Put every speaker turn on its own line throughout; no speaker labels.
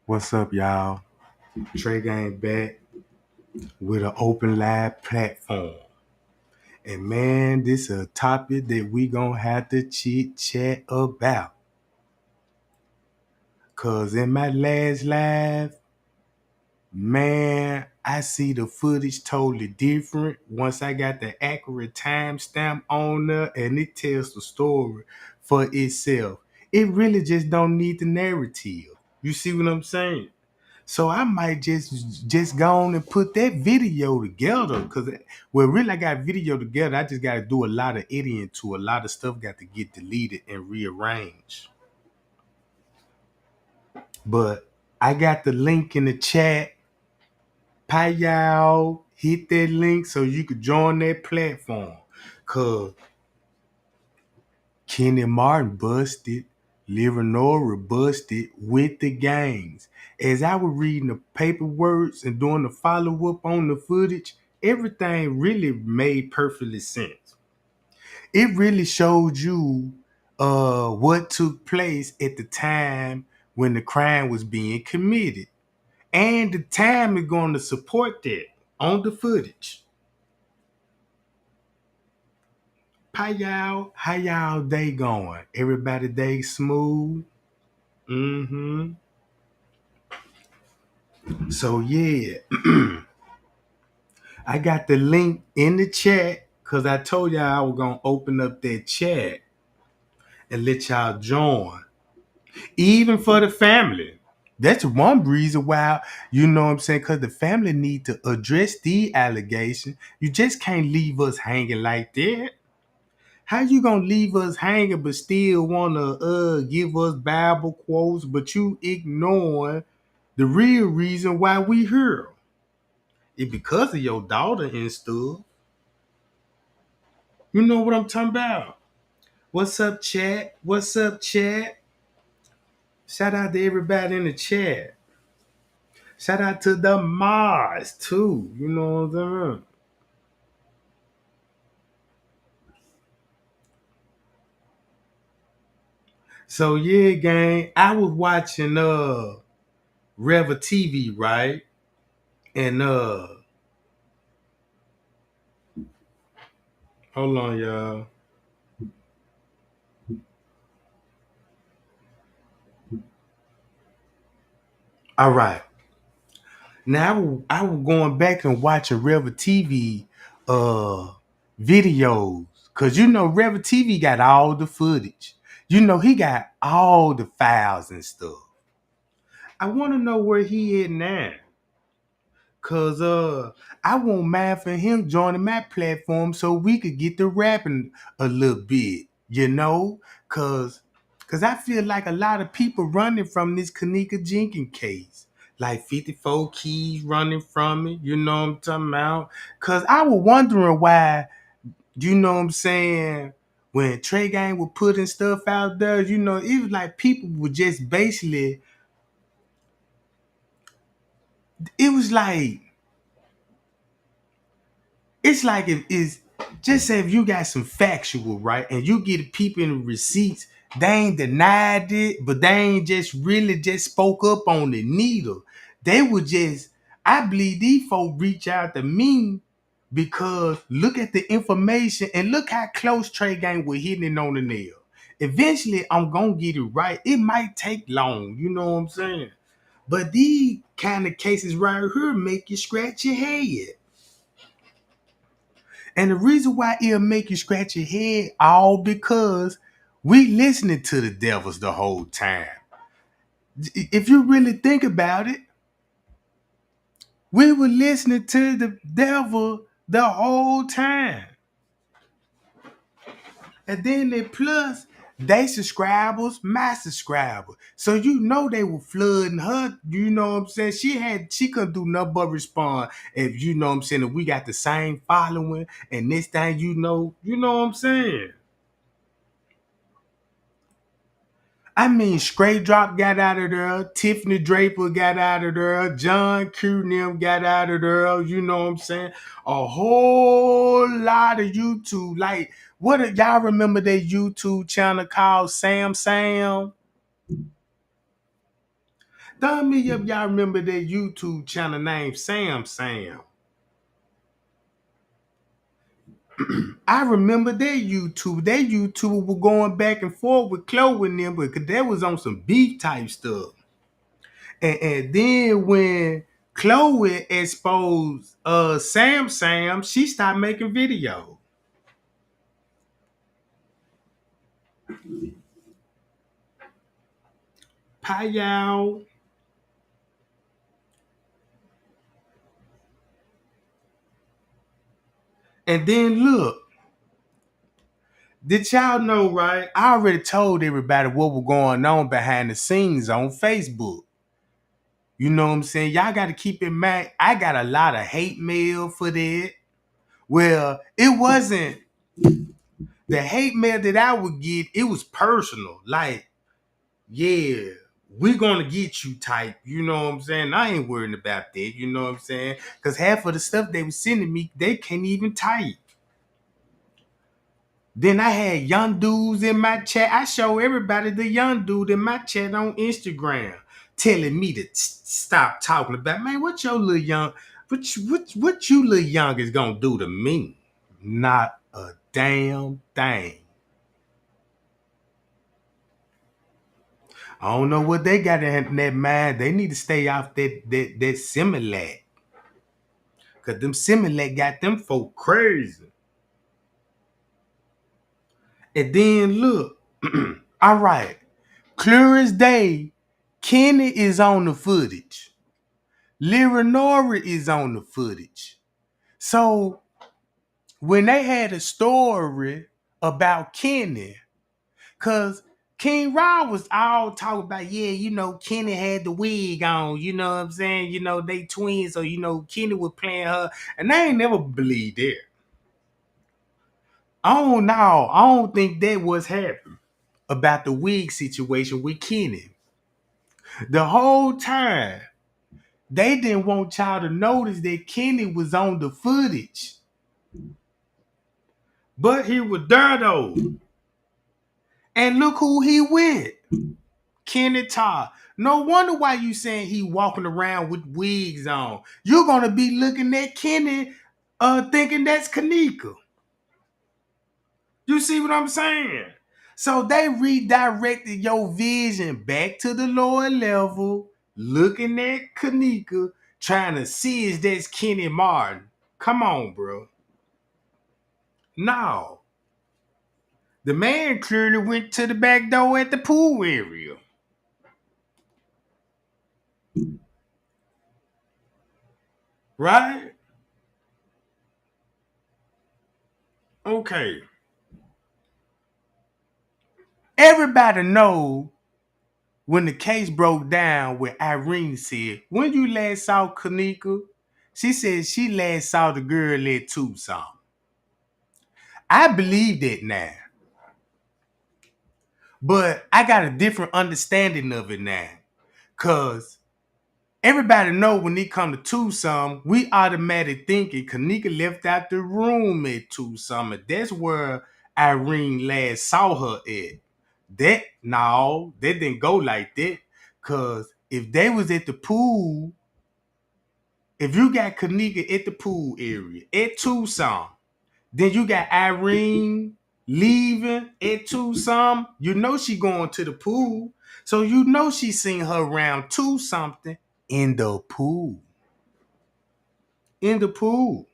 What's up, y'all? Trey Gang back with an open live platform. And man, this is a topic that we gonna have to chit chat about. Cause in my last live, man, I see the footage totally different. Once I got the accurate timestamp on there and it tells the story for itself. It really just don't need the narrative. You see what I'm saying? So I might just go on and put that video together. Cause really I got video together. I just gotta do a lot of editing to a lot of stuff got to get deleted and rearranged. But I got the link in the chat. Pay y'all. Hit that link so you could join that platform. Cause Kenny Martin busted, Leonora busted with the gangs. As I was reading the paperwork and doing the follow-up on the footage, everything really made perfectly sense. It really showed you what took place at the time when the crime was being committed. And the time is going to support that on the footage. How y'all day going? Everybody day smooth? Mm-hmm. So yeah, I got the link in the chat because I told y'all I was gonna open up that chat and let y'all join. Even for the family. That's one reason why, you know what I'm saying, because the family need to address the allegation. You just can't leave us hanging like that. How you gonna leave us hanging but still wanna give us Bible quotes, but you ignoring the real reason why we here? It because of your daughter and stuff. You know what I'm talking about? What's up, chat? What's up, chat? Shout out to everybody in the chat. Shout out to the Mars too. You know what I'm saying? So yeah, gang. I was watching reev TV, right? And hold on, y'all. All right. Now I was going back and watching reev TV uh videos. Cause you know reev TV got all the footage. You know he got all the files and stuff. I wanna know where he at now. Cause I won't mind for him joining my platform so we could get to rapping a little bit, you know? Cause I feel like a lot of people running from this Kenneka Jenkins case. Like 54 keys running from it, you know what I'm talking about? Cause I was wondering why, you know what I'm saying, when Trey Gang was putting stuff out there, you know, it was like people were just basically, it was like, it's like if it's just say if you got some factual, right, and you get people in receipts, they ain't denied it, but they ain't just really just spoke up on the needle. They would just, I believe these folk reach out to me because look at the information and look how close Trey Gang was hitting it on the nail. Eventually, I'm gonna get it right. It might take long, you know what I'm saying? But these kind of cases right here make you scratch your head. And the reason why it'll make you scratch your head, all because we listening to the devils the whole time. If you really think about it, we were listening to the devil the whole time. And then they plus they subscribers, my subscriber. So you know they were flooding her. You know what I'm saying? She couldn't do nothing but respond. If you know what I'm saying, if we got the same following, and this thing you know what I'm saying. I mean, Straight Drop got out of there. Tiffany Draper got out of there. John Q and them got out of there. You know what I'm saying? A whole lot of YouTube. Like, y'all remember that YouTube channel called Sam Sam? Thumb me up, y'all remember that YouTube channel named Sam Sam. I remember their YouTube. Their YouTube were going back and forth with Chloe and them, because that was on some beef type stuff. And then when Chloe exposed Sam Sam, she stopped making videos. Pie y'all. And then look, did y'all know, right? I already told everybody what was going on behind the scenes on Facebook. You know what I'm saying? Y'all got to keep in mind, I got a lot of hate mail for that. Well, it wasn't the hate mail that I would get, it was personal. Like, yeah, we're gonna get you type. You know what I'm saying? I ain't worried about that. You know what I'm saying? Because half of the stuff they was sending me, they can't even type. Then I had young dudes in my chat. I show everybody the young dude in my chat on Instagram telling me to stop talking about, man, what your little young, what you little young is gonna do to me? Not a damn thing. I don't know what they got in that mind. They need to stay off that Similac. Cause them Similac got them folk crazy. And then look, all right, clear as day, Kenny is on the footage. Lyra Nora is on the footage. So when they had a story about Kenny, cause King Rod was all talking about, yeah, you know, Kenny had the wig on, you know what I'm saying? You know, they twins, so you know, Kenny was playing her, and I ain't never believed that. I don't think that was happening about the wig situation with Kenny. The whole time, they didn't want y'all to notice that Kenny was on the footage. But he was there though. And look who he with. Kenny Todd. No wonder why you saying he walking around with wigs on. You're gonna be looking at Kenny thinking that's Kenneka. You see what I'm saying? So they redirected your vision back to the lower level, looking at Kenneka, trying to see if that's Kenny Martin. Come on, bro. No. The man clearly went to the back door at the pool area. Right? Okay. Everybody know when the case broke down where Irene said, when you last saw Kenneka, she said she last saw the girl at Tucson. I believe that now. But I got a different understanding of it now. Cause everybody know when it come to Tucson, we automatically thinking Kenneka left out the room at Tucson. And that's where Irene last saw her at. That didn't go like that. Cause if they was at the pool, if you got Kenneka at the pool area at Tucson, then you got Irene leaving at Tucson. You know she going to the pool. So you know she seen her around two something in the pool. In the pool.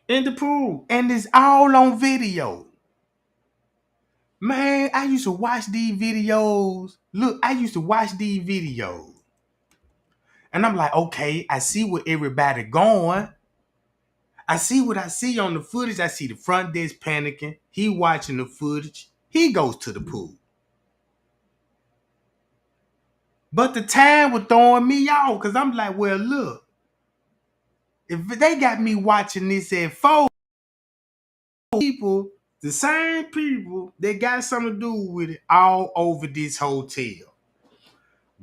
In the pool. And it's all on video. Man, I used to watch these videos. Look, I used to watch these videos. And I'm like, okay, I see where everybody going. I see what I see on the footage. I see the front desk panicking. He watching the footage. He goes to the pool. But the time was throwing me off because I'm like, well, look, if they got me watching this at 4 people, the same people that got something to do with it all over this hotel,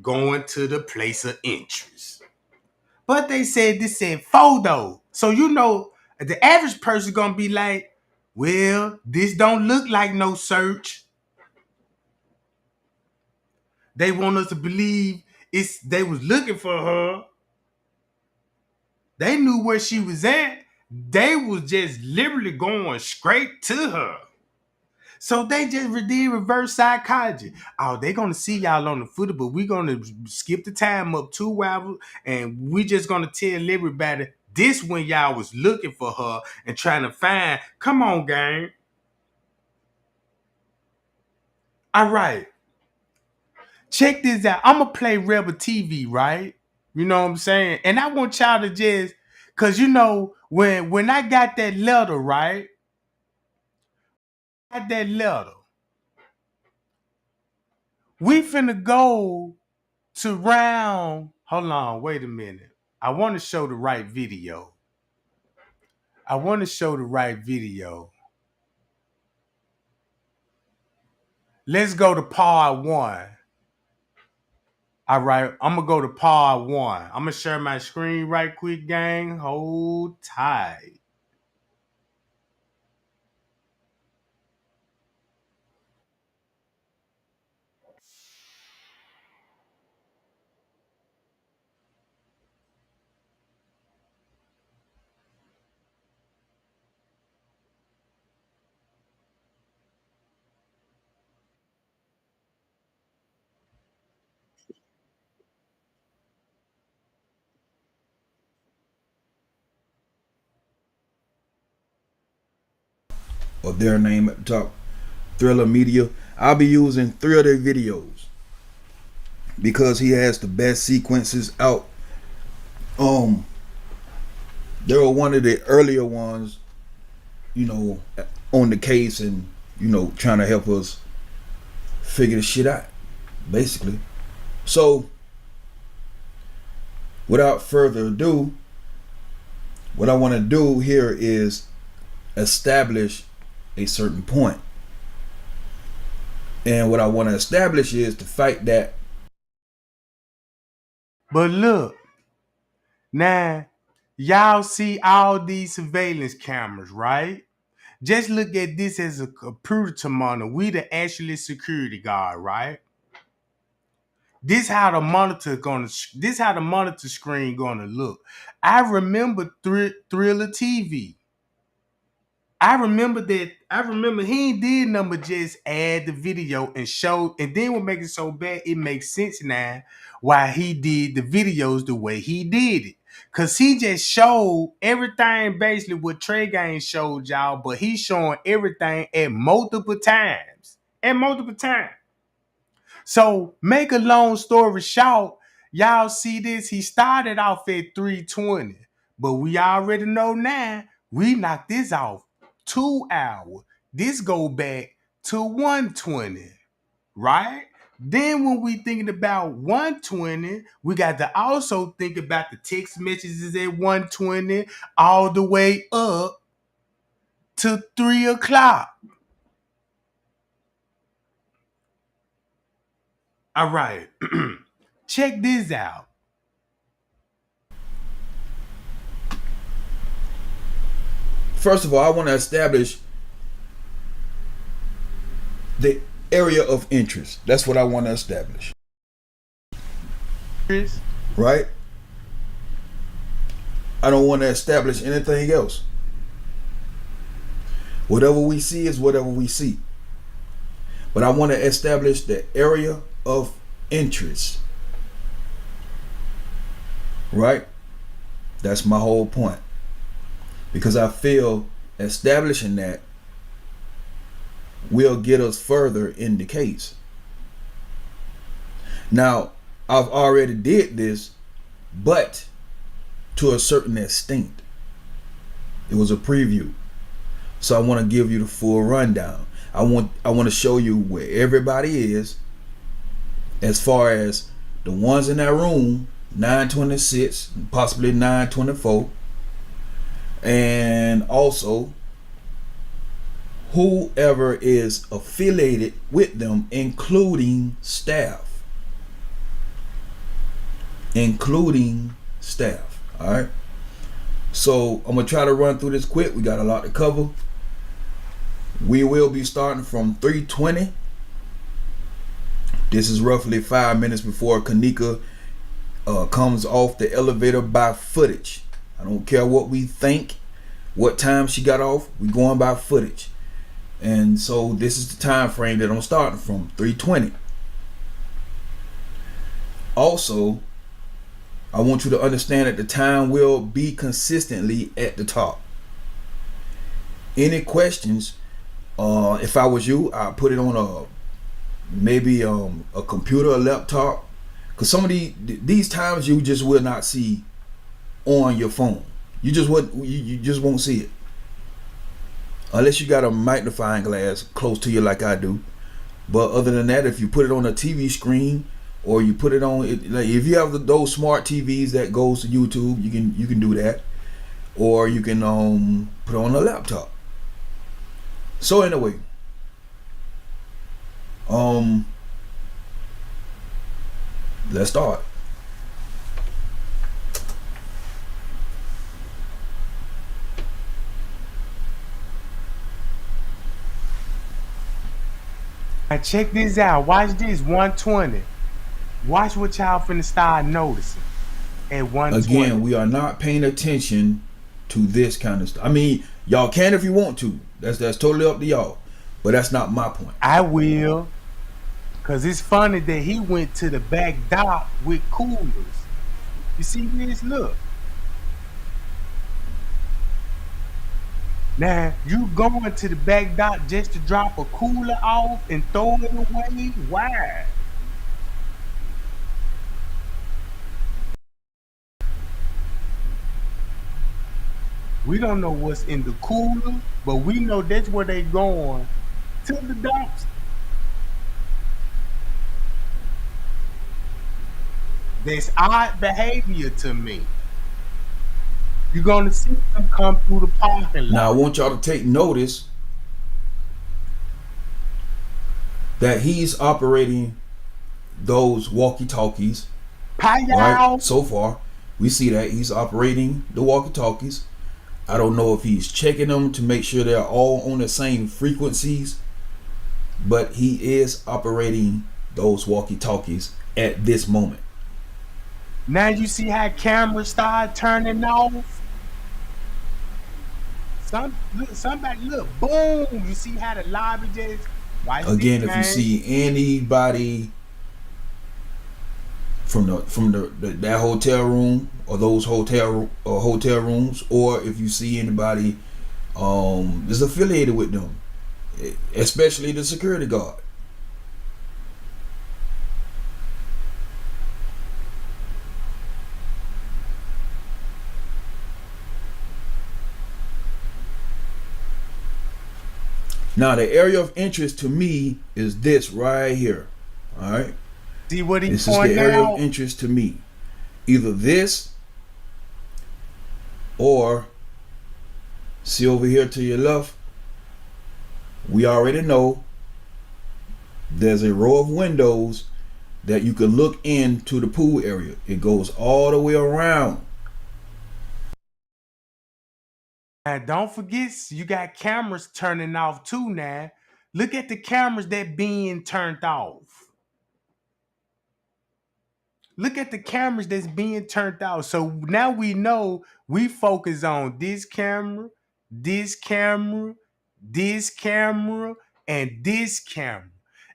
going to the place of interest. But they said this said photo. So you know the average person gonna be like, well, this don't look like no search. They want us to believe they was looking for her. They knew where she was at. They was just literally going straight to her. So they just did reverse psychology. Oh, they gonna see y'all on the footage, but we gonna skip the time up 2 hours, and we just gonna tell everybody this when y'all was looking for her and trying to find. Come on, gang. All right, check this out. I'm gonna play Rebel TV, right? You know what I'm saying? And I want y'all to just, cause you know when I got that letter, right? Got that letter. We finna go to round. Hold on, wait a minute. I want to show the right video. I want to show the right video. Let's go to part 1. All right, I'm gonna go to part 1. I'm gonna share my screen right quick, gang. Hold tight.
Of their name at the top, Thriller Media. I'll be using 3 of their videos because he has the best sequences out. They were one of the earlier ones, on the case and trying to help us figure the shit out, basically. So, without further ado, what I want to do here is establish a certain point. And what I want to establish is the fact that.
But look, now y'all see all these surveillance cameras, right? Just look at this as a computer monitor. We the actually security guard, right? This how the monitor screen gonna look. I remember Thriller TV. I remember that. I remember he ain't did nothing but just add the video and show. And then what makes it so bad, it makes sense now why he did the videos the way he did it. Cause he just showed everything basically what Trey Gaines showed y'all, but he's showing everything at multiple times. At multiple times. So make a long story short, y'all see this. He started off at 320, but we already know now we knocked this off 2 hours. This go back to 120, right? Then when we thinking about 120, we got to also think about the text messages at 120 all the way up to 3 o'clock. All right. Check this out.
First of all, I want to establish the area of interest. That's what I want to establish. Right? I don't want to establish anything else. Whatever we see is whatever we see. But I want to establish the area of interest. Right? That's my whole point. Because I feel establishing that will get us further in the case. Now, I've already did this, but to a certain extent. It was a preview. So I want to give you the full rundown. I want to show you where everybody is as far as the ones in that room, 926, possibly 924, and also whoever is affiliated with them, including staff. All right. So I'm gonna try to run through this quick. We got a lot to cover. We will be starting from 320 This is roughly 5 minutes before Kenneka comes off the elevator by footage. I don't care what we think, what time she got off. We going by footage, and so this is the time frame that I'm starting from, 3:20. Also, I want you to understand that the time will be consistently at the top. Any questions? If I was you, I'd put it on a computer, a laptop, because some of these times you just will not see on your phone. You just won't see it unless you got a magnifying glass close to you like I do. But other than that, if you put it on a TV screen or you put it on, like if you have those smart TVs that goes to YouTube, you can do that, or you can put it on a laptop. So anyway, let's start.
Now check this out. Watch this. 120. Watch what y'all finna start noticing at 120.
Again, we are not paying attention to this kind of stuff. I mean, y'all can if you want to. That's totally up to y'all. But that's not my point.
I will. Cause it's funny that he went to the back dock with coolers. You see this? Look. Now you going to the back dock just to drop a cooler off and throw it away? Why? We don't know what's in the cooler, but we know that's where they going, to the dumpster. That's odd behavior to me. You're gonna see them come through the parking lot.
Now I want y'all to take notice that he's operating those walkie-talkies. Right? So far, we see that he's operating the walkie-talkies. I don't know if he's checking them to make sure they're all on the same frequencies, but he is operating those walkie-talkies at this moment.
Now you see how cameras start turning off? Somebody look, boom! You see how the lobby just.
Again, if you see anybody from that hotel room or those hotel rooms, or if you see anybody that's affiliated with them, especially the security guard. Now, the area of interest to me is this right here. All right.
See what he's
This is the area of interest to me. Either this or, see over here to your left, we already know there's a row of windows that you can look into the pool area. It goes all the way around.
And don't forget, you got cameras turning off too now. Look at the cameras that being turned off. Look at the cameras that's being turned off. So now we know we focus on this camera, this camera, this camera, and this camera.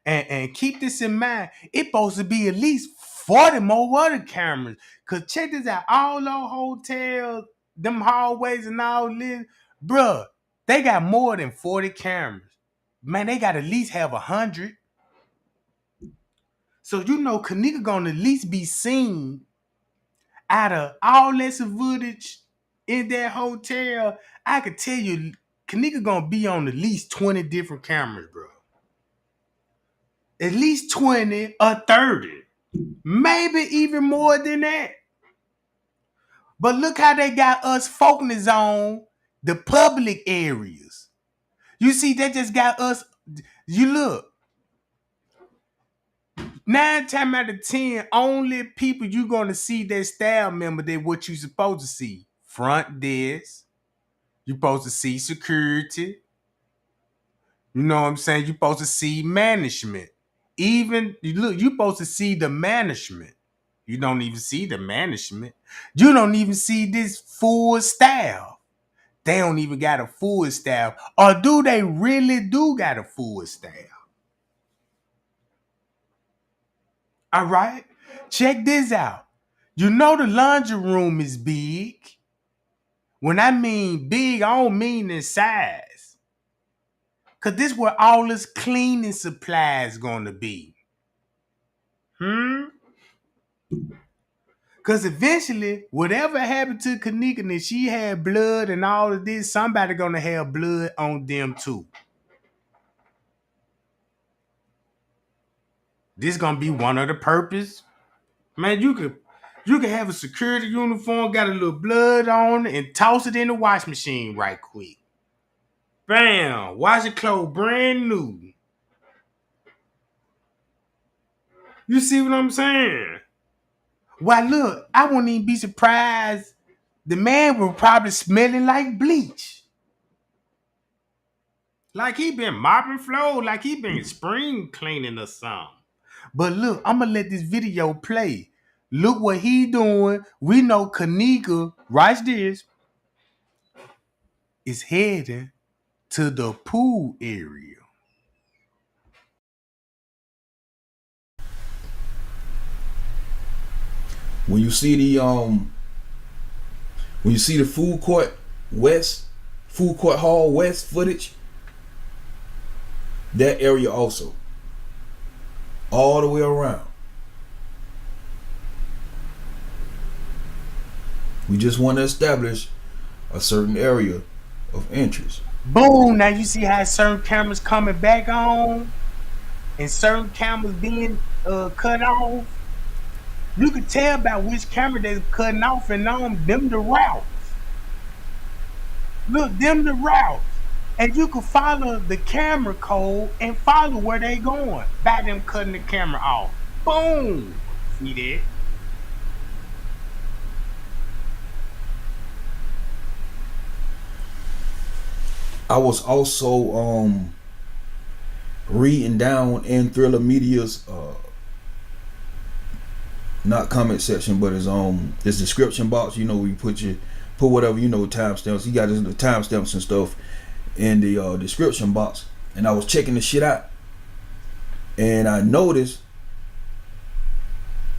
And keep this in mind, it's supposed to be at least 40 more other cameras. Cause check this out, all those hotels, them hallways and all this, bruh, they got more than 40 cameras. Man, they got at least have 100. So you know Kenneka gonna at least be seen out of all this footage in that hotel. I could tell you Kenneka gonna be on at least 20 different cameras, bro. At least 20 or 30. Maybe even more than that. But look how they got us focusing on the public areas. You see, they just got us. You look. 9 times out of 10, only people you gonna see that staff member that what you supposed to see. Front desk. You supposed to see security. You know what I'm saying? You supposed to see management. Even look, you supposed to see the management. You don't even see the management. You don't even see this full staff. They don't even got a full staff. Or do they really do got a full staff? All right. Check this out. You know the laundry room is big. When I mean big, I don't mean in size. Cause this where all this cleaning supplies gonna be. Cause eventually, whatever happened to Kenneka and she had blood and all of this, somebody gonna have blood on them too. This gonna be one of the purpose. Man, you could have a security uniform, got a little blood on it, and toss it in the wash machine right quick. Bam! Wash your clothes brand new. You see what I'm saying? Why look, I wouldn't even be surprised. The man was probably smelling like bleach. Like he been mopping floors, like he been spring cleaning or something. But look, I'm gonna let this video play. Look what he doing. We know Kenneka, watch this, is heading to the pool area.
When you see the food court hall west footage, that area also, all the way around. We just want to establish a certain area of interest.
Boom! Now you see how certain cameras coming back on, and certain cameras being cut off. You can tell by which camera they're cutting off and on them the routes. Look, them the routes. And you can follow the camera code and follow where they going by them cutting the camera off. Boom! See that?
I was also reading down in Thriller Media's not comment section, but his description box. You know, where you put whatever, timestamps. He got his timestamps and stuff in the description box, and I was checking the shit out, and I noticed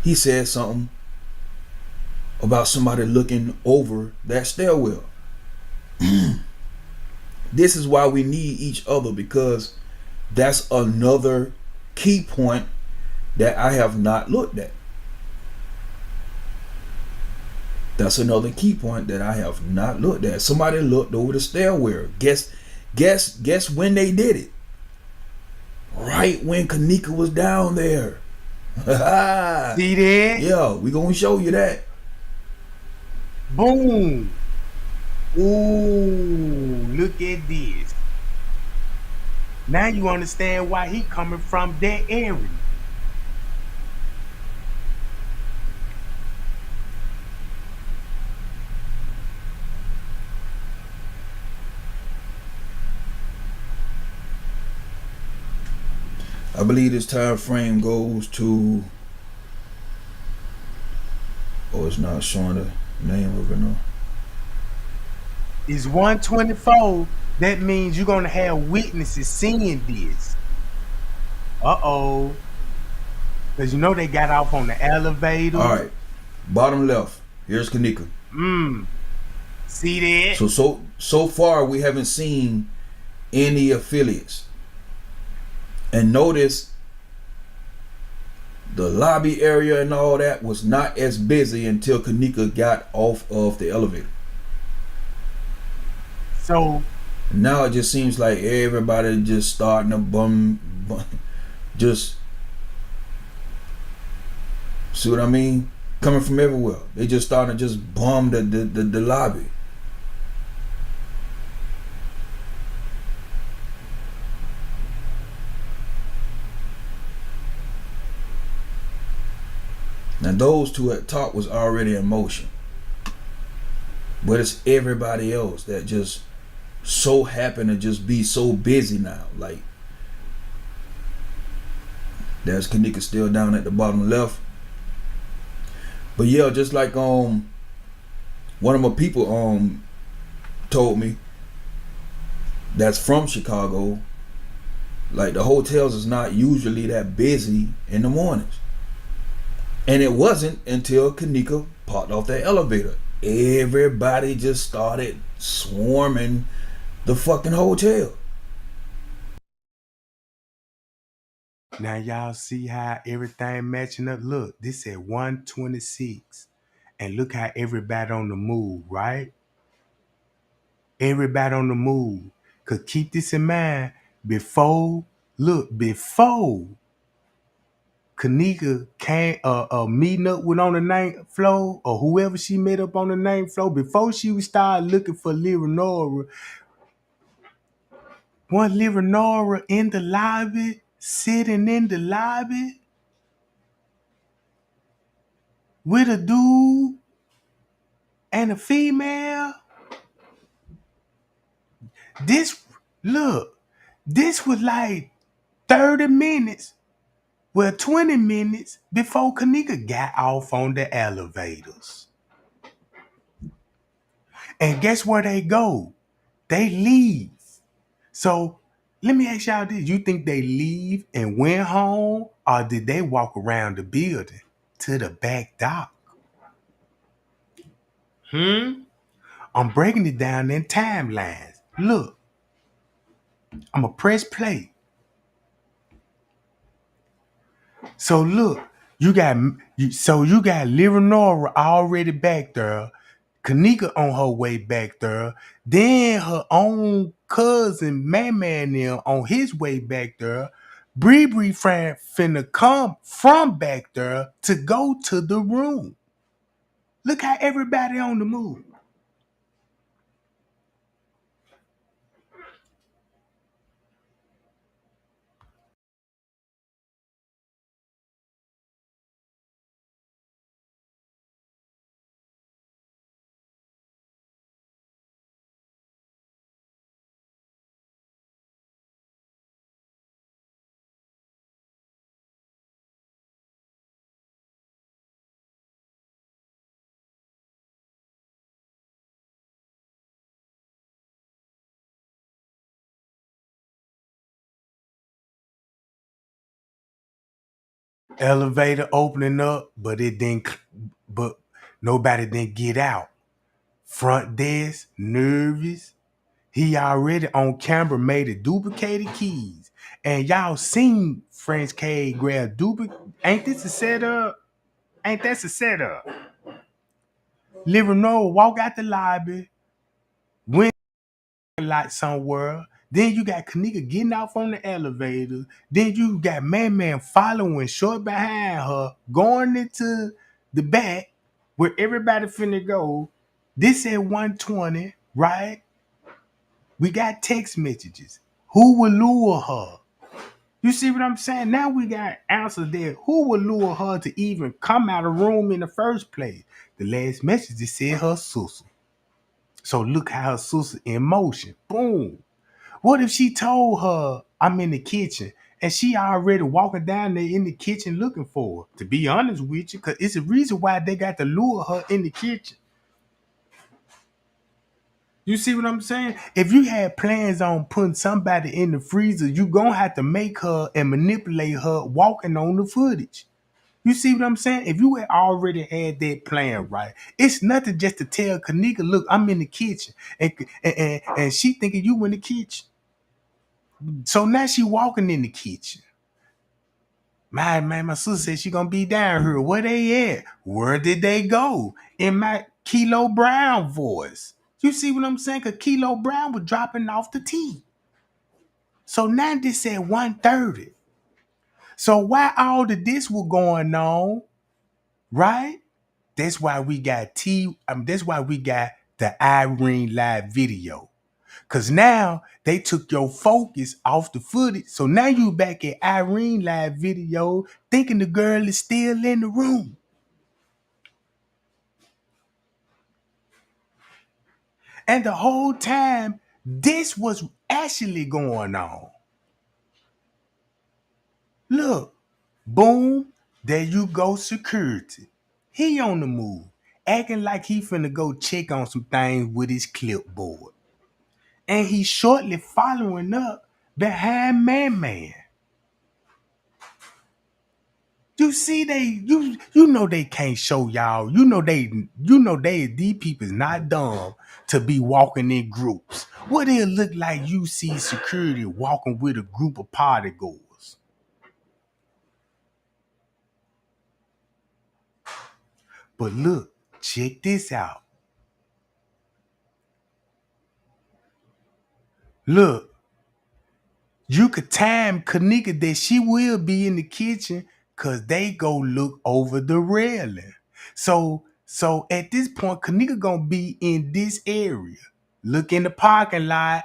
he said something about somebody looking over that stairwell. This is why we need each other, because that's another key point that I have not looked at. That's another key point that I have not looked at. Somebody looked over the stairwell. Guess when they did it? Right when Kenneka was down there.
See that?
Yeah, we gonna show you that.
Boom. Ooh, look at this. Now you understand why he coming from that area.
I believe this time frame goes to, it's not showing the name of it now.
It's 124. That means you're gonna have witnesses seeing this. Because you know they got off on the elevator.
All right, bottom left. Here's Kenneka.
See that?
So far we haven't seen any affiliates. And notice the lobby area and all that was not as busy until Kenneka got off of the elevator.
So
now it just seems like everybody just starting to bum just, see what I mean? Coming from everywhere. They just starting to just bum the lobby. Now those two at top was already in motion, but it's everybody else that just so happen to just be so busy now. Like, There's Kenneka still down at the bottom left. But yeah, just like one of my people told me that's from Chicago, like the hotels is not usually that busy in the mornings. And it wasn't until Kenneka popped off that elevator. Everybody just started swarming the fucking hotel.
Now y'all see how everything matching up. Look, this at 126. And look how everybody on the move, right? Everybody on the move. Cause keep this in mind, before Kenneka came meeting up with on the ninth floor, or whoever she met up on the ninth floor, before she would start looking for Leonora, one Leonora in the lobby, sitting in the lobby with a dude and a female. This look, this was like 30 minutes, well, 20 minutes before Kenneka got off on the elevators. And guess where they go? They leave. So let me ask y'all this. You think they leave and went home, or did they walk around the building to the back dock? I'm breaking it down in timelines. Look, I'm going to press play. So look, you got Leonora already back there, Kenneka on her way back there, then her own cousin Man them on his way back there. Bree friend finna come from back there to go to the room. Look how everybody on the move. Elevator opening up, but it didn't. But nobody didn't get out. Front desk nervous. He already on camera made a duplicated keys. And y'all seen French K grab duplicate. Ain't this a setup? Ain't that a setup? Living Noah walk out the lobby, went like somewhere. Then you got Kenneka getting off on the elevator. Then you got Man following short behind her, going into the back where everybody finna go. This at 120, right? We got text messages. Who will lure her? You see what I'm saying? Now we got answers there. Who will lure her to even come out of the room in the first place? The last message it said her sister. So look how her sister in motion. Boom. What if she told her I'm in the kitchen and she already walking down there in the kitchen looking for her? To be honest with you, because it's a reason why they got to lure her in the kitchen. You see what I'm saying? If you had plans on putting somebody in the freezer, you gonna have to make her and manipulate her walking on the footage. You see what I'm saying? If you had already had that plan right, it's nothing just to tell Kenneka, look, I'm in the kitchen. And she thinking you in the kitchen. So now she walking in the kitchen. My sister said she gonna be down here. Where they at? Where did they go? In my Kilo Brown voice. You see what I'm saying? Cause Kilo Brown was dropping off the tea. So now this at 1:30. So while all of this was going on, right? That's why we got that's why we got the Irene live video. Cause now they took your focus off the footage. So now you back at Irene live video thinking the girl is still in the room. And the whole time, this was actually going on. Look. Boom, there you go, security. He on the move, acting like he finna go check on some things with his clipboard. And he's shortly following up behind Man. You see, you know they can't show y'all. You know these people is not dumb to be walking in groups. What it look like you see security walking with a group of party goers. But look, check this out. Look, you could time Kenneka that she will be in the kitchen cause they go look over the railing. So at this point, Kenneka gonna be in this area. Look in the parking lot.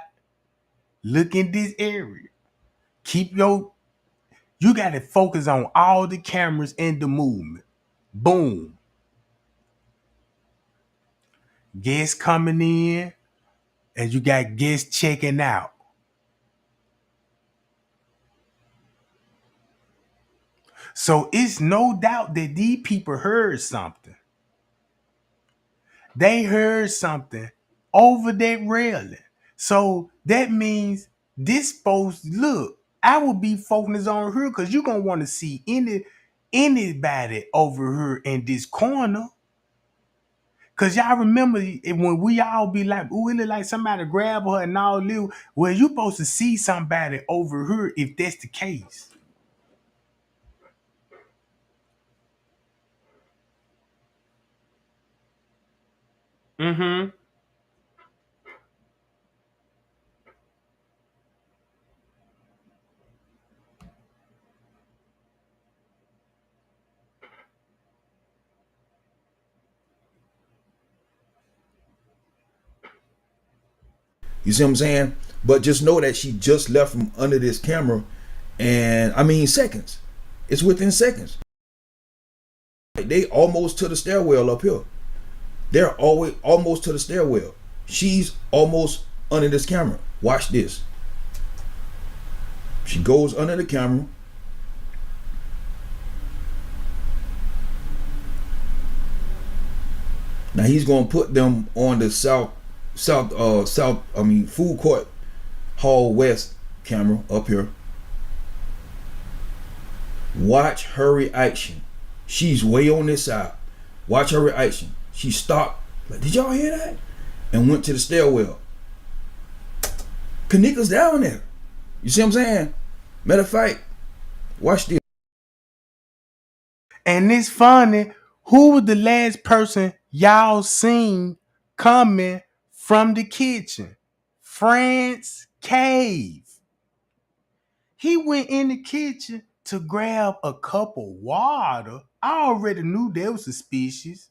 Look in this area. You gotta focus on all the cameras and the movement. Boom. Guests coming in, and you got guests checking out. So it's no doubt that these people heard something. They heard something over that railing. So that means this supposed look. I will be focused on her because you're gonna want to see anybody over here in this corner. Cause y'all remember when we all be like, ooh, it look like somebody grab her and all live. Well, you supposed to see somebody over here if that's the case. Mm-hmm.
You see what I'm saying? But just know that she just left from under this camera, and I mean seconds. It's within seconds. They almost to the stairwell up here. They're always almost to the stairwell. She's almost under this camera. Watch this. She goes under the camera. Now he's gonna put them on the food court hall west camera up here. Watch her reaction. She's way on this side. Watch her reaction. She stopped. Like, did y'all hear that? And went to the stairwell. Kenneka's down there. You see what I'm saying? Matter of fact, watch this.
And it's funny. Who was the last person y'all seen coming from the kitchen? France Cave. He went in the kitchen to grab a cup of water. I already knew they was suspicious.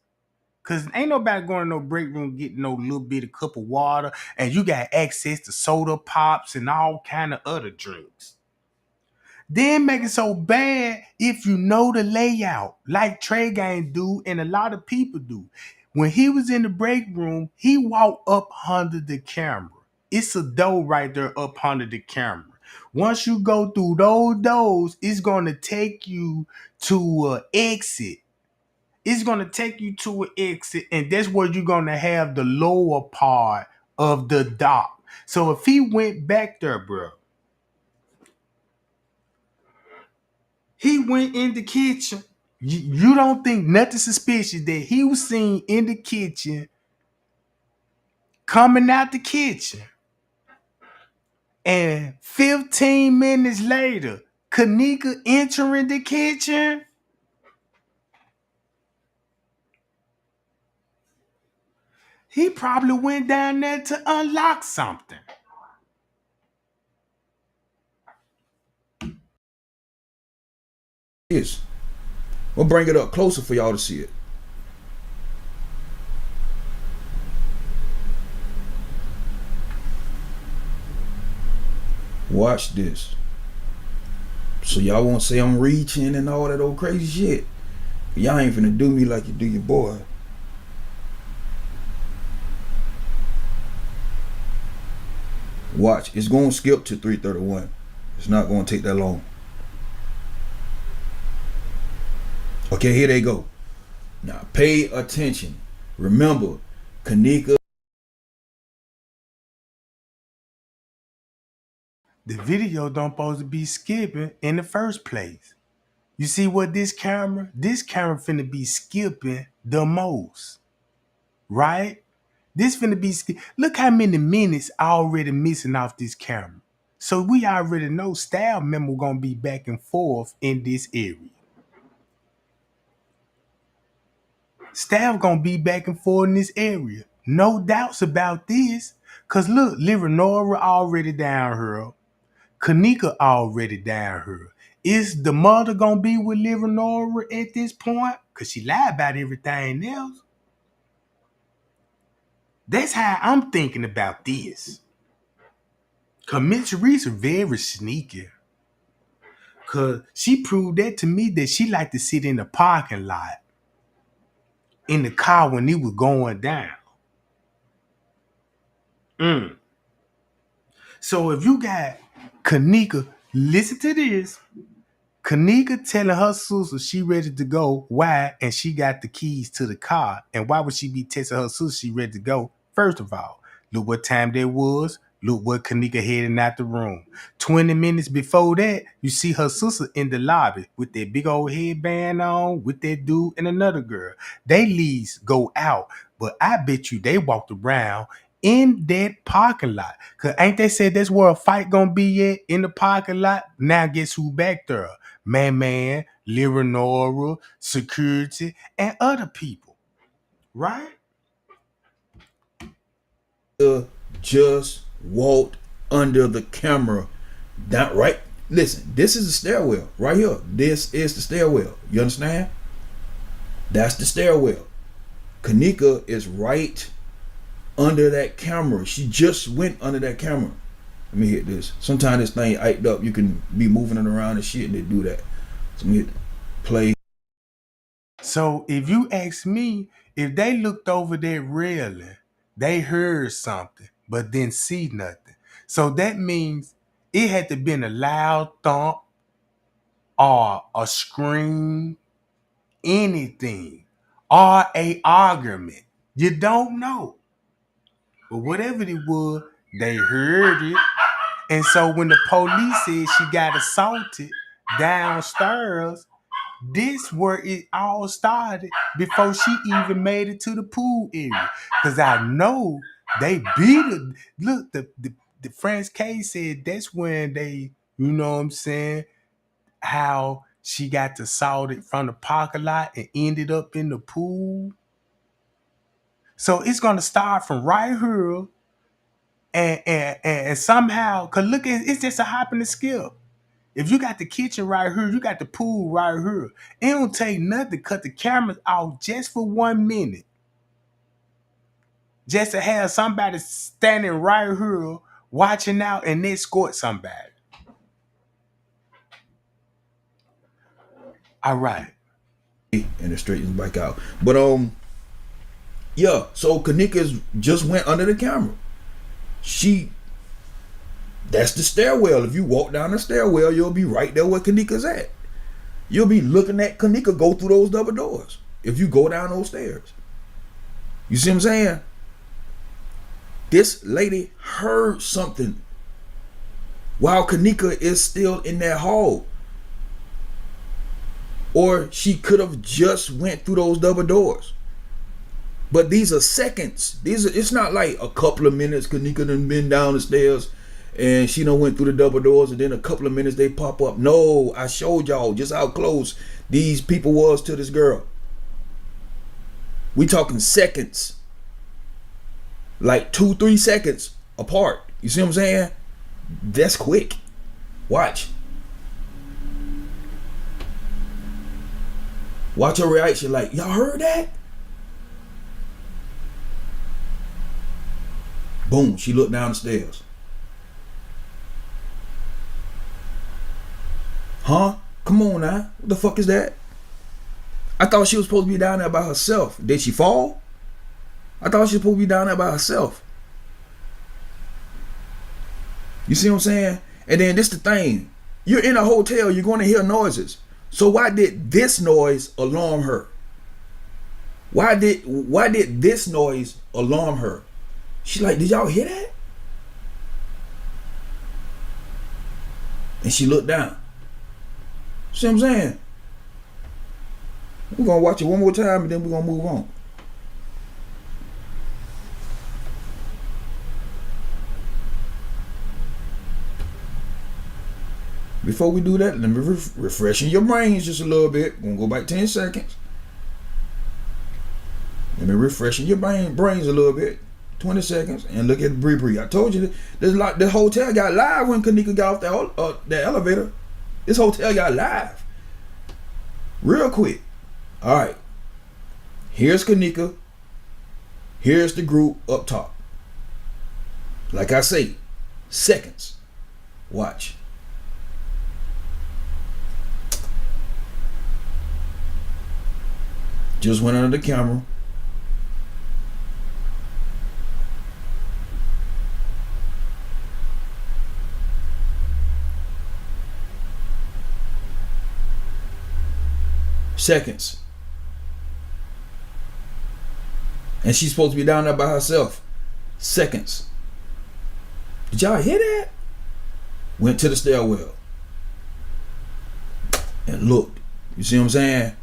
Cause ain't nobody going to no break room getting no little bit of cup of water, and you got access to soda pops and all kind of other drinks. Then make it so bad if you know the layout, like Trey Gang do and a lot of people do. When he was in the break room, he walked up under the camera. It's a door right there up under the camera. Once you go through those doors, it's gonna take you to an exit. It's gonna take you to an exit, and that's where you're gonna have the lower part of the dock. So if he went back there, bro, he went in the kitchen. You don't think nothing suspicious that he was seen in the kitchen, coming out the kitchen, and 15 minutes later, Kenneka entering the kitchen? He probably went down there to unlock something.
This. We'll bring it up closer for y'all to see it. Watch this. So y'all won't say I'm reaching and all that old crazy shit. Y'all ain't finna do me like you do your boy. Watch. It's gonna skip to 3:31. It's not gonna take that long. Okay, here they go. Now pay attention. Remember, Kenneka.
The video don't supposed to be skipping in the first place. You see what this camera? This camera finna be skipping the most, right? This finna be, look how many minutes already missing off this camera. So we already know staff member gonna be back and forth in this area. Staff gonna be back and forth in this area. No doubts about this. Cause look, Nora already down here. Kenneka already down here. Is the mother gonna be with Nora at this point? Cause she lied about everything else. That's how I'm thinking about this. Cause Miss Reese is very sneaky. Cause she proved that to me that she liked to sit in the parking lot in the car when it was going down. So if you got Kenneka, listen to this. Kenneka telling her sister she ready to go. Why? And she got the keys to the car. And why would she be texting her sister she ready to go? First of all, look what time that was. Look what Kenneka heading out the room. 20 minutes before that, you see her sister in the lobby with that big old headband on with that dude and another girl. They leads go out, but I bet you they walked around in that parking lot. Cause ain't they said that's where a fight gonna be at, in the parking lot? Now guess who back there? Man, Nora, security, and other people. Right?
Just walked under the camera. That right? Listen, this is the stairwell right here. This is the stairwell. You understand? That's the stairwell. Kenneka is right under that camera. She just went under that camera. Let me hit this. Sometimes this thing hyped up. You can be moving it around and shit and they do that. So let me hit play.
So if you ask me, if they looked over that railing, they heard something, but didn't see nothing. So that means it had to been a loud thump or a scream, anything, or a argument. You don't know. But whatever it was, they heard it. And so when the police said she got assaulted downstairs, this where it all started before she even made it to the pool area. Cause I know they beat her. Look, the French case said that's when they, you know what I'm saying, how she got assaulted from the parking lot and ended up in the pool. So it's gonna start from right here and somehow, cause look, it's just a hop and a skip. If you got the kitchen right here, you got the pool right here. It don't take nothing to cut the cameras off just for 1 minute. Just to have somebody standing right here watching out and escort somebody. All right.
And it straightens back out. But yeah, so Kenneka just went under the camera. That's the stairwell. If you walk down the stairwell, you'll be right there where Kenneka's at. You'll be looking at Kenneka go through those double doors if you go down those stairs. You see what I'm saying? This lady heard something while Kenneka is still in that hall. Or she could have just went through those double doors. But these are seconds. It's not like a couple of minutes Kenneka done been down the stairs and she done went through the double doors and then a couple of minutes they pop up. No, I showed y'all just how close these people was to this girl. We talking seconds. Like 2-3 seconds apart. You see what I'm saying? That's quick. Watch. Watch her reaction like, y'all heard that? Boom, she looked down the stairs. Huh? Come on now. What the fuck is that? I thought she was supposed to be down there by herself. Did she fall? I thought she was supposed to be down there by herself. You see what I'm saying? And then this the thing. You're in a hotel, you're going to hear noises. So why did this noise alarm her? Why did this noise alarm her? She's like, did y'all hear that? And she looked down. See what I'm saying? We're gonna watch it one more time and then we're gonna move on. Before we do that, let me refreshing your brains just a little bit. We're gonna go back 10 seconds. Let me refreshing your brains a little bit. 20 seconds and look at Bree. I told you the hotel got live when Kenneka got off that elevator. This hotel got live. Real quick. Alright. Here's Kenneka. Here's the group up top. Like I say, seconds. Watch. Just went under the camera. Seconds. And she's supposed to be down there by herself. Seconds. Did y'all hear that? Went to the stairwell. And looked. You see what I'm saying?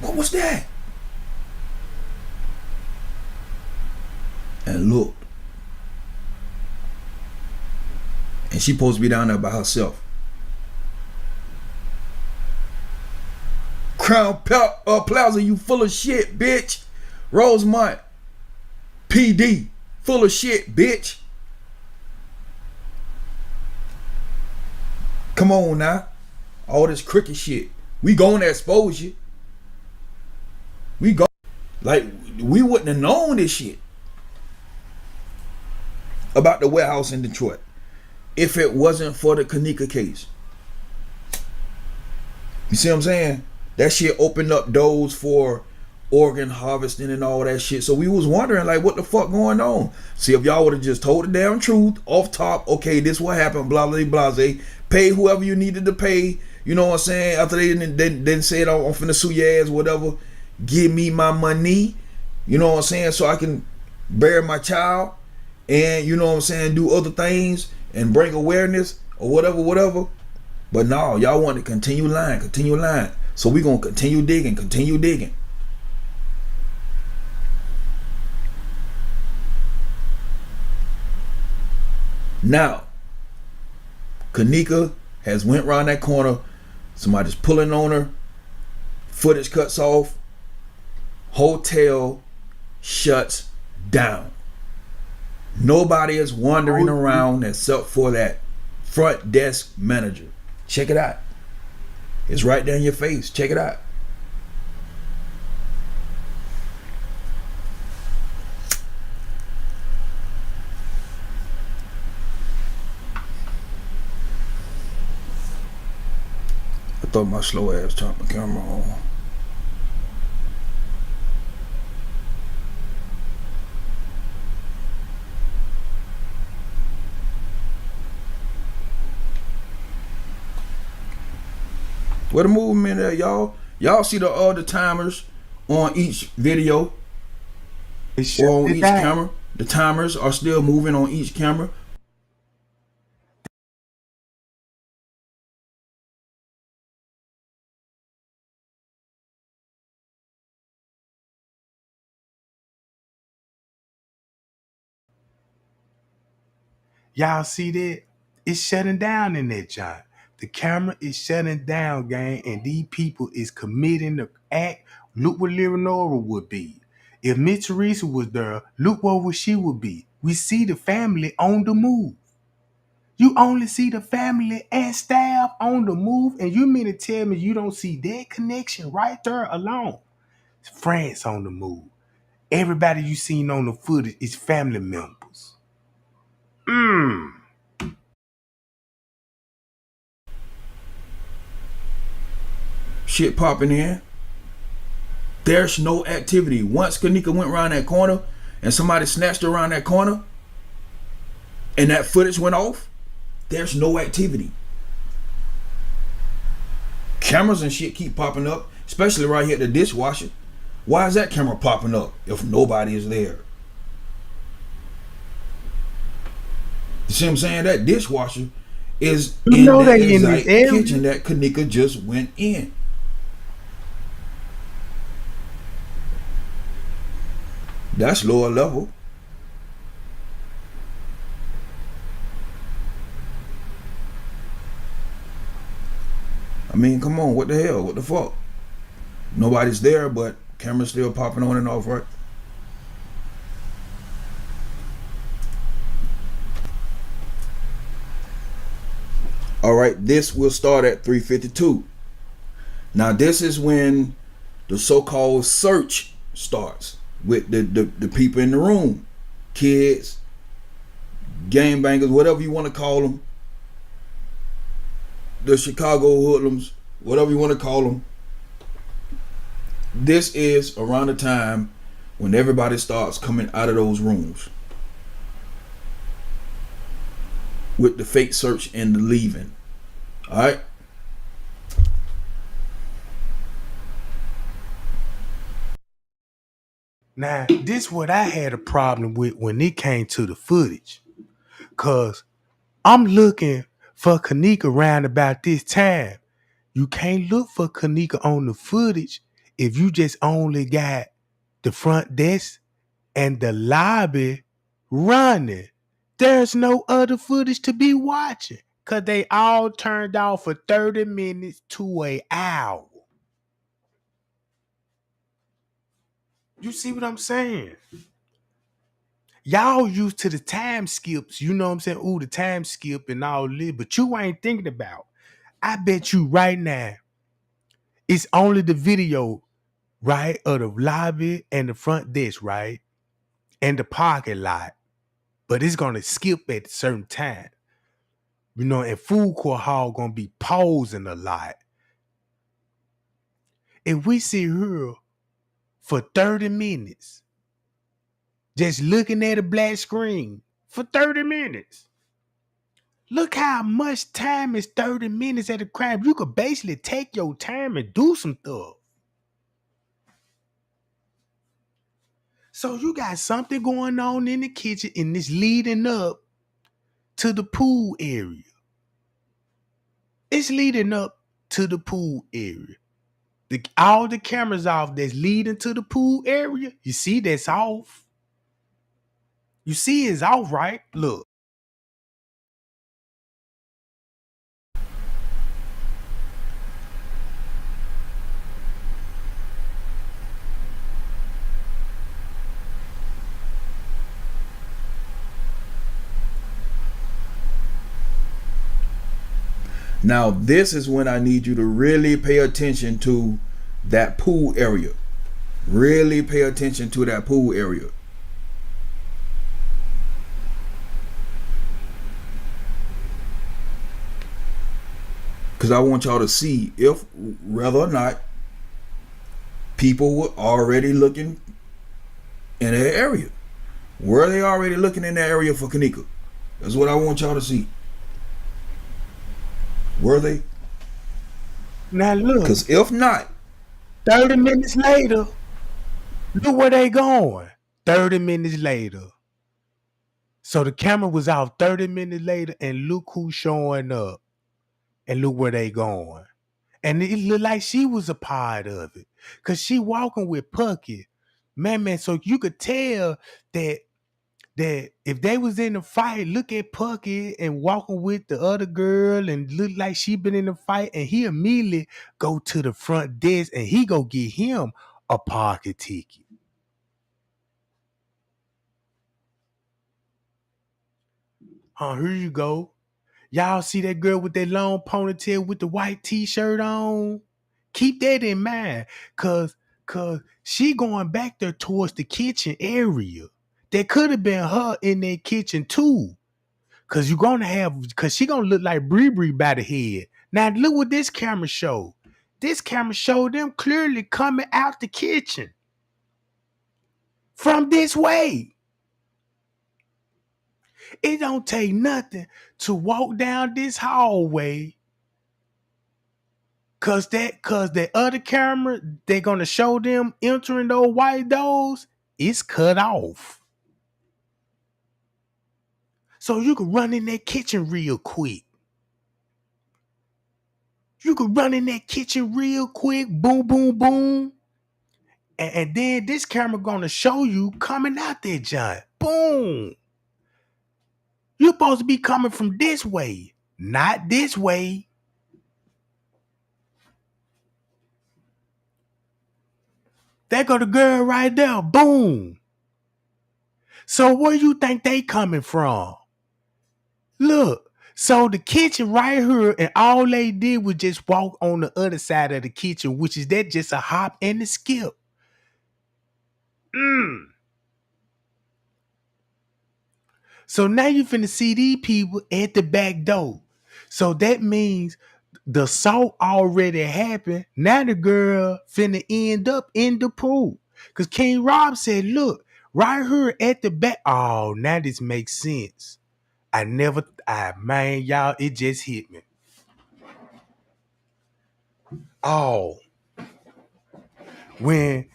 What was that? And looked. And she supposed to be down there by herself. Crown Plaza, you full of shit, bitch. Rosemont PD, full of shit, bitch. Come on now. All this crooked shit. We gonna expose you. We go like we wouldn't have known this shit about the warehouse in Detroit if it wasn't for the Kenneka case. You see what I'm saying? That shit opened up doors for organ harvesting and all that shit. So we was wondering like what the fuck going on. See, if y'all would have just told the damn truth off top, okay, this what happened, blah blah blah, pay whoever you needed to pay, you know what I'm saying? After they didn't say it, I'm finna sue your ass, whatever. Give me my money, you know what I'm saying, so I can bury my child and, you know what I'm saying, do other things and bring awareness or whatever. But no, y'all want to continue lying. So we gonna continue digging. Now, Kenneka has went around that corner. Somebody's pulling on her. Footage cuts off. Hotel shuts down. Nobody is wandering around except for that front desk manager. Check it out. It's right there in your face. Check it out. I thought my slow ass turned my camera on. Where the movement at, y'all? Y'all see the timers on each video or on each camera? The timers are still moving on each camera.
Y'all see that? It's shutting down in that joint. The camera is shutting down, gang, and these people is committing the act. Look what Leonora would be. If Miss Teresa was there, look what she would be. We see the family on the move. You only see the family and staff on the move, and you mean to tell me you don't see that connection right there alone? France on the move. Everybody you seen on the footage is family members.
shit popping in. There's no activity. Once Kenneka went around that corner and somebody snatched her around that corner and that footage went off, there's no activity. Cameras and shit keep popping up, especially right here at the dishwasher. Why is that camera popping up if nobody is there? You see what I'm saying? That dishwasher is
You
in
know
that
they in the
exact
area.
kitchen that Kenneka just went in. That's lower level. I mean, come on, what the hell? What the fuck? Nobody's there, but camera's still popping on and off, right? All right, this will start at 3:52. Now, this is when the so-called search starts with the people in the room, kids, game bangers, whatever you want to call them, the Chicago hoodlums, whatever you want to call them. This is around the time when everybody starts coming out of those rooms with the fake search and the leaving. All right.
Now, this what I had a problem with when it came to the footage. Cause I'm looking for Kenneka around about this time. You can't look for Kenneka on the footage if you just only got the front desk and the lobby running. There's no other footage to be watching. Cause they all turned off for 30 minutes to an hour. You see what I'm saying? Y'all used to the time skips, you know what I'm saying? Ooh, the time skip and all this, but you ain't thinking about. I bet you right now, it's only the video, right, of the lobby and the front desk, right? And the parking lot. But it's gonna skip at a certain time. You know, and food court hall gonna be posing a lot. If we sit here for 30 minutes, just looking at a black screen for 30 minutes. Look how much time is 30 minutes at a crime. You could basically take your time and do some stuff. So you got something going on in the kitchen and it's leading up to the pool area. It's leading up to the pool area. All the cameras off that's leading to the pool area, you see that's off. You see it's off, right? Look.
Now, this is when I need you to really pay attention to that pool area. Really pay attention to that pool area. Because I want y'all to see if, whether or not, people were already looking in that area. Were they already looking in that area for Kenneka? That's what I want y'all to see. Were they?
Now look.
Because if not,
30 minutes later, look where they going. 30 minutes later. So the camera was off 30 minutes later and look who's showing up. And look where they going. And it looked like she was a part of it. Cause she walking with Pucky. Man, so you could tell that if they was in a fight, look at Pucky and walking with the other girl and look like she been in a fight, and he immediately go to the front desk and he go get him a parking ticket. Here you go. Y'all see that girl with that long ponytail with the white t-shirt on? Keep that in mind, cause she going back there towards the kitchen area. That could have been her in that kitchen too. Cause she gonna look like Bree by the head. Now look what this camera show. this camera showed them clearly coming out the kitchen from this way. It don't take nothing to walk down this hallway, cause that other camera they're gonna show them entering those white doors, it's cut off. So you can run in that kitchen real quick. You can run in that kitchen real quick, boom, boom, boom. And then this camera gonna show you coming out there, John. Boom. You're supposed to be coming from this way, not this way. There go the girl right there. Boom. So where you think they coming from? Look. So the kitchen right here, and all they did was just walk on the other side of the kitchen, which is that just a hop and a skip. So now you finna see these people at the back door. So that means the assault already happened. Now the girl finna end up in the pool. Cause King Rob said, look, right here at the back. Oh, now this makes sense. Man, y'all, it just hit me. Oh, when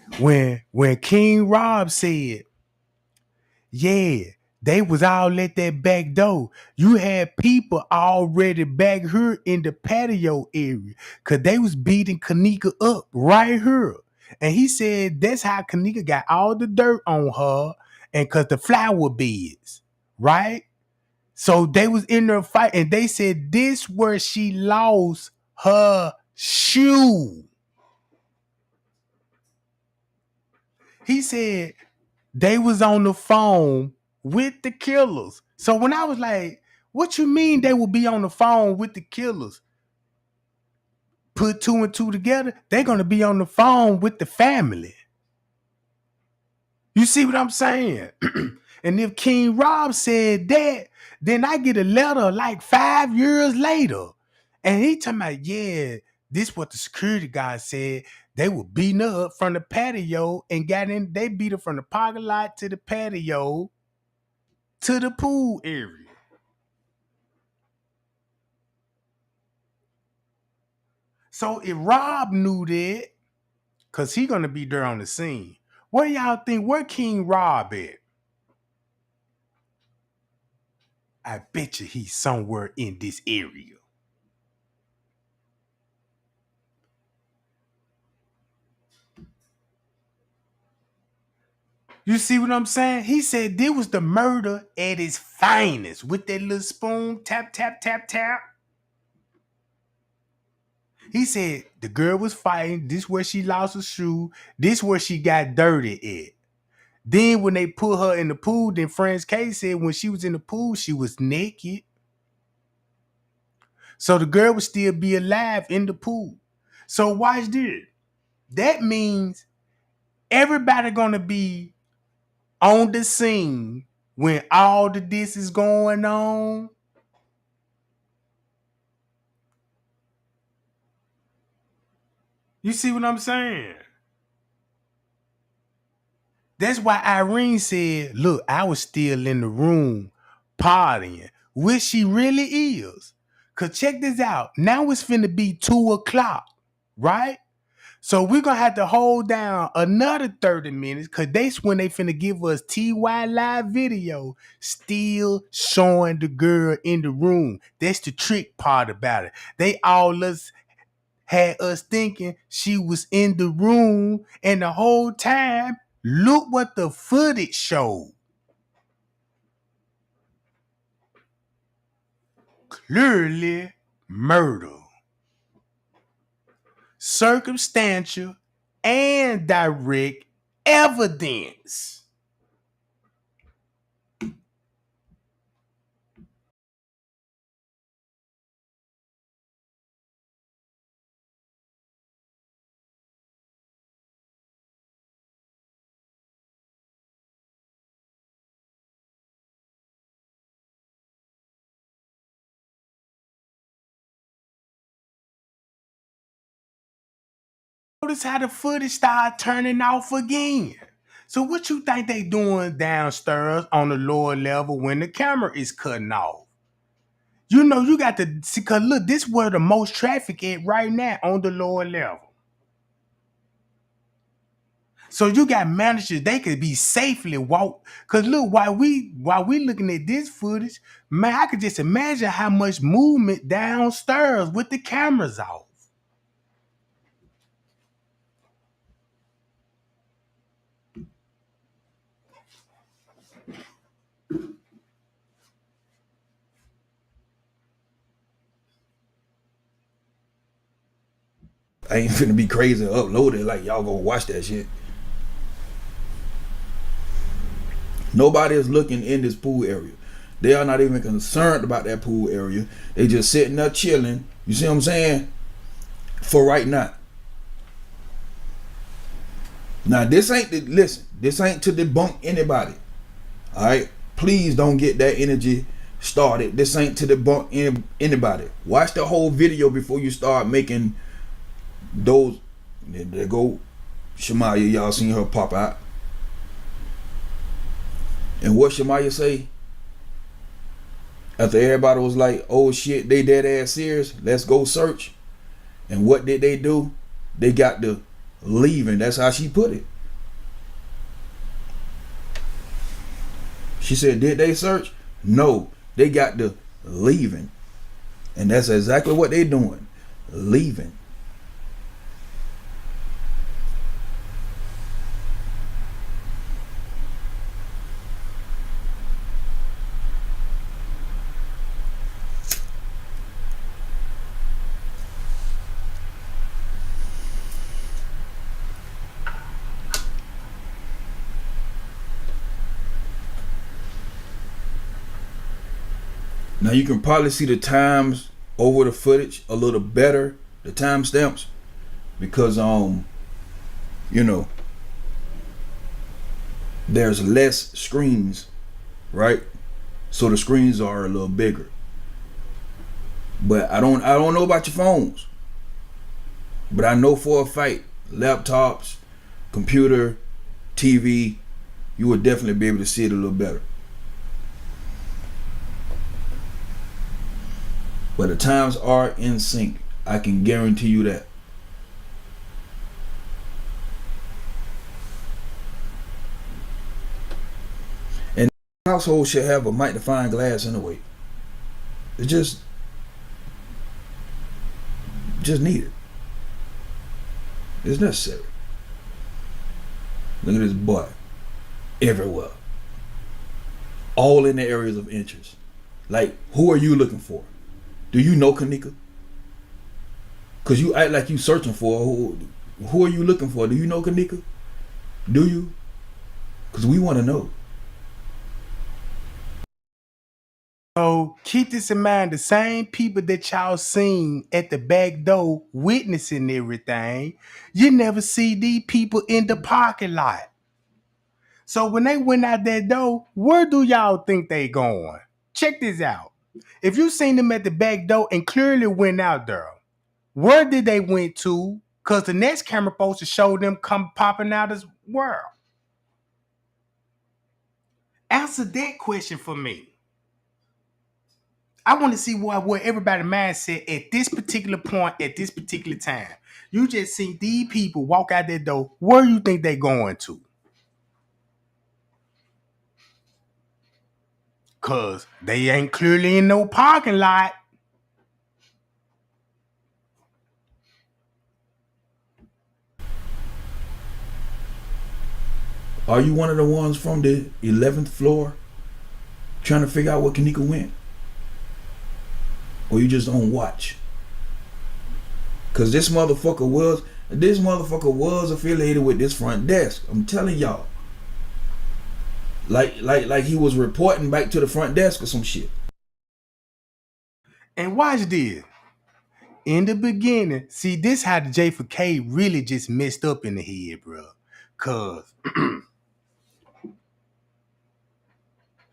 King Rob said, yeah, they was all at that back door. You had people already back here in the patio area because they was beating Kenneka up right here. And he said that's how Kenneka got all the dirt on her and because the flower beds, right? So they was in there fight and they said this where she lost her shoe. He said they was on the phone with the killers. So when I was like, what you mean they will be on the phone with the killers? Put two and two together, they're going to be on the phone with the family. You see what I'm saying? And if King Rob said that, then I get a letter like 5 years later. And he talking about, yeah, this what the security guy said. They were beating her up from the patio and got in. They beat her from the parking lot to the patio to the pool area. So if Rob knew that, because he gonna be there on the scene, where y'all think where King Rob at? I bet you he's somewhere in this area. You see what I'm saying? He said this was the murder at its finest with that little spoon, tap, tap, tap, tap. He said the girl was fighting. This where she lost her shoe. This where she got dirty at. Then when they put her in the pool, then Franz K said when she was in the pool, she was naked. So the girl would still be alive in the pool. So watch this. That means everybody gonna be on the scene when all of this is going on. You see what I'm saying? That's why Irene said, look, I was still in the room partying, which she really is. Cause check this out. Now it's finna be 2:00, right? So we're gonna have to hold down another 30 minutes because that's when they finna give us TY live video still showing the girl in the room. That's the trick part about it. They all had us thinking she was in the room, and the whole time, look what the footage showed. Clearly murder. Circumstantial and direct evidence. Notice how the footage started turning off again. So what you think they doing downstairs on the lower level when the camera is cutting off? You know you got to see, cause look, this where the most traffic at right now on the lower level. So you got managers, they could be safely walk. Cause look, while we looking at this footage, man, I could just imagine how much movement downstairs with the cameras off.
I ain't finna be crazy and upload it like y'all gonna watch that shit. Nobody is looking in this pool area. They are not even concerned about that pool area. They just sitting there chilling. You see what I'm saying? For right now. Now this ain't this ain't to debunk anybody. Alright? Please don't get that energy started. This ain't to debunk anybody. Watch the whole video before you start making those. There go Shamaya. Y'all seen her pop out. And what Shamaya say? After everybody was like, oh shit, they dead ass serious, let's go search. And what did they do? They got the leaving. That's how she put it. She said, did they search? No, they got the leaving. And that's exactly what they doing. Leaving. Now you can probably see the times over the footage a little better, the timestamps, because you know, there's less screens, right? So the screens are a little bigger. But I don't know about your phones. But I know for a fact, laptops, computer, TV, you would definitely be able to see it a little better. But the times are in sync. I can guarantee you that. And the household should have a magnifying glass anyway. It's just needed. It's necessary. Look at this boy. Everywhere. All in the areas of interest. Like, who are you looking for? Do you know Kenneka? Cause you act like you searching for who are you looking for? Do you know Kenneka? Do you? Cause we want to know.
So keep this in mind, the same people that y'all seen at the back door witnessing everything, you never see these people in the parking lot. So when they went out that door, where do y'all think they going? Check this out. If you seen them at the back door and clearly went out there, where did they went to? Cause the next camera supposed to show them come popping out as well. Answer that question for me. I want to see what everybody's mindset at this particular point, at this particular time. You just see these people walk out that door. Where you think they going to? Cause they ain't clearly in no parking lot.
Are you one of the ones from the 11th floor trying to figure out where Kenneka went? Or you just don't watch? Cause this motherfucker was affiliated with this front desk. I'm telling y'all. Like he was reporting back to the front desk or some shit.
And watch this. In the beginning, see this how the J4K really just messed up in the head, bro. Cause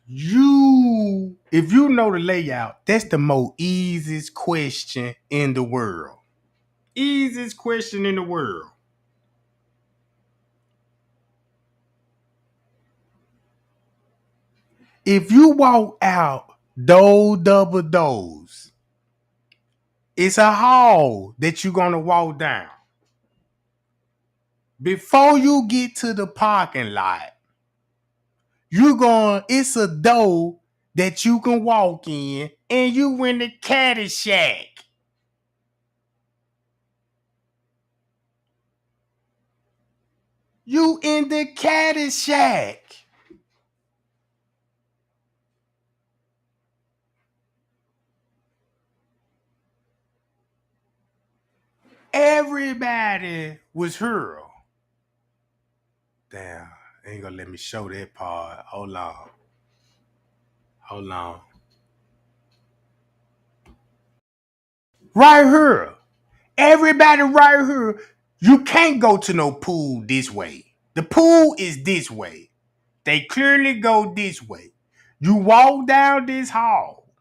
if you know the layout, that's the most easiest question in the world. Easiest question in the world. If you walk out those double doors, it's a hall that you're gonna walk down. Before you get to the parking lot, it's a door that you can walk in, and you in the caddy shack. You in the caddy shack. Everybody was here. Damn, ain't gonna let me show that part. Hold on. Hold on. Right here. Everybody right here. You can't go to no pool this way. The pool is this way. They clearly go this way. You walk down this hall,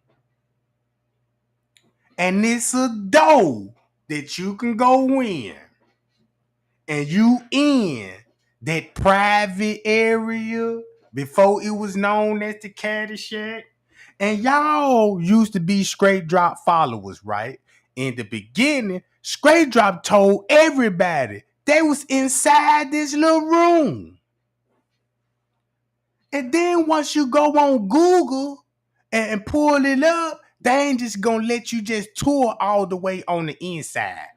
and it's a door that you can go in, and you in that private area before it was known as the caddy shack. And y'all used to be straight drop followers, right? In the beginning, straight drop told everybody they was inside this little room. And then once you go on Google and pull it up, they ain't just gonna let you just tour all the way on the inside.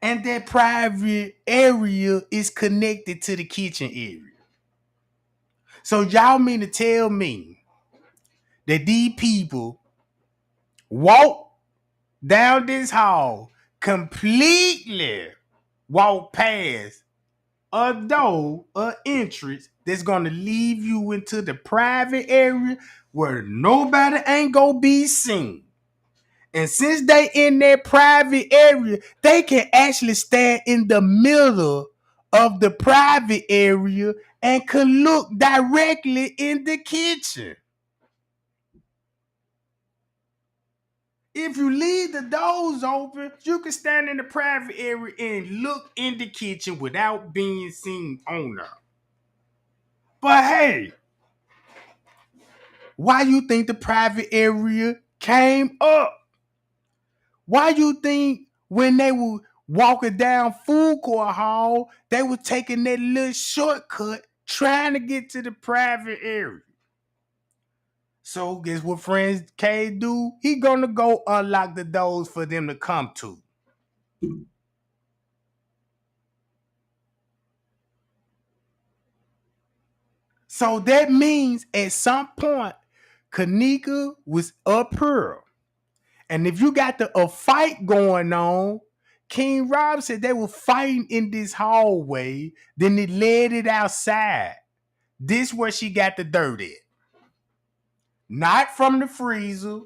And that private area is connected to the kitchen area. So y'all mean to tell me that these people walk down this hall, completely walk past a door, a entrance that's gonna leave you into the private area where nobody ain't gonna be seen. And since they in that private area, they can actually stand in the middle of the private area and can look directly in the kitchen. If you leave the doors open, you can stand in the private area and look in the kitchen without being seen on there. But hey, why you think the private area came up? Why you think when they were walking down food court hall, they were taking that little shortcut trying to get to the private area? So guess what friends K do? He gonna go unlock the doors for them to come to. So that means at some point, Kenneka was up here. And if you got a fight going on, King Rob said they were fighting in this hallway, then they led it outside. This where she got the dirt at. Not from the freezer,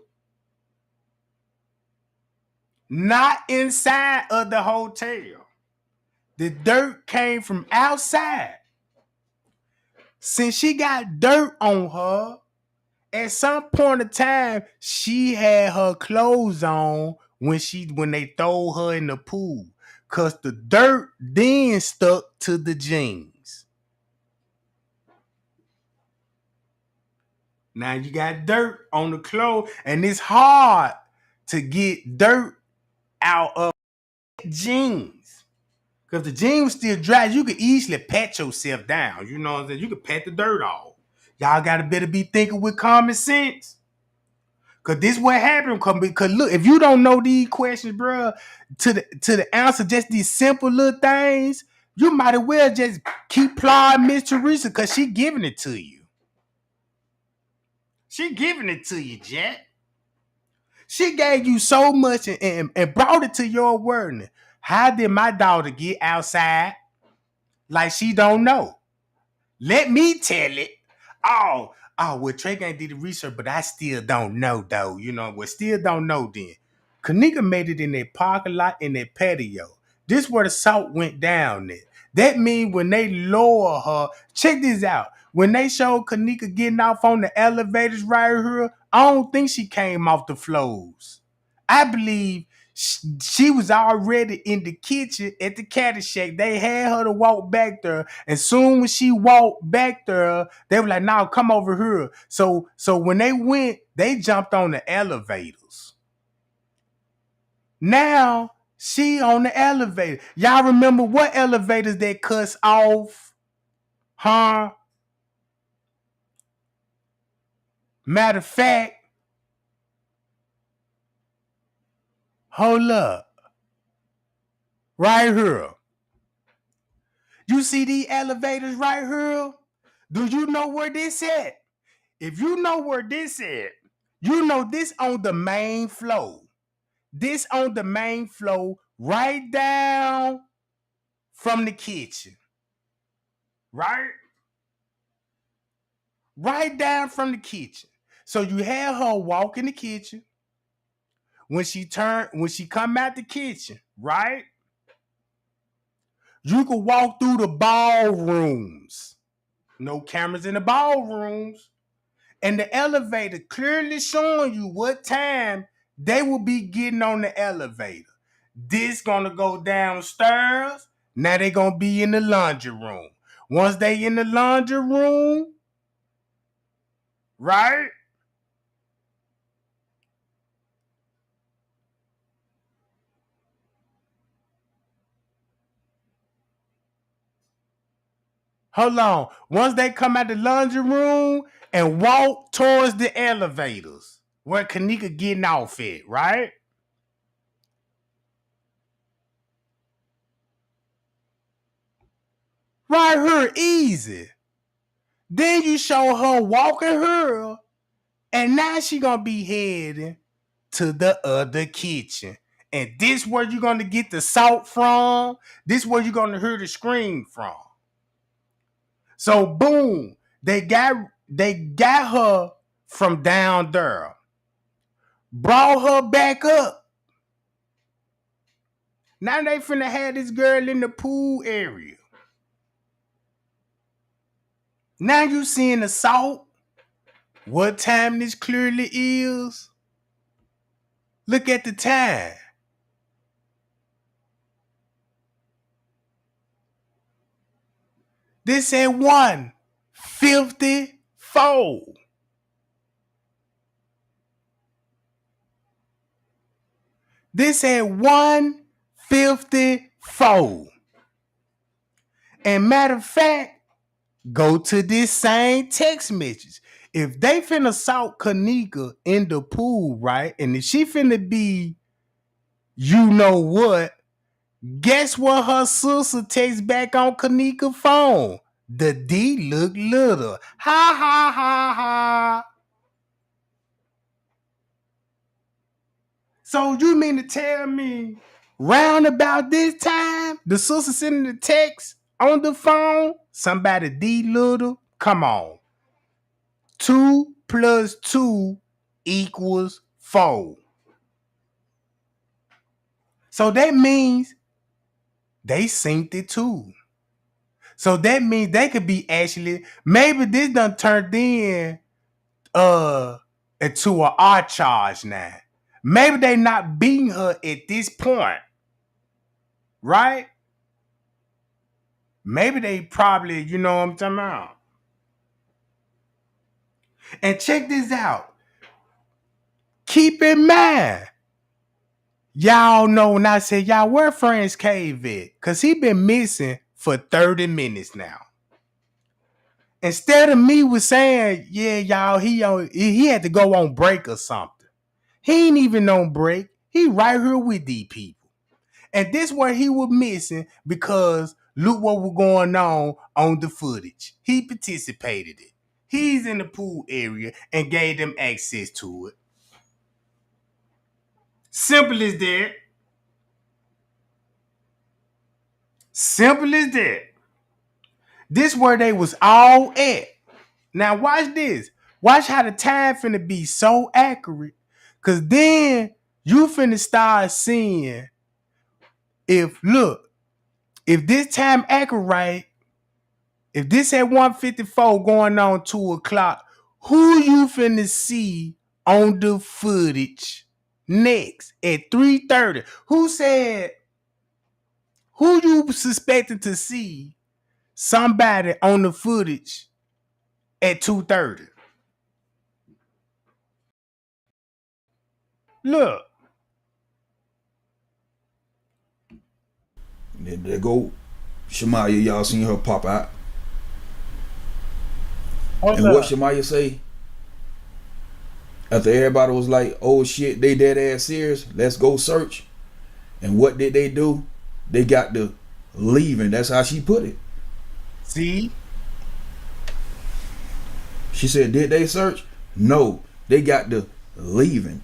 not inside of the hotel. The dirt came from outside. Since she got dirt on her, at some point in time, she had her clothes on when they throw her in the pool. Cause the dirt then stuck to the jeans. Now you got dirt on the clothes, and it's hard to get dirt out of jeans. Cause the jeans was still dry. You could easily pat yourself down. You know what I'm saying? You could pat the dirt off. Y'all gotta better be thinking with common sense. Cause this what happened. Because look, if you don't know these questions, bro, to the answer, just these simple little things, you might as well just keep plodding Miss Teresa, cause she giving it to you. She giving it to you, Jack. She gave you so much and brought it to your awareness. How did my daughter get outside like she don't know? Let me tell it. Well, Trey ain't did the research, but I still don't know, though. You know, we still don't know then. Kenneka made it in that parking lot in that patio. This where the salt went down there. That means when they lower her, check this out. When they showed Kenneka getting off on the elevators right here, I don't think she came off the floors. I believe She was already in the kitchen at the Caddyshack. They had her to walk back there. And soon when she walked back there, they were like, "Now come over here." So when they went, they jumped on the elevators. Now she on the elevator. Y'all remember what elevators that cuts off? Huh? Matter of fact, hold up. Right here. You see these elevators right here? Do you know where this at? If you know where this at, you know this on the main floor. This on the main floor, right down from the kitchen. Right? Right down from the kitchen. So you have her walk in the kitchen. When she come out the kitchen, right? You can walk through the ballrooms. No cameras in the ballrooms. And the elevator clearly showing you what time they will be getting on the elevator. This gonna go downstairs. Now they gonna be in the laundry room. Once they in the laundry room, right? Hold on. Once they come out the laundry room and walk towards the elevators where Kenneka getting off at, right? Right here, easy. Then you show her walking her, and now she gonna be heading to the other kitchen. And this where you're gonna get the salt from. This where you're gonna hear the scream from. So boom, they got her from down there, brought her back up. Now they finna have this girl in the pool area. Now you seeing the salt. What time this clearly is? Look at the time. This at 1:54. This at 1:54. And matter of fact, go to this same text message. If they finna assault Kenneka in the pool, right? And if she finna be, you know what? Guess what her sister texts back on Kenneka's phone? The D look little. Ha ha ha ha. So you mean to tell me round about this time, the sister sending the text on the phone, somebody D little? Come on. 2 plus 2 equals 4. So that means they synced it too. So that means they could be actually, maybe this done turned in into an R charge now. Maybe they not beating her at this point. Right? Maybe they probably, you know what I'm talking about. And check this out. Keep in mind, y'all know when I say, y'all, where Friends Cave at? Because he been missing for 30 minutes now. Instead of me was saying, yeah, y'all, he had to go on break or something. He ain't even on break. He right here with these people. And this where he was missing because look what was going on the footage. He participated it. He's in the pool area and gave them access to it. Simple as that. Simple as that. This where they was all at. Now watch this. Watch how the time finna be so accurate. Cause then you finna start seeing if this time accurate, if this at 1:54 going on 2 o'clock, who you finna see on the footage Next, at 3:30. Who said, who you suspecting to see somebody on the footage at 2:30? Look.
There go Shemaya. Y'all seen her pop out.
Hold
And what
up.
Shemaya say? After everybody was like, oh shit, they dead ass serious, let's go search. And what did they do? They got the leaving. That's how she put it.
See?
She said, did they search? No. They got the leaving.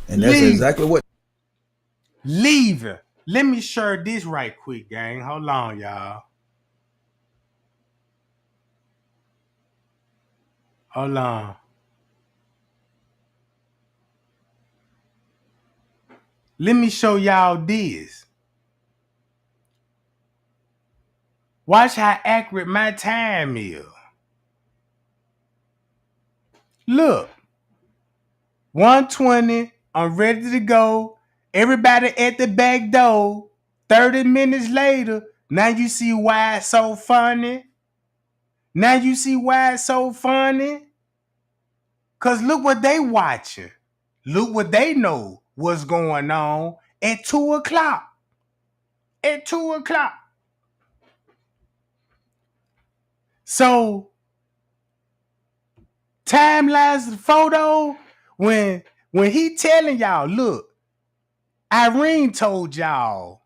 And that's
Leave.
exactly what.
Leaving. Let me share this right quick, gang. Hold on, y'all. Hold on. Let me show y'all this. Watch how accurate my time is. Look. 1:20. I'm ready to go. Everybody at the back door. 30 minutes later. Now you see why it's so funny. Now you see why it's so funny. Cause look what they watching. Look what they know what's going on at 2:00. At 2:00. So timelines, the photo, when he telling y'all, look, Irene told y'all,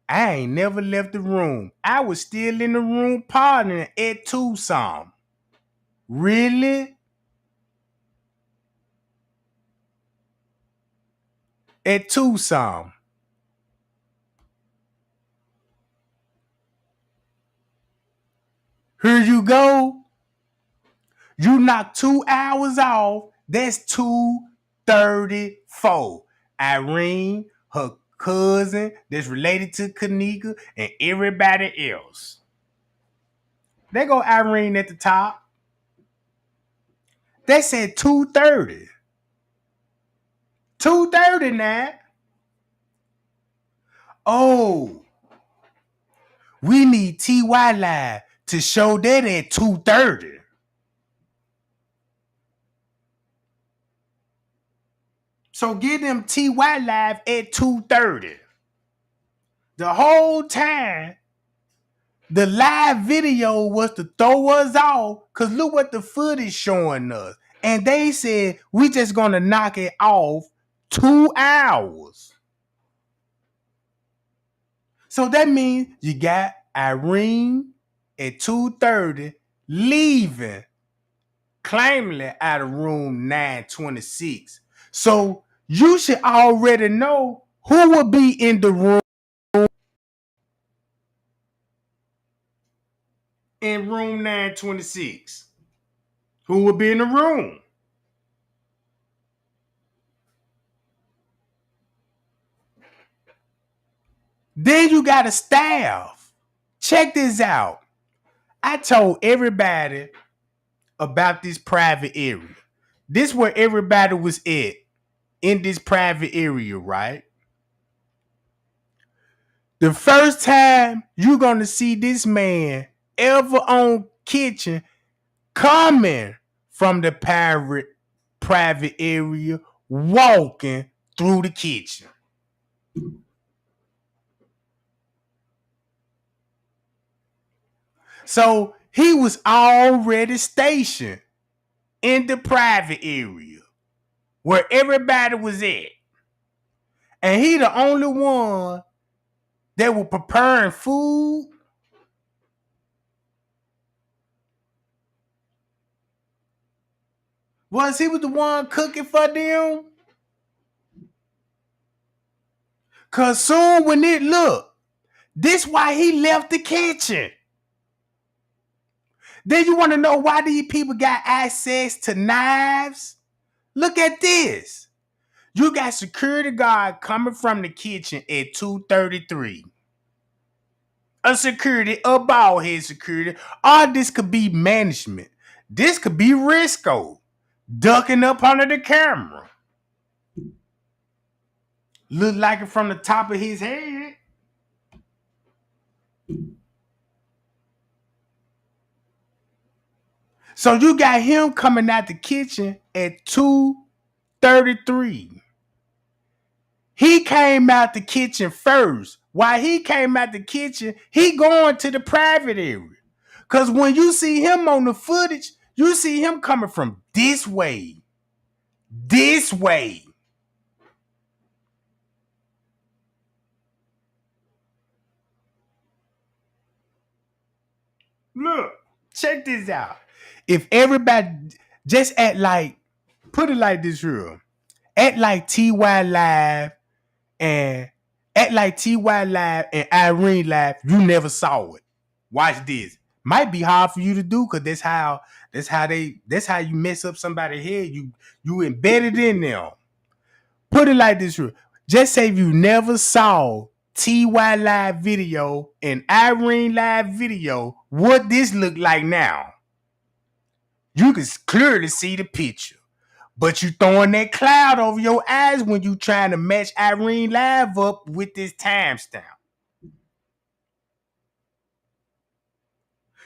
I ain't never left the room. I was still in the room partying at Tucson. Really? At Tucson. Here you go. You knock 2 hours off. That's 2:34. Irene, her cousin that's related to Kenneka, and everybody else. They go Irene at the top. They said 2:30. 2:30 now. Oh, we need TY Live to show that at 2:30. So give them TY Live at 2:30. The whole time, the live video was to throw us off, because look what the footage showing us. And they said, we just going to knock it off 2 hours. So that means you got Irene at 2:30 leaving, claiming out of room 926. So you should already know who will be in the room, in room 926. Who will be in the room? Then you got a staff. Check this out. I told everybody about this private area. This where everybody was at, in this private area, right? The first time you're gonna see this man ever on kitchen coming from the private area, walking through the kitchen. So he was already stationed in the private area where everybody was at. And he the only one that was preparing food. Was he was the one cooking for them? Cause soon when it look, this why he left the kitchen. Then you want to know why these people got access to knives? Look at this. You got security guard coming from the kitchen at 2:33. A security, a bald head security. Or this could be management. This could be Risco ducking up under the camera. Look like it from the top of his head. So you got him coming out the kitchen at 2:33. He came out the kitchen first. While he came out the kitchen, he going to the private area. Cause when you see him on the footage, you see him coming from this way. This way. Look, check this out. If everybody just act like, put it like this here. Act like TY Live and act like TY Live and Irene Live, you never saw it. Watch this. Might be hard for you to do because that's how you mess up somebody's head. You embedded in them. Put it like this here. Just say if you never saw TY Live video and Irene Live video, what this look like now. You can clearly see the picture. But you throwing that cloud over your eyes when you trying to match Irene Live up with this timestamp.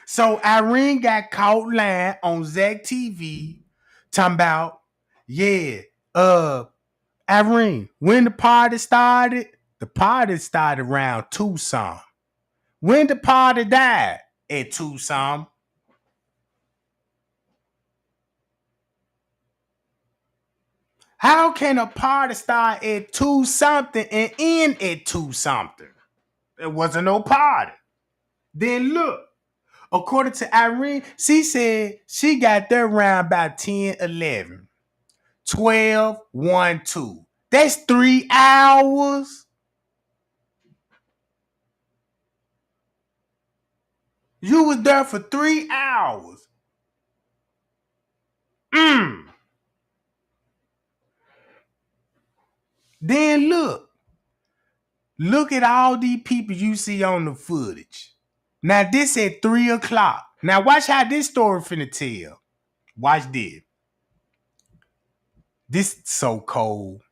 So Irene got caught lying on Zach TV talking about, yeah, Irene, when the party started around 2 some. When the party died at 2 some. How can a party start at 2 something and end at 2 something? There wasn't no party. Then look, according to Irene, she said she got there around about 10, 11, 12, 1, 2. That's 3 hours. You was there for 3 hours. Then look at all these people you see on the footage. Now this at 3 o'clock. Now watch how this story finna tell. Watch this. This is so cold.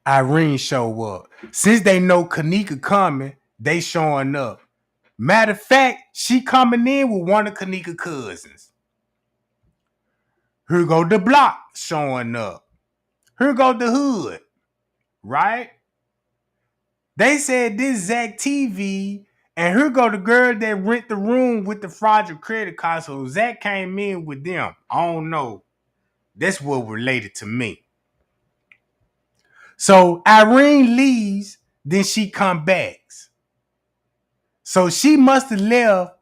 Irene show up. Since they know Kenneka coming, they showing up. Matter of fact, she coming in with one of Kenneka's cousins. Here go the block showing up. Here go the hood. Right? They said this Zach TV, and here go the girl that rent the room with the fraudulent credit card. So Zach came in with them. I don't know. That's what related to me. So Irene leaves, then she come back. So she must have left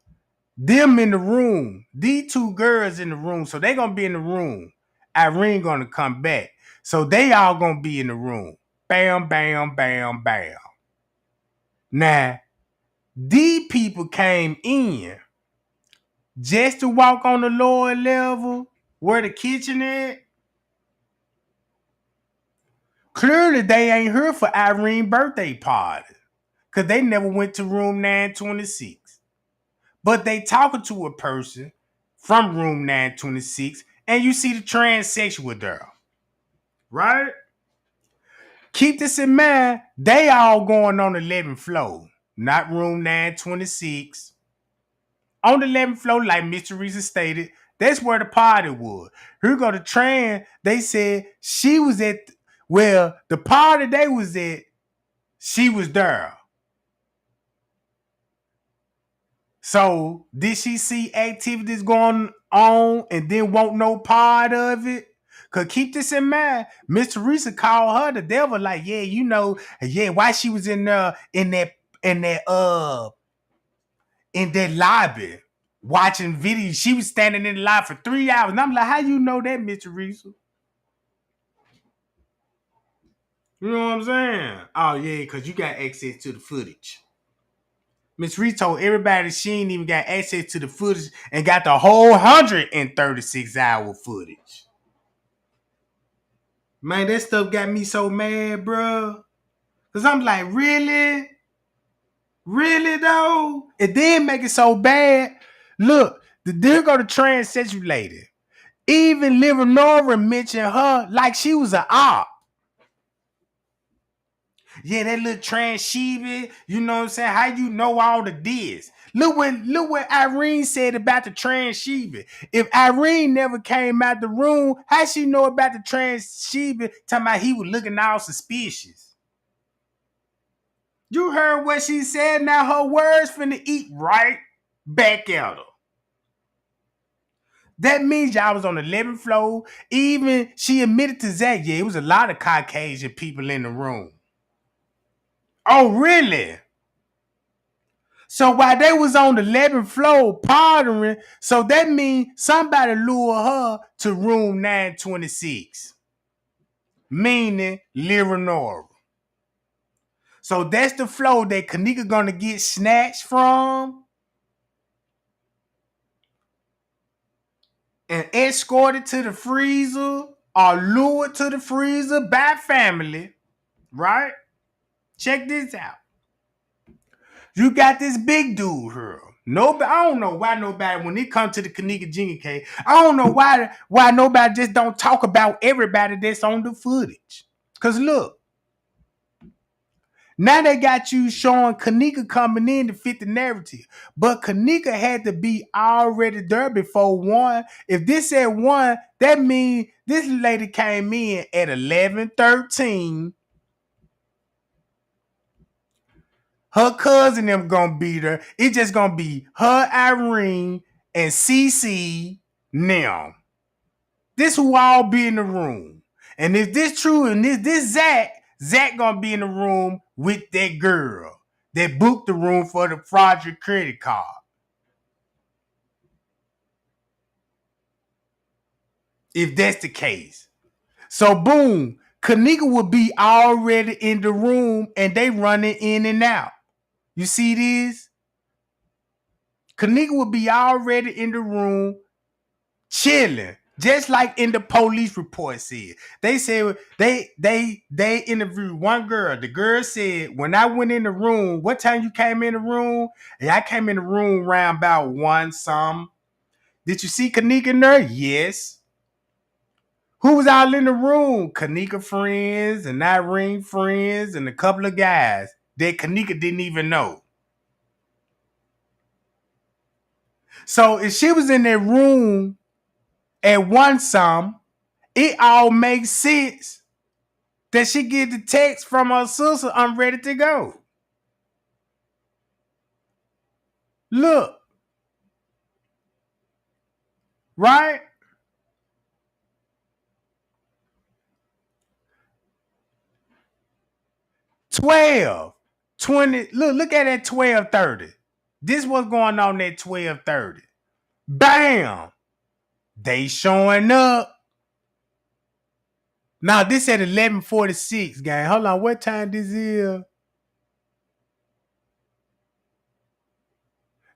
them in the room. These 2 girls in the room. So they gonna be in the room. Irene gonna come back. So they all gonna be in the room. Bam, bam, bam, bam. Now, these people came in just to walk on the lower level where the kitchen is. Clearly, they ain't here for Irene's birthday party because they never went to room 926. But they talking to a person from room 926, and you see the transsexual girl. Right? Keep this in mind, they all going on the 11th floor, not room 926. On the 11th floor, like Mr. Reeser stated, that's where the party was. Here go the trans. They said she was at, well, the party they was at, she was there. So did she see activities going on and then want no part of it? Cause keep this in mind, Mr. Reeser called her the devil, like, yeah, you know, yeah, why she was in there in that lobby watching videos. She was standing in the lobby for 3 hours. And I'm like, how you know that, Mr. Reeser? You know what I'm saying? Oh, yeah, because you got access to the footage. Miss Reese told everybody she ain't even got access to the footage and got the whole 136-hour footage. Man, that stuff got me so mad, bro. Because I'm like, really? Really, though? It did make it so bad. Look, there go the transsexual lady. Even Leonora mentioned her like she was an op. Yeah, that little transshibit, you know what I'm saying? How you know all the this? Look what Irene said about the transshibit. If Irene never came out the room, how she know about the transshibit? Talking about he was looking all suspicious. You heard what she said. Now her words finna eat right back at her. That means y'all was on the 11th floor. Even she admitted to Zach, yeah, it was a lot of Caucasian people in the room. Oh, really? So while they was on the 11th floor partying, so that means somebody lured her to room 926, meaning Leonora. So that's the floor that Kenneka gonna get snatched from and escorted to the freezer or lured to the freezer by family, right? Check this out. You got this big dude here. Nobody, I don't know why nobody, when it comes to the Kenneka Jenkins case, I don't know why nobody just don't talk about everybody that's on the footage. Cause look, now they got you showing Kenneka coming in to fit the narrative. But Kenneka had to be already there before 1. If this said 1, that means this lady came in at 11:13. Her cousin them gonna be there. It's just gonna be her, Irene, and CC now. This who all be in the room. And if this true, and this Zach gonna be in the room with that girl that booked the room for the fraudulent credit card. If that's the case. So boom, Kenneka will be already in the room and they running in and out. You see this? Kenneka will be already in the room chilling, just like in the police report said. They said they interviewed one girl. The girl said, when I went in the room, what time you came in the room? And I came in the room around about 1 some. Did you see Kenneka in there? Yes. Who was all in the room? Kenneka friends and Irene friends and a couple of guys that Kenneka didn't even know. So if she was in that room at 1 some, it all makes sense that she get the text from her sister, I'm ready to go. Look. Right? 12. 20. Look at that 12:30. This what's going on at 12:30. Bam. They showing up. Now this at 11:46, gang. Hold on. What time this is?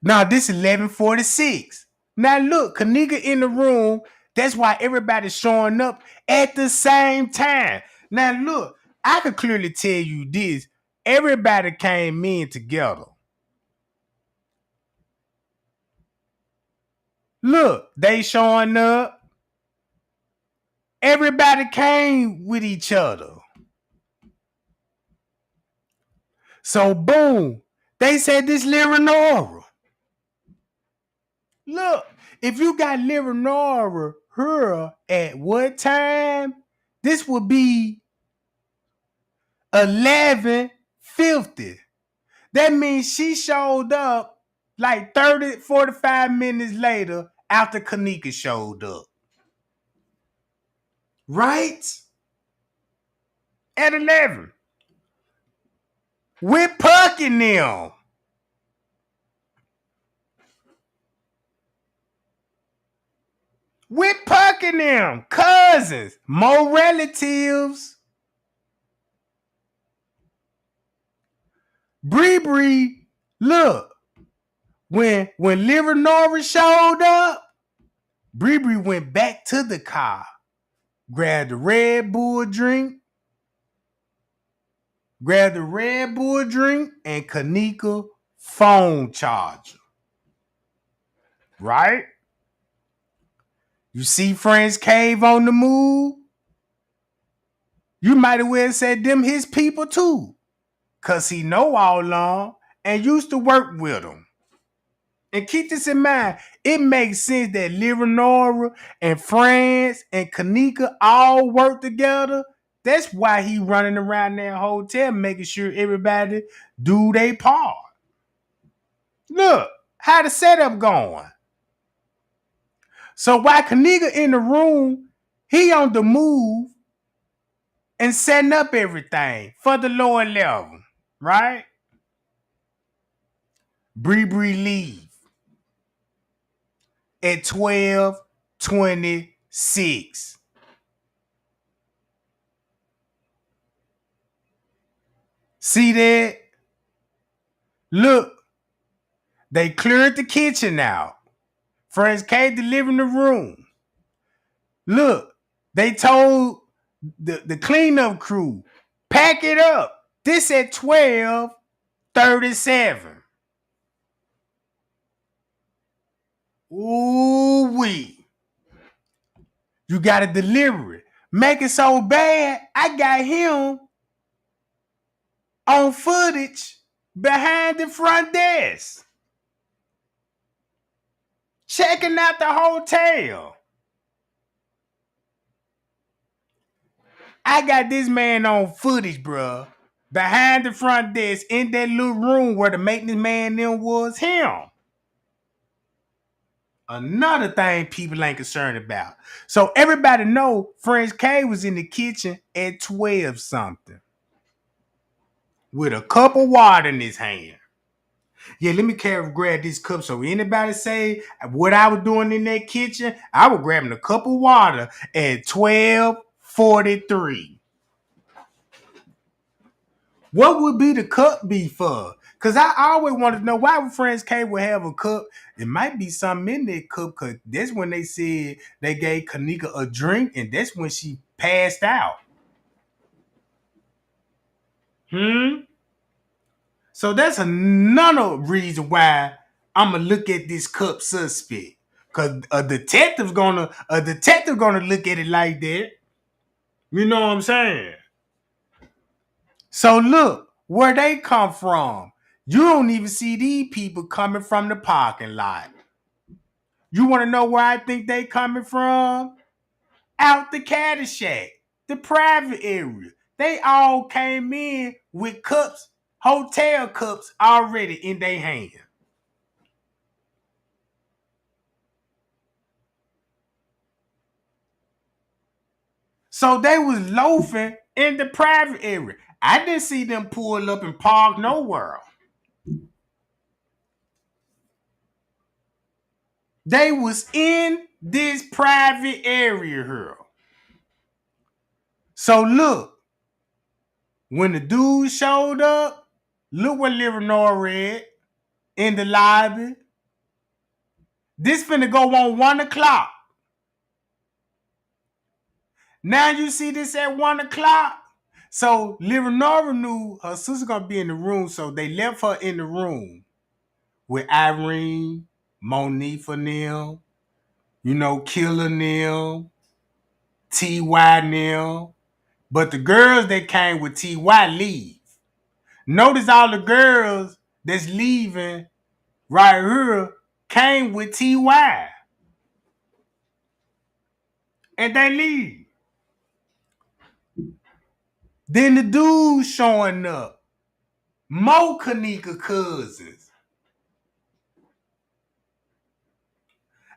Now this 11:46. Now look, Kenneka in the room. That's why everybody's showing up at the same time. Now look, I could clearly tell you this. Everybody came in together. Look, they showing up. Everybody came with each other. So boom, they said this Leonora. Look, if you got Leonora her at what time? This would be 11:50. That means she showed up like 30, 45 minutes later after Kenneka showed up. Right? At 11. With Pucking them. With Pucking them. Cousins. More relatives. Bree, look. When Leonora showed up, Bree went back to the car. Grabbed the Red Bull drink. And Kenneka phone charger. Right? You see Friends Cave on the move? You might have well said them his people too. Cause he know all along and used to work with them. And keep this in mind, it makes sense that Leonora and Franz and Kenneka all work together. That's why he running around that hotel making sure everybody do their part. Look, how the setup going. So while Kenneka in the room, he on the move and setting up everything for the lower level, right? Bree leave at 12:26. See that? Look, they cleared the kitchen out. Friends came to live in the room. Look, they told the cleanup crew, pack it up. This at 12:37. Ooh wee. You gotta deliver it. Make it so bad, I got him on footage behind the front desk. Checking out the hotel. I got this man on footage, bruh. Behind the front desk in that little room where the maintenance man then was him. Another thing people ain't concerned about. So everybody know French K was in the kitchen at 12 something. With a cup of water in his hand. Yeah, let me grab this cup. So anybody say what I was doing in that kitchen, I was grabbing a cup of water at 12:43. What would be the cup be for? Because I always wanted to know why would Friends K would have a cup. It might be something in that cup because that's when they said they gave Kenneka a drink and that's when she passed out. So that's another reason why I'm gonna look at this cup suspect. Cause a detective gonna look at it like that. You know what I'm saying? So look, where they come from. You don't even see these people coming from the parking lot. You want to know where I think they coming from? Out the Caddyshack, the private area. They all came in with cups, hotel cups already in their hand. So they was loafing in the private area. I didn't see them pull up and park nowhere. They was in this private area here. So look, when the dude showed up, look what Leonora read in the lobby. This finna go on 1 o'clock. Now you see this at 1 o'clock. So Leonora knew her sister gonna be in the room, so they left her in the room with Irene, Monifa Neal, Killer Neal, T.Y. Neal. But the girls that came with T.Y. leave. Notice all the girls that's leaving right here came with T.Y. And they leave. Then the dude showing up. More Kenneka cousins.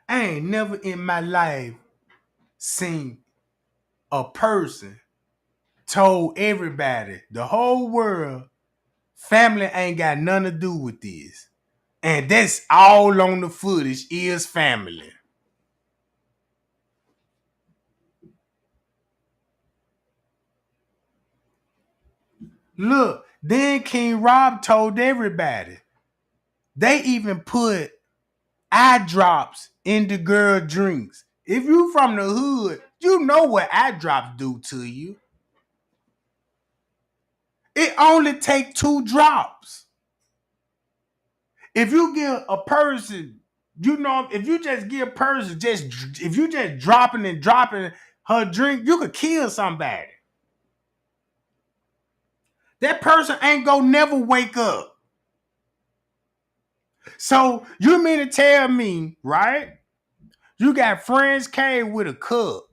I ain't never in my life seen a person told everybody, the whole world, family ain't got nothing to do with this. And that's all on the footage is family. Look, then King Rob told everybody. They even put eye drops in the girl drinks. If you from the hood, you know what eye drops do to you. It only take 2 drops. If you give a person You know, if you just give a person if you just dropping and dropping her drink, you could kill somebody. That person ain't gonna never wake up. So you mean to tell me, right? You got Friends K with a cup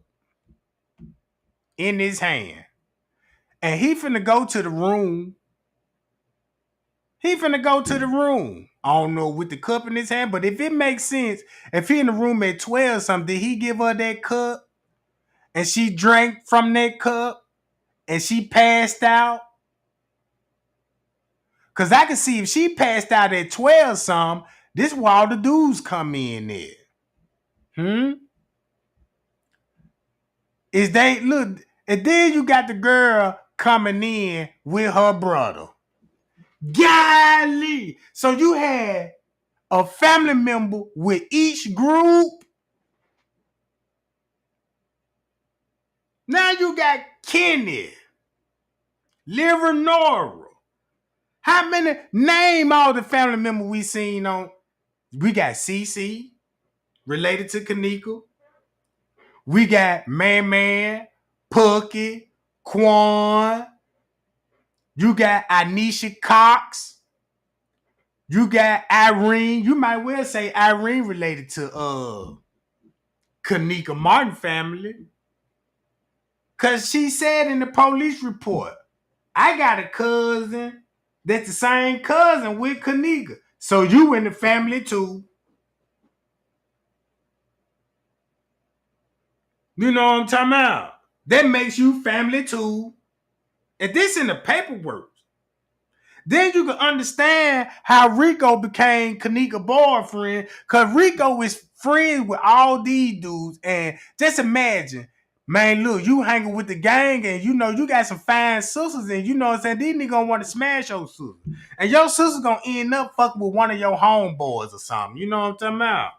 in his hand, and he finna go to the room. He finna go to the room. I don't know with the cup in his hand, but if it makes sense, if he in the room at 12 something, did he give her that cup and she drank from that cup and she passed out? Cause I can see if she passed out at 12 some, this where all the dudes come in there. Is they look, and then you got the girl coming in with her brother. Golly. So you had a family member with each group. Now you got Kenny, Liver Nora. How many? Name all the family members we seen on. We got CC, related to Kenneka. We got Man, Pookie, Quan. You got Anisha Cox. You got Irene. You might well say Irene related to Kenneka Martin family. Cause she said in the police report, I got a cousin that's the same cousin with Kenneka. So you in the family too. You know what I'm talking about? That makes you family too. And this in the paperwork. Then you can understand how Rico became Kenneka's boyfriend. Cause Rico is friends with all these dudes. And just imagine, man, look, you hanging with the gang and you know you got some fine sisters and you know what I'm saying, these niggas gonna want to smash your sister. And your sister's gonna end up fucking with one of your homeboys or something. You know what I'm talking about?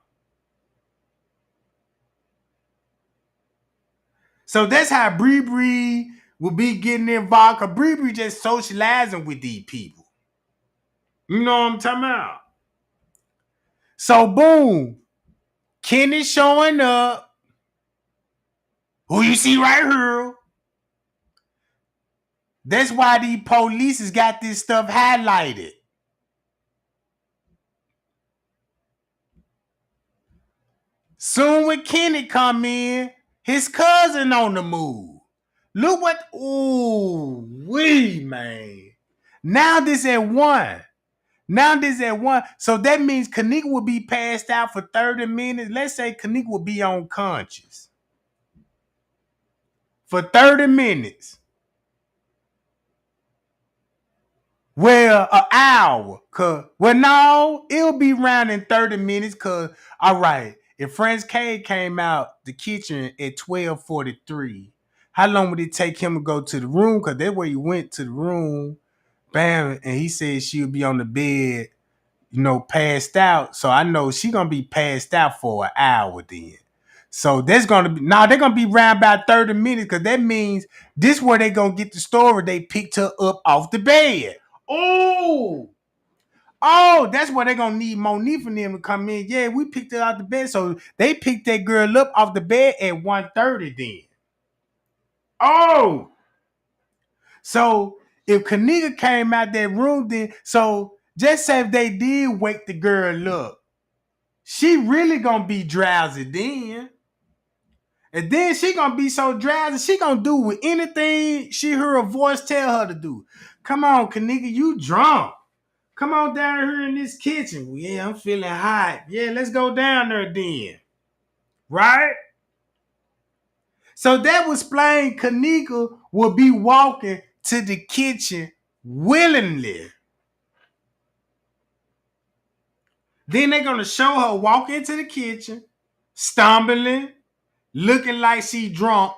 So that's how Bree will be getting involved. Cause Bree just socializing with these people. You know what I'm talking about? So boom, Kenny showing up. Who you see right here? That's why these police has got this stuff highlighted. Soon when Kenny come in, his cousin on the move. Look what, ooh, wee, man. Now this at 1. Now this at 1. So that means Kenneka will be passed out for 30 minutes. Let's say Kenneka will be unconscious for 30 minutes. Well, an hour. Well, no, it'll be around in 30 minutes. Cause all right, if Friends K came out the kitchen at 12:43, how long would it take him to go to the room? Cause that's where he went to the room, bam, and he said she would be on the bed, you know, passed out. So I know she gonna be passed out for an hour then. So that's gonna be now they're gonna be around about 30 minutes because that means this where they gonna get the story. They picked her up off the bed. Oh, that's where they're gonna need Monique for them to come in. Yeah, we picked her out the bed. So they picked that girl up off the bed at 1:30 then. Oh, so if Kenneka came out that room then, so just say if they did wake the girl up, she really gonna be drowsy then. And then she gonna be so drowsy, she gonna do with anything she hear a voice tell her to do. Come on, Kenneka, you drunk. Come on down here in this kitchen. Well, yeah, I'm feeling hot. Yeah, let's go down there then. Right? So that was explain Kenneka will be walking to the kitchen willingly. Then they're gonna show her walk into the kitchen, stumbling, looking like she drunk,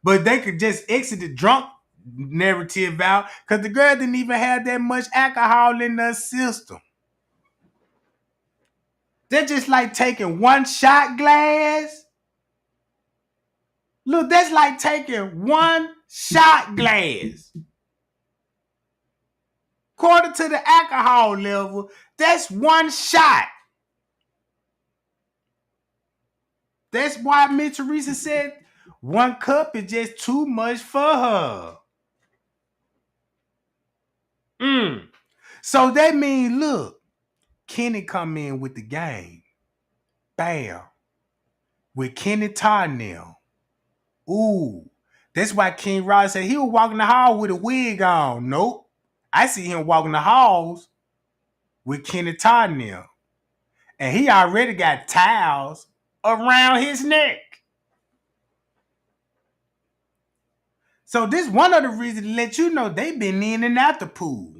but they could just exit the drunk narrative out because the girl didn't even have that much alcohol in her system. They're just like taking one shot glass. Look, that's like taking one shot glass. According to the alcohol level, that's one shot. That's why Miss Teresa said one cup is just too much for her. Mm. So that means, look, Kenny come in with the game. Bam. With Kenny Tarnell. Ooh. That's why King Rod said he was walking the hall with a wig on. Nope. I see him walking the halls with Kenny Tarnell. And he already got towels around his neck. So this one of the reasons to let you know they been in and out the pool.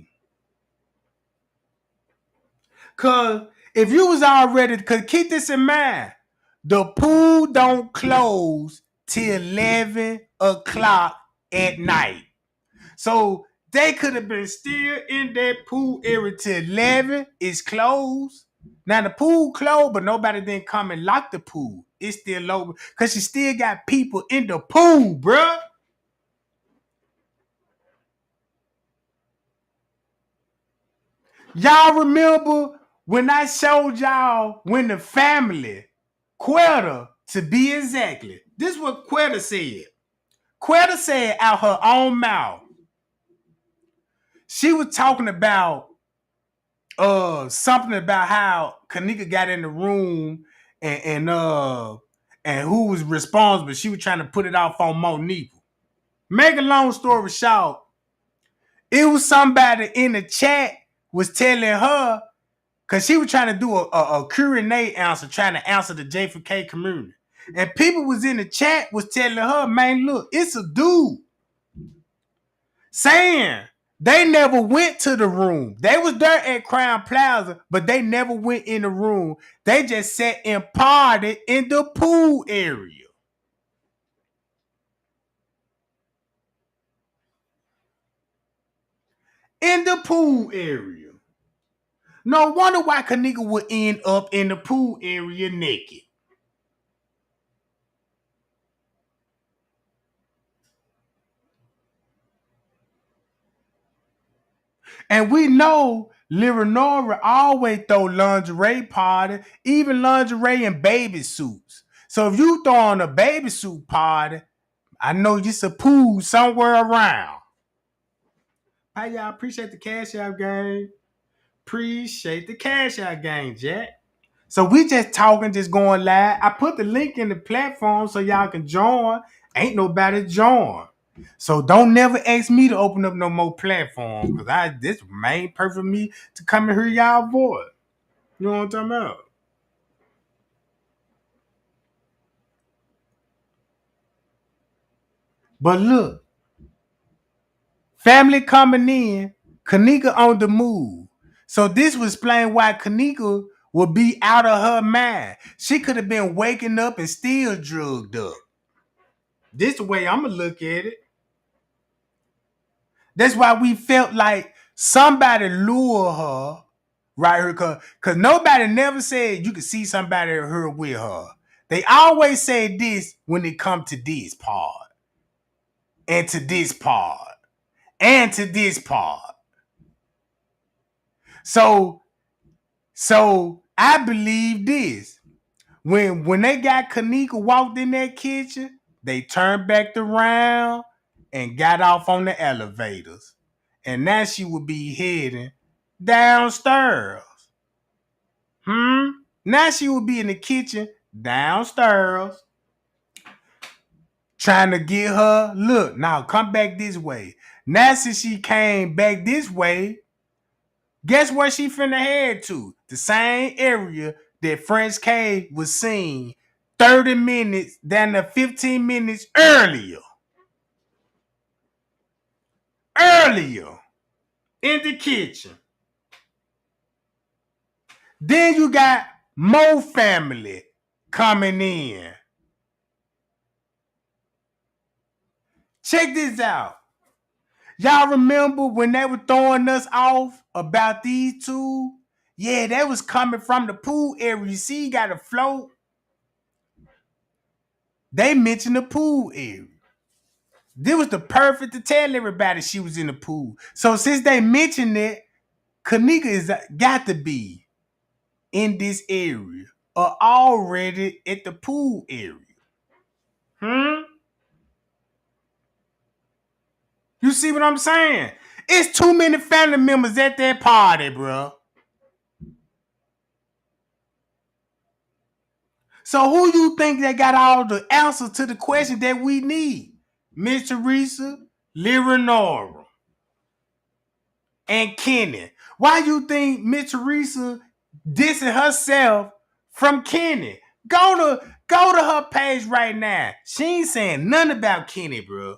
Cause if you was already, cause keep this in mind, the pool don't close till 11 o'clock at night. So they could have been still in that pool area till 11. It's closed. Now the pool closed, but nobody didn't come and lock the pool. It's still open. Cause you still got people in the pool, bruh. Y'all remember when I showed y'all when the family, Quetta, to be exactly, this is what Quetta said. Quetta said out her own mouth, she was talking about something about how Kenneka got in the room and who was responsible. She was trying to put it off on Monique. Make a long story short, it was somebody in the chat was telling her, because she was trying to do a Q&A answer, trying to answer the J4K community. And people was in the chat was telling her, man, look, it's a dude saying they never went to the room. They was there at Crown Plaza, but they never went in the room. They just sat and partied in the pool area. In the pool area. No wonder why Kenneka would end up in the pool area naked. And we know Leonora always throw lingerie party, even lingerie and baby suits. So if you throw on a baby suit party, I know just a pool somewhere around. Hey, y'all, appreciate the cash out game. Appreciate the cash out game, Jack. So we just talking, just going live. I put the link in the platform so y'all can join. Ain't nobody join. So don't never ask me to open up no more platform because this main purpose for me to come and hear y'all voice. You know what I'm talking about? But look, family coming in, Kenneka on the move. So this would explain why Kenneka would be out of her mind. She could have been waking up and still drugged up. This the way I'm gonna look at it. That's why we felt like somebody lure her right here, cause nobody never said you could see somebody here with her. They always say this when it come to this part, and to this part, and to this part. So I believe this. When they got Kenneka walked in that kitchen, they turned back around and got off on the elevators. And now she would be heading downstairs. Now she would be in the kitchen downstairs trying to get her, look, now come back this way. Now since she came back this way, guess where she finna head to? The same area that French K was seen 30 minutes than the 15 minutes earlier. In the kitchen. Then you got Mo family coming in. Check this out. Y'all remember when they were throwing us off about these two? Yeah, they was coming from the pool area. You see, you got a float. They mentioned the pool area. This was the perfect to tell everybody she was in the pool. So since they mentioned it, Kenneka is got to be in this area are already at the pool area. You see what I'm saying? It's too many family members at that party, bro. So who you think that got all the answers to the question that we need? Miss Teresa, Leonora, and Kenny. Why you think Miss Teresa dissing herself from Kenny? Go to her page right now. She ain't saying nothing about Kenny, bro.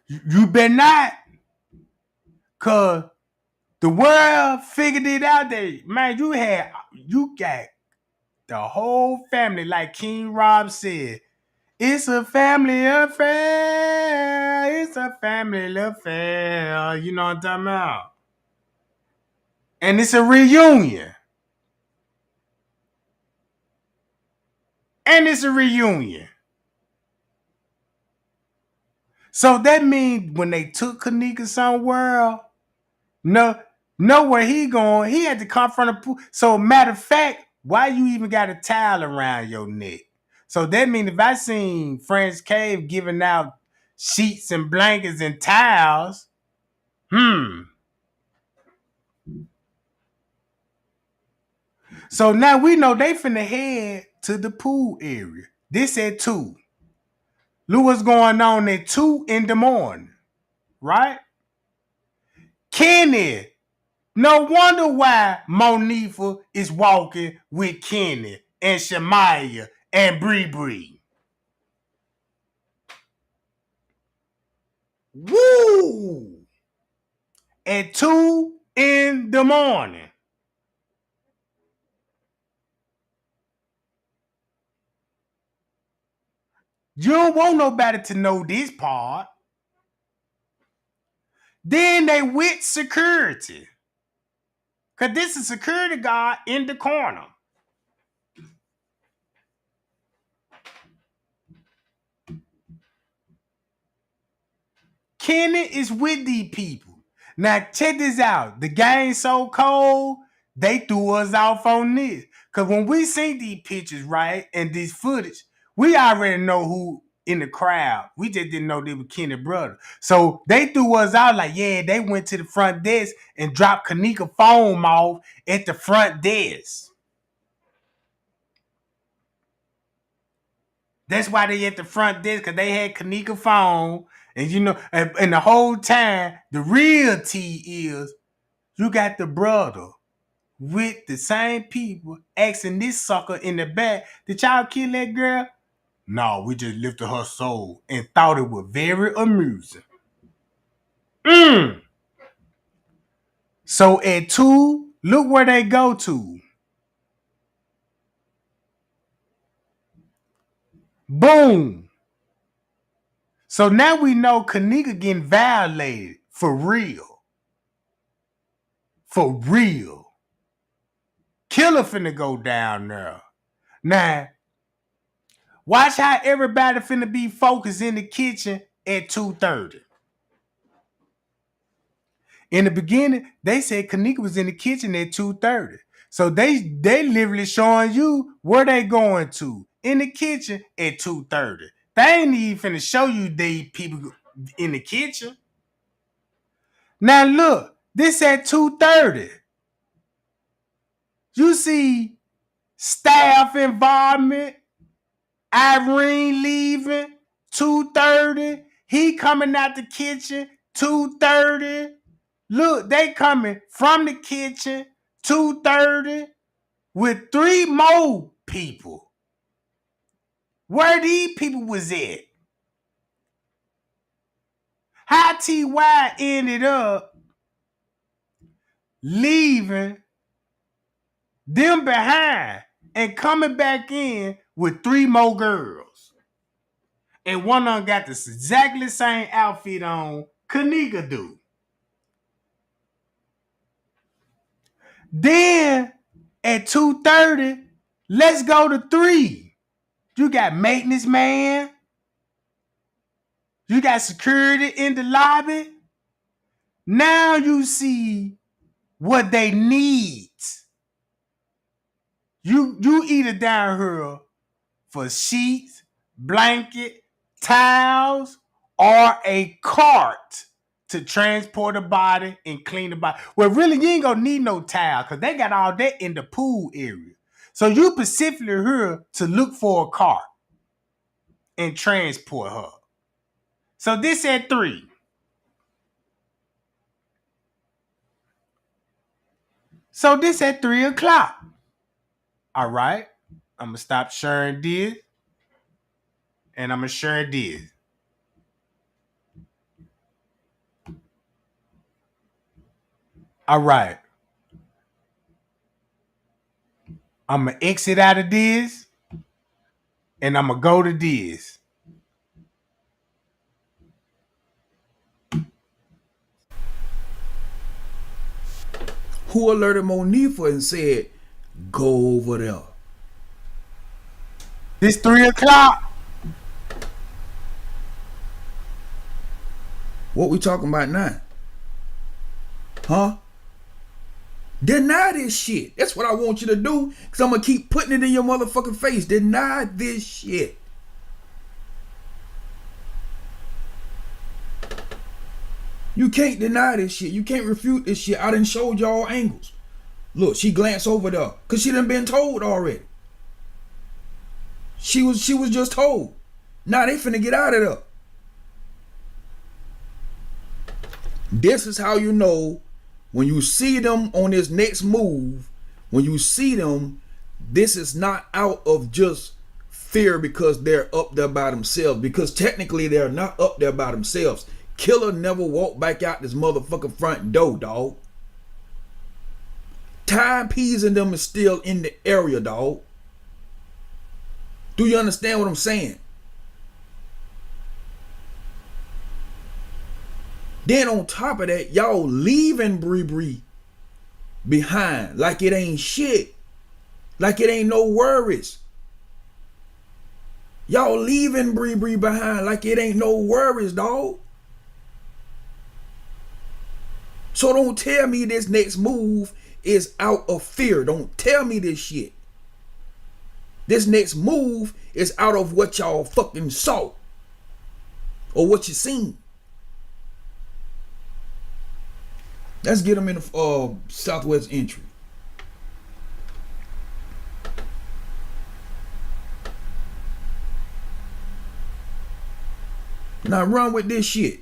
You better not, cause the world figured it out that, man, you got the whole family, like King Rob said. It's a family affair. It's a family affair. You know what I'm talking about? And it's a reunion. And it's a reunion. So that means when they took Kenneka somewhere, know where he going, he had to come from the pool. So matter of fact, why you even got a towel around your neck? So that means if I seen French Cave giving out sheets and blankets and towels, So now we know they finna head to the pool area. This at 2. Look what's going on at 2 in the morning, right? Kenny. No wonder why Monifa is walking with Kenny and Shamaya and Bree Bree. Woo! At 2 in the morning. You don't want nobody to know this part. Then they with security. Because this is security guard in the corner. Kenny is with these people. Now check this out. The game's so cold, they threw us off on this. Cause when we see these pictures, right, and this footage, we already know who in the crowd. We just didn't know they were Kenny's brother. So they threw us out like, yeah, they went to the front desk and dropped Kenneka phone off at the front desk. That's why they at the front desk, because they had Kenneka phone. And you know, and the whole time, the real tea is you got the brother with the same people asking this sucker in the back, did y'all kill that girl? No, we just lifted her soul and thought it was very amusing. So at 2, look where they go to. Boom. So now we know Kenneka getting violated for real. For real. Killer finna go down there. Now, watch how everybody finna be focused in the kitchen at 2:30. In the beginning, they said Kenneka was in the kitchen at 2:30. So they literally showing you where they going to. In the kitchen at 2:30. They ain't even finna show you they people in the kitchen. Now look, this at 2:30. You see staff involvement, Irene leaving, 2:30. He coming out the kitchen, 2:30. Look, they coming from the kitchen, 2:30, with 3 more people. Where these people was at? How T.Y. ended up leaving them behind and coming back in with 3 more girls. And one of them got the exactly same outfit on Kenneka do. Then at 2:30, let's go to 3. You got maintenance man. You got security in the lobby. Now you see what they need. You either down here for sheets, blanket, towels, or a cart to transport a body and clean the body. Well, really, you ain't gonna need no towel because they got all that in the pool area. So you specifically here to look for a cart and transport her. So this at 3. So this at 3 o'clock. All right. I'm gonna stop sharing this and I'm gonna share this. All right. I'm gonna exit out of this and I'm gonna go to this.
Who alerted Monifa and said, go over there?
This 3 o'clock.
What we talking about now? Huh? Deny this shit. That's what I want you to do. Because I'm going to keep putting it in your motherfucking face. Deny this shit. You can't deny this shit. You can't refute this shit. I done showed y'all angles. Look, she glanced over there. Because she done been told already. She was just told. Now they finna get out of there. This is how you know when you see them on this next move, when you see them, this is not out of just fear because they're up there by themselves. Because technically they're not up there by themselves. Killer never walked back out this motherfucking front door, dog. Timepiece and them is still in the area, dog. Do you understand what I'm saying? Then on top of that, y'all leaving Bree behind like it ain't shit. Like it ain't no worries. Y'all leaving Bree behind like it ain't no worries, dog. So don't tell me this next move is out of fear. Don't tell me this shit. This next move is out of what y'all fucking saw. Or what you seen. Let's get them in the southwest entry. Now run with this shit.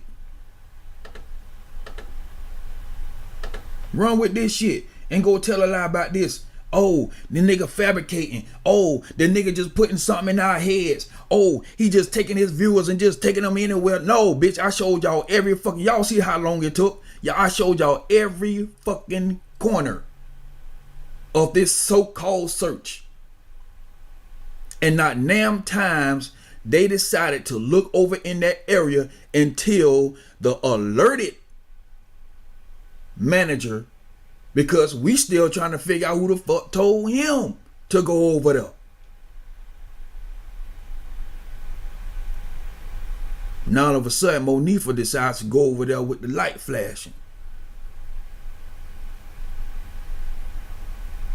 Run with this shit and go tell a lie about this. Oh, the nigga fabricating. Oh, the nigga just putting something in our heads. Oh, he just taking his viewers and just taking them anywhere. No, bitch, I showed y'all every fucking, y'all see how long it took? Yeah, I showed y'all every fucking corner of this so-called search. And not damn times they decided to look over in that area until the alerted manager, because we still trying to figure out who the fuck told him to go over there. Now all of a sudden Monifa decides to go over there with the light flashing.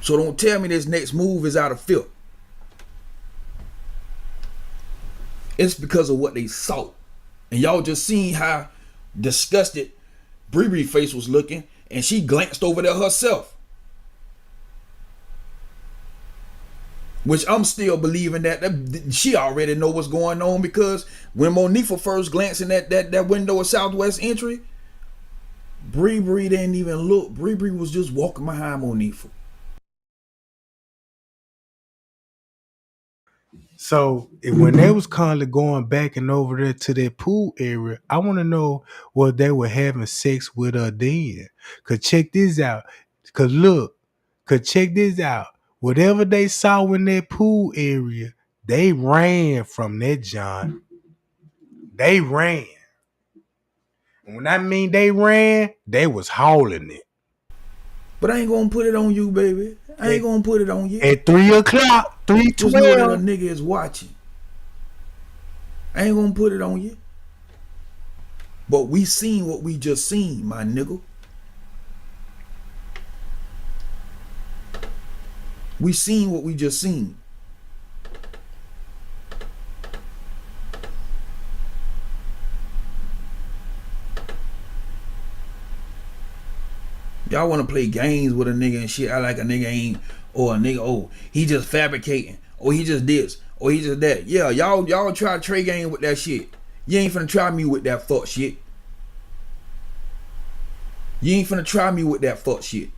So don't tell me this next move is out of fear. It's because of what they saw. And y'all just seen how disgusted Bree face was looking, and she glanced over there herself. Which I'm still believing that she already know what's going on, because when Monifa first glancing at that window of southwest entry, Bree didn't even look. Bree was just walking behind Monifa.
So when they was currently going back and over there to that pool area, I want to know what they were having sex with her then. Cause check this out. Cause check this out. Whatever they saw in that pool area, they ran from that John. They ran. And when I mean they ran, they was hauling it.
But I ain't gonna put it on you, baby. I ain't gonna put it on you.
At 3 o'clock, 3:12.
Just know that a nigga is watching. I ain't gonna put it on you. But we seen what we just seen, my nigga. We seen what we just seen. Y'all want to play games with a nigga and shit. I like a nigga ain't, or a nigga, oh, he just fabricating, or he just this, or he just that. Yeah, y'all try to trade game with that shit. You ain't finna try me with that fuck shit. You ain't finna try me with that fuck shit.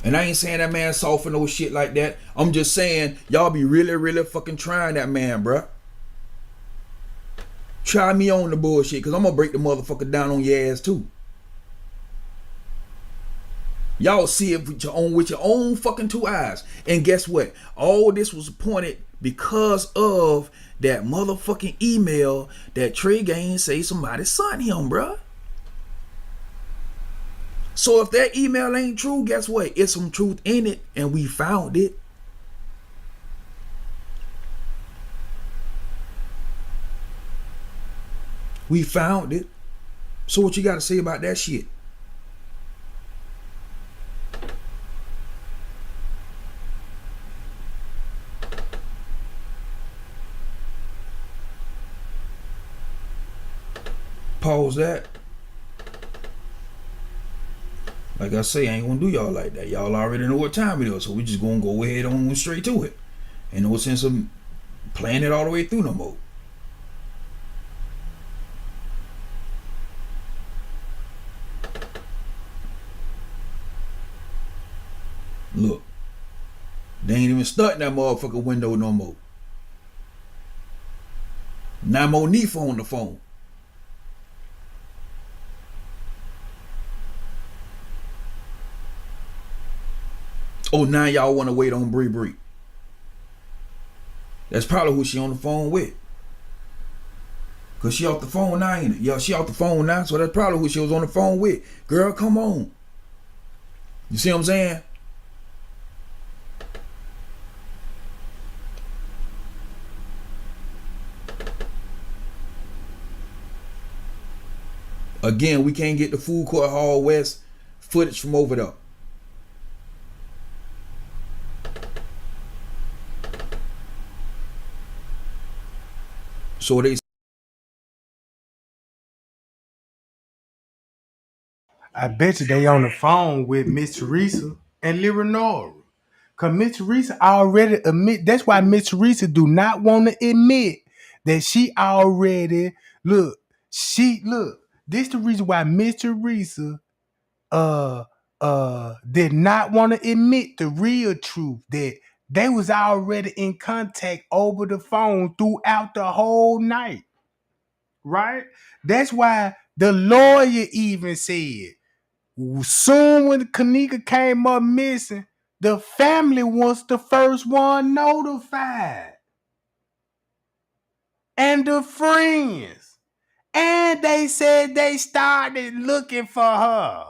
And I ain't saying that man soft for no shit like that. I'm just saying y'all be really, really fucking trying that man, bruh. Try me on the bullshit, cause I'm gonna break the motherfucker down on your ass too. Y'all see it with your own fucking two eyes. And guess what? All this was appointed because of that motherfucking email that Trey Gaines say somebody sent him, bruh. So if that email ain't true, guess what? It's some truth in it, and we found it. We found it. So what you got to say about that shit? Pause that. Like I say, I ain't gonna do y'all like that. Y'all already know what time it is, so we just gonna go ahead on straight to it. Ain't no sense of playing it all the way through no more. Look, they ain't even starting that motherfucking window no more. Not more need for on the phone. Oh, now y'all want to wait on Bree Bree. That's probably who she on the phone with. Cause she off the phone now, ain't it? Yeah, she off the phone now, so that's probably who she was on the phone with. Girl, come on. You see what I'm saying? Again, we can't get the Food Court Hall West footage from over there. So
I bet you they on the phone with Miss Teresa and Leonora. Cause Miss Teresa already admit, that's why Miss Teresa do not want to admit that she already look, this the reason why Miss Teresa did not want to admit the real truth that they was already in contact over the phone throughout the whole night. Right? That's why the lawyer even said soon when Kenneka came up missing, the family was the first one notified. And the friends. And they said they started looking for her.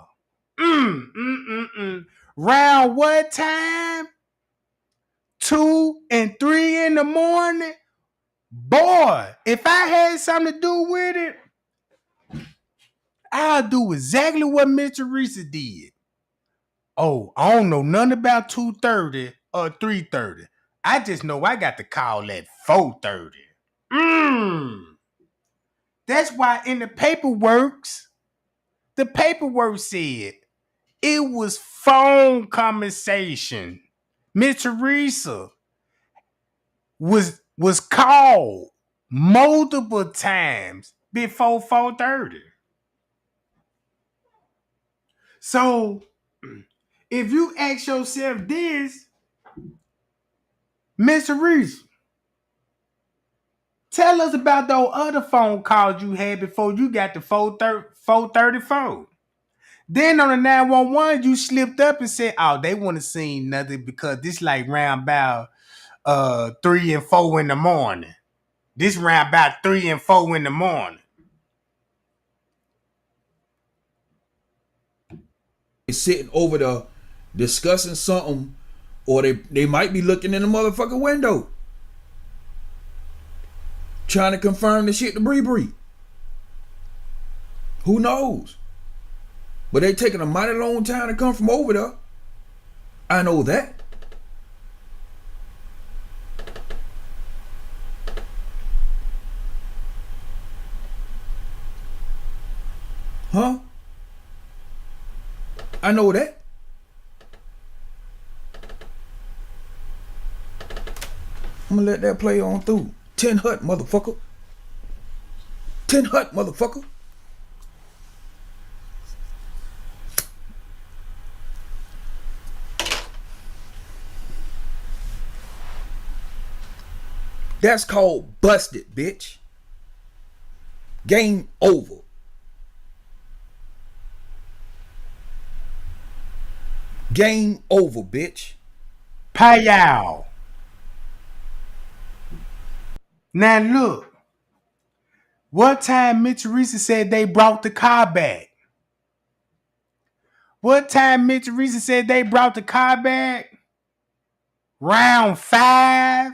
Round what time? 2 and 3 in the morning? Boy, if I had something to do with it, I'll do exactly what Mr. Teresa did. Oh, I don't know nothing about 2:30 or 3:30. I just know I got the call at 4:30. That's why in the paperwork said it was phone conversation. Miss Teresa was called multiple times before 4:30. So if you ask yourself this, Miss Teresa, tell us about those other phone calls you had before you got the 434. Then on the 911, you slipped up and said, oh, they want to see nothing because this like round about 3 and 4 in the morning. This round about 3 and 4 in the morning.
they sitting over there discussing something, or they might be looking in the motherfucking window, trying to confirm the shit to Bree Bree. Who knows? But they taking a mighty long time to come from over there. I know that. Huh? I know that. I'm gonna let that play on through. 10 hut, motherfucker. 10 hut, motherfucker. That's called busted, bitch. Game over. Game over, bitch.
Payow. Now look, what time Mitch Teresa said they brought the car back? What time Mitch Teresa said they brought the car back? Round 5.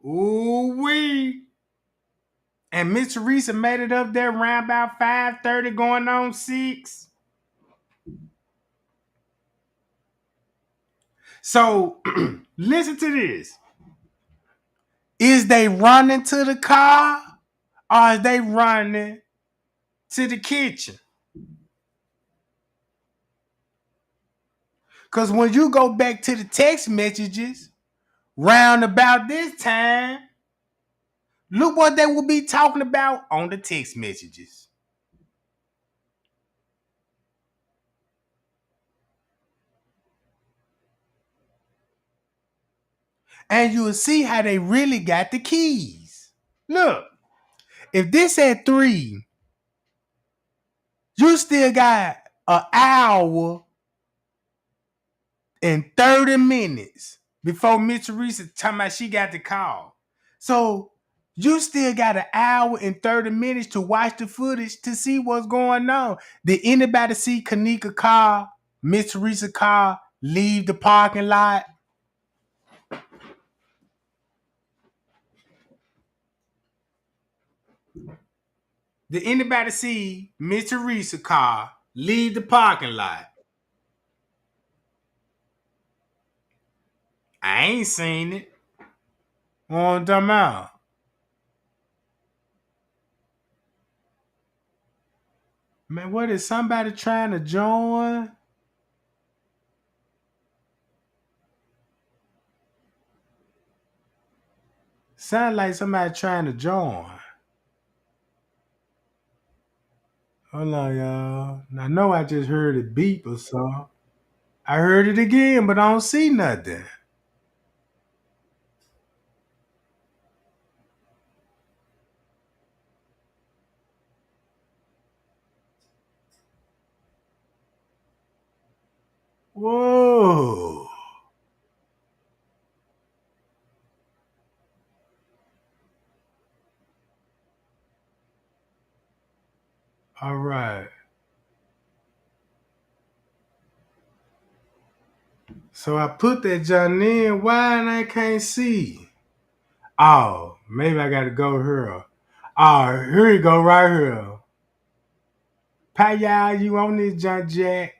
Ooh wee. And Mitch Teresa made it up there around about 5:30 going on 6. So listen to this. Is they running to the car or is they running to the kitchen? Because when you go back to the text messages, round about this time, look what they will be talking about on the text messages. And you will see how they really got the keys. Look, if this at 3, you still got an hour and 30 minutes before Miss Teresa talking about she got the call. So you still got an hour and 30 minutes to watch the footage to see what's going on. Did anybody see Kenneka car, Miss Teresa car, leave the parking lot? Did anybody see Miss Teresa car leave the parking lot? I ain't seen it. What I'm talking about? Man, what is somebody trying to join? Sound like somebody trying to join. Hold on, y'all. I know I just heard it beep or something. I heard it again, but I don't see nothing. Whoa. All right. So I put that John in. Why and I can't see? Oh, maybe I gotta go here. Oh, here you go, right here. Payal, you on this John Jack?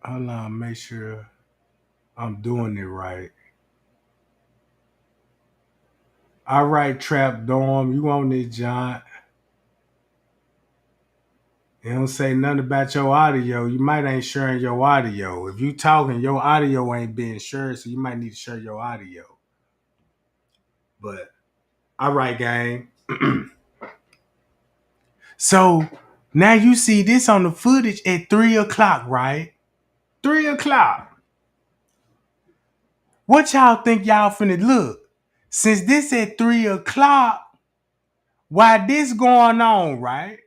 Hold on, make sure I'm doing it right. All right, Trap Dorm, you on this John? It don't say nothing about your audio. You might ain't sharing your audio. If you talking, your audio ain't being shared, so you might need to share your audio. But all right, gang. So now you see this on the footage at 3 o'clock, right? 3 o'clock. What y'all think y'all finna look? Since this at 3 o'clock, why this going on, right?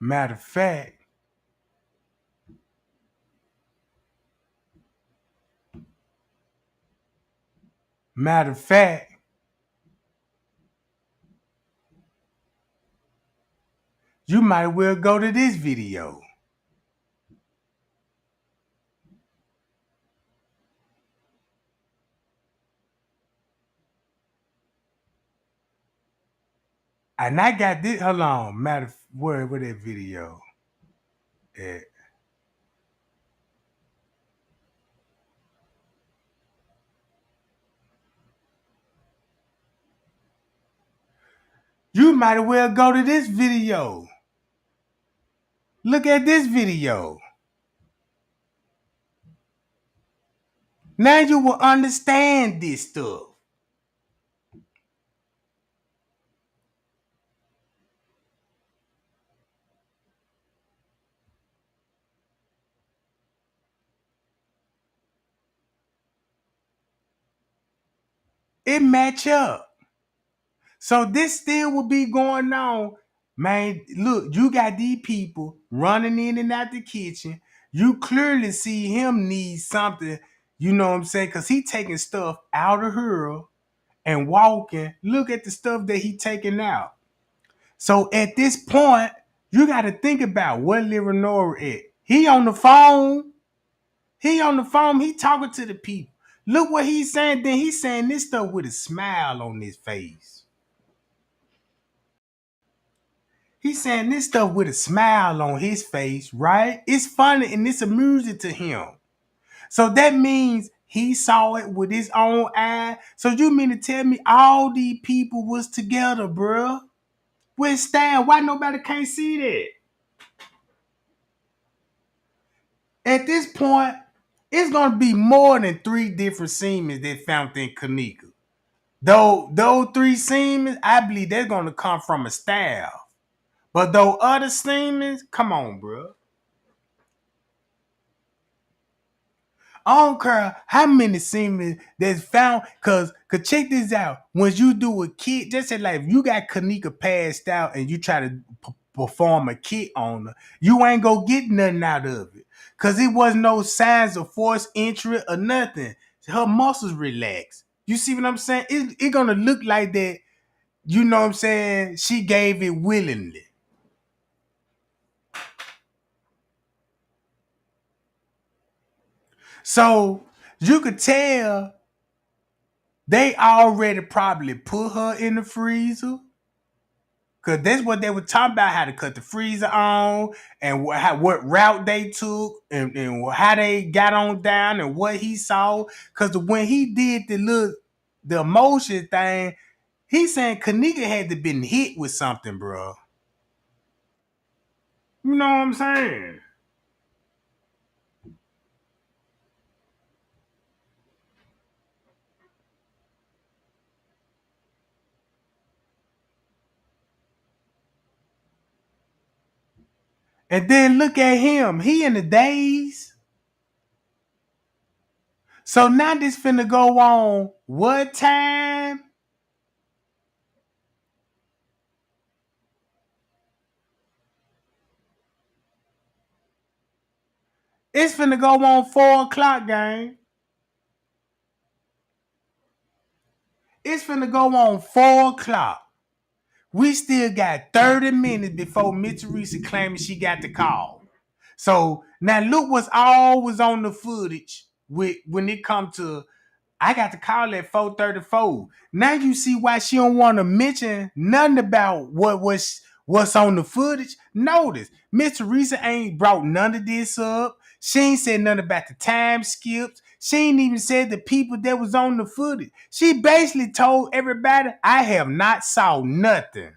Matter of fact, matter of fact, you might well go to this video. And I got this. Hold on, where that video at? You might as well go to this video. Look at this video. Now you will understand this stuff. It match up. So this still will be going on. Man, look, you got these people running in and out the kitchen. You clearly see him need something, you know what I'm saying? Because he taking stuff out of her and walking. Look at the stuff that he taking out. So at this point, you got to think about where Leonora at. He on the phone. He on the phone. He talking to the people. Look what he's saying. Then he's saying this stuff with a smile on his face. He's saying this stuff with a smile on his face, right? It's funny and it's amusing to him. So that means he saw it with his own eye. So you mean to tell me all these people was together, bruh? Where's Stan? Why nobody can't see that? At this point, it's gonna be more than 3 different semen that found in Kenneka. Though those 3 semen, I believe they're gonna come from a staff. But those other semen, come on, bro. I don't care how many semen that's found, cause check this out. When you do a kit, just say like if you got Kenneka passed out and you try to perform a kit on her, you ain't gonna get nothing out of it. Cause it was no signs of force entry or nothing. Her muscles relaxed. You see what I'm saying? It gonna look like that, you know what I'm saying? She gave it willingly. So you could tell they already probably put her in the freezer. Cause that's what they were talking about, how to cut the freezer on and what route they took and how they got on down and what he saw. Cause when he did the emotion thing, he's saying Kenneka had to been hit with something, bro. You know what I'm saying? And then look at him. He in the daze. So now this finna go on what time? It's finna go on 4 o'clock, gang. It's finna go on 4 o'clock. We still got 30 minutes before Miss Teresa claiming she got the call. So now look what's always on the footage with when it comes to I got the call at 4:34. Now you see why she don't want to mention nothing about what's on the footage. Notice Miss Teresa ain't brought none of this up. She ain't said nothing about the time skips. She ain't even said the people that was on the footage. She basically told everybody, I have not saw nothing.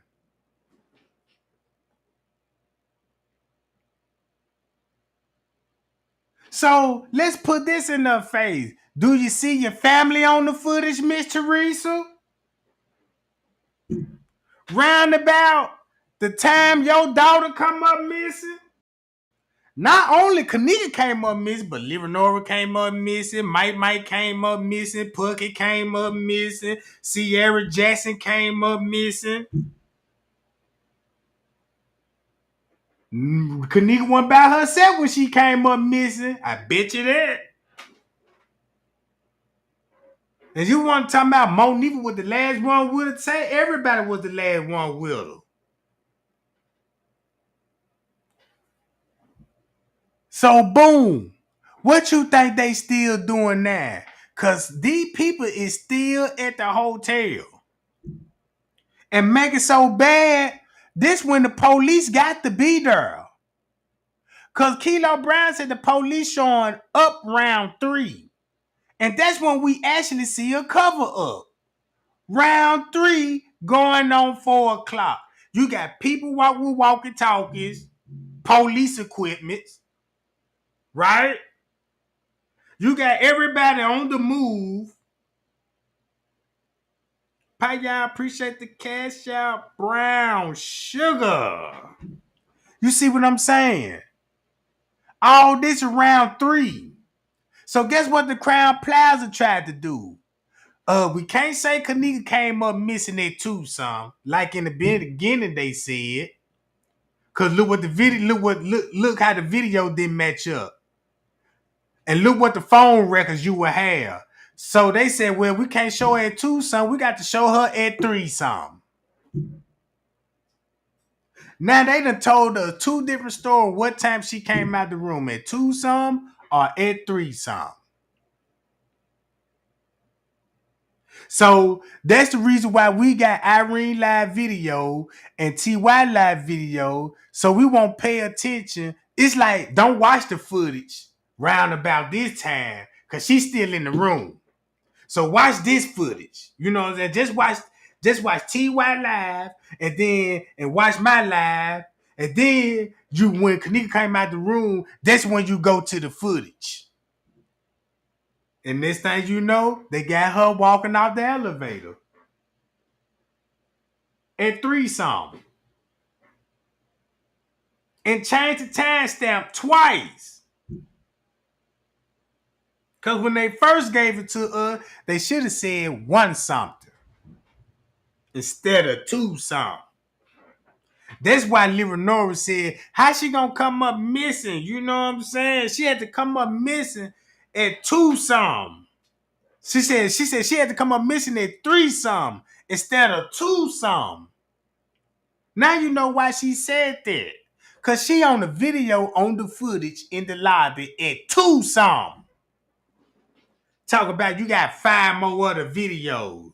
So let's put this in her face. Do you see your family on the footage, Miss Teresa? Roundabout the time your daughter come up missing? Not only Kenneka came up missing, but Leonora came up missing, Mike came up missing, Puckett came up missing, Sierra Jackson came up missing. Kenneka went by herself when she came up missing. I bet you that. And you want to talk about Monifa was the last one with her? Say everybody was the last one with her. So boom. What you think they still doing now? Cause these people is still at the hotel. and make it so bad. This when the police got to be there. Cause Kilo Brown said the police showing up round 3. And that's when we actually see a cover up. Round 3 going on 4 o'clock. You got people with walkie-talkies, police equipment, right? You got everybody on the move. Paya, appreciate the cash out. Brown sugar. You see what I'm saying? All this around 3. So guess what the Crown Plaza tried to do? We can't say Kenneka came up missing at Tucson, like in the beginning they said. Cause look what the video look how the video didn't match up. And look what the phone records you would have. So they said, well, we can't show her at Tucson, we got to show her at 3 something. Now they done told us 2 different stories what time she came out the room, at 2 something or at 3 something. So that's the reason why we got Irene live video and TY live video. So we won't pay attention. It's like, don't watch the footage round about this time because she's still in the room. So watch this footage. You know what I'm saying? Just watch TY live and watch my live. And then when Kenneka came out the room, that's when you go to the footage. And next thing you know, they got her walking out the elevator at 3 something. And changed the timestamp twice. Because when they first gave it to her, they should have said 1 something instead of 2 something. That's why Leonora said, how she gonna come up missing? You know what I'm saying? She had to come up missing at 2 something. She said she had to come up missing at 3 something instead of 2 something. Now you know why she said that. Cause she on the video on the footage in the lobby at 2 something. Talk about you got 5 more other videos.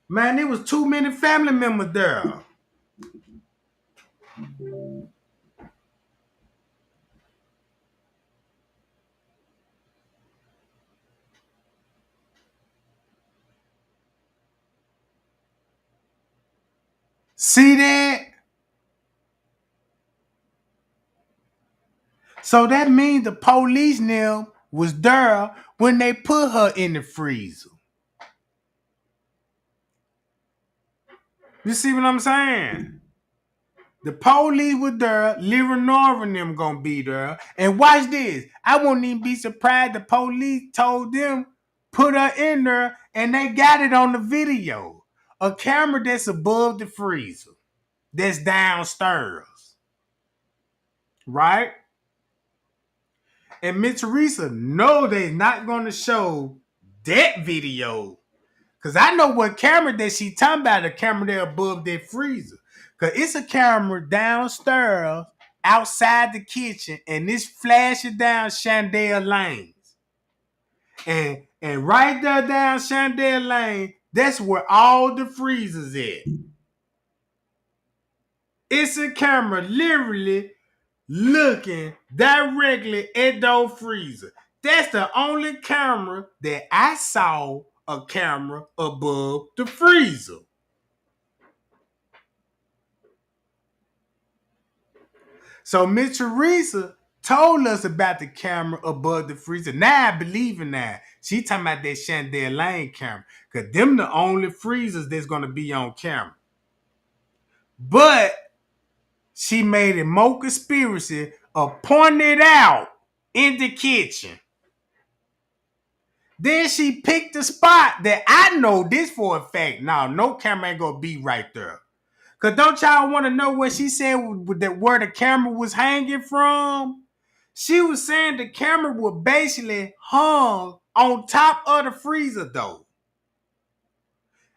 Man, there was too many family members there. See that? So that means the police now was there when they put her in the freezer. You see what I'm saying? The police were there, Leonora and them gonna be there. And watch this. I won't even be surprised the police told them put her in there and they got it on the video. A camera that's above the freezer. That's downstairs. Right? And Miss Teresa, no, they're not gonna show that video. Cause I know what camera that she talking about, the camera there above that freezer. Cause it's a camera downstairs, outside the kitchen, and it's flashing down Chandel Lanes. And right there down Chandel Lane, that's where all the freezers at. It's a camera literally looking directly at those freezers. That's the only camera that I saw a camera above the freezer. So Miss Teresa told us about the camera above the freezer. Now I believe in that. She talking about that Chandel Lane camera. Because them the only freezers that's going to be on camera. But she made it more conspiracy of pointing it out in the kitchen. Then she picked a spot that I know this for a fact. Now, no camera ain't going to be right there. Because don't y'all want to know what she said that where the camera was hanging from? She was saying the camera was basically hung on top of the freezer, though.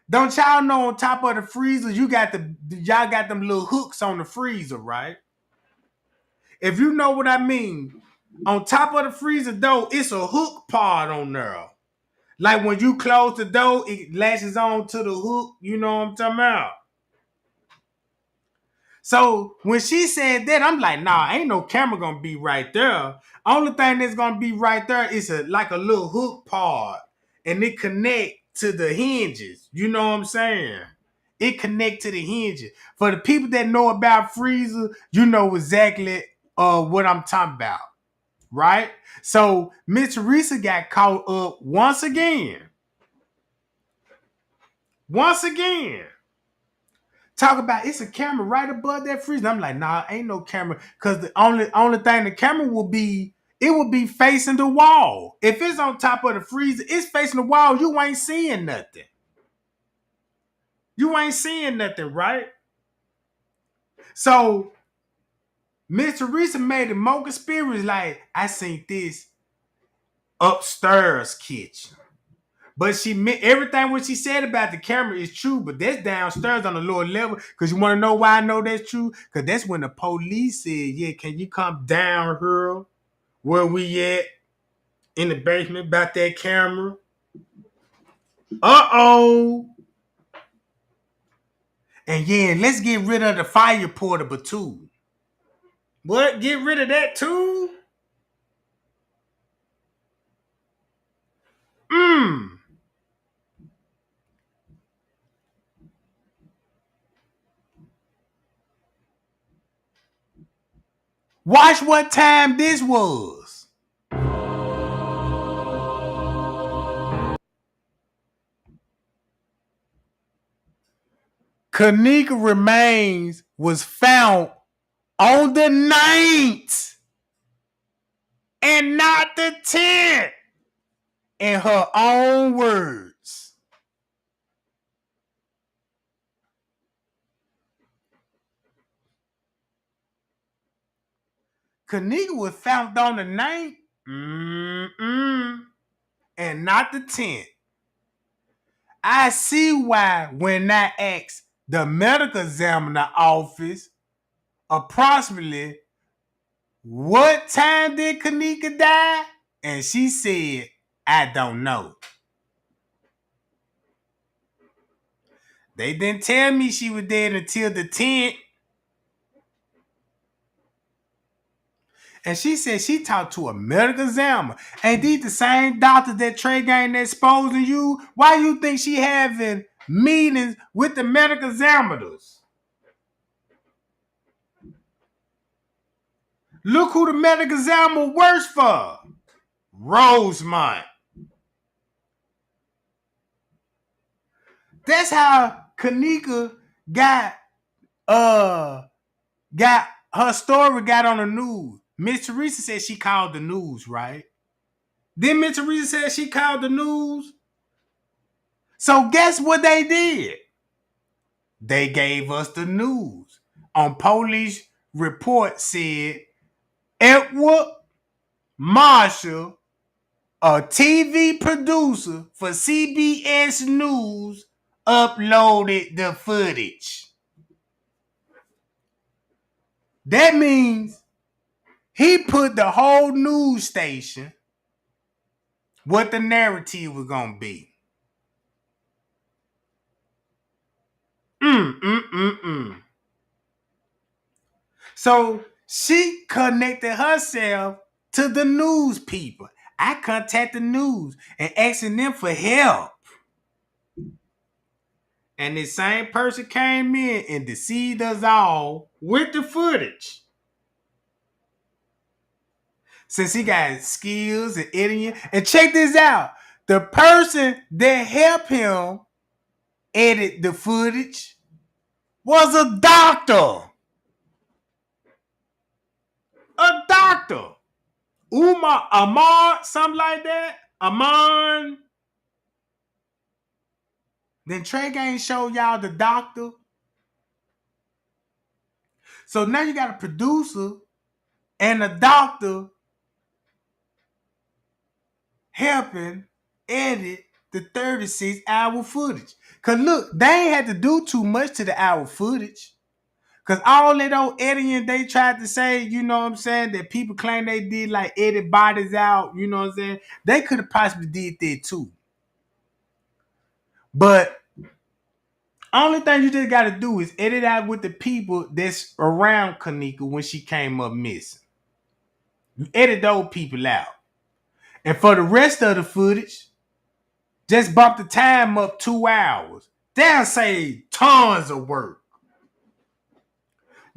Don't y'all know on top of the freezer, y'all got them little hooks on the freezer, right? If you know what I mean, On top of the freezer door, it's a hook part on there. Like when you close the door, it latches on to the hook. You know what I'm talking about? So when she said that, I'm like, nah, ain't no camera gonna be right there. Only thing that's gonna be right there is like a little hook part, and it connect to the hinges. You know what I'm saying? It connect to the hinges. For the people that know about freezer, you know exactly what I'm talking about, right? So Miss Teresa got caught up once again. Once again. Talk about it's a camera right above that freezer. I'm like, nah, ain't no camera. Cause the only thing the camera will be, it will be facing the wall. If it's on top of the freezer, it's facing the wall. You ain't seeing nothing. You ain't seeing nothing, right? So Miss Teresa made it more conspiracy. Like, I seen this upstairs kitchen. But she meant everything what she said about the camera is true, but that's downstairs on the lower level. Because you want to know why I know that's true? Because that's when the police said, yeah, can you come down here where we at in the basement about that camera? Uh-oh. And yeah, let's get rid of the fire portable too. What? Get rid of that too? Mmm. Watch what time this was. Kenneka remains was found on the 9th and not the 10th, in her own words. Kenneka was found on the 9th and not the 10th. I see why when I asked the medical examiner office approximately what time did Kenneka die, and she said, I don't know. They didn't tell me she was dead until the 10th. And she said she talked to a medical examiner. Ain't these the same doctors that Trey Gang exposing you? Why you think she having meetings with the medical examiners? Look who the medical examiner works for. Rosemont. That's how Kenneka got got her story got on the news. Miss Teresa said she called the news, right? Then Miss Teresa said she called the news. So guess what they did? They gave us the news. On police report said Edward Marshall, a TV producer for CBS News, uploaded the footage. That means he put the whole news station what the narrative was going to be. So she connected herself to the news people. I contacted the news and asking them for help. And the same person came in and deceived us all with the footage. Since he got skills and editing. And check this out. The person that helped him edit the footage was a doctor. A doctor. Amar, something like that. Amon. Then Trey Gang showed y'all the doctor. So now you got a producer and a doctor helping edit the 36-hour footage. Because look, they ain't had to do too much to the hour footage. Cause all that old Eddie they tried to say, you know what I'm saying, that people claim they did like edit bodies out, you know what I'm saying? They could have possibly did that too. But only thing you just gotta do is edit out with the people that's around Kenneka when she came up missing. You edit those people out. And for the rest of the footage, just bump the time up 2 hours. They'll save tons of work.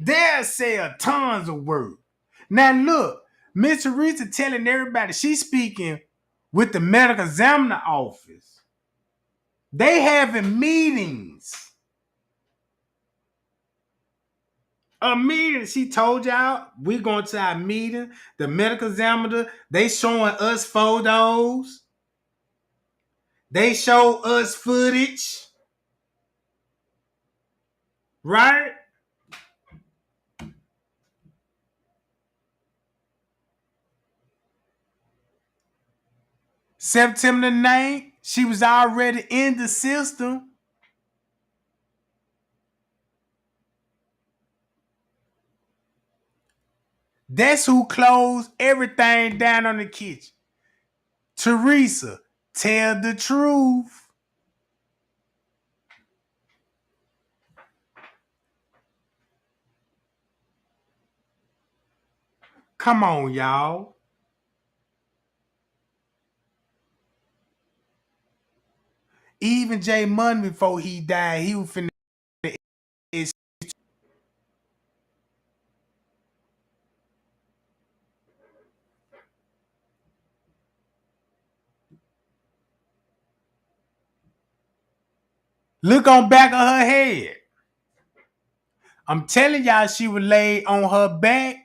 They'll sell tons of work. Now look, Miss Teresa telling everybody she's speaking with the medical examiner office. They having meetings. A meeting. She told y'all we going to our meeting. The medical examiner, they showing us photos. They show us footage. Right? September 9th, she was already in the system. That's who closed everything down on the kitchen. Teresa, tell the truth. Come on, y'all. Even Jay Money before he died, he was finna. Look on back of her head. I'm telling y'all, she was laid on her back.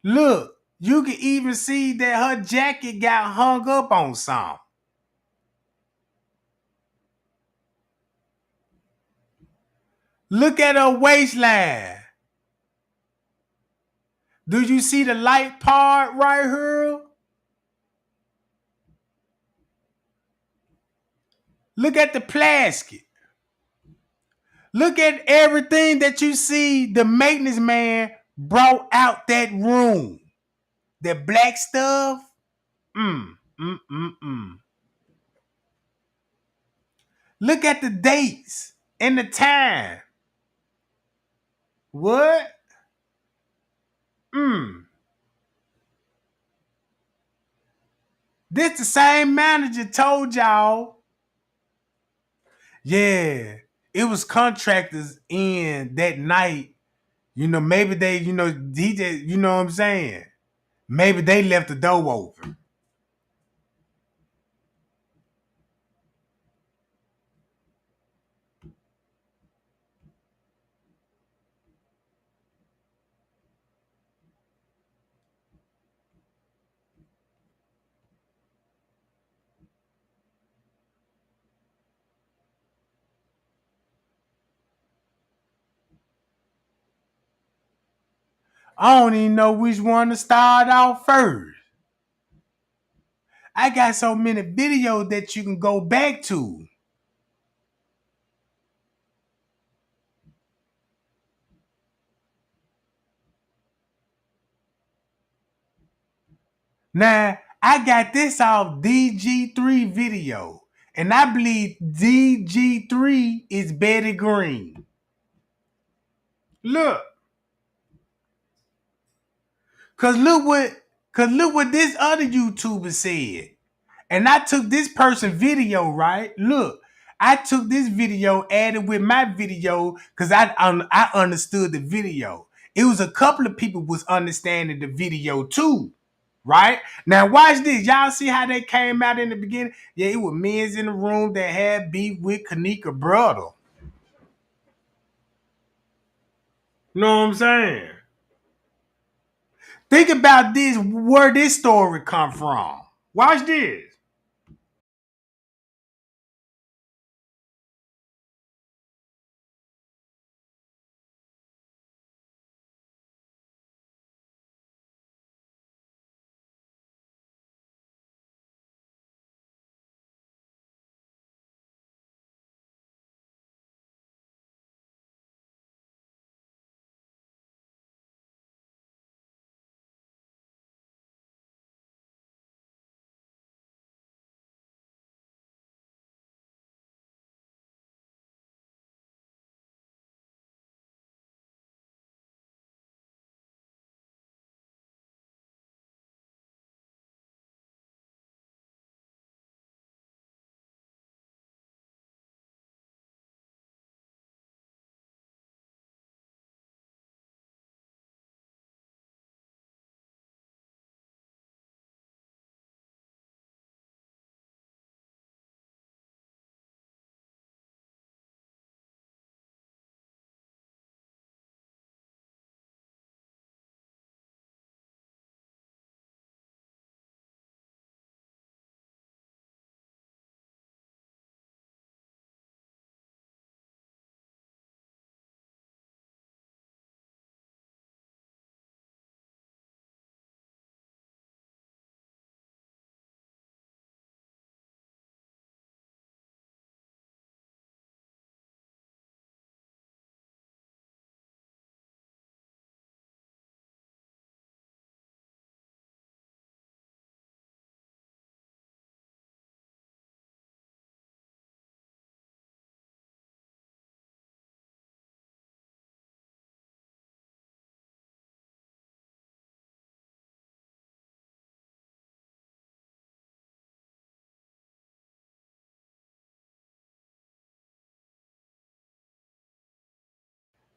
Look, you can even see that her jacket got hung up on something. Look at her waistline. Do you see the light part right here? Look at the plastic. Look at everything that you see the maintenance man brought out that room. That black stuff. Mm, mm, mm, mm. Look at the dates and the time. What? Mm. This the same manager told y'all. Yeah, it was contractors in that night. You know, maybe they, you know, he just, you know what I'm saying? Maybe they left the door open. I don't even know which one to start off first. I got so many videos that you can go back to. Now, I got this off DG3 video. And I believe DG3 is Betty Green. Look. Cause look what this other YouTuber said. And I took this person video, right? Look, I took this video, added with my video, because I understood the video. It was a couple of people was understanding the video too, right? Now watch this. Y'all see how they came out in the beginning? Yeah, it was men's in the room that had beef with Kenneka brother. You know what I'm saying? Think about this, where this story come from. Watch this.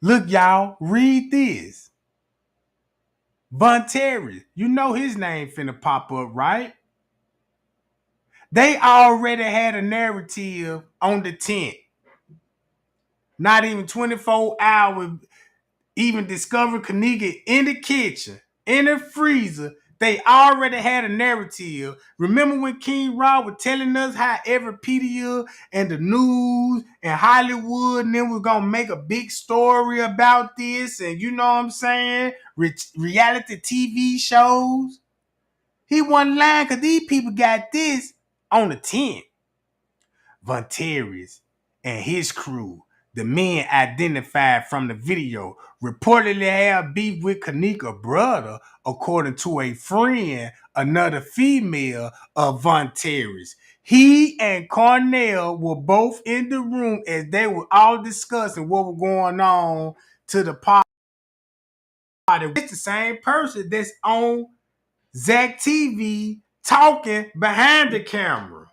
Look, y'all, read this. Von Terry, you know his name finna pop up, right? They already had a narrative on the 10th. Not even 24 hours, even discovered Kenneka in the kitchen, in the freezer. They already had a narrative. Remember when King Rod was telling us how every media and the news and Hollywood and then was gonna make a big story about this, and you know what I'm saying? Reality TV shows. He wasn't lying because these people got this on the 10th. Vontaris and his crew, the men identified from the video, reportedly have beef with Kenneka's brother, according to a friend, another female of Vontaris. He and Cornell were both in the room as they were all discussing what was going on to the party. It's the same person that's on Zach TV talking behind the camera.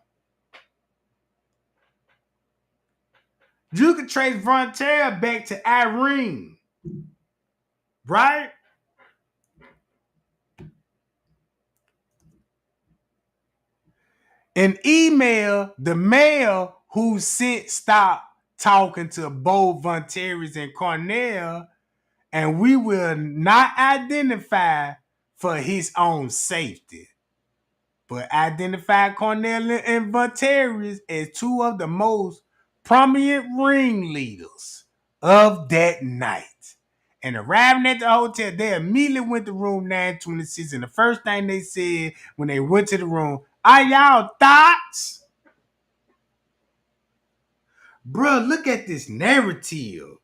You can trace Vontaire back to Irene, right? An email, the male who sent stop talking to both Vontaires and Cornell, and we will not identify for his own safety, but identify Cornell and Vontaires as two of the most prominent ringleaders of that night. And arriving at the hotel, they immediately went to room 926. And the first thing they said when they went to the room, are y'all thoughts? Bruh, look at this narrative.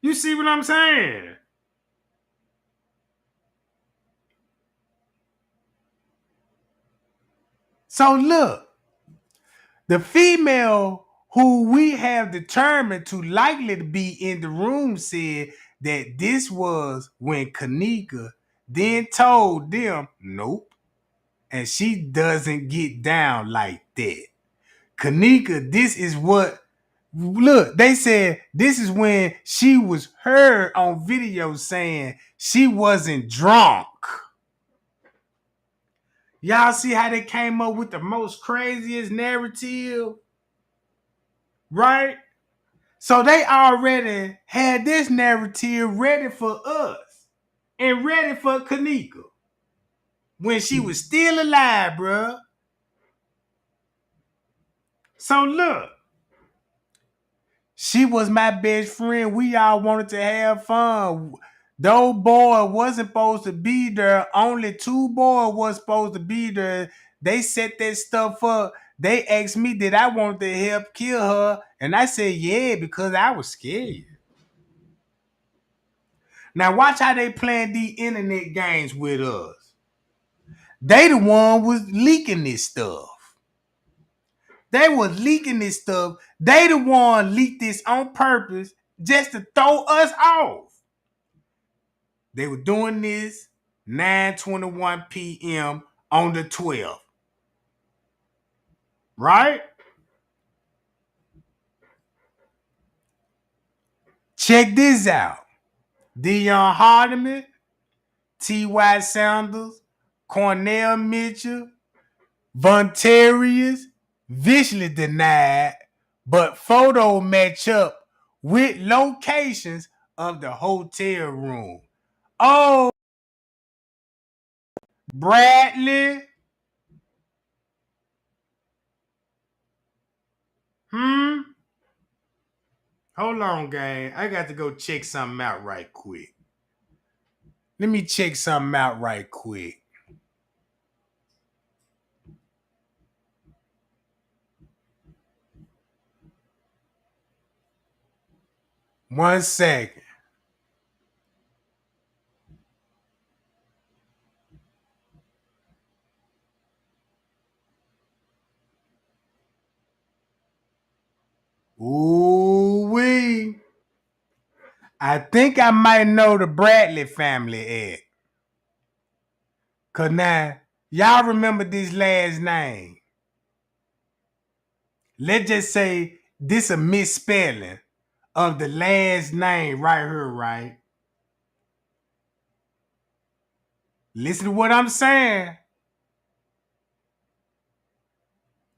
You see what I'm saying? So look, the female who we have determined to likely to be in the room said that this was when Kenneka then told them, nope, and she doesn't get down like that. Kenneka, this is what, look, they said this is when she was heard on video saying she wasn't drunk. Y'all see how they came up with the most craziest narrative? Right? So they already had this narrative ready for us and ready for Kenneka when she was still alive, bruh. So look, she was my best friend. We all wanted to have fun. Those boys wasn't supposed to be there. Only two boys was supposed to be there. They set that stuff up. They asked me, did I want to help kill her? And I said, yeah, because I was scared. Now watch how they playing these internet games with us. They the one was leaking this stuff. They was leaking this stuff. They the one leaked this on purpose just to throw us off. They were doing this 9:21 p.m. on the 12th. Right? Check this out. Dion Hardiman, T.Y. Sanders, Cornell Mitchell, Vontarius, viciously denied, but photo match up with locations of the hotel room. Oh, Bradley. Hold on, gang. I got to go check something out right quick. Let me check something out right quick. One second. Ooh-wee. I think I might know the Bradley family at. Cause now, y'all remember this last name. Let's just say this a misspelling of the last name right here, right? Listen to what I'm saying.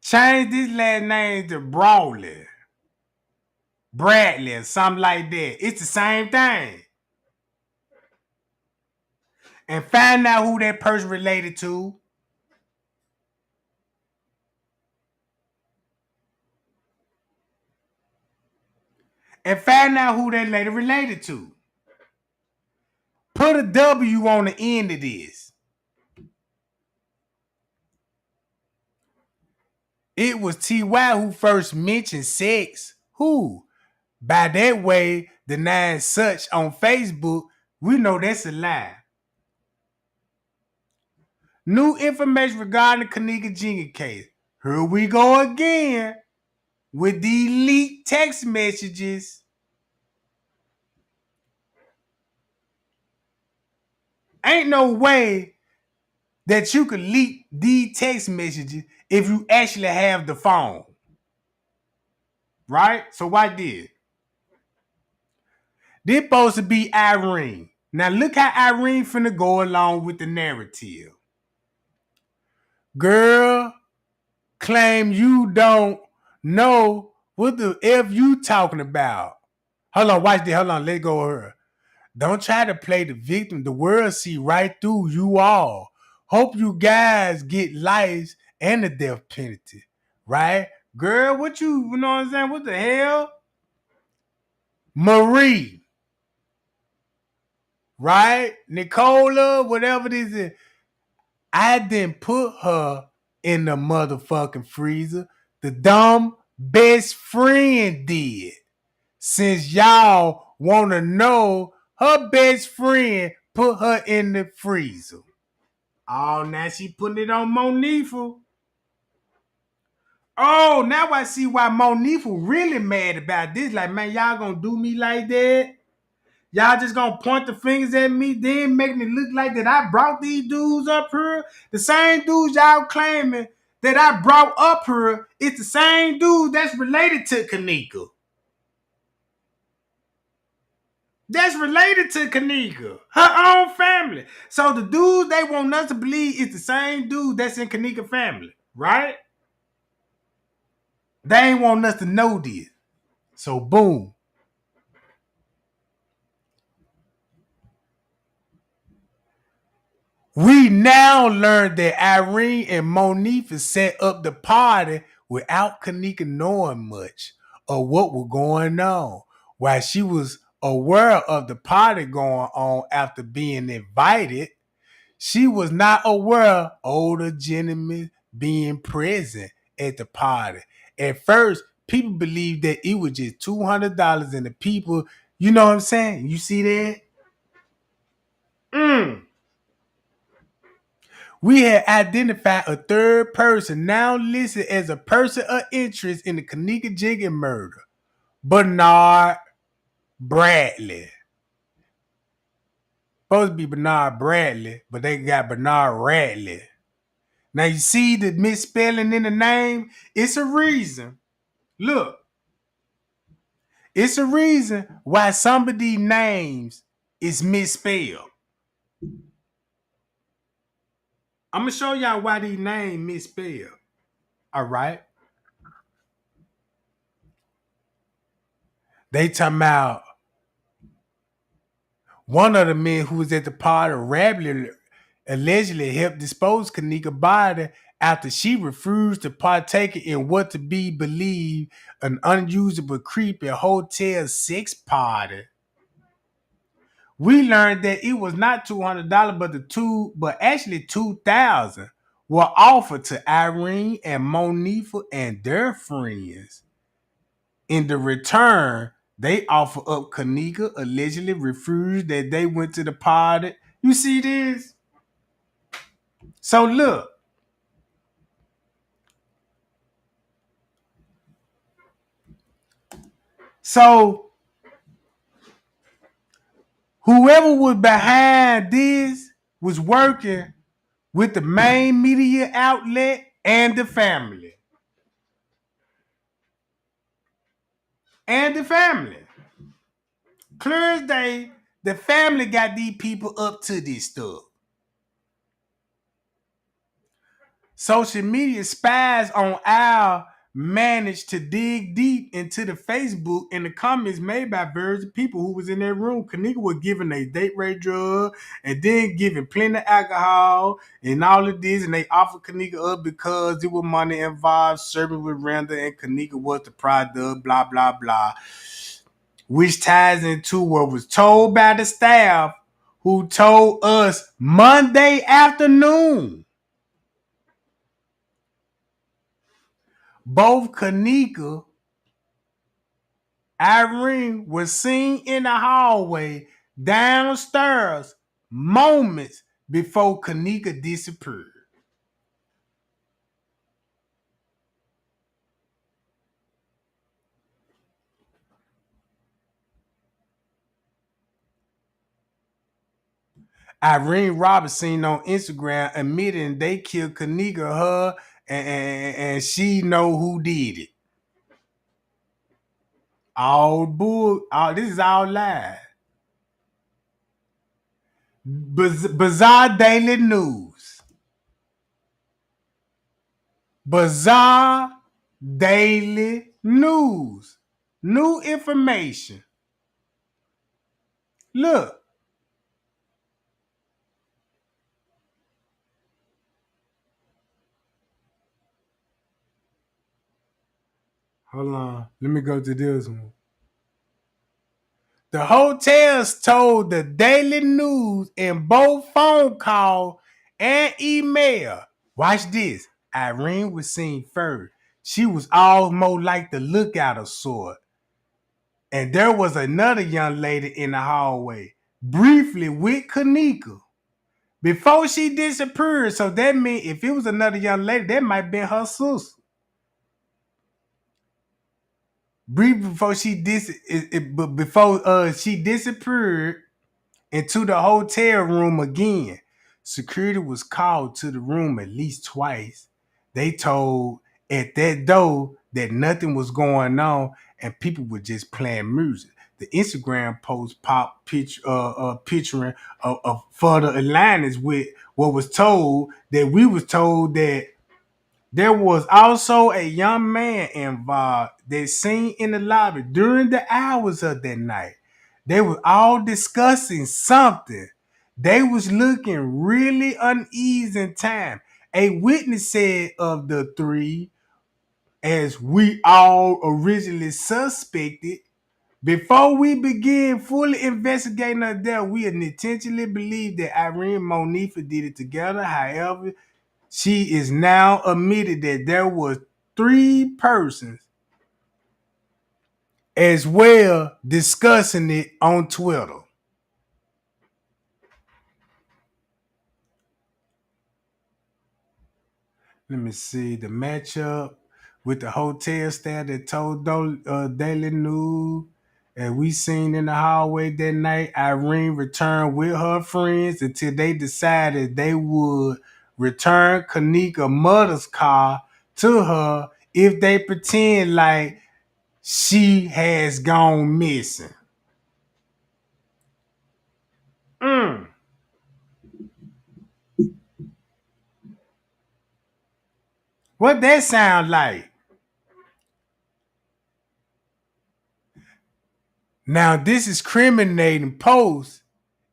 Change this last name to Brawley, Bradley, or something like that. It's the same thing. And find out who that person related to. And find out who that lady related to. Put a W on the end of this. It was T.Y. who first mentioned sex. Who? By that way, denying such on Facebook, we know that's a lie. New information regarding the Kenneka Jenkins case. Here we go again with the leaked text messages. Ain't no way that you could leak these text messages if you actually have the phone. Right? So why did? This supposed to be Irene. Now look how Irene finna go along with the narrative. Girl, claim you don't know what the F you talking about. Hold on, watch this. Hold on, let go of her. Don't try to play the victim. The world see right through you all. Hope you guys get lives and the death penalty. Right? Girl, you know what I'm saying? What the hell? Marie. Right? Nicola, whatever this is. I didn't put her in the motherfucking freezer. The dumb best friend did. Since y'all want to know, her best friend put her in the freezer. Oh, now she putting it on Monifa. Oh, now I see why Monifa really mad about this. Like, man, y'all gonna do me like that? Y'all just gonna point the fingers at me, then make me look like that I brought these dudes up here? The same dudes y'all claiming that I brought up here, it's the same dude that's related to Kenneka. That's related to Kenneka, her own family. So the dude they want us to believe is the same dude that's in Kenneka family, right? They ain't want us to know this. So boom. We now learn that Irene and Monifa set up the party without Kenneka knowing much of what was going on. While she was aware of the party going on after being invited, she was not aware of older gentlemen being present at the party. At first, people believed that it was just $200 and the people, you know what I'm saying? You see that? We had identified a third person now listed as a person of interest in the Kenneka Jenkins murder, Bernard Bradley. Supposed to be Bernard Bradley, but they got Bernard Radley. Now you see the misspelling in the name? It's a reason. Look, it's a reason why some of these names is misspelled. I'm gonna show y'all why these names misspelled. All right. They talking about one of the men who was at the party allegedly helped dispose Kenneka's body after she refused to partake in what to be believed an unusable creepy hotel sex party. We learned that it was not $200, but actually $2,000 were offered to Irene and Monifa and their friends. In the return, they offered up Kenneka, allegedly refused that they went to the party. You see this? So look. So whoever was behind this was working with the main media outlet and the family. and the family. Clear as day, the family got these people up to this stuff. Social media spies on Al managed to dig deep into the Facebook and the comments made by various people who was in that room. Kenneka was giving a date rape drug and then giving plenty of alcohol and all of this, and they offered Kenneka up because there was money involved, serving with Randa, and Kenneka was the product, blah, blah, blah. Which ties into what was told by the staff who told us Monday afternoon. Both Kenneka, Irene was seen in the hallway downstairs moments before Kenneka disappeared. Irene Roberts seen on Instagram admitting they killed Kenneka, her, and she know who did it. All bull. All this is all lies. Bizarre Daily News. Bizarre Daily News. New information. Look. Hold on. Let me go to this one. The hotels told the Daily News in both phone call and email. Watch this. Irene was seen first. She was almost like the lookout of sort. And there was another young lady in the hallway, briefly with Kenneka, before she disappeared. So that means if it was another young lady, that might have been her sister. Briefly before she disappeared into the hotel room again. Security was called to the room at least twice. They told at that door that nothing was going on and people were just playing music. The Instagram post popped picturing a further alignments with what was told, that we was told that there was also a young man involved that seen in the lobby during the hours of that night. They were all discussing something. They was looking really uneasy in time. A witness said of the three, as we all originally suspected, before we begin fully investigating her death, we intentionally believed that Irene and Monifa did it together. However, she is now admitted that there was three persons as well discussing it on Twitter. Let me see the matchup with the hotel staff that told Daily News. And we seen in the hallway that night, Irene returned with her friends until they decided they would return Kenneka's mother's car to her if they pretend like she has gone missing. Mm. What that sound like? Now this is criminating posts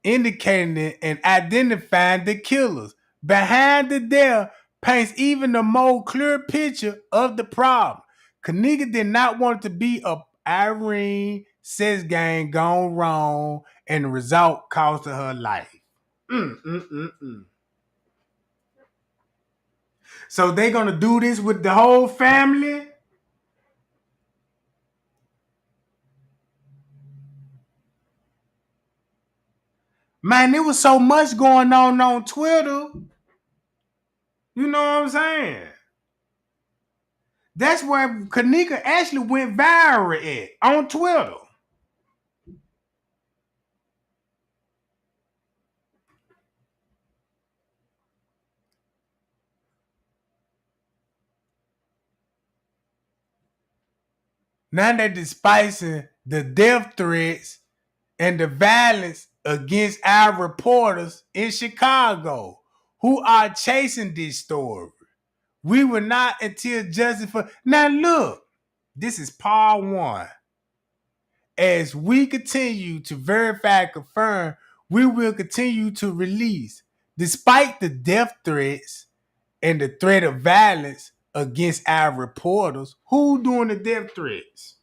indicating and identifying the killers. Behind the death paints even a more clear picture of the problem. Kenneka did not want it to be a Irene sex game gone wrong, and the result cost her life. Mm, mm, mm, mm. So they gonna do this with the whole family? Man, there was so much going on Twitter. You know what I'm saying? That's where Kenneka actually went viral at on Twitter. Now they're despising the death threats and the violence against our reporters in Chicago who are chasing this story. We were not until justice for. Now look, this is part one. As we continue to verify and confirm, we will continue to release, despite the death threats and the threat of violence against our reporters. Who doing the death threats?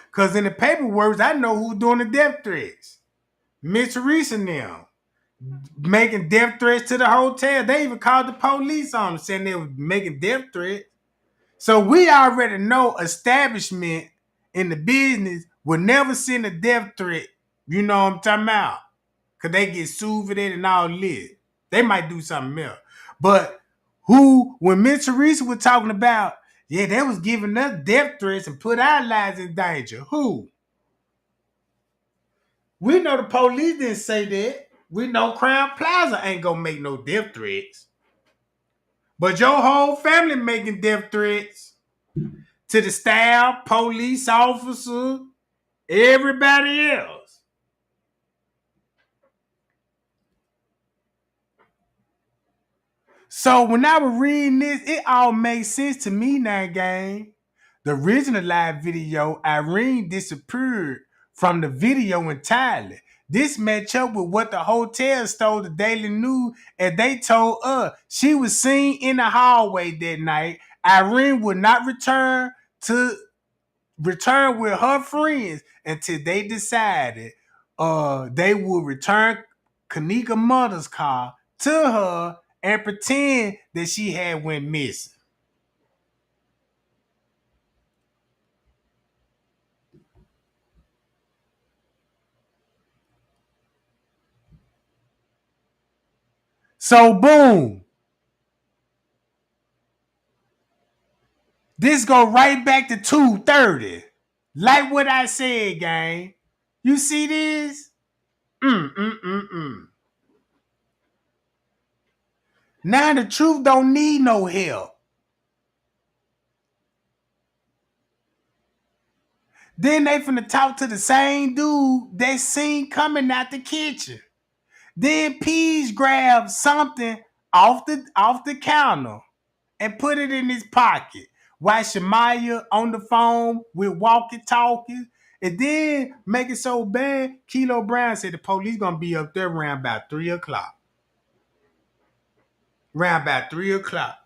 Because in the paperwork, I know who doing the death threats. Miss Reese and them making death threats to the hotel. They even called the police on them, saying they were making death threats. So we already know establishment in the business will never send a death threat. You know what I'm talking about? Because they get sued for that and all this. They might do something else. But when Miss Teresa was talking about, yeah, they was giving us death threats and put our lives in danger. Who? We know the police didn't say that. We know Crown Plaza ain't gonna make no death threats. But your whole family making death threats to the staff, police officer, everybody else. So when I was reading this, it all made sense to me now, gang. The original live video, Irene disappeared from the video entirely. This matched up with what the hotel told the Daily News, and they told us she was seen in the hallway that night. Irene would not return with her friends until they decided they would return Kenneka mother's car to her and pretend that she had went missing. So boom. This go right back to 2:30. Like what I said, gang. You see this? Now the truth don't need no help. Then they finna talk to the same dude that seen coming out the kitchen. Then Pease grabbed something off the counter and put it in his pocket. While Shemaya on the phone with walkie-talkies. And then make it so bad, Kilo Brown said the police gonna be up there around about 3 o'clock. Around about 3 o'clock.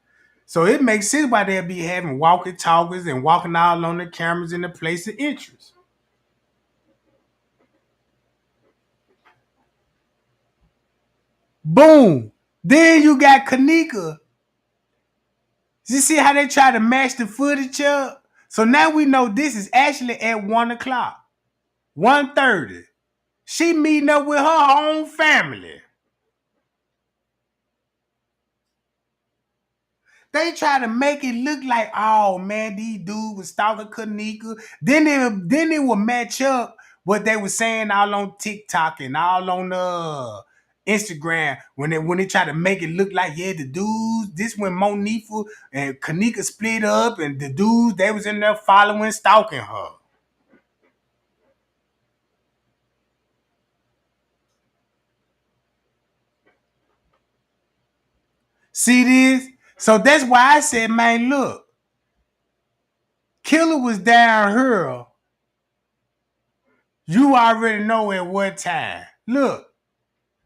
So it makes sense why they'll be having walkie-talkies and walking all on the cameras in the place of interest. Boom. Then you got Kenneka. You see how they try to match the footage up? So now we know this is actually at 1 o'clock. 1:30. She meeting up with her own family. They try to make it look like, oh man, these dudes was stalking Kenneka. Then it will match up what they were saying all on TikTok and all on Instagram when they try to make it look like, yeah, the dudes, this when Monifa and Kenneka split up and the dudes, they was in there following, stalking her. See this? So that's why I said, man, look, Killer was down here. You already know at what time. Look,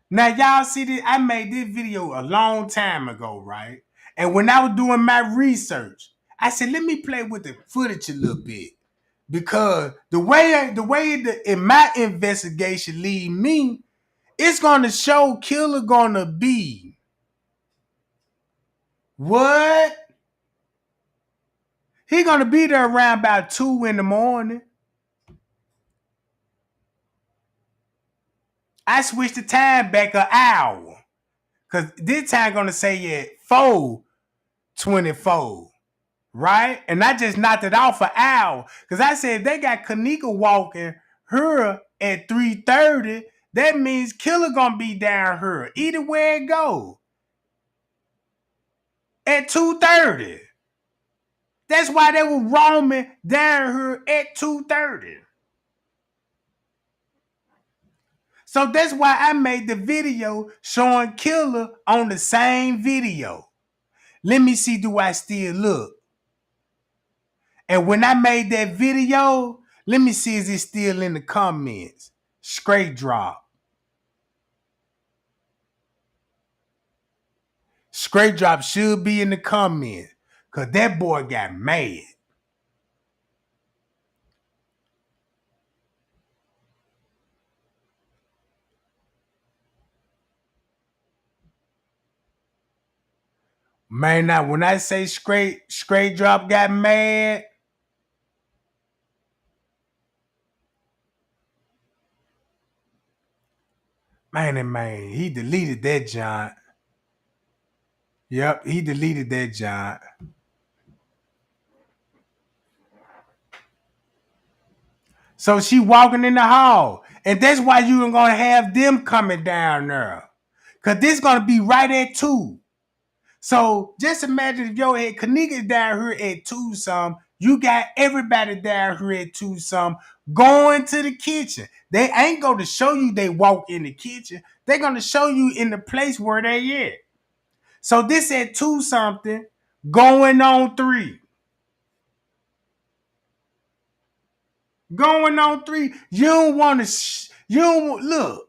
now y'all see this? I made this video a long time ago, right? And when I was doing my research, I said, let me play with the footage a little bit. Because the way in my investigation lead me, it's gonna show Killer gonna be what? He gonna be there around about 2 in the morning. I switched the time back an hour. Cause this time gonna say at 4:24, right? And I just knocked it off an hour. Cause I said they got Kenneka walking her at 3:30. That means Killer gonna be down here. Either way it go. At 2:30. That's why they were roaming down here at 2:30. So that's why I made the video showing Killer on the same video. Let me see, do I still look? And when I made that video, let me see, is it still in the comments? Straight drop. Straight drop should be in the comments. Cause that boy got mad. Man, now when I say straight drop got mad, man, he deleted that John. Yep, he deleted that John. So she walking in the hall. And that's why you are gonna have them coming down there. Cause this gonna be right at 2. So just imagine if your head Kenneka down here at 2 some, you got everybody down here at 2 some going to the kitchen. They ain't gonna show you they walk in the kitchen. They're gonna show you in the place where they at. So this at 2 something, going on 3. Going on 3. You don't want to, you don't look.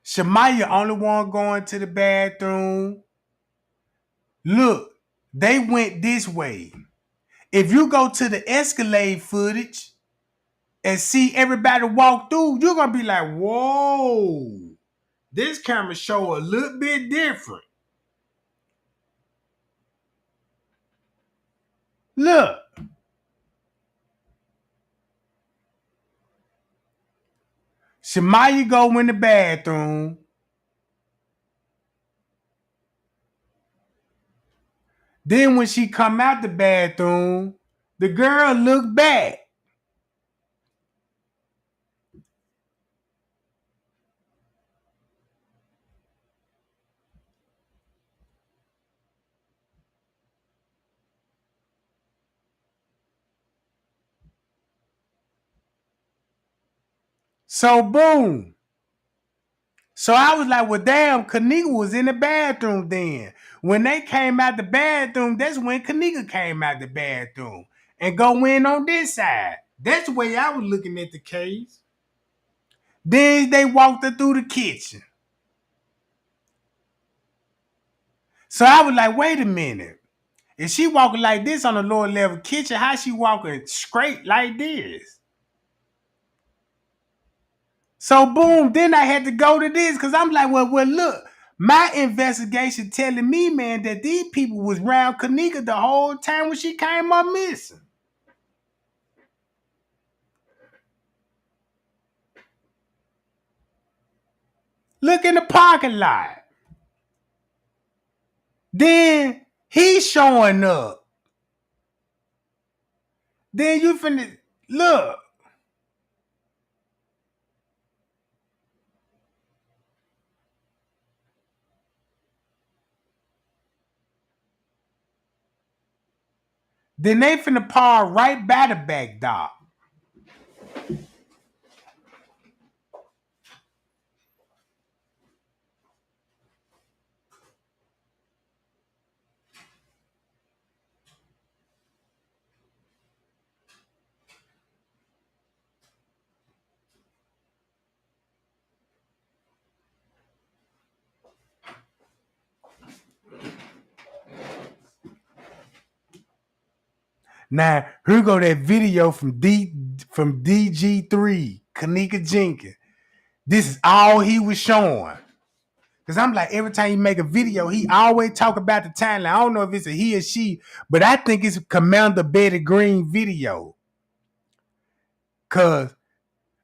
Shamaya only one going to the bathroom. Look, they went this way. If you go to the Escalade footage and see everybody walk through, you're gonna be like, whoa, this camera show a little bit different. Look. Shamaya go in the bathroom. Then when she come out the bathroom, the girl look back. So boom. So I was like, well, damn, Kenneka was in the bathroom then. When they came out the bathroom, that's when Kenneka came out the bathroom and go in on this side. That's the way I was looking at the case. Then they walked her through the kitchen. So I was like, wait a minute. If she walking like this on the lower level kitchen, how she walking straight like this? So boom, then I had to go to this because I'm like, well, look, my investigation telling me, man, that these people was around Kenneka the whole time when she came up missing. Look in the parking lot. Then he's showing up. Then you finna look. Then they finna park right by the back dock. Now, here go that video from DG3, Kenneka Jenkins. This is all he was showing. Because I'm like, every time he make a video, he always talk about the timeline. I don't know if it's a he or she, but I think it's Commander Betty Green video. Because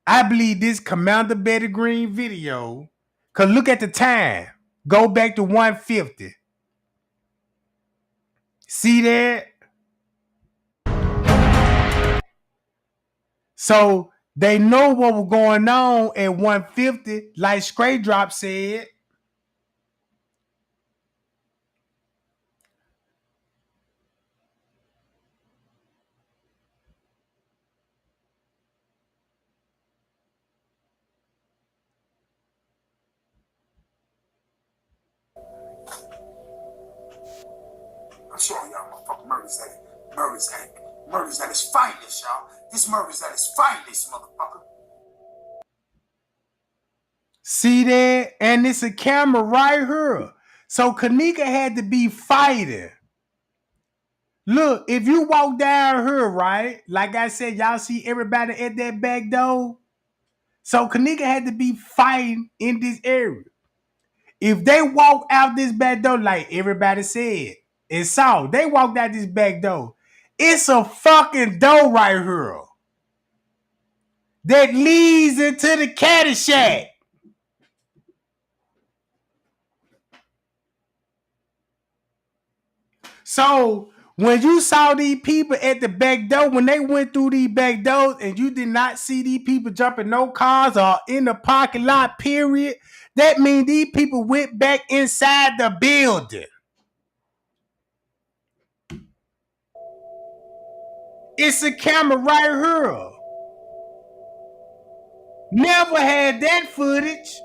I believe this Commander Betty Green video, because look at the time. Go back to 150. See that? So they know what was going on at 150, like Straight Drop said.
I'm showing y'all motherfucking murders at its finest, y'all. This murder's at its finest, motherfucker.
See that? And it's a camera right here. So Kenneka had to be fighting. Look, if you walk down here, right? Like I said, y'all see everybody at that back door. So Kenneka had to be fighting in this area. If they walk out this back door, like everybody said, and saw, they walked out this back door. It's a fucking door right here that leads into the caddy shack. So when you saw these people at the back door, when they went through these back doors and you did not see these people jumping no cars or in the parking lot, period, that means these people went back inside the building. It's a camera right here. Never had that footage.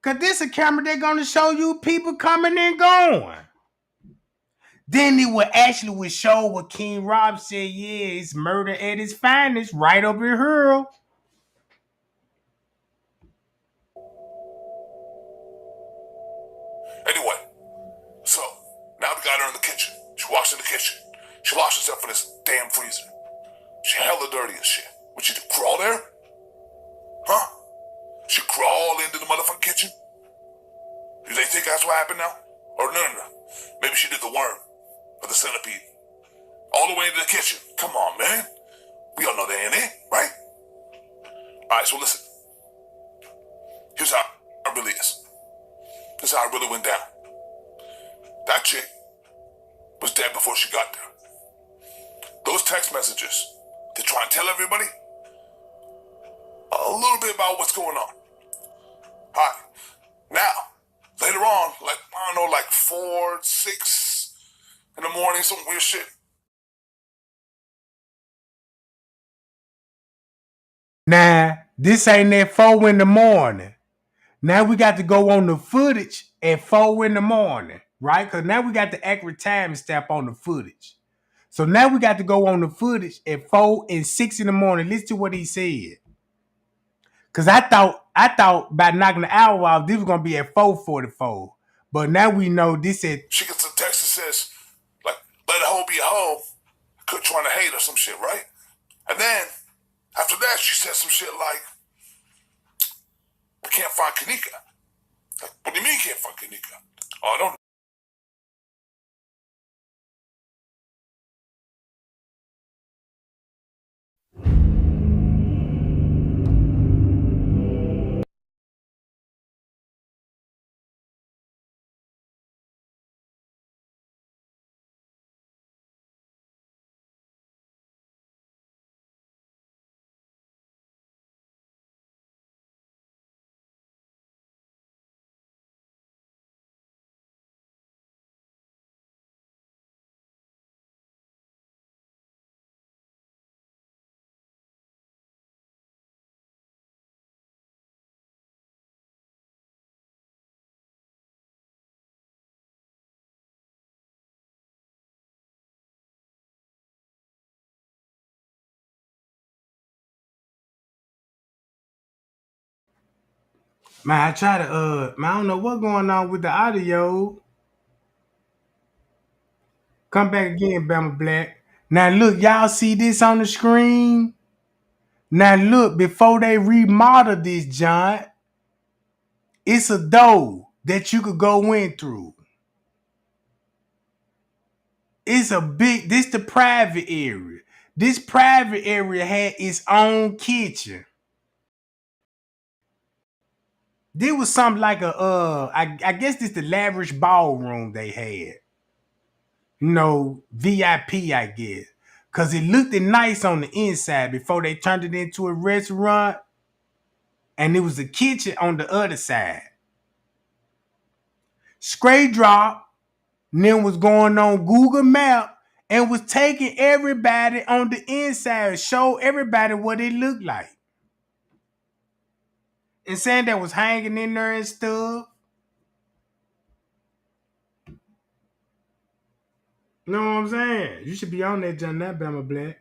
Cause this a camera they're gonna show you people coming and going. Then it would show what King Rob said, yeah, it's murder at its finest, right over here.
Anyway, so now we got her in the kitchen. She walks in the kitchen. She locks herself in this damn freezer. She hella dirty as shit. What she do? Crawl there? Huh? She crawl into the motherfucking kitchen? Do they think that's what happened now? Or no. Maybe she did the worm or the centipede. All the way into the kitchen. Come on, man. We all know they ain't it, right? Alright, so listen. Here's how it really is. This is how it really went down. That chick was dead before she got there. Those text messages, they try and tell everybody a little bit about what's going on. Alright. Now, later on, like, I don't know, like 4, 6 in the morning, some weird shit.
Nah, this ain't at 4 in the morning. Now we got to go on the footage at 4 in the morning, right? Because now we got the accurate time stamp on the footage. So now we got to go on the footage at 4 and 6 in the morning. Listen to what he said. Because I thought by knocking the hour off, this was going to be at 4:44. But now we know this at...
She gets a text that says, like, let a hoe be a hoe. Could trying to hate or some shit, right? And then, after that, she says some shit like, we can't find Kenneka. Like, what do you mean you can't find Kenneka? Oh, I don't.
Man, I try to, man, I don't know what's going on with the audio. Come back again, Bama Black. Now look, y'all see this on the screen? Now look, before they remodel this joint, it's a door that you could go in through. It's a big, this the private area. This private area had its own kitchen. This was something like a, I guess this the lavish ballroom they had. You know, VIP, I guess. Cause it looked nice on the inside before they turned it into a restaurant. And it was a kitchen on the other side. Straight drop, then was going on Google Map and was taking everybody on the inside, show everybody what it looked like. And saying that was hanging in there and stuff. You know what I'm saying? You should be on that John that Bama Black.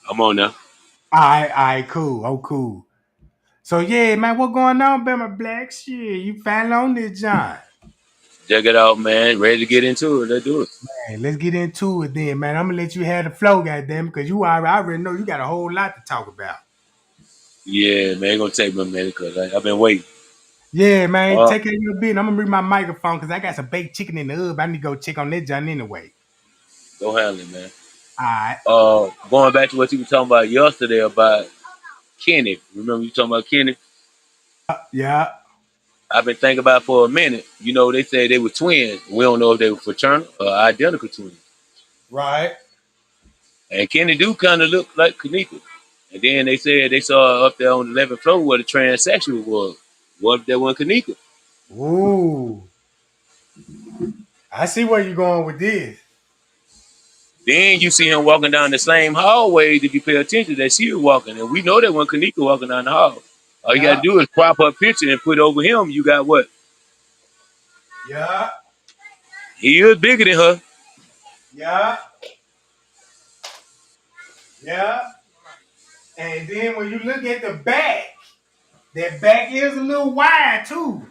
I'm on now.
Alright, cool. Oh, cool. So yeah, man, what going on, Bama Black? Shit, you finally on this John.
Check it out, man. Ready to get into it. Let's do it.
Hey, let's get into it then, man. I'm gonna let you have the flow, goddamn, because I already know you got a whole lot to talk about.
Yeah, man. It's gonna take me a minute because I've been waiting.
Yeah, man,
Uh,
take care of your business. I'm gonna bring my microphone because I got some baked chicken in the oven. I need to go check on that John anyway.
Go handle it, man.
All right.
Going back to what you were talking about yesterday about Kenny. Remember you talking about Kenny?
Yeah.
I've been thinking about it for a minute. You know, they said they were twins. We don't know if they were fraternal or identical twins.
Right.
And Kenny do kind of look like Kenneka. And then they said they saw her up there on the 11th floor where the transsexual was. What if that wasn't Kenneka?
Ooh. I see where you're going with this.
Then you see him walking down the same hallway if you pay attention that she was walking. And we know that when Kenneka walking down the hall. All you got to
Yeah.
do is crop her picture and put it over him. You got what?
Yeah.
He is bigger than her.
Yeah. Yeah. And then when you look at the back, that back is a little wide too.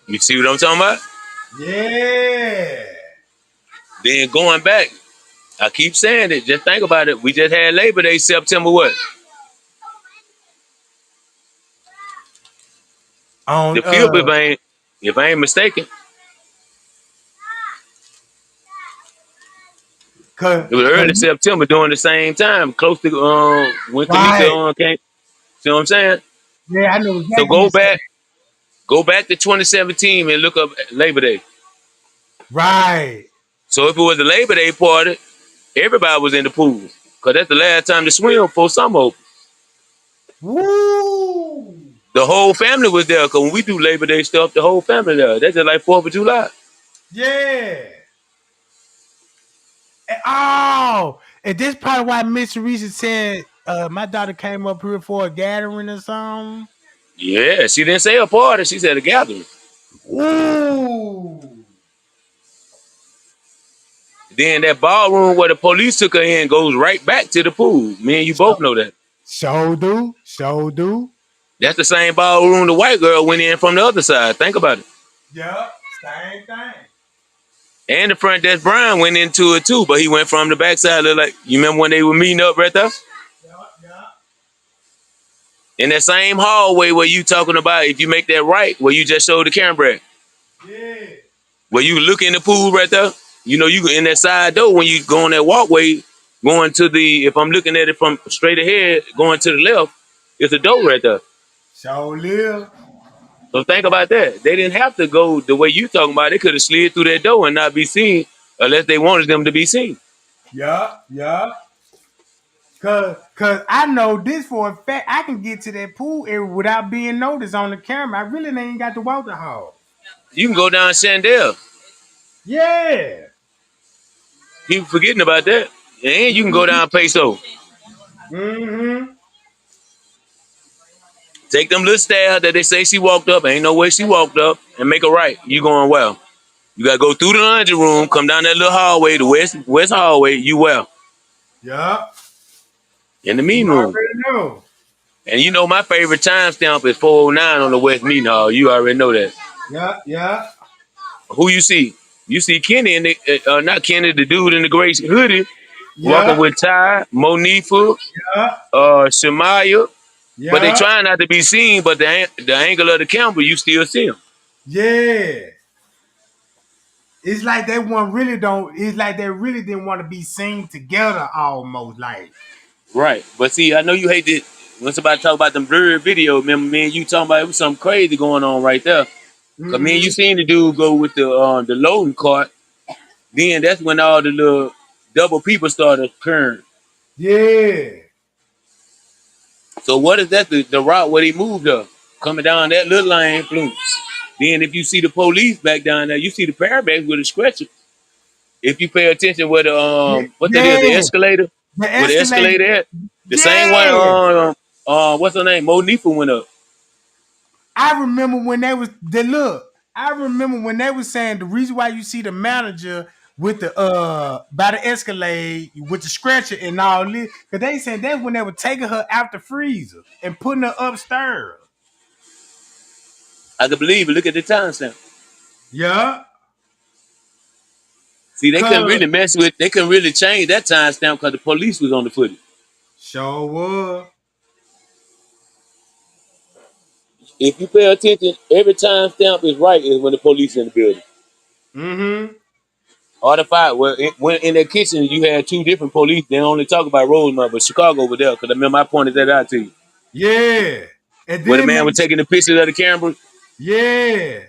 You see what I'm talking about?
Yeah.
Then going back, I keep saying it. Just think about it. We just had Labor Day, September what?
On
The fifth, if I ain't mistaken.
cause,
It was
cause
early September during the same time, close to when
right.
Kenneka came. See what I'm saying?
Yeah, I know
So
exactly what you're saying.
go back to 2017 and look up Labor Day.
Right.
So if it was a Labor Day party, everybody was in the pool. Cause that's the last time to swim for summer open.
Woo!
The whole family was there. Cause when we do Labor Day stuff, the whole family there. That's just like 4th of July.
Yeah. Oh, and this probably why Miss Teresa said my daughter came up here for a gathering or something.
Yeah, she didn't say a party. She said a gathering.
Ooh.
Then that ballroom where the police took her in goes right back to the pool. Me and you
So,
both know that.
so do.
That's the same ballroom the white girl went in from the other side. Think about it.
Yep, same thing.
And the front desk Brian went into it too, but he went from the backside. Look like you remember when they were meeting up right there
Yep.
in that same hallway where you talking about. If you make that right, where you just showed the camera, at,
Yeah.
where you look in the pool right there. You know you in that side door when you go on that walkway, going to the. If I'm looking at it from straight ahead, going to the left, it's a door right there.
So live.
So think about that. They didn't have to go the way you talking about. They could have slid through that door and not be seen unless they wanted them to be seen.
Yep. Cause I know this for a fact. I can get to that pool area without being noticed on the camera. I really ain't got to walk the hall.
You can go down Shandell.
Yeah.
People forgetting about that. And you can go down Peso.
Mm-hmm.
Take them little stairs that they say she walked up. Ain't no way she walked up and make a right. You going well. You gotta go through the laundry room, come down that little hallway, the west hallway, you well.
Yep.
In the
You
meeting room.
already know.
And you know my favorite timestamp is 409 on the West Meeting Hall. You already know that.
Yep.
Who you see? You see Kenny and not Kenny, the dude in the gray hoodie, walking
Yep.
with Ty, Monifa,
Yep.
Shemaya, but they
Yep.
trying not to be seen. But the angle of the camera, you still see them.
Yeah. It's like they one really don't. It's like they really didn't want to be seen together. Almost like.
Right. But see, I know you hate this. When somebody talk about them blurred video, remember me and you talking about it was something crazy going on right there. Cause me and you
Mm-hmm.
seen the dude go with the loading cart. Then that's when all the little double people started occurring.
Yeah.
So what is that? The route where they moved up, coming down that little line influence. Then if you see the police back down there, you see the paramedics with a stretcher. If you pay attention where the what that is, the
Yeah.
escalator,
The
where the
escalator.
escalator at, the same one
Yeah.
what's her name? Monifa went up.
I remember when they was the look. I remember when they were saying the reason why you see the manager with the by the Escalade with the stretcher and all this, because they said that's when they were taking her out the freezer and putting her upstairs.
I can believe it. Look at the timestamp.
Yeah.
See, they couldn't
Cause
really mess with. They couldn't really change that timestamp because the police was on the footage.
sure was.
If you pay attention, every timestamp is right is when the police in the building.
Mm-hmm.
Or the fire. Well, when in that kitchen, you had two different police. They only talk about Rosemont, but Chicago over there. Because I remember I pointed that out to you.
Yeah. And
Where the
then
man
they
was taking the pictures of the camera.
yeah.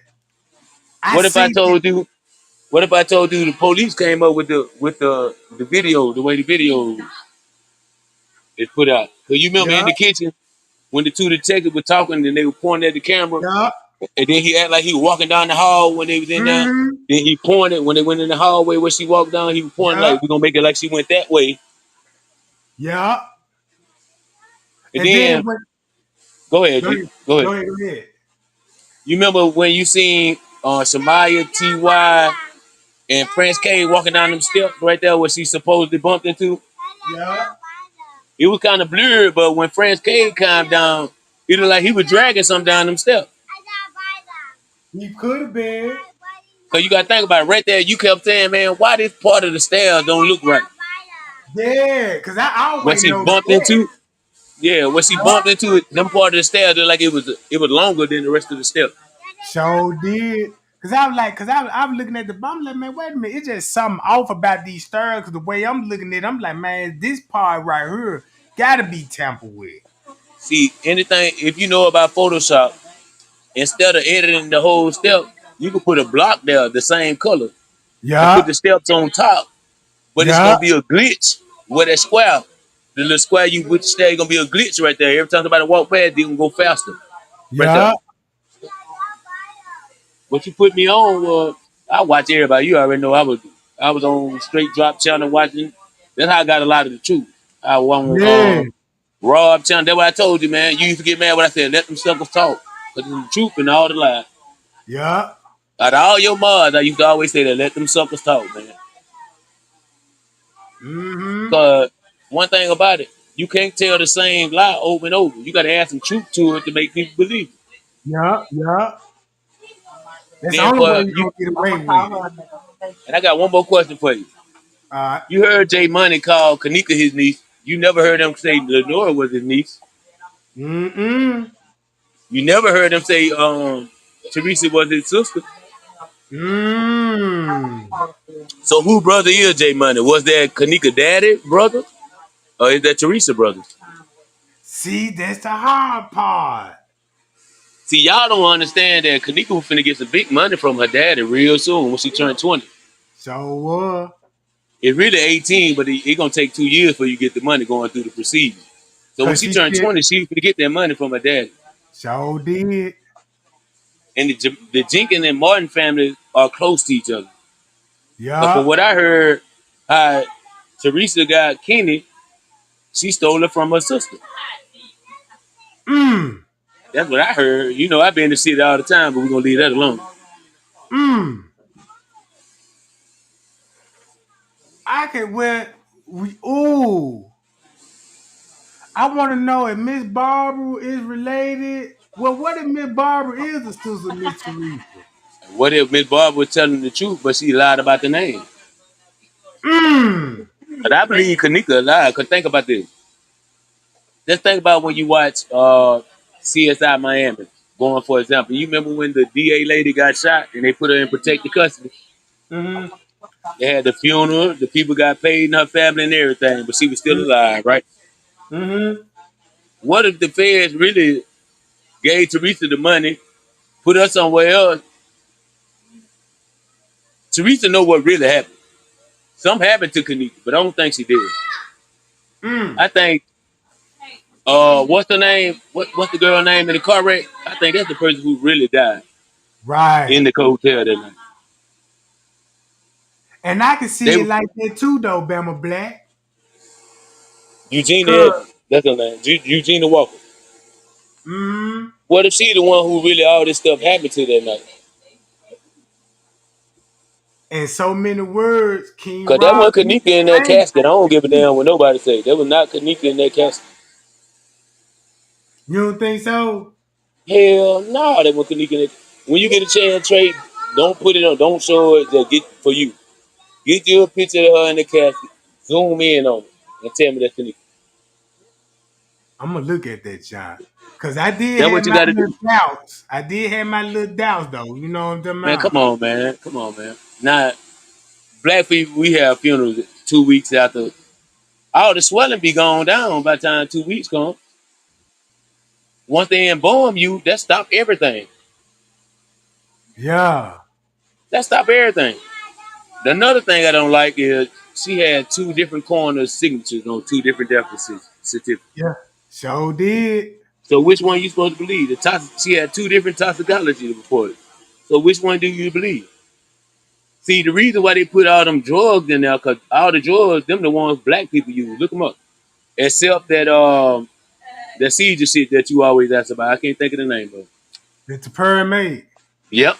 I
What if I
see that.
told you? What if I told you the police came up with the video, the way the video is put out? Cause you remember
Yeah.
in the kitchen when the two detectives were talking and they were pointing at the camera,
Yeah.
and then he acted like he was walking down the hall when they was in there.
Mm-hmm.
Then he pointed when they went in the hallway where she walked down. He was pointing
Yeah.
like we're gonna make it like she went that way.
Yeah.
And
And then
then
when
go ahead,
go
G.
ahead,
Go
go
ahead.
ahead, go ahead.
You remember when you seen Samaya Ty and Prince K walking down them steps right there where she supposedly bumped into?
Yeah.
It was kind of blurred, but when France K calmed down, it looked like he was dragging something down them steps.
He could have been.
So you gotta think about it. Right there, you kept saying, man, why this part of the stairs don't look right?
Yeah, because I
When
always
she
noticed
bumped
that.
into, yeah, when she bumped into it, them part of the stairs looked like it was longer than the rest of the step.
So did. Cause I was like, I was looking at the bottom, like, man, wait a minute, it's just something off about these stairs. Cause the way I'm looking at it, I'm like, man, this part right here gotta be tampered with.
See, anything if you know about Photoshop, instead of editing the whole step, you can put a block there the same color and put
Yeah,
the steps on top, but it's
yeah,
gonna be a glitch where that square, the little square you with the stair, gonna be a glitch right there. Every time somebody walk past, they gonna go faster. Right there.
yeah,
What you put me on was I watch everybody. You already know I was on straight drop channel watching. That's how I got a lot of the truth. I was
yeah,
on Rob channel. That's what I told you, man. You used to get mad when I said let them suckers talk. Cause it's the truth and all the lies.
yeah.
Out of all your mods, I used to always say that let them suckers talk, man.
Mm-hmm.
Cause one thing about it, you can't tell the same lie over and over. You gotta add some truth to it to make people believe it.
Yeah, yeah. That's the
Then
only way
for
you're
you,
gonna get away with it.
and I got one more question for you.
Uh,
You heard Jay Money call Kenneka his niece. You never heard him say Lenora was his niece.
mm-mm.
You never heard him say Teresa was his sister.
Mm.
So who brother is Jay Money? Was that Kenneka daddy brother? Or is that Teresa brother?
See, that's the hard part.
See, y'all don't understand that Kenneka was finna get some big money from her daddy real soon when she turned 20.
So
It's really 18, but it gonna take 2 years for you to get the money going through the procedure. So when
cause
she
she
turned
still
20, she finna get that money from her daddy.
so did.
And the Jenkins and Martin families are close to each other. But from
Yeah.
what I heard, how Teresa got Kenny, she stole it from her sister.
Mm.
That's what I heard. You know, I've been to see it all the time, but we're gonna leave that alone.
Mm. I can well we ooh. I want to know if Miss Barbara is related. Well, what if Miss Barbara is the sister of Miss Teresa?
What if Miss Barbara was telling the truth, but she lied about the name?
Mm.
But I believe Kenneka lied. Cause think about this. Just think about when you watch CSI Miami. Going for example, you remember when the DA lady got shot and they put her in protective custody?
Mm-hmm.
They had the funeral, the people got paid in her family and everything, but she was still alive, right?
Mm-hmm.
What if the feds really gave Teresa the money, put her somewhere else? Teresa know what really happened. Something happened to Kenneka, but I don't think she did.
Mm.
I think what's the name? What's the girl name in the car wreck? I think that's the person who really died in
Right.
the hotel that night.
And I can
They
see it like that too, though, Bama Black.
Eugenia
Cause
Evans, that's her name. Eugenia Walker.
mm,
What if she the one who really all this stuff happened to that night?
In so many words, King
Cause that
Rob
wasn't
did
Kenneka in
the
that
same.
casket. I don't give a damn what nobody say. That was not Kenneka in that casket.
You don't think so?
Hell no, that wasn't Kenneka in that. When you get a chance, Trey, don't put it on. Don't show it. Just get for you. Get you a picture of her in the casket. Zoom in on it and tell me that's Kenneka.
I'm gonna look at that, John. Cause I did
That's
have
what you
my
got to
little
do,
doubts. I did have my little doubts though. You know what I'm talking
man.
about?
Come on, man. Come on, man. Now, black people, we have funerals 2 weeks after. All the swelling be gone down by the time 2 weeks come. Once they embalm you, that stop everything.
Yeah.
That stop everything. Another thing I don't like is she had two different coroner's signatures on two different death certificates.
Yeah. So did.
So which one you supposed to believe? She had two different toxicology reports. So which one do you believe? See, the reason why they put all them drugs in there, cause all the drugs, them the ones black people use. Look them up. Except that seizure shit that you always ask about. I can't think of the name of it.
It's a pyramid.
Yep.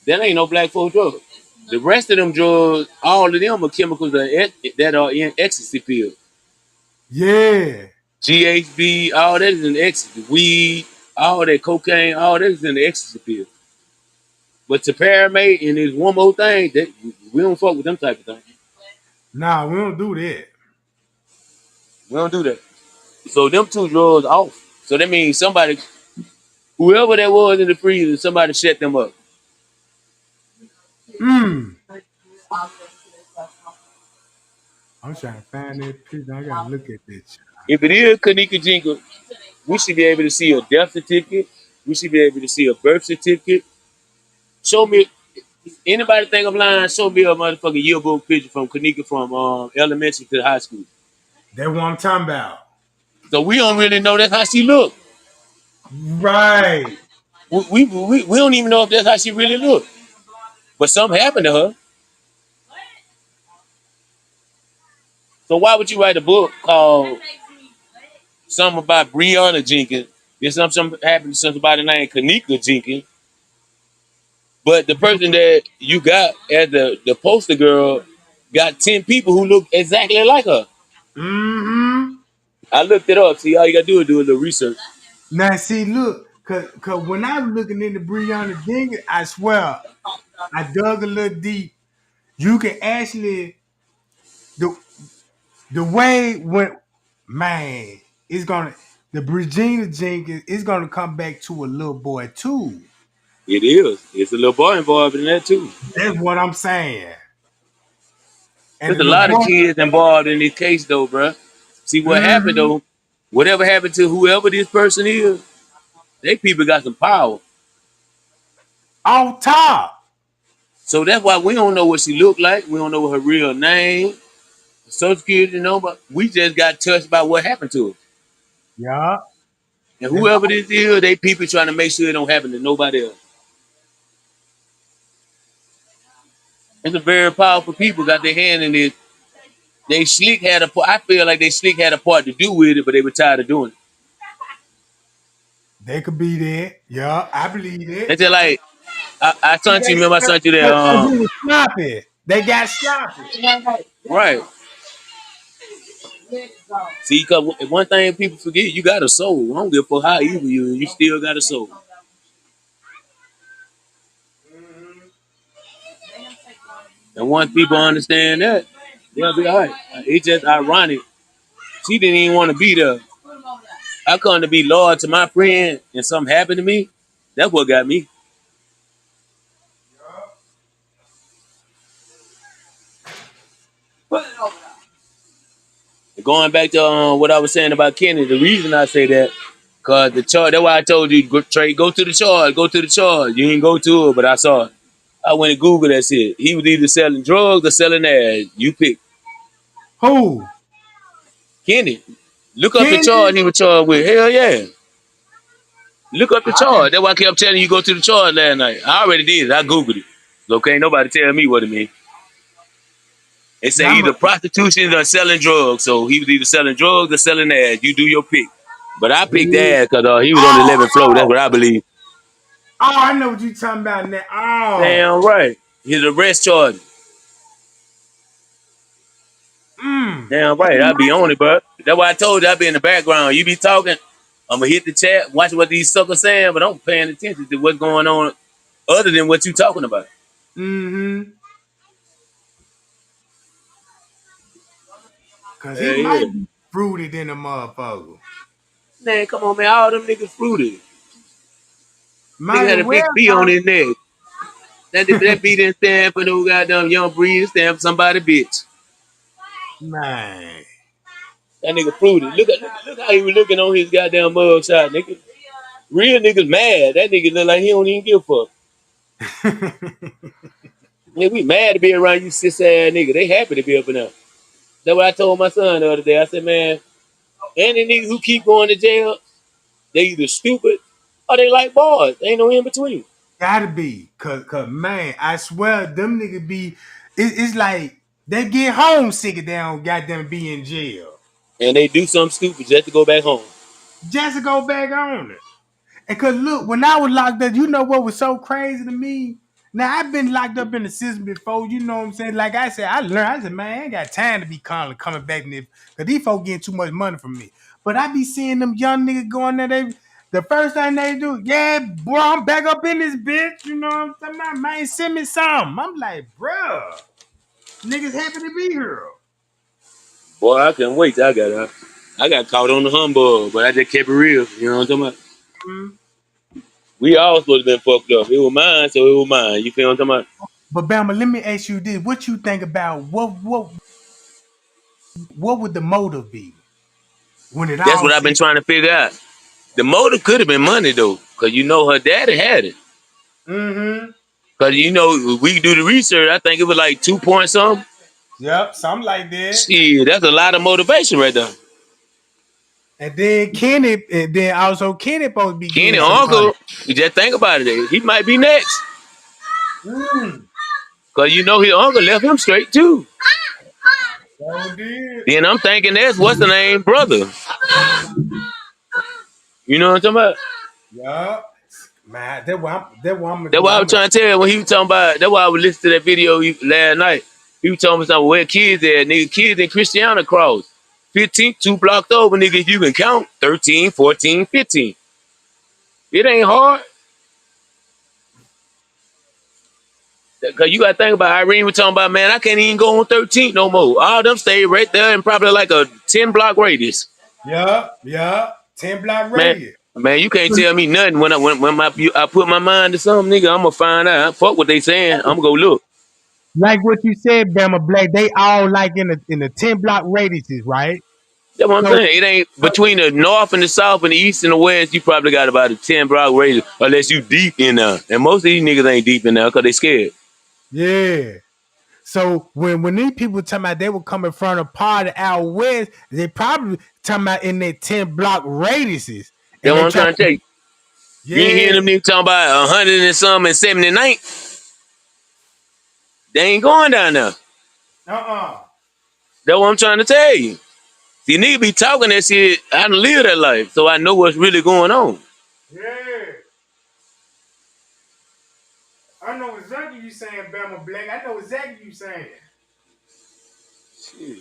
That ain't no black folk drug. The rest of them drugs, all of them are chemicals that are in ecstasy pills.
Yeah.
GHB, all that is in the ecstasy. Weed, all that cocaine, all that is in the ecstasy pill. But to paramate and there's one more thing that we don't fuck with them type of things.
Nah, we don't do that.
We don't do that. So them two drugs off. So that means somebody, whoever that was in the freezer, somebody shut them up.
Hmm. I'm trying to find that picture. I gotta look at that.
If it is Kenneka Jenkins, we should be able to see a death certificate. We should be able to see a birth certificate. Show me, anybody think I'm lying? Show me a motherfucking yearbook picture from Kenneka from elementary to high school.
That's what I'm talking about.
So we don't really know that's how she looked.
Right.
We don't even know if that's how she really looked. But something happened to her. So why would you write a book called something about Breonna Jenkins? There's something happened to somebody named Kenneka Jenkins. But the person that you got as the poster girl got 10 people who look exactly like her.
Mm-hmm.
I looked it up. See, all you gotta do is do a little research.
Now see, look, cause when I was looking into Breonna Jenkins, I swear I dug a little deep. You can actually the the way when man it's gonna the Regina Jenkins is gonna come back to a little boy too.
It is. It's a little boy involved in that too.
That's what I'm saying. And
There's
the
a
little
lot of
boy,
kids involved in this case though, bruh. See what happened
mm-hmm,
though, whatever happened to whoever this person is, they people got some power.
off top.
So that's why we don't know what she looked like. We don't know her real name, social security number. We just got touched by what happened to her.
Yeah.
And
That's
whoever this is, they people trying to make sure it don't happen to nobody else. It's a very powerful people got their hand in it. They slick had a part. I feel like they slick had a part to do with it, but they were tired of doing it.
they could be there. Yeah, I believe it.
It's just like I sent you. Remember I sent you that.
Cause it was sloppy. They got sloppy.
Right. See, cause one thing people forget, you got a soul. I don't give a fuck how evil you, you still got a soul. And once people understand that, they'll be all right. It's just ironic. She didn't even want to be there. I come to be loyal to my friend, and something happened to me. That's what got me. Going back to what I was saying about Kenny, the reason I say that, cause the charge. That's why I told you, Trey, go to the charge, go to the charge. You didn't go to it, but I saw it. I went and Googled that shit. He was either selling drugs or selling ass. You pick.
Who?
Kenny, look up the charge
Kenny?
he was charged with. Hell yeah. Look up the
I,
charge. That's why I kept telling you go to the charge last night. I already did. I Googled it. So can't nobody tell me what it means. It say
now I'm
either
a,
prostitution or selling drugs. So he was either selling drugs or selling ass. You do your pick. But I picked ass because he was on the
oh,
11th floor. That's
oh,
what I believe.
oh, I know what you talking about now. Oh,
Damn right. His arrest charge. Damn
Hey,
right, I be on it, bro. That's why I told you I be in the background. You be talking, I'm gonna hit the chat, watch what these suckers saying, but I'm paying attention to what's going on other than what you talking about.
mm-hmm. Cause he
Yeah,
might
yeah.
be fruity than a motherfucker.
Man, come on, man. All them niggas fruity. Nigga
Might
had
as
a big
well
B on his neck. That B didn't stand for no goddamn young breed. It stand for somebody bitch.
man.
That nigga fruity. Look how he was looking on his goddamn mug shot, nigga. Real niggas mad. That nigga look like he don't even give a fuck. Nigga, we mad to be around you sis ass nigga. They happy to be up in there. That's what I told my son the other day. I said, man, any niggas who keep going to jail, they either stupid or they like boys. Ain't no in between.
Gotta be. Cause man, I swear them niggas be it's like they get homesick if they don't goddamn be in jail.
And they do something stupid just to go back home.
Just to go back on it. And cause look, when I was locked up, you know what was so crazy to me? Now I've been locked up in the system before, you know what I'm saying? Like I said, I said, man, I ain't got time to be coming back in this, cause these folks getting too much money from me. But I be seeing them young niggas going there, the first thing they do, yeah, boy, I'm back up in this bitch, you know what I'm talking about? Man, send me some. I'm like, bruh, niggas happy to be here.
Boy, I couldn't wait till I got caught on the humbug, but I just kept it real. You know what I'm talking about?
Mhm.
We all supposed to been fucked up. It was mine, so it was mine. You feel what I'm talking about?
But Bama, let me ask you this: what you think about what would the motive be when it
That's
all
what I've been
said?
trying to figure out. The motive could have been money though, cause you know her daddy had it.
Mm-hmm.
Cause you know we do the research. I think it was like 2 point something.
Yep, something like that.
Shit, that's a lot of motivation right there.
And then Kenny, and then also Kenny supposed to be
Kenny
getting some money.
uncle, you just think about it. He might be next,
Mm.
cause you know his uncle left him straight too.
So did.
Then I'm thinking that's what's the name, brother. You know what I'm talking about?
Yup. Man, that what I'm gonna
That's
do.
why I
I'm
was
gonna
trying to tell you when he was talking about. That's why I was listening to that video last night. He was telling me something where kids at, nigga. Kids in Christiana cross. 15, 2 blocks over, nigga. If you can count 13, 14, 15. It ain't hard. Cause you gotta think about Irene was talking about, man, I can't even go on 13 no more. All them stay right there in probably like a 10 block radius.
Yup. 10 block
Man,
radius.
man, you can't tell me nothing when I put my mind to something, nigga. I'm gonna find out. Fuck what they saying. I'm gonna go look.
Like what you said, Bama Black, they all like in the 10 block radiuses, right?
That's what I'm
So
saying. It ain't between the north and the south and the east and the west. You probably got about a 10 block radius, unless you deep in there. And most of these niggas ain't deep in there because they scared.
yeah. So when these people talking about they were coming from a party out west, they probably talking about in their 10 block radiuses,
That's
and
what
they
I'm
try
trying to
to
tell you. You ain't
yeah.
hearing them niggas talking about 100 and some and 79. They ain't going down there.
Uh-uh.
That's what I'm trying to tell you. See, niggas be talking that shit. I done live that life, so I know what's really going on.
Yeah. I know exactly you saying, Bama Black. I know exactly you saying.
Shit.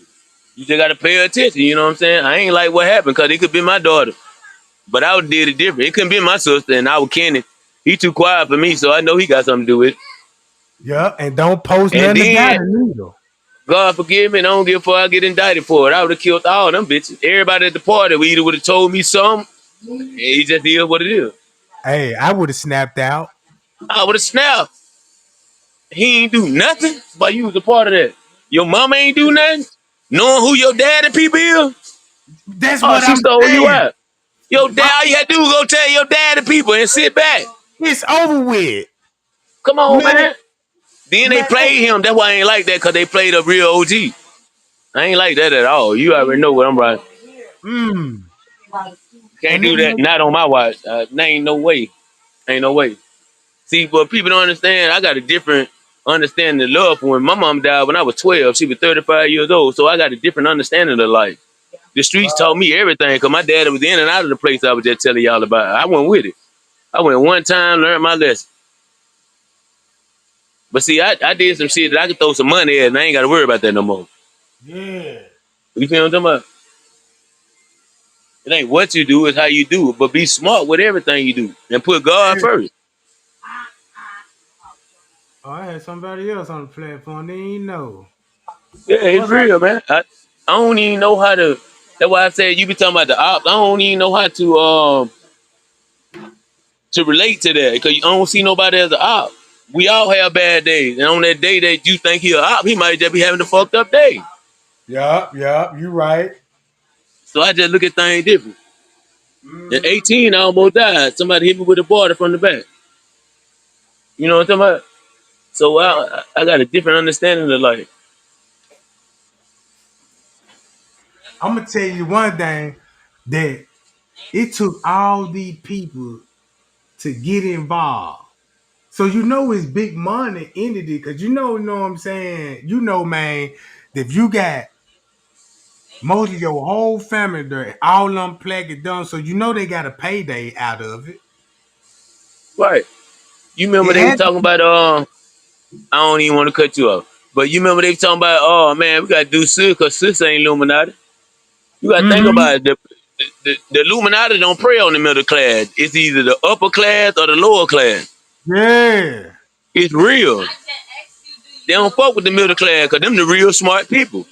You just gotta pay attention, you know what I'm saying? I ain't like what happened, cause it could be my daughter. But I would did it different. It couldn't be my sister and I was Kenny. He too quiet for me, so I know he got something to do with it.
Yeah, and don't post
And
nothing about
then,
it neither.
God forgive me, and I don't give a fuck I get indicted for it. I would have killed all them bitches. Everybody at the party we either would have told me something, and he just is what it is.
Hey, I would have snapped out.
I would have snapped. He ain't do nothing, but you was a part of that. Your mama ain't do nothing. Knowing who your daddy people is,
That's
oh,
what
she
I'm
stole you
saying.
out. Your dad, all you had to do was go tell your daddy people and sit back.
It's over with.
Come on,
Man,
man. Then they
man.
played him. That's why I ain't like that, because they played a real OG. I ain't like that at all. You already know what I'm right.
Mm.
Can't
And
do
then
that. Not on my watch. Ain't no way. Ain't no way. See, but people don't understand. I got a different understanding of love. When my mom died when I was 12, she was 35 years old. So I got a different understanding of life. The streets taught me everything because my dad was in and out of the place I was just telling y'all about. I went with it. I went one time, learned my lesson. But see, I did some shit that I could throw some money at and I ain't got to worry about that no more.
yeah.
You feel what I'm talking about? It ain't what you do, it's how you do it. But be smart with everything you do and put God first.
Oh, I had somebody else on the platform. They ain't know.
Yeah, it's
What's up?
real, man. I don't even know how to. That's why I said you be talking about the ops. I don't even know how to relate to that because I don't see nobody as an op. We all have bad days, and on that day that you think he a op, he might just be having a fucked up day.
Yup, you right.
So I just look at things different. At
Mm-hmm.
18, I almost died. Somebody hit me with a border from the back. You know what I'm talking about? So
Yup.
I got a different understanding of life.
I'm gonna tell you one thing that it took all these people to get involved. So you know it's big money in it because you know what I'm saying. You know, man, that if you got most of your whole family there, all unplugged it done, so you know they got a payday out of it.
Right. You remember
It
they were
had to
talking
be.
about I don't even want to cut you off. But you remember they were talking about, oh man, we gotta do sis because sis ain't Illuminati. You gotta think
Mm-hmm.
about it. The Illuminati don't prey on the middle class. It's either the upper class or the lower class.
Yeah.
It's real. They don't fuck with the middle class because them the real smart people.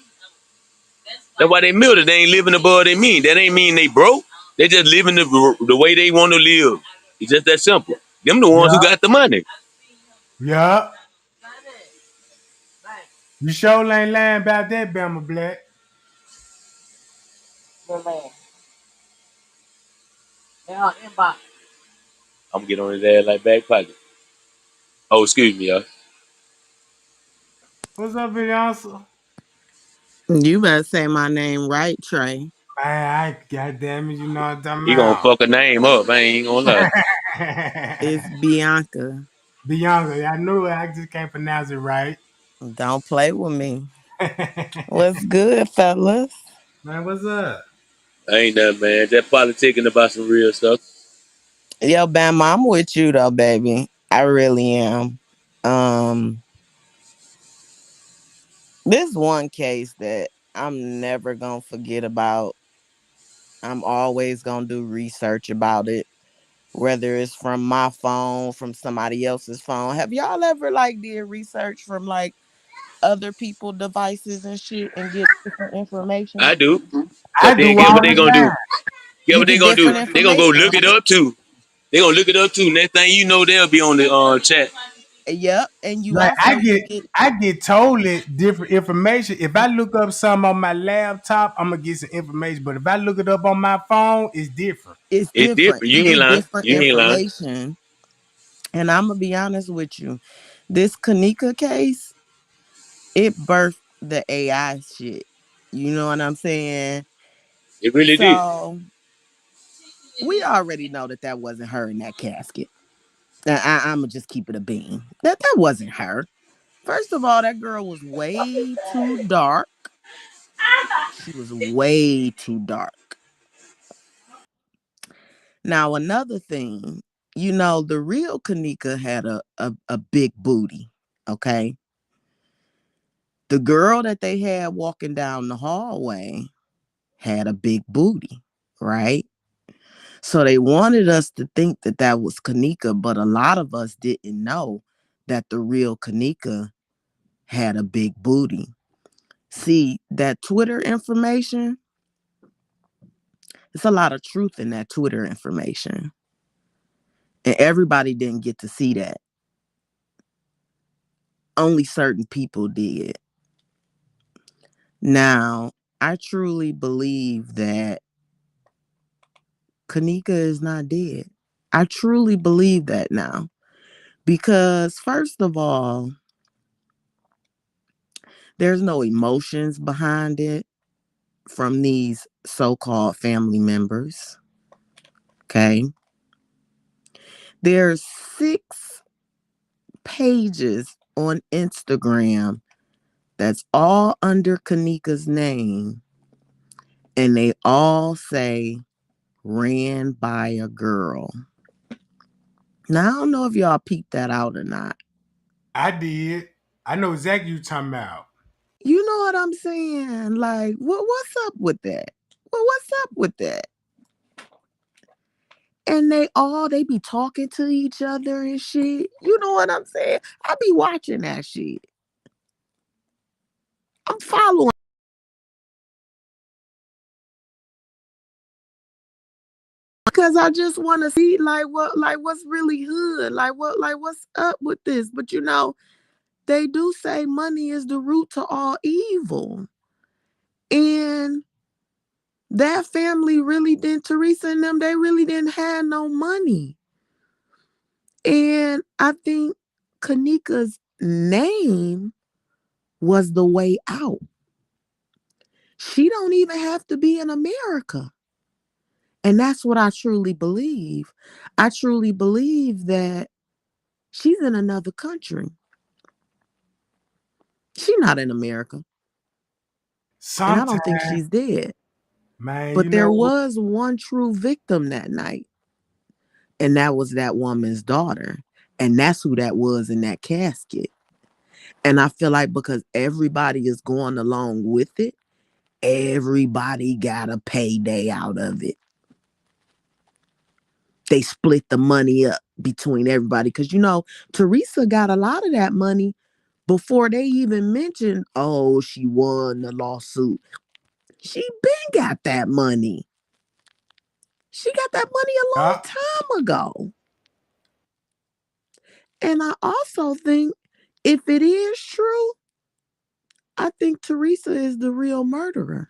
That's why they middle. They ain't living above their mean. That ain't mean they broke. They just living the way they want to live. It's just that simple. Them the ones who
Yup.
got the money.
Yup. You sure ain't lying about that, Bama Black.
I'm gonna get on his ass like back pocket. Oh, excuse me, y'all.
What's up, Beyonce?
You better say my name right, Trey.
I goddamn it, you know what I'm talking
He gonna
about.
fuck a name up. I ain't gonna lie.
It's Bianca.
Beyonce, I knew it. I just can't pronounce it right.
Don't play with me. What's good, fellas?
Man, what's up?
I ain't nothing, man. Just politicking about some real stuff.
Yo, Bama, I'm with you though, baby. I really am. Um, this one case that I'm never gonna forget about. I'm always gonna do research about it, whether it's from my phone, from somebody else's phone. Have y'all ever like did research from like other people devices and shit and get different information?
I do.
I
Cause then
do
get what
all
they
the
gonna do.
time.
Get
You
what they
get
gonna do.
different
They gonna go
information,
look it
right?
up too. They gonna look it up too. Next thing you know, they'll be on the chat.
Yep, and you
Like
also can get
I get totally different information. If I look up something on my laptop, I'm gonna get some information. But if I look it up on my phone, it's different.
it's
It's
different.
different.
You
You ain't
get
lying.
different
You ain't lying.
information. And I'm gonna be honest with you. This Kenneka case, it birthed the AI shit. You know what I'm saying?
It really did.
So we already know that that wasn't her in that casket. I'm gonna just keep it a bean. That wasn't her. First of all, that girl was way too dark. She was way too dark. Now, another thing, the real Kenneka had a big booty. Okay. The girl that they had walking down the hallway had a big booty, right? So they wanted us to think that that was Kenneka, but a lot of us didn't know that the real Kenneka had a big booty. See, that Twitter information, it's a lot of truth in that Twitter information. And everybody didn't get to see that. Only certain people did. Now, I truly believe that Kenneka is not dead. I truly believe that now. Because, first of all, there's no emotions behind it from these so called family members. Okay. There's 6 pages on Instagram that's all under Kenneka's name, and they all say ran by a girl. Now, I don't know if y'all peeped that out or not.
I did. I know exactly what you're talking about.
You know what I'm saying? Like, what's up with that? Well, what's up with that? And they be talking to each other and shit. You know what I'm saying? I be watching that shit. I'm following because I just want to see what's really hood, what's up with this. But they do say money is the root to all evil, and that family really didn't. Teresa and them, they really didn't have no money, and I think Kenneka's name was the way out. She don't even have to be in America. And that's what I truly believe. I truly believe that she's in another country. She's not in America. And I don't think
Sometimes,
she's dead.
man,
But there was one true victim that night. And that was that woman's daughter. And that's who that was in that casket. And I feel like because everybody is going along with it, everybody got a payday out of it. They split the money up between everybody. Because, Teresa got a lot of that money before they even mentioned, oh, she won the lawsuit. She been got that money. She got that money a long
yeah,
time ago. And I also think if it is true, I think Teresa is the real murderer.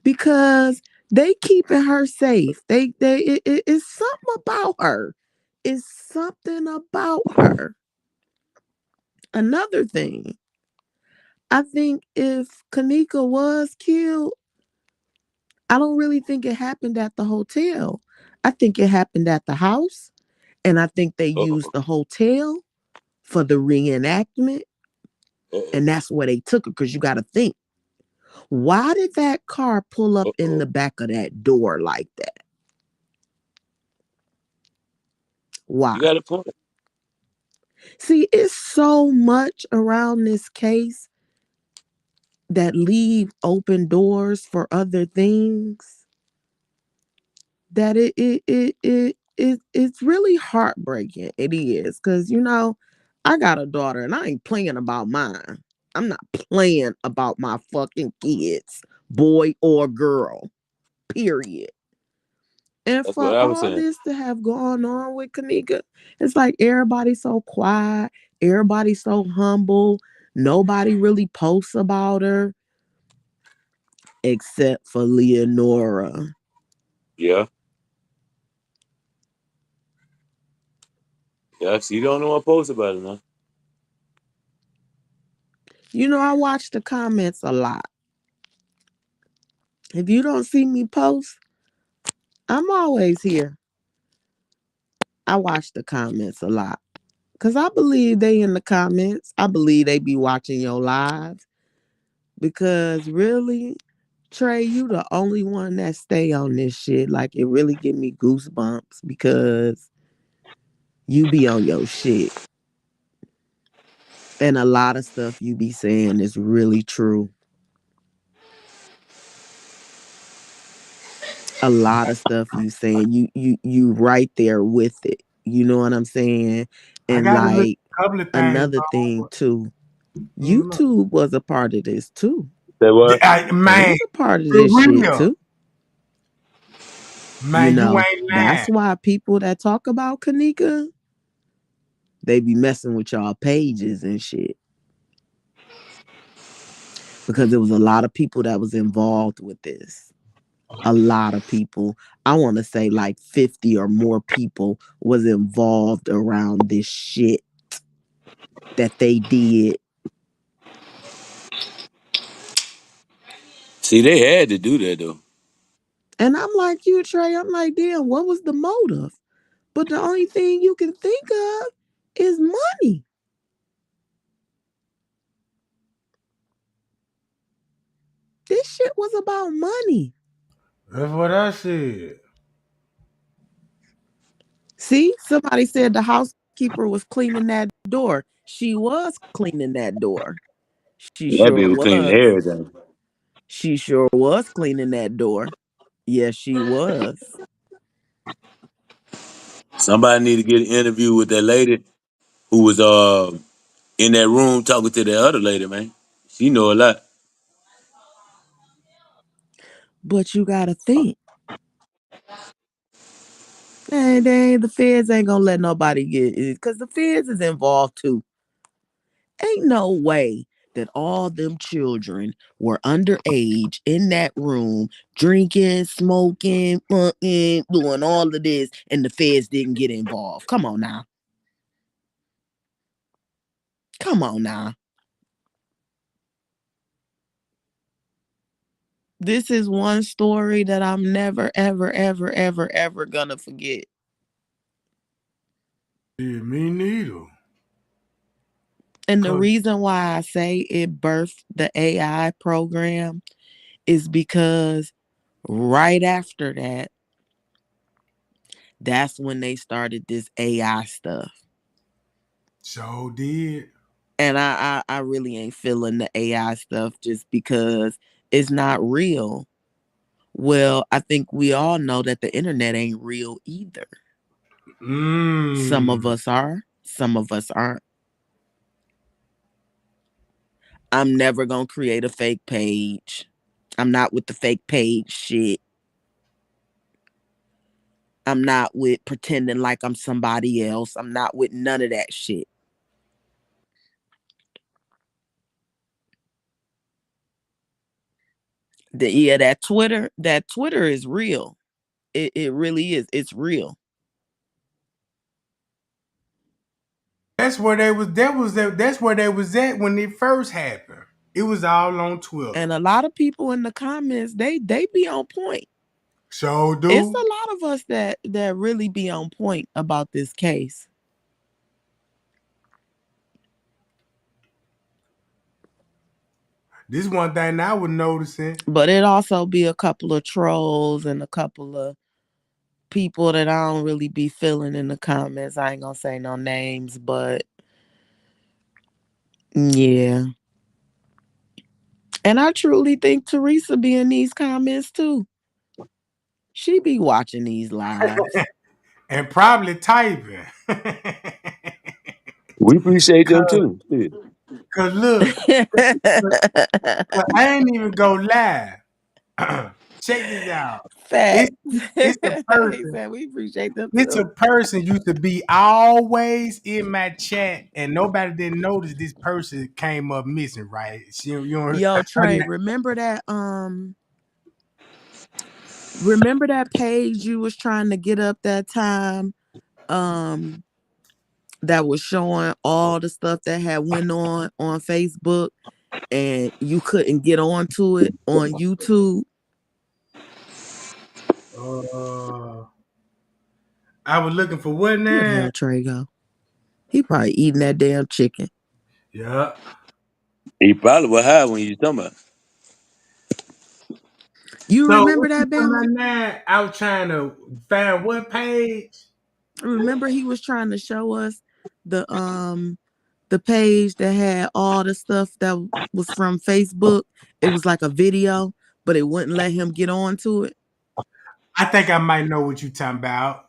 Because they keeping her safe. It's something about her. It's something about her. Another thing, I think if Kenneka was killed, I don't really think it happened at the hotel. I think it happened at the house. And I think they used
Uh-oh.
the hotel for the reenactment.
Uh-oh.
And that's where they took her. Because you got to think, why did that car pull up in
Uh-oh.
the back of that door like that? Why?
You got a point.
See, it's so much around this case that leave open doors for other things that it's really heartbreaking. It is because I got a daughter and I ain't playing about mine. I'm not playing about my fucking kids, boy or girl. Period. And
That's
for
what I was
all
saying.
this to have gone on with Kenneka, it's like everybody's so quiet, everybody's so humble, nobody really posts about her except for Leonora.
Yeah. Yeah. She don't know what post about it now.
I watch the comments a lot. If you don't see me post, I'm always here. I watch the comments a lot. Cause I believe they in the comments. I believe they be watching your live. Because really, Trey, you the only one that stay on this shit. Like it really give me goosebumps because you be on your shit. And a lot of stuff you be saying is really true. A lot of stuff you saying, you right there with it. You know what I'm saying?
I
And
got to look
like
a couple of things
another thing
on.
too,
Mm,
YouTube was a part of this too.
Say what?
They
Man,
was a part of
for
this shit
real,
too.
man, you ain't lying.
That's why people that talk about Kenneka, they be messing with y'all pages and shit. Because there was a lot of people that was involved with this. A lot of people. I want to say like 50 or more people was involved around this shit that they did.
See, they had to do that though.
And I'm like you, Trey. I'm like, damn, what was the motive? But the only thing you can think of is money. This shit was about money.
That's what I said.
See, somebody said the housekeeper was cleaning that door. She was cleaning that door. She
That
sure
bitch was cleaning
was.
everything.
She sure was cleaning that door. Yes, she was.
Somebody need to get an interview with that lady who was in that room talking to that other lady, man. She know a lot.
But you gotta think. The feds ain't gonna let nobody get it because the feds is involved too. Ain't no way that all them children were underage in that room, drinking, smoking, fucking, doing all of this, and the feds didn't get involved. Come on now. Come on now. This is one story that I'm never, ever, ever, ever, ever gonna forget.
Yeah, me neither.
And the
'Cause
reason why I say it birthed the AI program is because right after that, that's when they started this AI stuff.
so did.
And I really ain't feeling the AI stuff just because it's not real. Well, I think we all know that the internet ain't real either. Some of
Mmm.
us are, some of us aren't. I'm never gonna create a fake page. I'm not with the fake page shit. I'm not with pretending like I'm somebody else. I'm not with none of that shit. That Twitter is real. It really is. It's real.
That's where they was. That's where they was at when it first happened. It was all on Twitter.
And a lot of people in the comments, they be on point.
So
It's
do.
a lot of us that really be on point about this case.
This one thing I was noticing.
But it also be a couple of trolls and a couple of people that I don't really be feeling in the comments. I ain't gonna say no names, but yeah. And I truly think Teresa be in these comments too. She be watching these lives.
And probably typing.
We appreciate them
cause,
too. Shit.
cause look, 'cause I ain't even go lie. Check this out.
Fact.
It's it's a
He
person.
said we appreciate them
It's a
too.
person used to be always in my chat, and nobody didn't notice this person came up missing. Right? You know,
Yo,
her
Trey, remember that page you was trying to get up that time? Um that was showing all the stuff that had went on Facebook and you couldn't get onto it on YouTube.
uh, I was looking for what
Where the
now?
hell Trey go? He probably eating that damn chicken.
Yeah.
He probably was high when you talking about.
You
So
remember
what you
that,
talking
Bama?
about now? I was trying to find what page?
Remember he was trying to show us the page that had all the stuff that was from Facebook. It was like a video, but it wouldn't let him get onto it.
I think I might know what you talking about.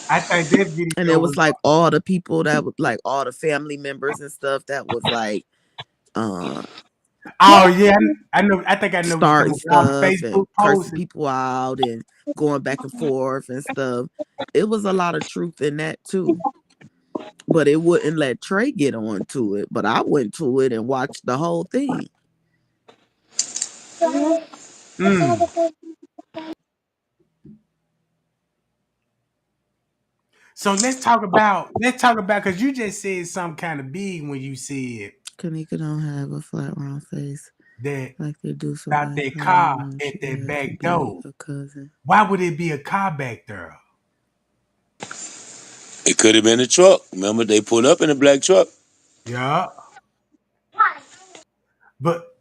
I think that
And
video
it
was.
was like all the people that was like all the family members and stuff that was like uh
Oh yeah, I know. I think I know what you talking
starting
about. All the
stuff
Facebook
and cursing
posts.
people out and going back and forth and stuff. It was a lot of truth in that too. But it wouldn't let Trey get onto it. But I went to it and watched the whole thing.
Mm. So let's talk about because you just said something kind of big when you said
Kenneka don't have a flat round face
that
like they do, so
about
last
that
time I
car
know
at
she
that
had to
back
be
door.
a cousin.
Why would it be a car back there?
It could have been a truck. Remember, they pulled up in a black truck.
Yeah,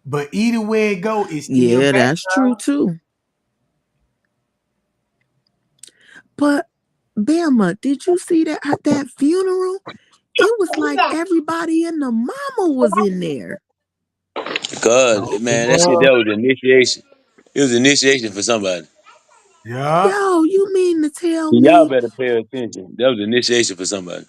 but either way it go, it's still
Yeah,
back
that's true too. But Bama, did you see that funeral? It was like everybody and the mama was in there.
Cause man, that shit that was initiation. It was initiation for somebody.
Yeah.
Yo, you mean to tell
Y'all
me?
better pay attention. That was initiation for somebody.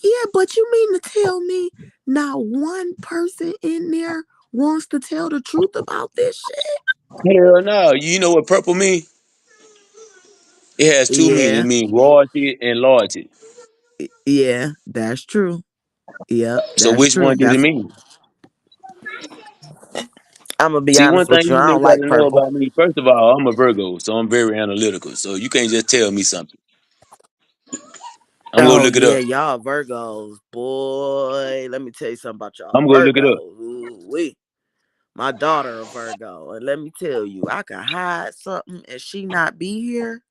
Yeah, but you mean to tell me not one person in there wants to tell the truth about this shit?
Hell no. You know what purple mean? It has two meanings. It
Yeah,
means royalty and loyalty.
yeah, that's true. Yep,
So
that's
which
true.
one does it
That's
mean?
I'm gonna be
See, one
honest
thing
with you.
you
I don't
niggas got
like
to know
purple.
about me. First of all, I'm a Virgo, so I'm very analytical. So you can't just tell me something. I'm gonna
Oh
look it
yeah,
up.
y'all Virgos, boy. Let me tell you something about y'all
I'm gonna look it up.
Virgos. Ooh-wee. My daughter a Virgo, and let me tell you, I could hide something and she not be here.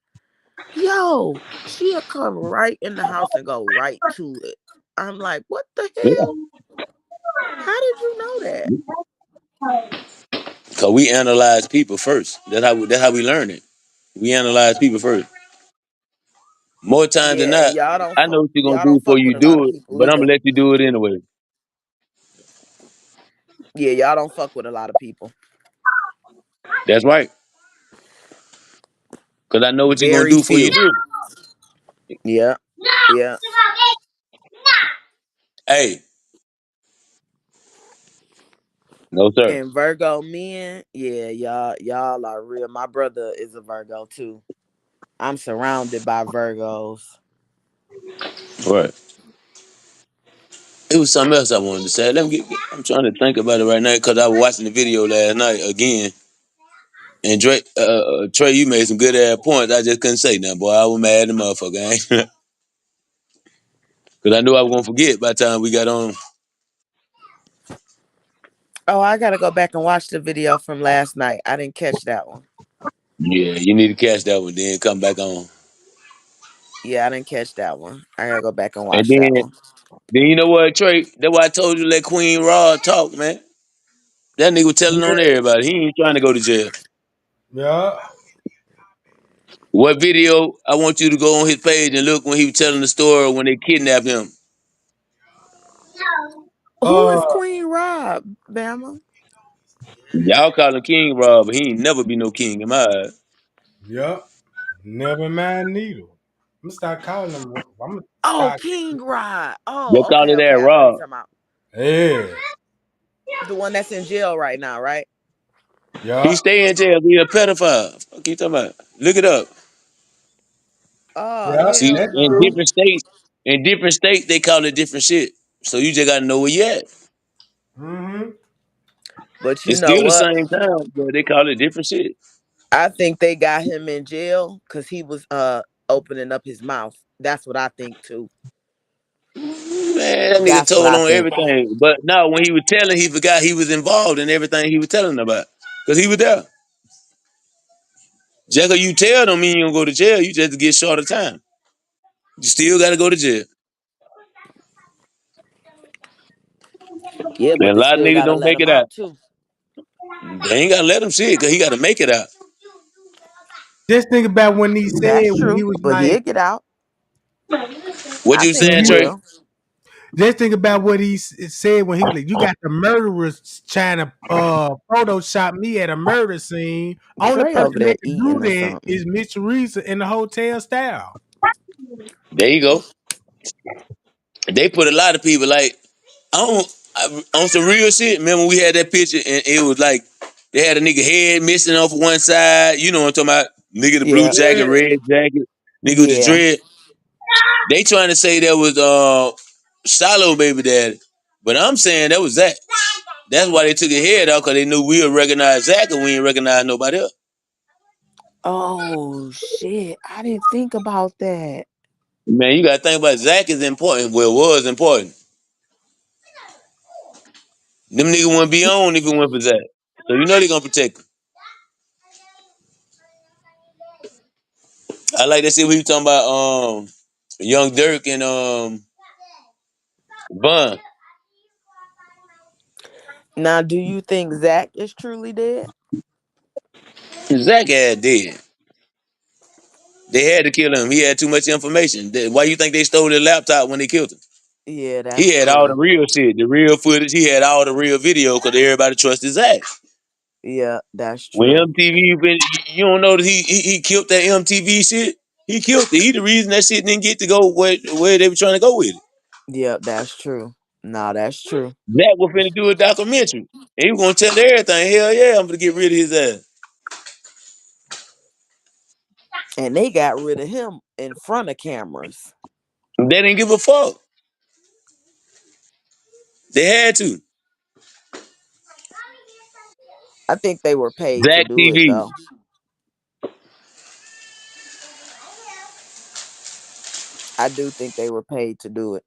Yo, she'll come right in the house and go right to it. I'm like, what the
Yeah.
hell? How did you know that?
Cause we analyze people first. That's how we learn it. We analyze people first. More times than
Yeah,
not,
and y'all don't
I know what you're gonna
y'all
do
don't
before
fuck
you
with a lot
do
of
it,
people
but I'm gonna
either.
let you do it anyway.
Yeah, y'all don't fuck with a lot of people.
That's right. Cause I know what you're gonna
Very
do before you
few.
do it.
Yeah. Yeah.
Hey, no sir.
And Virgo men, yeah, y'all are real. My brother is a Virgo too. I'm surrounded by Virgos.
Right. It was something else I wanted to say. I'm trying to think about it right now because I was watching the video last night again. And Trey, you made some good ass points. I just couldn't say nothing, boy. I was mad at the motherfucker, because I knew I was gonna forget by the time we got on.
Oh, I gotta go back and watch the video from last night. I didn't catch that one.
Yeah, you need to catch that one, then come back on.
Yeah, I didn't catch that one. I gotta go back and
And
watch that
then,
one.
then you know what, Trey? That's why I told you let Queen Raw talk, man. That nigga was telling on
Yeah.
everybody. He ain't trying to go to jail.
Yeah.
What video? I want you to go on his page and look when he was telling the story when they kidnapped him.
Who
Uh.
is Queen Rob, Bama?
Y'all call him King Raw, but he ain't never be no king in my eyes.
Yep. Never mind needle. I'm gonna start calling them. I'm gonna
Oh,
start.
King Rod.
They
Oh,
call
okay,
it
okay.
that
I know you're
Raw.
talking about
Yeah.
the one that's in jail right now, right?
He
Yep.
stay in jail. He a pedophile. Fuck you talking about? Look it up.
Oh
Yep.
See,
hell
That's
no.
true.
in different states, they call it different shit. So you just gotta know where you at.
Mm-hmm.
But you
It's
know
still the
what?
same time, but they call it different shit.
I think they got him in jail because he was opening up his mouth. That's what I think too.
Man, that nigga
That's what
told
I
on
think.
everything. But no, when he was telling, he forgot he was involved in everything he was telling about. Cause he was there. Just cause you tell them mean you don't go to jail, you just get shorter time. You still gotta go to jail.
Yeah, but
And a
they
lot of
still
niggas
gotta
don't
let
make
him
it out.
out too.
They ain't gotta let him see it, cause he gotta make it out.
Just think about when he said
That's
when he
true.
was
But
like
he'll get out.
What
I
you
think
when
saying,
he
he
Trey?
will.
just think about what he said when he was like, "You got the murderers trying to Photoshop me at a murder scene. Only
Trey over
person that
there
can do
eating or
that
something.
is Miss Teresa in the hotel style."
There you go. They put a lot of people like on some real shit. Remember we had that picture and it was like they had a nigga head missing off one side. You know what I'm talking about? Nigga the blue
Yeah.
jacket, red jacket, nigga with the
Yeah.
dread. They trying to say that was Shiloh baby daddy, but I'm saying that was Zach. That's why they took his head out because they knew we would recognize Zach and we ain't recognize nobody else.
Oh shit. I didn't think about that.
Man, you gotta think about Zach is important. Well, was important. Them niggas wouldn't be on if it went for Zach. So you know they gonna protect him. I like that shit we was talking about Young Dirk and Bun.
Now, do you think Zach is truly dead?
Zach had dead. They had to kill him. He had too much information. Why you think they stole his laptop when they killed him?
Yeah, that's
He had all the
true.
real shit, the real footage. He had all the real video because everybody trusts his ass.
Yeah, that's
When
true.
MTV, you don't know that he killed that MTV shit. He killed it. He the reason that shit didn't get to go where they were trying to go with it.
Yep, that's true. No, that's true.
Zach was finna do a documentary. And he was gonna tell everything. Hell yeah, I'm gonna get rid of his ass.
And they got rid of him in front of cameras.
They didn't give a fuck. They had to.
I think they were paid to
Zach
do it
TV.
though. I do think they were paid to do it.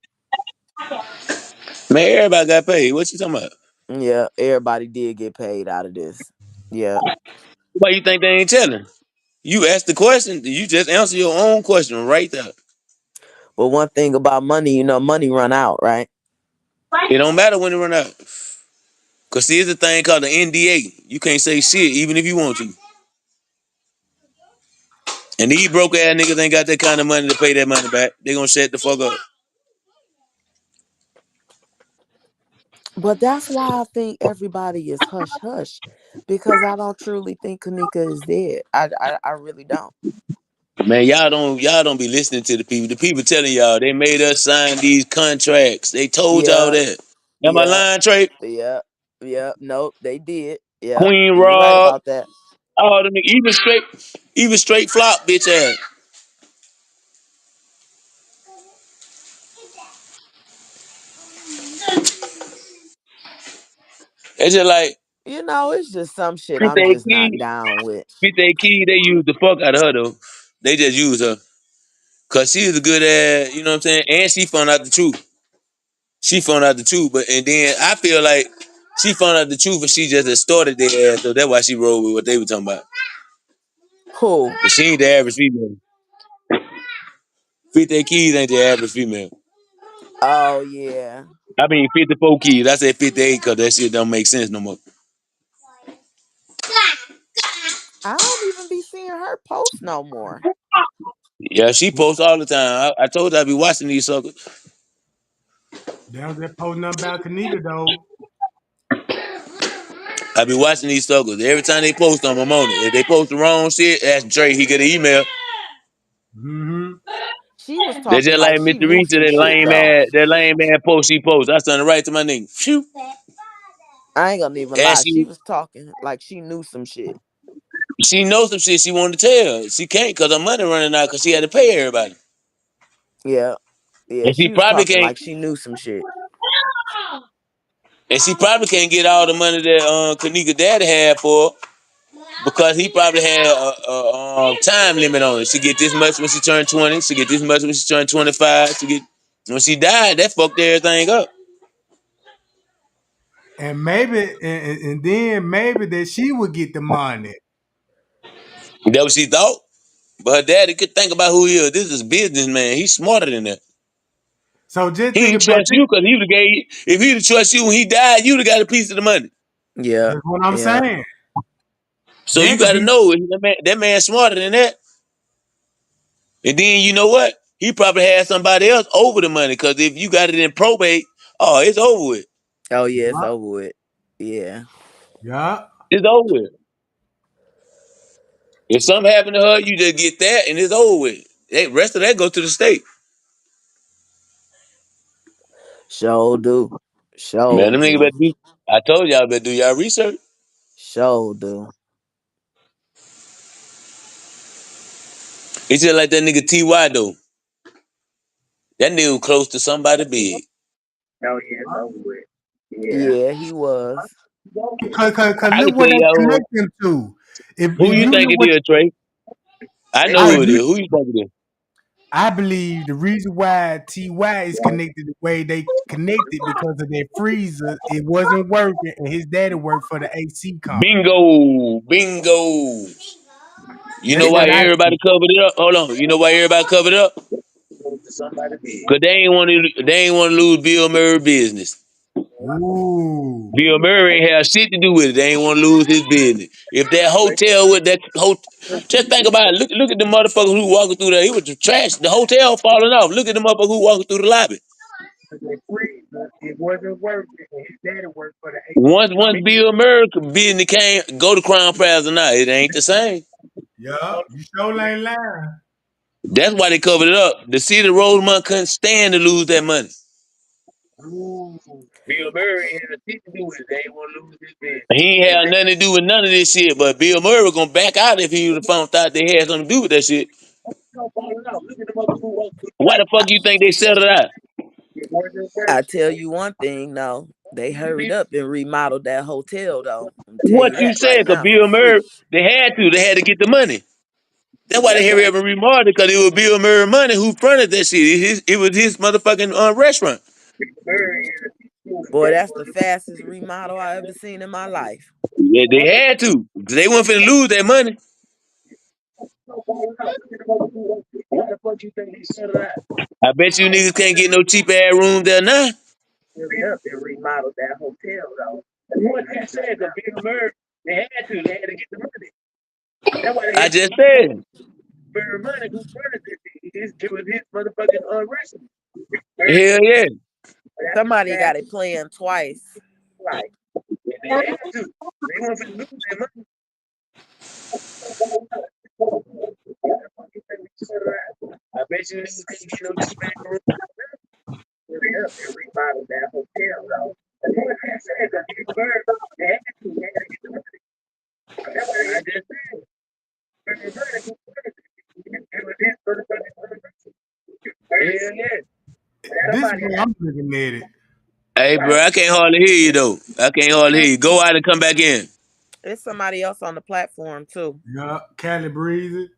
Man, everybody got paid. What you talking about?
Yeah, everybody did get paid out of this. Yeah.
Why you think they ain't telling? You asked the question, you just answer your own question right there.
But one thing about money, money run out, right?
It don't matter when it run out. Cause see, it's a thing called the NDA. You can't say shit even if you want to. And these broke ass niggas ain't got that kind of money to pay that money back. They gonna shut the fuck up.
But that's why I think everybody is hush hush. Because I don't truly think Kenneka is dead. I really don't.
Man, y'all don't be listening to the people. The people telling y'all they made us sign these contracts. They told y'all
Yeah,
that. Am I
yeah,
lying, Trey?
yeah, yeah. Nope, they did. Yeah,
Queen
you right
Rob,
about that.
all them niggas, even straight flop bitch ass. It's just like
It's just some shit I'm
50
just not
key,
down with.
50 key. They used the fuck out of her though. They just used her cause she was a good ass. You know what I'm saying? And she found out the truth. She found out the truth, but and then I feel like she found out the truth, and she just distorted their ass. So that's why she rolled with what they were talking about.
Who?
But she ain't the average female. 50 keys ain't the average female.
Oh yeah.
I mean 54 keys. I said 58 because that shit don't make sense no more.
I don't even be seeing her post no more.
Yeah, she posts all the time. I told her I be watching these suckers.
They don't just post nothing about Kenneka though.
I be watching these suckers. Every time they post on I'm on it. If they post the wrong shit, ask Dre, he get an email.
Mm-hmm.
She was
They
talking
just
like
like
she
Mr.
knew
Reese,
some shit though.
that lame man post she posts. I sent it right to my nigga. Phew.
I ain't gonna even
And
lie. She was talking like she knew some shit.
she knows some shit she wanted to tell. She can't because her money running out because she had to pay everybody.
Yeah. Yeah,
And she
she was
probably
talking
can't
like she knew some shit.
and she probably can't get all the money that Kenneka daddy had for her because he probably had a time limit on it. She get this much when she turned 20. She get this much when she turned 25. When she died, that fucked everything up.
And maybe and then maybe that she would get the money.
That what she thought. But her daddy could think about who he is. This is businessman. He's smarter than that.
So just
He
think
ain't
about
trust
this.
you because he would have gave. If he'd have trust you when he died, you'd have got a piece of the money.
Yeah.
That's what I'm
Yeah.
saying.
So you
That could
got to
be
know that man smarter than that. And then you know what? He probably had somebody else over the money because if you got it in probate, oh, it's over with.
Oh yeah, it's
yeah,
over with. Yeah.
yeah.
It's over with. If something happened to her, you just get that and it's over with. The rest of that go to the state.
Sure do.
Man,
Sure
them niggas
do.
better do. I told y'all better do y'all research.
Sure do.
It's just like that nigga Ty though. That nigga was close to somebody big.
Oh yeah, it's over with. Yeah, he was.
Cause
I can
look
tell
what they
y'all
connect them to.
who
If
you
you
think
look
it
what
is, Trey. I know
I
who it is. Who you think it is?
I believe the reason why TY is connected the way they connected because of their freezer, it wasn't working, and his daddy worked for the AC company.
Bingo. Bingo. You know
That's
why
what I
everybody
think.
covered it up? Hold on. You know why everybody covered it up? Cause they ain't want to lose Bill Murray business.
Ooh.
Bill Murray ain't have shit to do with it. They ain't want to lose his business. If that hotel with that hotel, just think about it. Look at the motherfucker who walking through there. He was trash. The hotel falling off. Look at the motherfucker who walking through the lobby. That freezer, it wasn't working. And his daddy worked for the once Bill Murray business came, go to Crown Plaza now, it ain't the same.
Yeah, you sure ain't lying.
That's why they covered it up. The city of Rosemont couldn't stand to lose that money. Ooh, Bill Murray had a thing to do with it. They ain't want to lose this bid. He ain't had nothing to do with none of this shit, but Bill Murray was gonna back out if he would have found out they had something to do with that shit. Why the fuck you think they settled out?
I tell you one thing, though. They hurried up and remodeled that hotel, though. I'm tell
What
you
you
that right
said, cause
now for
Bill
free.
Murray, they had to get the money. That's why they hurry up and remodeled it, because it was Bill Murray money who fronted that shit. It was his motherfucking restaurant.
Boy, that's the fastest remodel I ever seen in my life.
Yeah, they had to. They weren't finna lose that money. I bet you niggas can't get no cheap ass room there now. They remodeled that hotel though. What you said, the Bill Murray, they had to get the money. That's why I just said. Murray money who fronted it was his motherfucking restaurant. Hell yeah.
Somebody got it playing twice.
Like, they had to. They weren't finna lose that money. I bet you niggas can't get no cheap ass room. They remodeled that hotel though. That's what I said, the Big Bird, they had to get the money. That's what I just said. Murray money who fronted it was his motherfucking restaurant. Hell yeah.
This
Somebody
way I'm looking at it.
Hey, bro, I can't hardly hear you though. I can't hardly hear you. Go out and come back in.
There's somebody else on the platform too.
Yeah, Cali Breezy.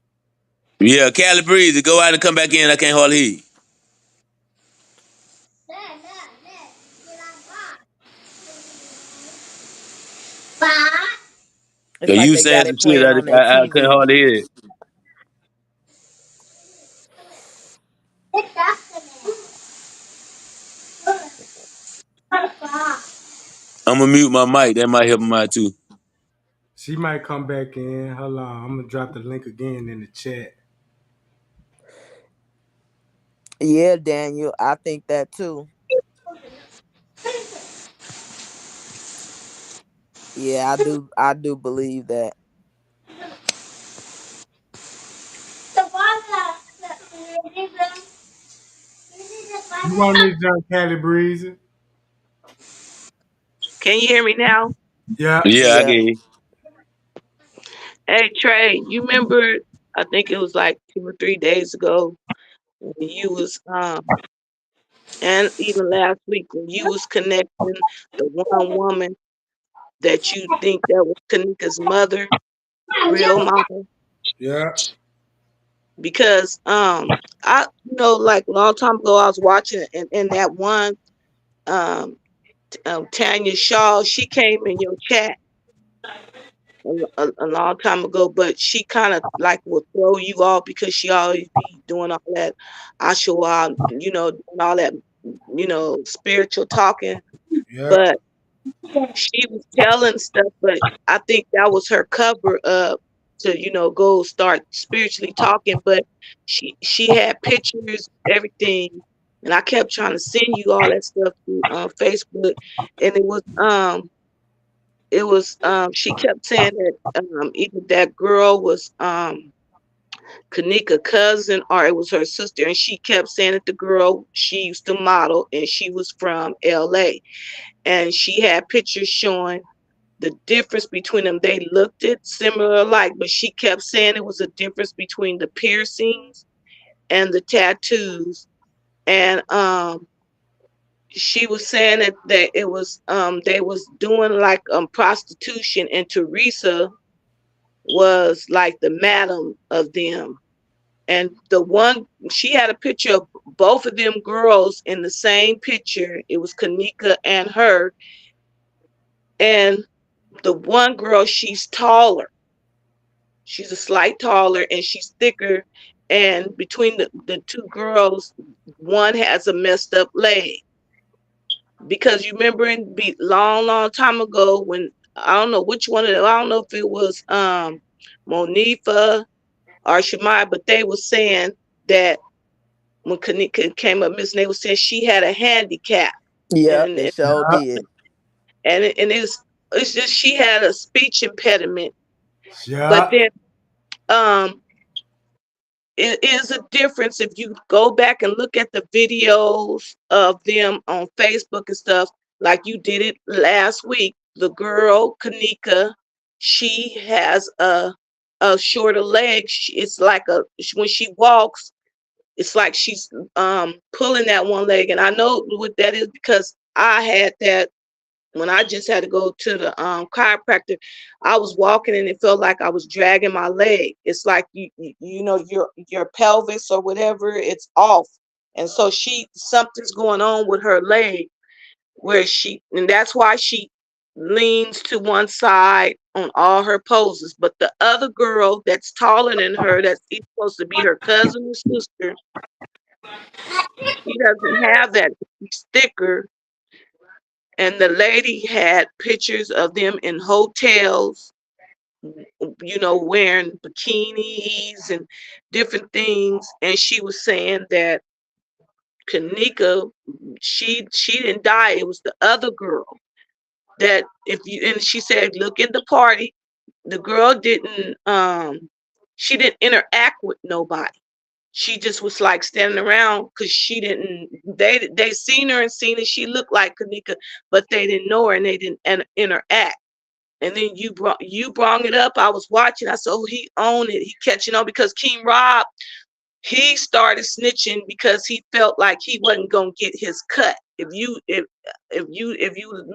Yeah, Cali Breezy, go out and come back in. I can't hardly hear you.
It's
So
like
you
they
saying
got
some
it
shit
playing on their
I couldn't
TV.
hardly hear it. I'm gonna mute my mic. That might help him out too.
She might come back in. Hold on, I'm gonna drop the link again in the chat.
Yeah, Daniel, I think that too. Yeah, I do believe that.
You want me to jump Cali Breezy?
Can you hear me now?
Yeah.
Yeah, I
Yeah.
get you.
Hey Trey, you remember? I think it was like 2 or 3 days ago when you was and even last week when you was connecting the one woman that you think that was Kanika's mother, real mama,
Yeah.
because I like a long time ago I was watching and that one um Tanya Shaw, she came in your chat a long time ago, but she kind of like will throw you off because she always be doing all that Ashua, doing all that, spiritual talking.
Yeah.
But she was telling stuff, but I think that was her cover up to, go start spiritually talking. But she had pictures, everything, and I kept trying to send you all that stuff through Facebook, and it was she kept saying that either that girl was Kanika cousin or it was her sister, and she kept saying that the girl she used to model and she was from LA, and she had pictures showing the difference between them. They looked it similar alike, but she kept saying it was a difference between the piercings and the tattoos, and she was saying that it was they was doing like prostitution, and Teresa was like the madam of them. And the one she had a picture of both of them girls in the same picture. It was Kanika and her. And the one girl, she's taller. She's a slight taller and she's thicker. And between the two girls, one has a messed up leg. Because you remember in long, long time ago when I don't know which one of them, I don't know if it was Monifa or Shemai, but they were saying that when Kenneka came up missing, they were saying she had a handicap,
Yep,
and
they
and
sure
Yeah.
did.
it's just she had a speech impediment. But
Yeah.
then um it is a difference if you go back and look at the videos of them on Facebook and stuff, like you did it last week. The girl, Kenneka, she has a shorter leg. It's like when she walks, it's like she's pulling that one leg. And I know what that is because I had that when I just had to go to the chiropractor. I was walking and it felt like I was dragging my leg. It's like you know your pelvis or whatever, it's off. And so something's going on with her leg where and that's why she leans to one side on all her poses. But the other girl that's taller than her, that's supposed to be her cousin or sister, she doesn't have that. She's thicker. And the lady had pictures of them in hotels, wearing bikinis and different things. And she was saying that Kenneka, she didn't die. It was the other girl that and she said, look at the party. The girl didn't she didn't interact with nobody. She just was like standing around because she didn't they seen her and seen it. She looked like Kenneka, but they didn't know her and they didn't interact. And then you brought it up. I was watching. I said, oh, he owned it. He catching on because King Rob, he started snitching because he felt like he wasn't gonna get his cut. If you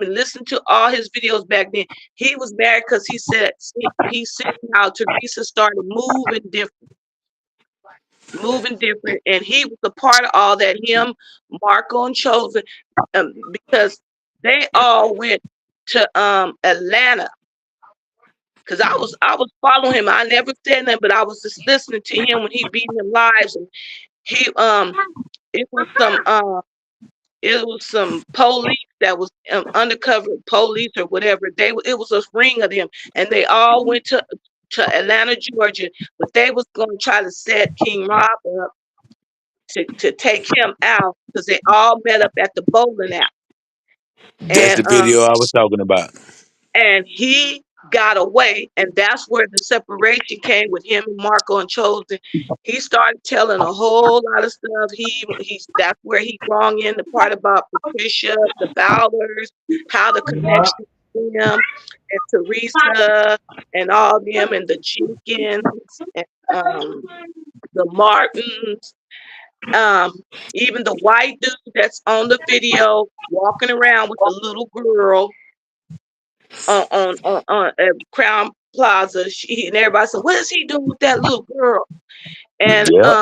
listen to all his videos back then, he was mad because he seen how Teresa started moving different, and he was a part of all that. Him, Marco, and Chosen, because they all went to Atlanta. Because I was following him. I never said nothing, but I was just listening to him when he beating them lives, and he it was some police that was undercover police or whatever. It was a ring of them, and they all went to Atlanta, Georgia, but they was going to try to set King Rob up to take him out because they all met up at the bowling alley.
That's
And
the video I was talking about.
he got away, and that's where the separation came with him and Marco and Chosen. He started telling a whole lot of stuff. That's where he brought in the part about Patricia, the Bowlers, how the
Yeah.
connection to them and Teresa and all them and the Jenkins and the Martins, um, even the white dude that's on the video walking around with the little girl on Crown Plaza. And everybody said, "What is he doing with that little girl?" And
Yep.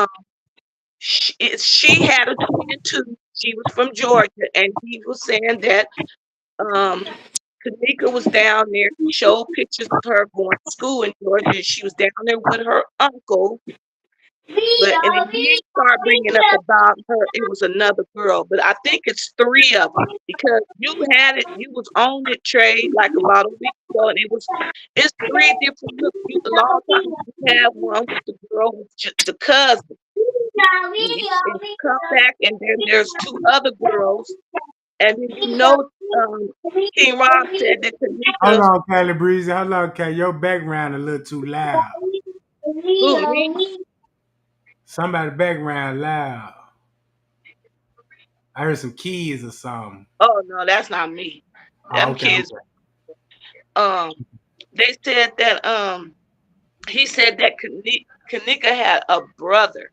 she had a twin too. She was from Georgia, and he was saying that um, Kenneka was down there. He showed pictures of her going to school in Georgia. She was down there with her uncle. But and then he started bringing up about her. It was another girl, but I think it's three of them because you had it. You was on it, Trey, like about a week ago, and it's three different. Look, a long time you had one with the girl with the cousin, and you come back, and then there's two other girls, and then King Rob said that
Hold
Kenneka,
on, Cali Breezy. Hold on, Cali. Your background a little too loud.
who me?
Somebody background loud. I heard some keys or something.
Oh no, that's not me.
Oh,
Them
okay,
kids.
okay.
Um, they said that he said that Kenneka had a brother,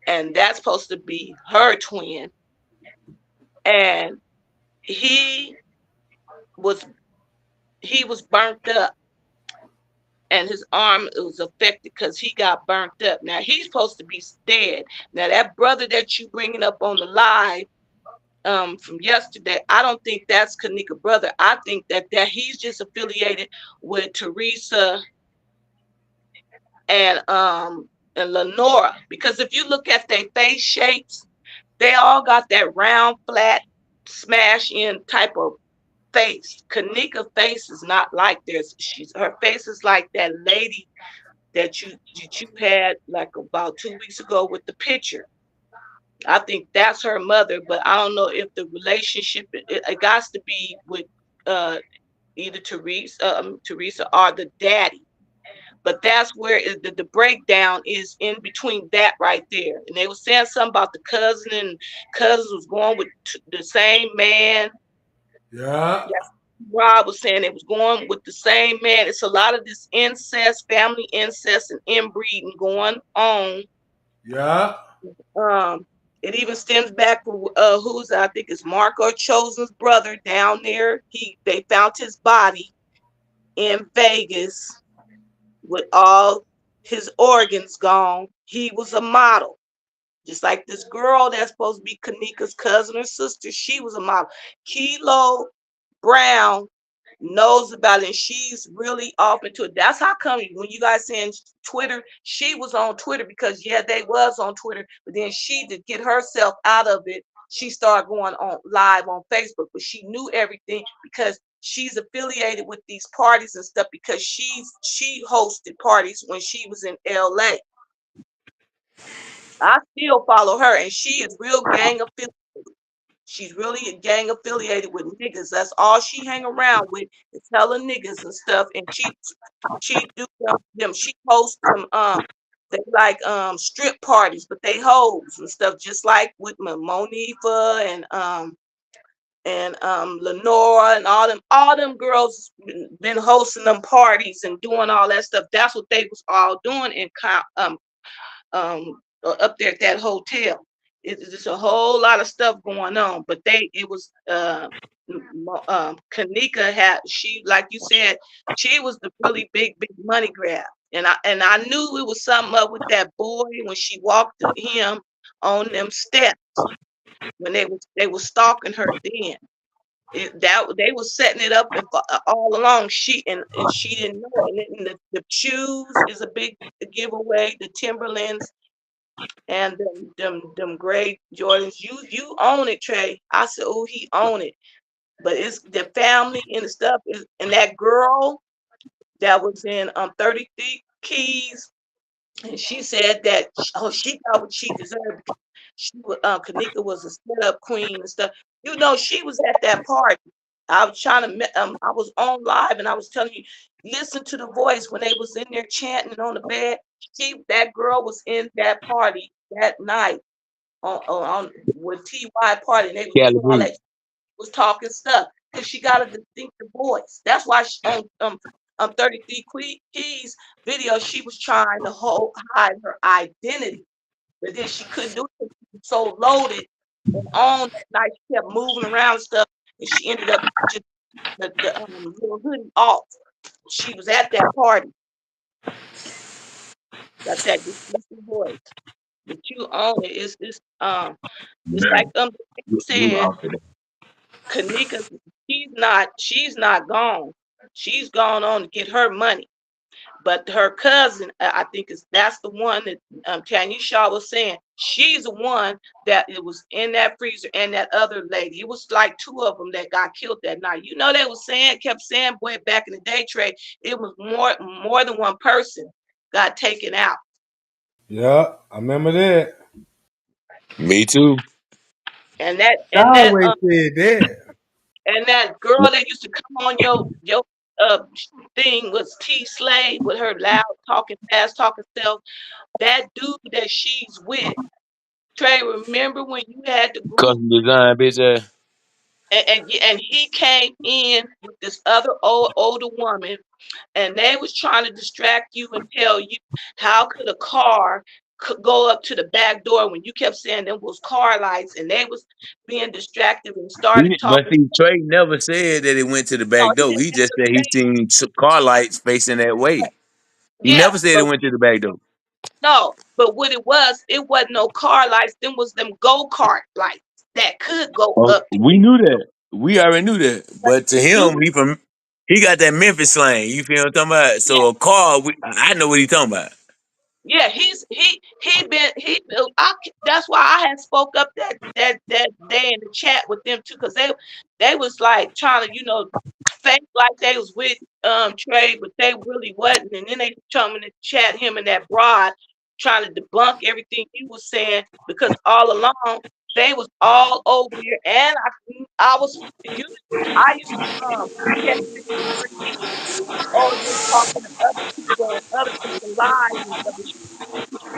and that's supposed to be her twin, and he was he was burnt up, and his arm was affected because he got burnt up. Now he's supposed to be dead. Now that brother that you bringing up on the live from yesterday, I don't think that's Kenneka brother. I think that he's just affiliated with Teresa and Lenora, because if you look at their face shapes, they all got that round, flat, smash in type of face. Kenneka face is not like this. Her face is like that lady that you had like about 2 weeks ago with the picture. I think that's her mother, but I don't know if the relationship it got to be with uh either Teresa or the daddy. But that's where the breakdown is in between that right there. And they were saying something about the cousin and cousins was going with the same man.
Yeah.
Yes, Rob was saying it was going with the same man. It's a lot of this incest, family incest, and inbreeding going on.
Yeah.
Um, it even stems back from who's I think is Marco Chosen's brother down there. They found his body in Vegas with all his organs gone. He was a model. Just like this girl that's supposed to be Kenneka's cousin or sister, she was a model. Kilo Brown knows about it, and she's really off into it. That's how come when you guys saying Twitter, she was on Twitter because yeah, they was on Twitter, but then she to get herself out of it, she started going on live on Facebook. But she knew everything because she's affiliated with these parties and stuff because she hosted parties when she was in LA. I still follow her, and she is real gang affiliated. She's really a gang affiliated with niggas. That's all she hang around with is hella niggas and stuff. And she do them. She hosts them. They like strip parties, but they hoes and stuff. Just like with Monifa and Lenora and all them girls been hosting them parties and doing all that stuff. That's what they was all doing in up there at that hotel. It's just a whole lot of stuff going on. But it was Kenneka had she like you said, she was the really big money grab. And I knew it was something up with that boy when she walked to him on them steps when they were stalking her then. That they were setting it up all along. And she didn't know it. And the shoes is a big giveaway. The Timberlands and them gray Jordans. You own it, Trey. I said, oh, he own it. But it's the family and the stuff and that girl that was in 33 Keys, and she said that she got what she deserved. She was Kenneka was a setup queen and stuff. She was at that party. I was trying to I was on live and I was telling you, listen to the voice when they was in there chanting on the bed. That girl was in that party that night on with TY party, and they was
Cali
doing all
Green.
that, was talking stuff because she got a distinctive voice. That's why she, on 33 Keys video, she was trying to hide her identity, but then she couldn't do it. She was so loaded and on that night, she kept moving around and stuff, and she ended up just the little hoodie off. She was at that party, got that distinctive voice, but you own it. It's like
You
said,
off today.
Kenneka, she's not gone. She's gone on to get her money. But her cousin, I think that's the one that Tanya Shaw was saying. She's the one that it was in that freezer and that other lady. It was like two of them that got killed that night. They was kept saying, boy, back in the day, Trey, it was more than one person got taken out.
Yeah. I remember that.
Me too.
And that
I
and that
always said that.
and that girl that used to come on your uh thing was T Slade with her loud talking, fast talking self. That dude that she's with, Trey, remember when you had the group
Custom design, bitch ass.
and he came in with this other older woman and they was trying to distract you and tell you how could a car could go up to the back door when you kept saying there was car lights and they was being distracted and started
But
talking.
see, Trey never said that it went to the
No,
back
he
door.
didn't
He just
ever
said he
say
seen car lights facing that way. He
yeah,
never said it
but
went to the back door.
no, but what it wasn't no car lights. Them was them go-kart lights that could go
Oh,
up to
we knew that. We already knew that. But to
you.
him, he got that Memphis slang. You feel what I'm talking about?
Yeah,
So a car, I know what he talking about.
yeah. He been he. That's why I had spoke up that day in the chat with them too, because they was like trying to fake like they was with Trey, but they really wasn't. And then they coming to chat him and that broad. trying to debunk everything you was saying because all along they was all over there, and I was you. I used to catch this free over there talking to other people and other people's lives and stuff. She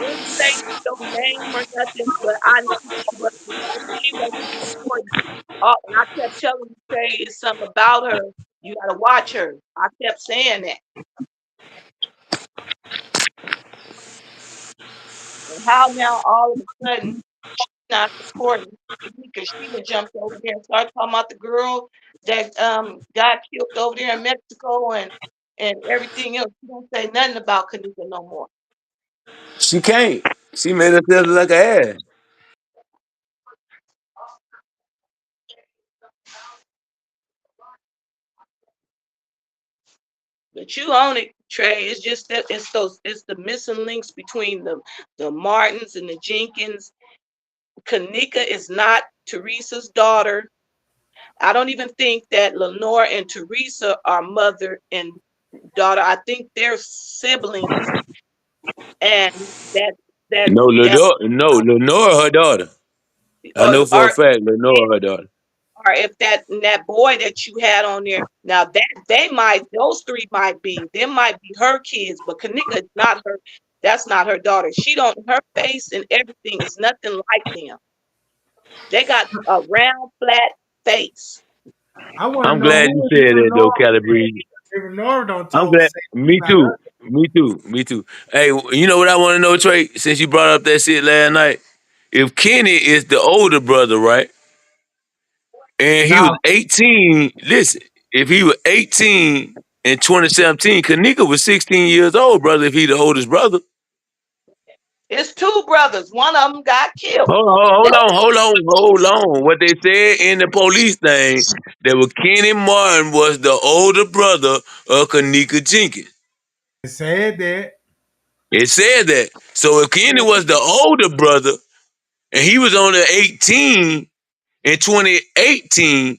didn't say your name or nothing, but I knew she wasn't supporting. And I kept telling you, say it's something about her. You gotta watch her. I kept saying that. And how now all of a sudden she's not supporting because she done jumped over there and started talking about the girl that got killed over there in Mexico and everything else. She don't say nothing about Kenneka no more.
She can't. She made herself look like an ass.
But you own it, Trey. It's just that it's the missing links between the Martins and the Jenkins. Kenneka is not Teresa's daughter. I don't even think that Lenore and Teresa are mother and daughter. I think they're siblings, and that
No,
that
Lenore, her daughter. I know for a
or
fact, Lenore, her daughter.
or if that boy that you had on there now that they might those three might be them might be her kids, but Kenneka is not her. That's not her daughter. She don't her face and everything is nothing like them. They got a round flat face.
I want to
I'm
know
glad you
who is
said that though,
Lenore.
Calabrese.
If Lenore don't
I'm
talk,
glad.
say
Me
about
too.
her.
Me too. Me too. Hey, you know what I want to know, Trey? Since you brought up that shit last night, if Kenny is the older brother, right, and he was
Now,
18, listen, if he was 18 in 2017, Kenneka was 16 years old, brother. If he the oldest brother.
It's two brothers. One of them got killed.
Hold on. What they said in the police thing, that was Kenny Martin was the older brother of Kenneka Jenkins.
it said that.
It said that. So if Kenny was the older brother and he was only 18 in 2018,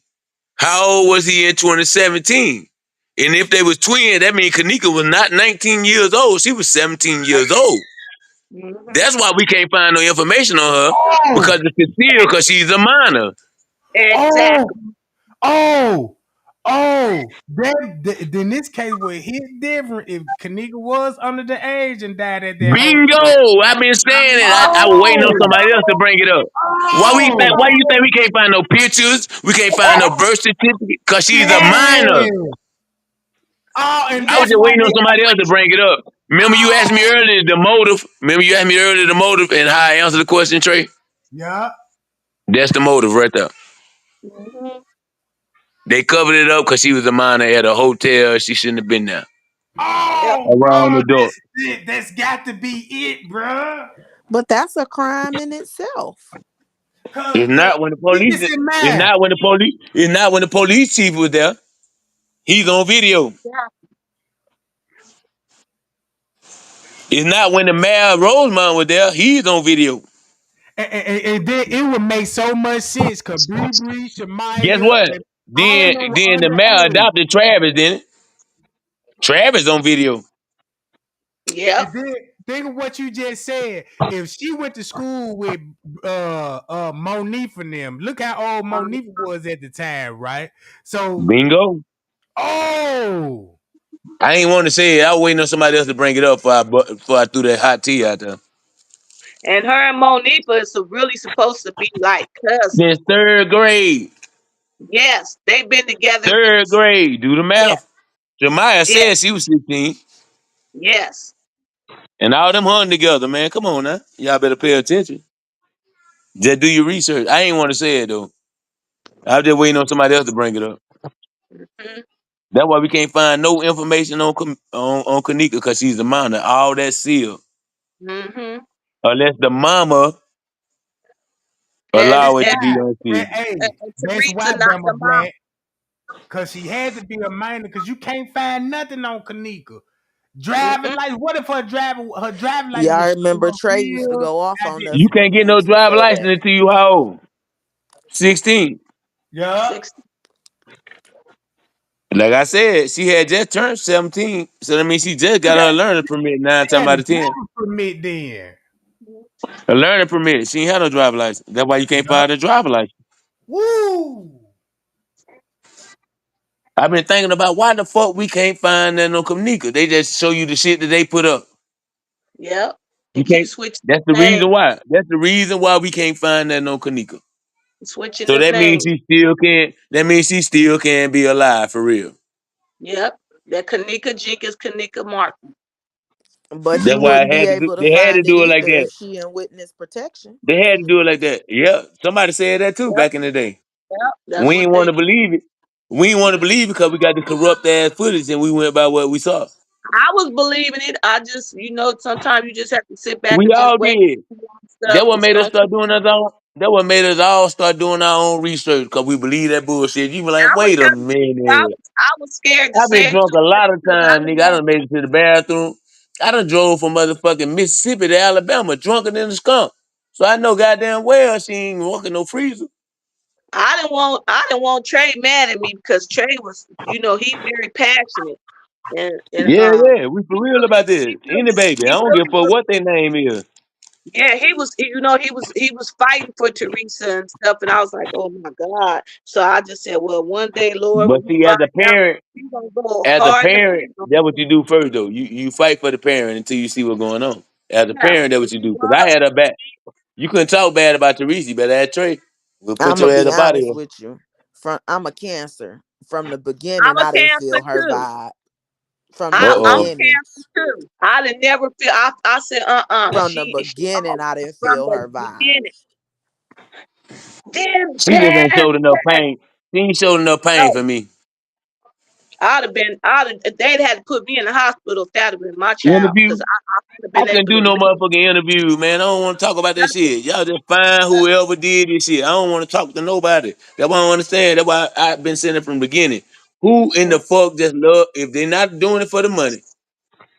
how old was he in 2017? And if they was twins, that means Kenneka was not 19 years old. She was 17 years old.
Mhm.
That's why we can't find no information on her
Oh,
because it's concealed because she's a minor.
oh,
Exactly.
oh, oh. Then this case would hit different if Kenneka was under the age and died at that hotel.
Bingo! I've been saying it. I was waiting on
Oh,
somebody else to bring it up.
oh,
Why you think we can't find no pictures? We can't find no birth certificate? Because she's a minor.
yeah. Oh, and
I was
that's
just
why
waiting on
they.
somebody else to bring it up. Remember you asked me
Oh,
earlier the motive? Remember you asked me earlier the motive and how I answered the question, Trey?
yeah.
That's the motive right there.
Mhm.
They covered it up because she was a minor at a hotel. She shouldn't have been there.
Yep.
Oh,
Around
bro,
the door.
that's it. That's got to be it, bro.
But that's a crime in itself.
Cause,
It's
cause
not when the
keep
police.
this in
It's
mind.
not when the police. It's not when the police chief was there. He's on video.
Yeah.
It's not when the mayor Rosemont was there. He's on video.
And then it would make so much sense because Bree,
Guess
Shamaya,
what?
and all of
Then
them were
then the mayor
underage.
adopted Travis, didn't it? Travis on video.
Yep.
And then think of what you just said. If she went to school with Monique and them, look how old Monique was at the time, right? So
Bingo.
oh
I ain't want to say it. I was waiting on somebody else to bring it up before I threw that hot tea out there.
And her and Monifa is really supposed to be like
Since
cousins.
third grade.
Yes, they've been together.
Third grade. Do the
Yeah.
math. Jemiah
Yeah.
said she was 16.
Yes.
And all them hung together, man. Come on now. Y'all better pay attention. Just do your research. I ain't want to say it though. I was just waiting on somebody else to bring it up.
Mhm.
That's why we can't find no information on Kenneka because she's a minor. All that sealed.
Mhm.
Unless the mama
And
allow it
yeah,
to be
and,
unsealed.
hey, that's
Teresa
why
not
Bama
the mom.
Black, because she had to be a minor, because you can't find nothing on Kanika. Driving
Mm-mm.
license. What if her driving license
Y'all
was
remember Trey used to
still
go off
out
on
there?
us
You
when
can't
he
get no
used to
driver
say
license
that.
until you how old? 16.
Yeah.
60.
Like I said, she had just turned 17, so that means she just got her learning permit 9 times
Yeah,
out
the
of 10.
driver permit then.
A learning permit. She ain't had no driver license. That's why you can't
Yup.
find a driver license.
Woo!
I've been thinking about why the fuck we can't find that no Kenneka. They just show you the shit that they put up.
Yep.
You
And keep
can't.
switching
That's the
the name,
reason why. That's the reason why we can't find that no Kenneka.
switching
So
the
that means
name.
she still can. That means she still can be alive for real.
Yep. That Kenneka Jenkins, Kenneka Martin.
But
That's
you
why I
wouldn't be
had to do.
able to
They had to
find it
do it like
either
that.
if she in witness protection.
They had to do it like that. Yeah, somebody said that too
Yep.
back in the day.
Yep. That's
We
what
ain't want
they
to believe it. We ain't want to believe it because we got the corrupt ass footage and we went by what we saw.
I was believing it. I just, sometimes you just have to sit back
We
and just
all
wait
did.
for
That
stuff.
what
It's
made us
gonna
start doing our own. That what made us all start doing our own research because we believe that bullshit. You be like,
I was
wait a
telling you, I
minute.
was I was scared to
I've been
say it
drunk
too
a
much
lot of
because I
time,
didn't
nigga. I
want
done made it to the bathroom. I done drove from motherfucking Mississippi to Alabama drunker than the skunk. So I know goddamn well she ain't walking no freezer.
I didn't want Trey mad at me because Trey was, he very passionate and
Yeah, yeah, we for
he
real
really
about this.
he
Any
really
baby. I
he
don't give a
really
fuck
was.
what their name is.
Yeah, he was fighting for Teresa and stuff, and I was like, oh my God. So I just said, well, one day, Lord,
But
when you
see,
find out, he's gonna go
as a
hard in the
parent,
paint on
that's what
him.
you do first though. You fight for the parent until you see what's going on. As a
Yeah,
parent, that's
and
what you
he
do. Cause I
was.
had her back. You couldn't talk bad about Teresa, you better ask Trey. We'll put
I'm
your
gonna
ass
be
up out of
honest
here.
with you. I'm a Cancer. From the
I'm
beginning,
a
I didn't
cancer
feel her
too.
vibe. From the
I'm a
Uh-oh.
cancer
beginnings.
too. I didn't never feel. I said,
From the
she
beginning, I didn't
from
feel
the
her vibe.
beginning. Then
She just ain't
bad.
showed enough pain. She ain't showed enough pain
No,
for me.
they'd had to put me in the hospital if that had been my child
Interview?
because I would have
I
been
couldn't
able
do
to
no
live.
motherfucking interview, man. I don't want to talk about that shit. Y'all just find whoever did this shit. I don't want to talk to nobody. That's why I don't understand. That's why I've been saying it from the beginning. Who in the fuck just love if they're not doing it for the money?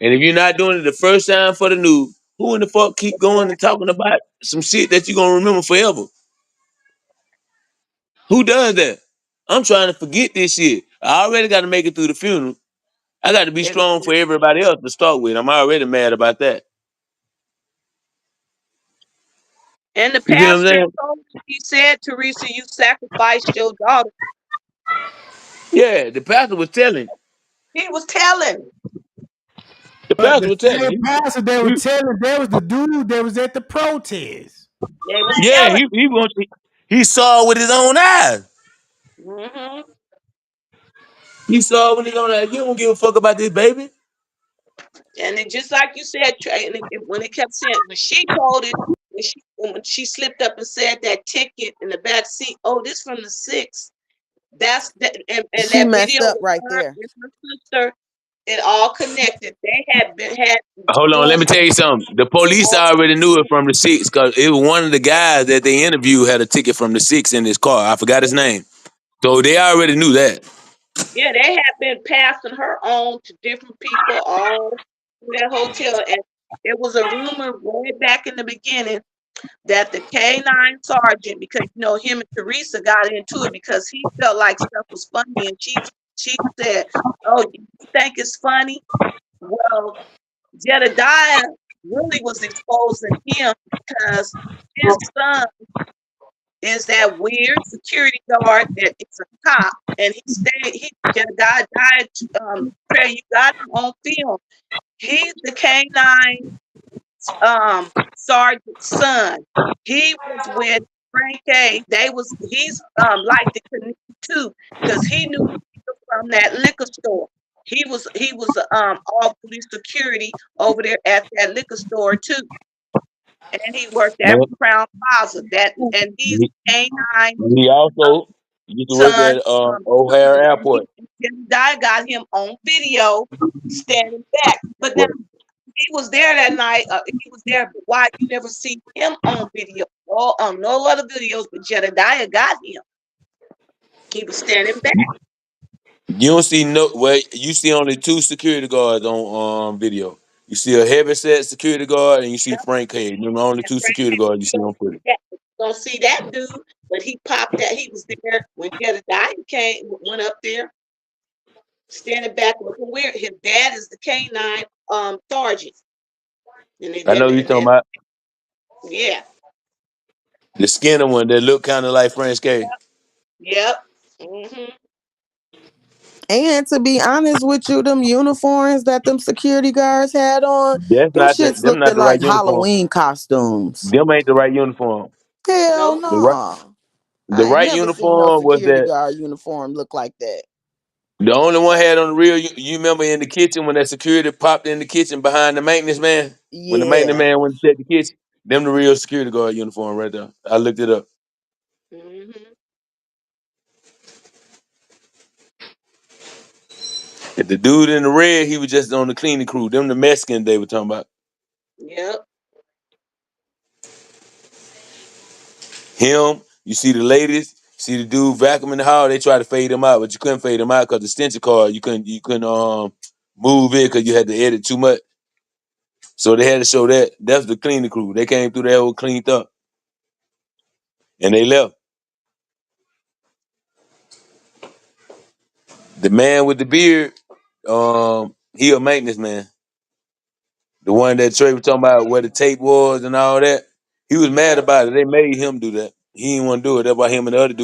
And if you're not doing it the first time for the news, who in the fuck keep going and talking about some shit that you're gonna remember forever? Who does that? I'm trying to forget this shit. I already got to make it through the funeral. I got to be strong for everybody else to start with. I'm already mad about that.
And the
You get what I'm
pastor
saying?
told me, he said, Teresa, you sacrificed your daughter.
Yeah, the pastor was telling.
He was telling.
The
But
pastor
the
was telling.
same pastor they were
He-
telling, that was the dude that was at the protest.
They was
yeah,
telling.
he saw it with his own eyes.
Hmm.
He saw it with his own eyes. You don't give a fuck about this baby.
And it, just like you said, Trey, and when it kept saying, when she told it, when she slipped up and said that ticket in the back seat, oh, this from the six. That's that, and
She
that
messed
video
up
with
right
her
there.
and her sister, it all connected. They had
Hold on, let
doing
me tell you something. The police already knew it from the six because it was one of the guys that they interviewed had a ticket from the six in his car. I forgot his name. So they already knew that.
yeah, they had been passing her on to different people all through that hotel, and it was a rumor way back in the beginning that the K9 sergeant, because him and Teresa got into it because he felt like stuff was funny, and she said, "Oh, you think it's funny?" Well, Jedediah really was exposing him because his son is that weird security guard that is a cop, and Jedediah died. Trey, you got him on film. He's the K9 sergeant's son. He was with Frank A. He's like the connect too, because he knew people from that liquor store. He was all police security over there at that liquor store too. And he worked at
Yep.
Crown Plaza. And he's
He,
K9
he also used to work
son.
at O'Hare Airport.
Guy got him on video standing back. But now
What?
he was there that night. He was there, but why you never see him on video? Or on no other videos, but Jedediah got him. He was standing back.
You don't see no well, you see only two security guards on video. You see a heavy set security guard and you see Frank Cage. Them the only
And
two
Frank,
security guards you
you
see
don't
on footage.
see that. You don't see that dude, but he popped that. He was there when Jedediah went up there. standing back looking weird. His dad is the canine sergeant, and
I know you talking about
yeah,
the skinner one that looked kind of like French K.
yep. Hmm.
And to be honest with you, them uniforms that them security guards had on,
That's
them
not the
shits
them
looked
not the
like
right uniform.
Halloween costumes.
Them ain't the right uniform.
Hell
Nope.
The right
no.
the
I ain't
right
never seen no
uniform was
security
that
guard uniform look like that.
the only one had on the real. You remember in the kitchen when that security popped in the kitchen behind the maintenance man when the maintenance
Yeah.
man went to check the kitchen. Them the real security guard uniform right there. I looked it up.
Hmm.
The dude in the red, he was just on the cleaning crew. Them the Mexicans they were talking about.
Yep.
Him, you see the ladies, see the dude vacuum in the hall. They try to fade him out, but you couldn't fade him out because the extension card you couldn't move it because you had to edit too much. So they had to show that. That's the cleaning crew. They came through there, whole cleaned up, and they left. The man with the beard, he a maintenance man. The one that Trey was talking about where the tape was and all that. He was mad
Yep.
about it. They made him do that. He didn't want to do it. That's why him and the other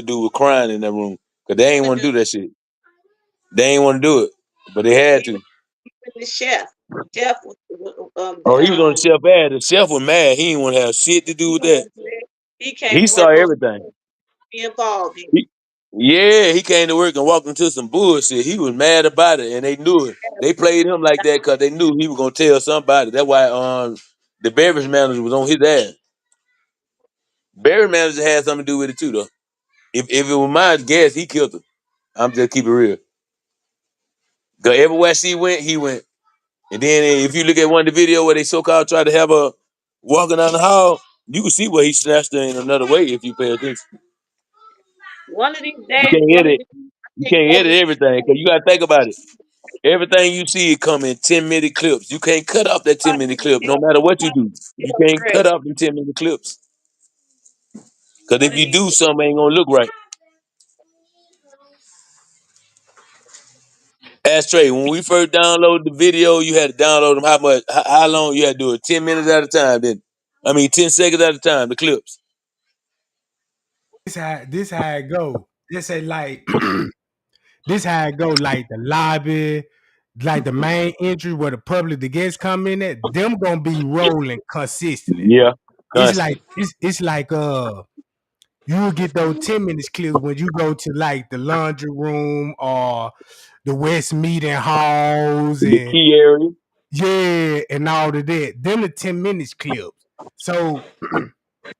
dude was crying in that room. Cause they ain't want to do that shit. They ain't want to do it. But they had
Even
to.
the chef. Chef was
Oh, he was on the chef ad. The chef was mad. He didn't want to have shit to do with that.
he came
He
to
saw
work on
everything.
be involved in.
He, yeah, he came to work and walked into some bullshit. He was mad about it, and they knew it. They played him like that because they knew he was gonna tell somebody. That's why the beverage manager was on his ass. Beverage manager had something to do with it too, though. If it was my guess, he killed her. I'm just keep it real. Cause everywhere she went, he went. And then if you look at one of the video where they so called try to have her walking down the hall, you can see where he snatched her in another way if you pay attention.
One of these
You
days,
can't
one of
edit.
these
You
take
can't
over.
edit everything because you gotta think about it. Everything you see it come in 10-minute clips. You can't cut off that 10-minute clip no matter what you do. You can't cut off them 10-minute clips. Cause
One
if
of
you
these
do something ain't gonna look right. Ashtray, when we first downloaded the video, you had to download them how much how long you had to do it? 10 minutes at a time, then I mean 10 seconds at a time, the clips.
This how it go. This say like this how it go. Like the lobby, like the main entry where the public, the guests come in at, them gonna be rolling consistently.
Yeah,
It's like
constantly.
it's like you will get those 10 minutes clips when you go to like the laundry room or the West meeting halls
The
and
key area.
yeah, and all of that. Them the 10 minutes clips. So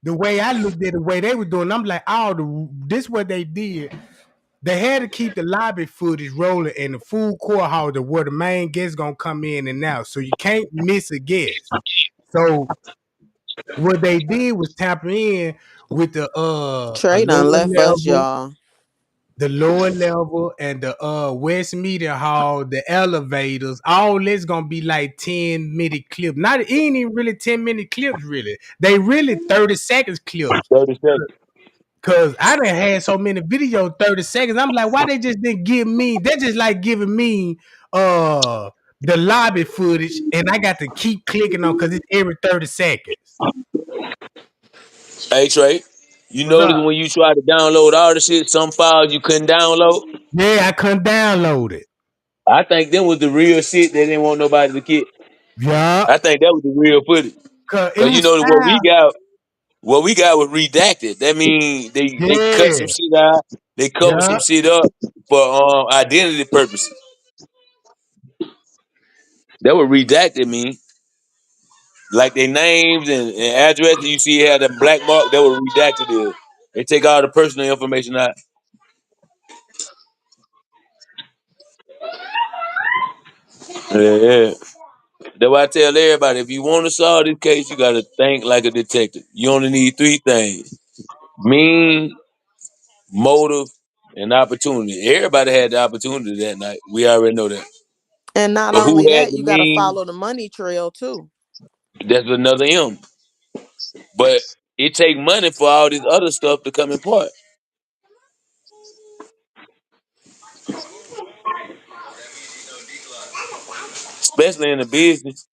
the way I looked at the way they were doing, I'm like, oh, this what they did. They had to keep the lobby footage rolling in the food court hall to where the main guest gonna come in and out. So you can't miss a guest. So what they did was tap in with a
Trey done
lower
left us,
level,
y'all.
and the West Media Hall, the elevators, all this gonna be like 10-minute clips. Not it ain't even really 10-minute clips, really. They really 30 seconds clips.
30 seconds.
Cause I done had so many videos 30 seconds. I'm like, why they just didn't give me? They just like giving me the lobby footage, and I got to keep clicking on because it's every 30 seconds.
Hey Trey, you
What's
notice
up?
when you try to download all the shit, some files you couldn't download?
Yeah, I couldn't download it.
I think them was the real shit they didn't want nobody to get.
Yeah,
I think that was the real footage.
cause it
Cause you
was
know
foul.
what we got was redacted. That means they cut
Yeah,
some shit out, they cover
yeah.
some shit up for identity purposes. That would redacted mean. Like their names and addresses, you see it had a black mark that were redacted is. They take all the personal information out. Yeah, yeah. That's why I tell everybody, if you want to solve this case, you gotta think like a detective. You only need three things: mean, motive, and opportunity. Everybody had the opportunity that night. We already know that.
And not
But
only
who had
that,
the
you gotta
mean?
follow the money trail too.
That's another M. But it take money for all this other stuff to come in part. especially in the business.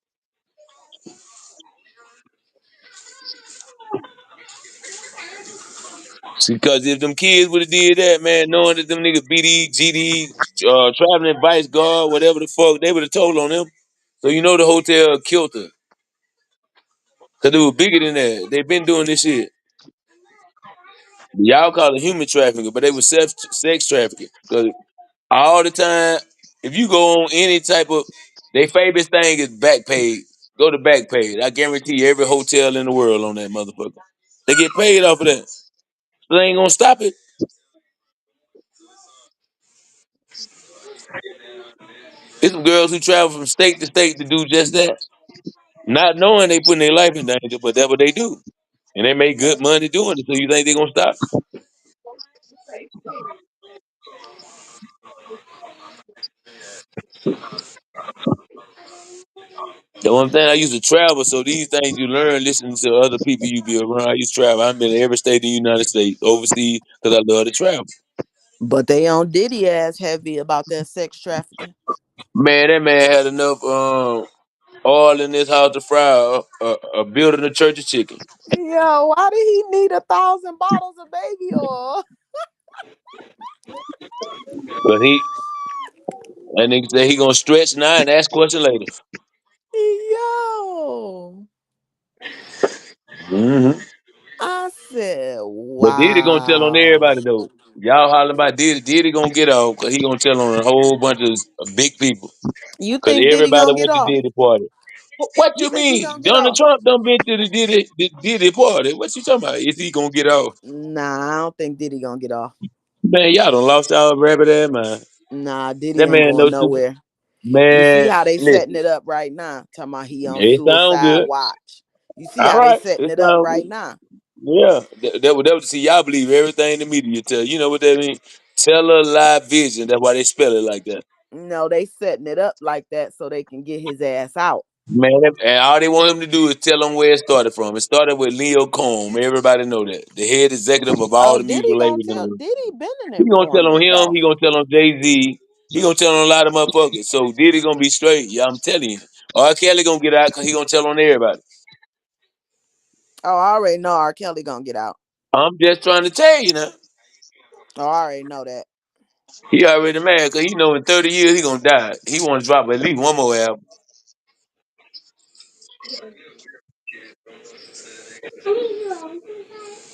Because if them kids would have did that, man, knowing that them niggas BD, GD, traveling advice guard, whatever the fuck, they would have told on them. So you know the hotel killed her. Cause it was bigger than that. They been doing this shit. Y'all call it human trafficking, but they was sex trafficking. Cause all the time, if you go on any type of, their favorite thing is Backpage. Go to Backpage. I guarantee you every hotel in the world on that motherfucker. They get paid off of that. So they ain't gonna stop it. There's some girls who travel from state to state to do just that. Not knowing they putting their life in danger, but that's what they do. And they make good money doing it. So you think they gonna stop? The one thing I used to travel, so these things you learn listening to other people you be around. I used to travel. I've been in every state in the United States, overseas, because I love to travel.
But they on Diddy ass heavy about that sex trafficking.
Man, that man had enough oil in his house to fry a building a church of chicken.
Yo, why did he need 1,000 bottles of baby oil?
But that nigga said he gonna stretch now and ask question later.
Yo,
Hmm.
I said,
But Diddy gonna tell on
wow.
everybody though. Y'all hollering about Diddy. Diddy gonna get off because he gonna tell on a whole bunch of big people.
You
Because
think Diddy
everybody
gonna get
went to
off?
Diddy party. What
You
you
think he
mean?
gonna get
Donald
off?
Trump done been to the Diddy party. What you talking about? Is he gonna get off?
Nah, I don't think Diddy gonna get off.
Man, y'all done lost y'all rabbit ass man.
Nah, Diddy
That
ain't
man
going
no super.
nowhere. You see
Man,
how they setting
listen.
it up right now? Talking about he on
It sound
suicide
good.
watch. You see
All
how they
right.
setting
It
it up
sound
right
good.
now?
Yeah. That would see y'all believe everything the media tell. You know what that mean? Tell a lie vision. That's why they spell it like that.
No, they setting it up like that so they can get his ass out.
Man, and all they want him to do is tell them where it started from. It started with Leo Combs. Everybody know that. The head executive of all
Oh,
the music
Diddy gonna
labels in the
tell
world.
Diddy been an
He gonna tell on
informant
him.
though.
He gonna tell on Jay-Z. He gonna tell on a lot of motherfuckers. So Diddy gonna be straight. Yeah, I'm telling you. R. Kelly gonna get out because he gonna tell on everybody.
Oh, I already know R. Kelly gonna get out.
I'm just trying to tell you now.
Oh, I already know that.
He already mad because he know in 30 years he gonna die. He want to drop at least one more album.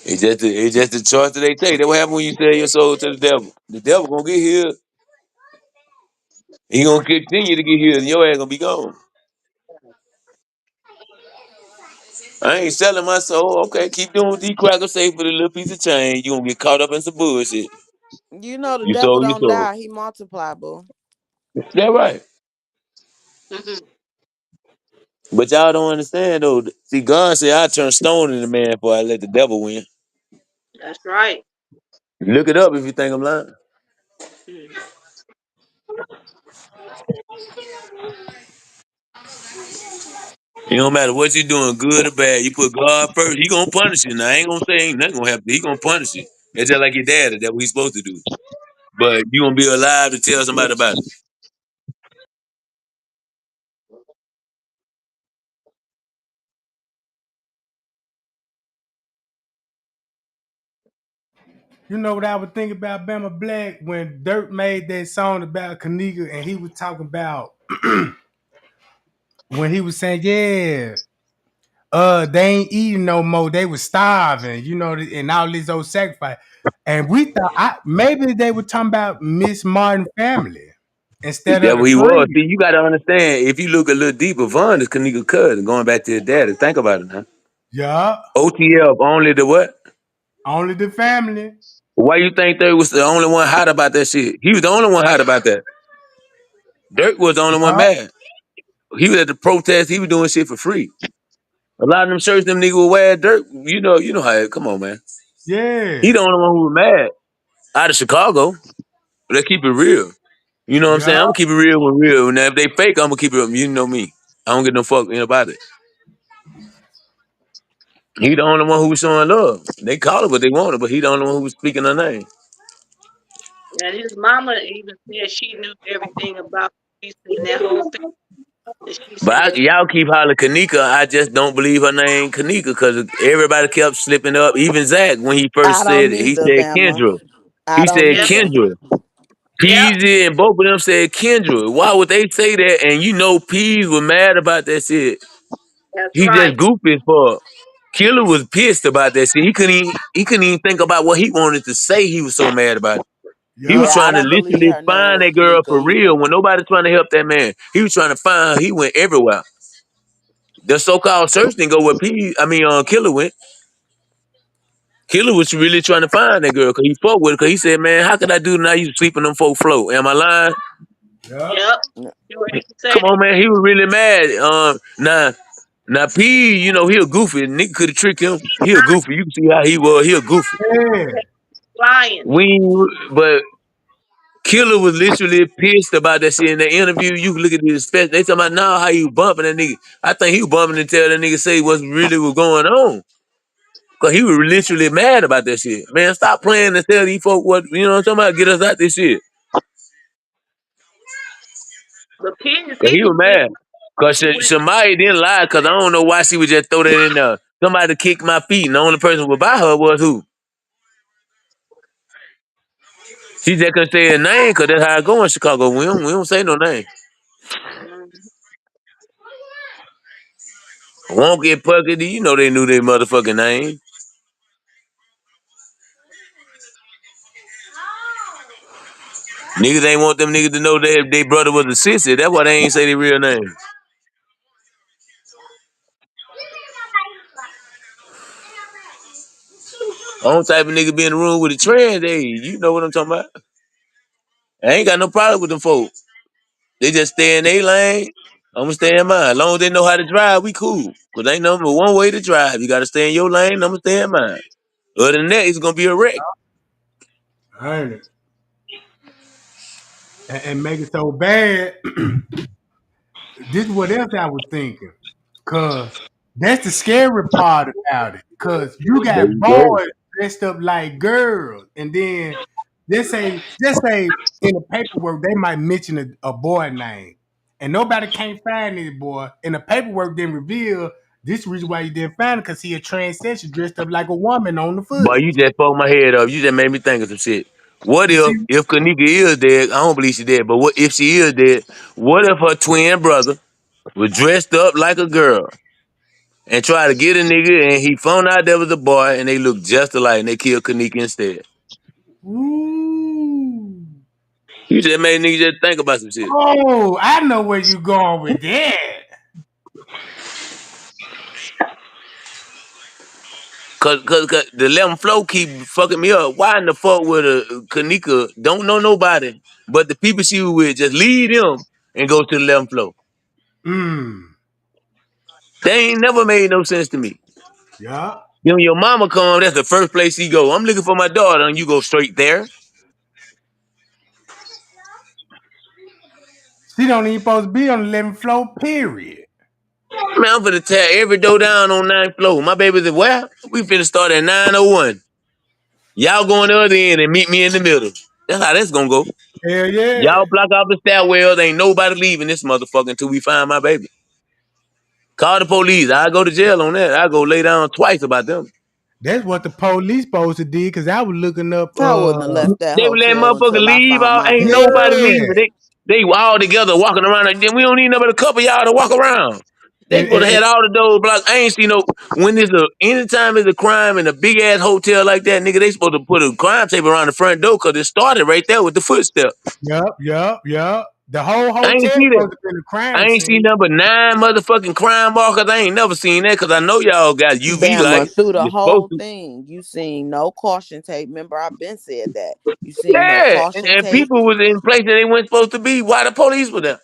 It's just the choice that they take. That what happen when you sell your soul to the devil. The devil gonna get healed. He gonna continue to get healed, and your ass gonna be gone. I ain't selling my soul. Okay, keep doing what these crackers say for the little piece of change. You gonna get caught up in some bullshit.
You know the
You
devil
sold your
don't
soul.
die, he multiply, boo.
That right. But y'all don't understand though. See, God said I turn stone into man before I let the devil win.
That's right.
Look it up if you think I'm lying.
Mhm.
It don't matter what you're doing, good or bad. You put God first, He gonna punish you. Now I ain't gonna say ain't nothing gonna happen. He gonna punish you. It's just like your dad. That's what he's supposed to do. But you gonna be alive to tell somebody about it.
You know what I would think about Bama Black when Dirt made that song about Kenneka and he was talking about when he was saying, yeah, they ain't eating no more. They was starving, you know, and all this old sacrifice. And we thought maybe they were talking about Miss Martin family instead
That's
of the
what he was.
friend.
See, you gotta understand, if you look a little deeper, Von is Kanika cousin, going back to his daddy. Think about it now.
Yeah,
OTF only the what?
only the family.
Why you think they was the only one hot about that shit? He was the only one hot about that. Dirk was the only one
Yeah,
mad. He was at the protest. He was doing shit for free. A lot of them shirts them niggas would wear. Dirk, you know how. Come on, man.
yeah,
He the only one who was mad out of Chicago. Let's keep it real. You know what I'm saying?
yeah,
I'm gonna keep it real with real. Now if they fake, I'm gonna keep it. You know me. I don't get no fuck about it. He the only one who was showing love. They call it what they wanted, but he the only one who was speaking her name.
And his mama even said she knew everything about Lisa and that whole thing. And she
But
said,
y'all keep hollering Kenneka. I just don't believe her name Kenneka because everybody kept slipping up. Even Zach, when he
I
first said
don't
it, he
either,
said
Bama.
Kendra.
I
He
don't
said
"Yep,
either.
Kendra.
yep,
Peasy and both of them said Kendra. Why would they say that? And you know Peas was mad about that shit.
that's
He just
right."
goofy as fuck. Killer was pissed about that shit. He couldn't even think about what he wanted to say. He was so mad about it. He was
Yup.
Yeah, I
trying to
don't believe
literally
her name
find
was
that girl
Kanika
for
either.
real when nobody's trying to help that man. He was trying to find her. He went everywhere. The so-called search didn't go where Killer went. Killer was really trying to find that girl because he fucked with her. Because he said, man, how could I do now? You sleep on them folk float. Am I lying?
Yup.
Yep, you heard him say
Come on, man. He was really mad. Now P, he a goofy. Nigga could have tricked him. He a goofy. You can see how he was. He a goofy.
Yeah.
that. Lying.
But Killer was literally pissed about that shit in the interview. You can look at his face. They talking about now how you bumping that nigga. I think he was bumping to tell that nigga say what really was going on. Cause he was literally mad about that shit. Man, stop playing and tell these folk what what I'm talking about. Get us out this shit.
The pin
Cause
said
he was mad. Cause
he went
somebody didn't lie. Cause I don't know why she would just throw that in there. Somebody kicked my feet, and the only person who would buy her was who? She just couldn't say her name. Cause that's how it go in Chicago. We don't say no name.
mm,
Won't get pucked. You know they knew their motherfucking name. Niggas ain't want them niggas to know that they brother was a sissy. That's why they ain't say their real name. Only type of nigga be in the room with a trans age. You know what I'm talking about? I ain't got no problem with them folks. They just stay in their lane. I'm gonna stay in mine. As long as they know how to drive, we cool. Cause ain't number one way to drive. You gotta stay in your lane. I'm gonna stay in mine. Other than that, it's gonna be a wreck.
Ain't it? And make it so bad. This is what else I was thinking. Cause that's the scary part about it. Cause you
There
got
you go.
boys dressed up like girls, and then just say in the paperwork they might mention a boy name, and nobody can't find this boy. And the paperwork then reveal this reason why you didn't find it because he a transsexual dressed up like a woman on the
Boy,
foot.
you just fucked my head up. You just made me think of some shit. What
You see?
if Kanika is dead? I don't believe she dead, but what if she is dead? What if her twin brother was dressed up like a girl and tried to get a nigga and he found out there was a boy and they looked just alike and they killed Kanika instead?
Ooh.
You just made niggas just think about some shit.
Oh, I know where you going with that.
Cause the 11th flow keep fucking me up. Why in the fuck would a Kanika don't know nobody, but the people she was with just leave them and go to the 11th flow?
Mm.
They ain't never made no sense to me.
Yeah.
Then when your mama come, that's the first place she go. I'm looking for my daughter, and you go straight there.
She don't even supposed to be on the 11th floor, period.
Man, I'm finna tear every door down on 9th floor. My baby's at where? We finna start at 901. Y'all go on the other end and meet me in the middle. That's how that's gonna go.
Hell yeah.
Y'all block off the stairwells. Ain't nobody leaving this motherfucker until we find my baby. Call the police. I go to jail on that. I go lay down twice about them.
That's what the police supposed to do because I was looking up
I wouldn't have left that
They would let
hotel
motherfucker
until I
leave
found
out.
my
Ain't
baby.
nobody
yeah.
leaving. They all together walking around. Like, we don't need nothing but a couple y'all to walk around. They
And,
supposed
and,
to
and
have all the doors blocked. I ain't seen no when anytime there's a crime in a big ass hotel like that, nigga, they supposed to put a crime tape around the front door because it started right there with the footstep.
yup. The whole
I ain't
hotel
see that.
supposed to be a
I
crime
ain't seen
scene.
number 9 motherfucking crime markers. I ain't never seen that because I know y'all got UV
Bama,
light.
through the
You're supposed
whole
to.
thing, you seen no caution tape. Remember, I've been said that. You seen no
Yeah,
caution
and
tape,
people was in places they weren't supposed to be. Why the police were there?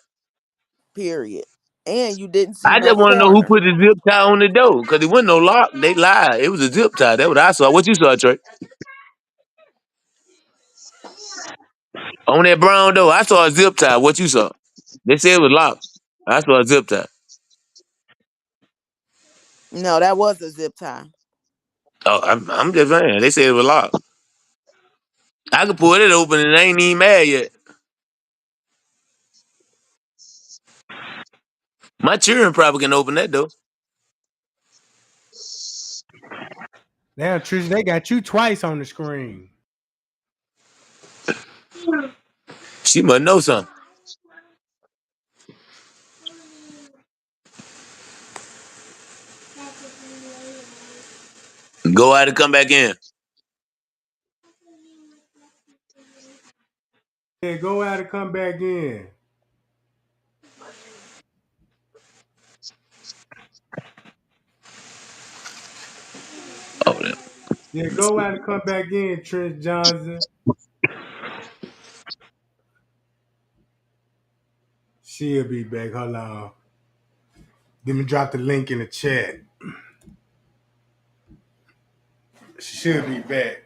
period. And you didn't see
I
no
just want to know who
corner.
put the zip tie on the door because it wasn't no lock. They lied. It was a zip tie. That's what I saw. What you saw, Trey? On that brown door, I saw a zip tie. What you saw? They said it was locked. I saw a zip tie.
No, that was a zip tie.
Oh, I'm just saying. They said it was locked. I could pull it open and I ain't even mad yet. My children probably can open that door.
Now, Trish, they got you twice on the screen.
She must know something. Go out and come back in.
Yeah, go out and come back in.
Oh, them.
Yeah, go out and come back in, Trish Johnson. She'll be back. Hold on. Let me drop the link in the chat. She'll be back.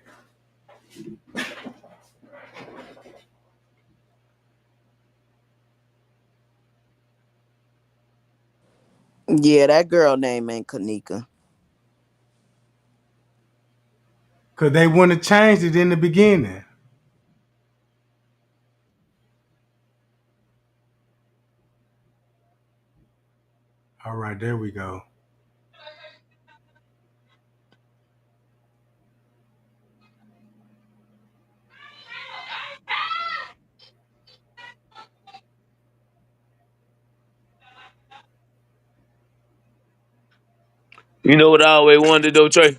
Yeah, that girl name ain't Kenneka.
Because they wouldn't have changed it in the beginning. All right, there we go.
You know what I always wanted though, Trey?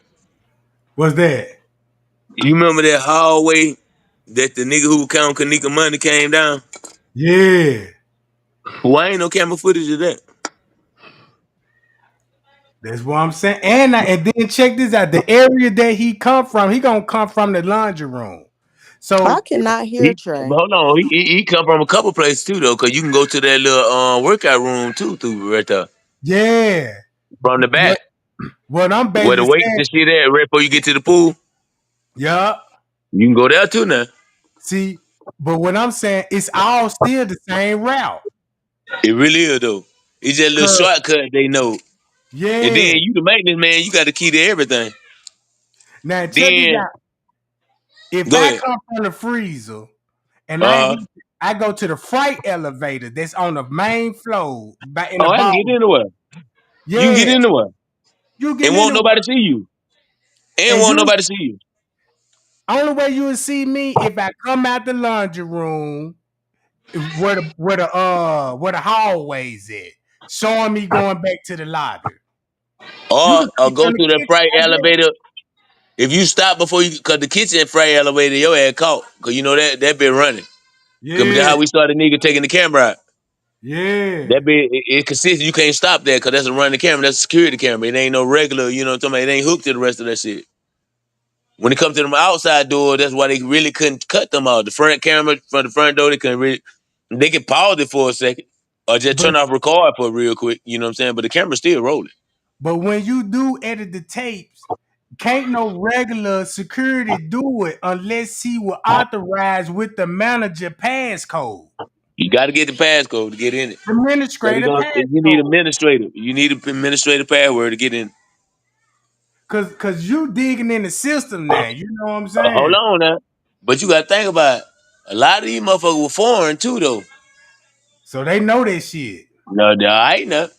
What's that?
You remember that hallway that the nigga who count Kenneka money came down?
Yeah.
Why ain't no camera footage of that?
That's what I'm saying. And then check this out. The area that he come from, he gonna come from the laundry room.
I
So
cannot hear
He
Trey.
hold on, he come from a couple places too though, cause you can go to that little workout room too through right there
yeah.
from the back
What what I'm
where the
basically
weight
saying,
and shit at right before you get to the pool.
yeah.
You can go there too now.
See, but what I'm saying, it's all still the same route.
It really is though. It's just a little
Cause
shortcut they know. And then
yeah.
you the maintenance man, you got the key to everything.
Now check this
Then
out. If
go
I
ahead.
come from the freezer and
Uh
I go to the freight elevator that's on the main floor back in the
oh, I can get
ball.
anywhere. You can get
Yeah,
anywhere.
you
And
get
won't
anywhere.
nobody see you. And
And
won't
you
nobody see you.
only way you will see me if I come out the laundry room where the hallways at, showing me going back to the lobby. You can
Or
see
go
from the
through the
kitchen
freight
like that.
elevator. If you stop before you, cause the kitchen freight elevator, your ass caught. Cause you know that been running. Cause that's
Yeah,
how we started nigga taking the camera out.
yeah.
That be it consistent. You can't stop that cause that's a running camera. That's a security camera. It ain't no regular, you know what I'm talking about? It ain't hooked to the rest of that shit. When it comes to them outside door, that's why they really couldn't cut them out. The front camera from the front door, they couldn't really they could pause it for a second. Or just
But
turn off record for real quick. You know what I'm saying? But the camera's still rolling.
but when you do edit the tapes, can't no regular security do it unless he will authorize with the manager passcode.
You gotta get the passcode to get in it. So they
Administrator
gonna you need
passcode.
administrator. You need an administrative password to get in.
Cause you digging in the system now. You know what I'm
Hold
saying?
on now. But you gotta think about it. A lot of these motherfuckers were foreign too though.
So they know that shit.
No, I ain't know.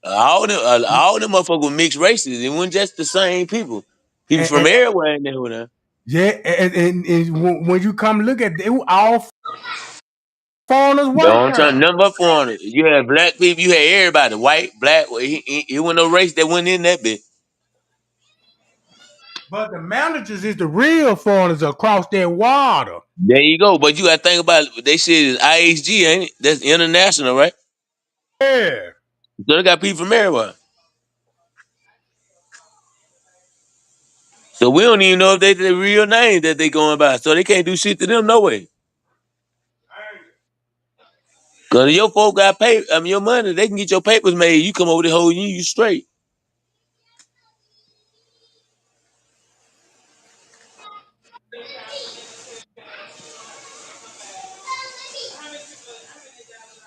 All them motherfuckers were mixed races. It wasn't just the same people. People
And,
from everywhere in there. Now.
yeah, and when you come look at it, all foreigners work
Don't
there.
turn nothing but foreigners. You had black people, you had everybody, white, black. Well, he wasn't no race that went in that bit.
But the managers is the real foreigners across that water.
There you go. But you gotta think about it. They shit is IHG, ain't it? That's international, right?
Yeah.
So they got people from everywhere. So we don't even know if they the real name that they going by. So they can't do shit to them no way. Cause if your folk got pay, your money, they can get your papers made. You come over the whole year, you straight.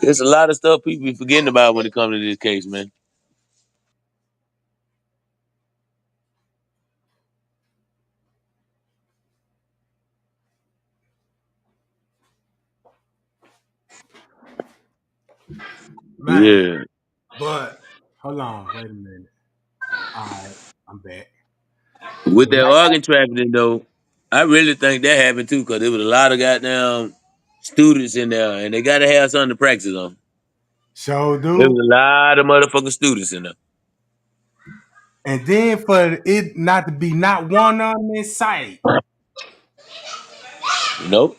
There's a lot of stuff people be forgetting about when it comes to this case, man.
Man.
Yeah.
But hold on, wait a minute. All right, I'm back.
With
But
that
like
organ trafficking though, I really think that happened too, cause there was a lot of goddamn students in there, and they gotta have something to practice on.
so
There was
do.
a lot of motherfucking students in there.
And then for it not to be not one of them in sight,
You know?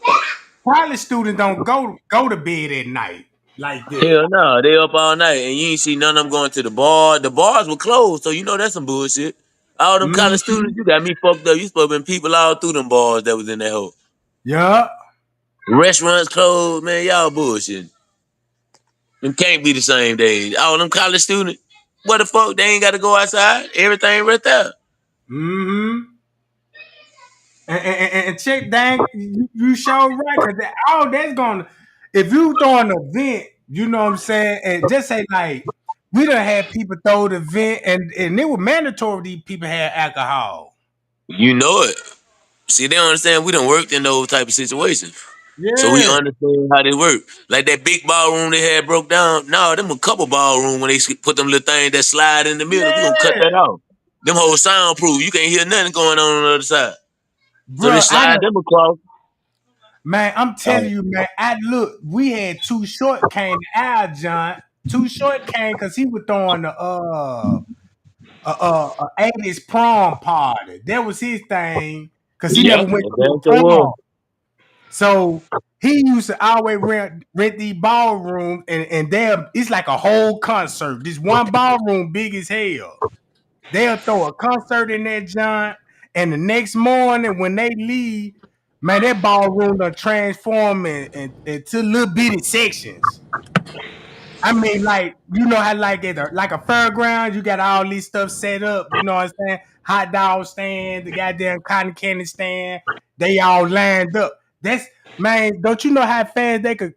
probably students don't go to bed at night like that.
Hell no, they up all night, and you ain't see none of them going to the bar. The bars were closed, so you know that's some bullshit. All them college
Mm-hmm.
students, you got me fucked up. You supposed to been people all through them bars that was in that hole.
Yup.
Restaurants closed, man. Y'all bullshit. Them can't be the same days. All them college students, what the fuck? They ain't got to go outside. Everything right there.
Mm-hmm. And check, dang, you sure right, cause all that's gonna, if you throw an event, you know what I'm saying, and just say like we done had people throw the event, and it was mandatory these people had alcohol.
You know it. See, they don't understand. We done worked in those type of situations. So we
Yeah,
understand how they work. Like that big ballroom they had broke down. No, them a couple ballroom when they put them little things that slide in the middle. We gonna cut
yeah,
that off. Them whole soundproof. You can't hear nothing going on the other side. So they
bro. I
slide
know,
them across.
man. I'm
All
telling
right.
you, man. I look, we had Too Short came to our John. Too Short came because he was throwing the 80s prom party. That was his thing because he never
Yep,
went
that
to
damn
a
sure was.
prom. So he used to always rent these ballrooms, and they'll it's like a whole concert. This one ballroom big as hell. They'll throw a concert in that joint, and the next morning when they leave, man, that ballroom done transform into little bitty sections. I mean, like you know how like at like a fairground, you got all these stuff set up. You know what I'm saying? Hot dog stand, the goddamn cotton candy stand. They all lined up. That's man. Don't you know how fast they could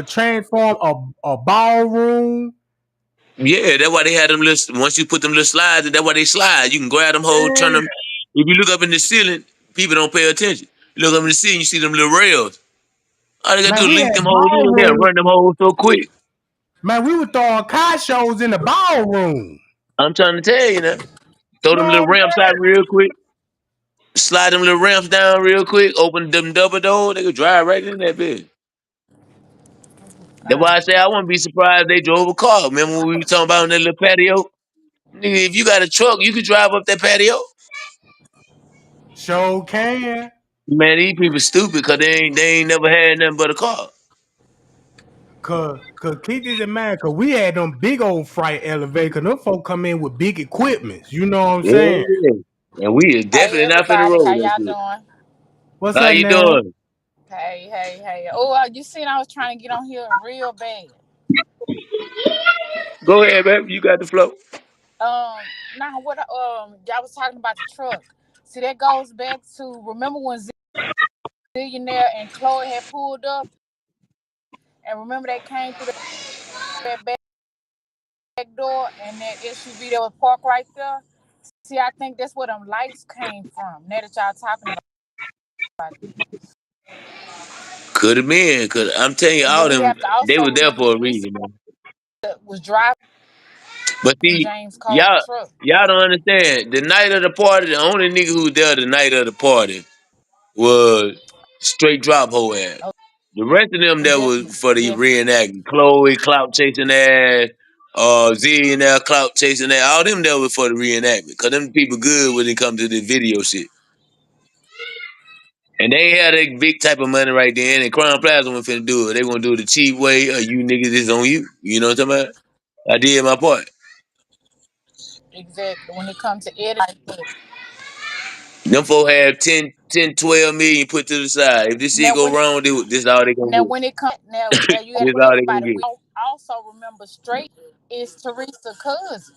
transform a ballroom?
Yeah, that's why they had them little. Once you put them little slides, that's why they slide. You can grab them whole, turn them.
Yeah,
If you look up in the ceiling, people don't pay attention. You look up in the ceiling, you see them little rails. All they gotta do
man.
is
We
link
had
them holes in there,
ballroom.
run them holes so quick.
Man, we were throwing car shows in the ballroom.
I'm trying to tell you now. Throw them little
Man,
ramps out real quick. Slide them little ramps down real quick. Open them double doors. They could drive right in that bitch. That's why I say I wouldn't be surprised if they drove a car. Remember when we were talking about on that little patio? Nigga, if you got a truck, you could drive up that patio.
show can.
Man, these people stupid because they ain't never had nothing but a car.
Cause keep this in mind, cause we had them big old freight elevators, cause them folk come in with big equipment. You know what I'm saying?
Yeah. And we is
Hey
definitely not finna
everybody, how
roll that
y'all
shit.
doing?
What's
How
up
you
now?
doing?
Hey, hey, hey. Oh, you seen I was trying to get on here real bad.
Go ahead, baby. You got the flow.
Now what y'all was talking about the truck. See that goes back to remember when Zillionaire and Chloe had pulled up and remember they came through that back door and that SUV that was parked right there? See, I think that's where them lights came from. Now that y'all talking about this.
Could have been. Cause I'm telling you,
And then
all
we
them
have to
they
also
were there
remember
for a
Teresa
reason, man.
was driving
But see,
James Cole
y'all
truck.
y'all don't understand. The night of the party, the only nigga who was there the night of the party was straight drop hoe ass.
Oh,
The rest of them that was
definitely,
for the
definitely.
reenactment. Chloe clout chasing ass, Zillionaire clout chasing ass. All them that was for the reenactment. Cause them people good when it comes to the video shit. And they ain't had a big type of money right then. And Crown Plaza wasn't finna do it. They gonna do it the cheap way, or you niggas is on you. You know what I'm talking about? I did my part.
Exactly. When it comes to edit like that.
Them folk have 10, 12 million put to the side. If this shit
Now
go
when it
wrong, this all they gonna
now
get.
when it comes now you gotta
This all they
everybody.
gonna
We
get.
also remember straight is Teresa cousin.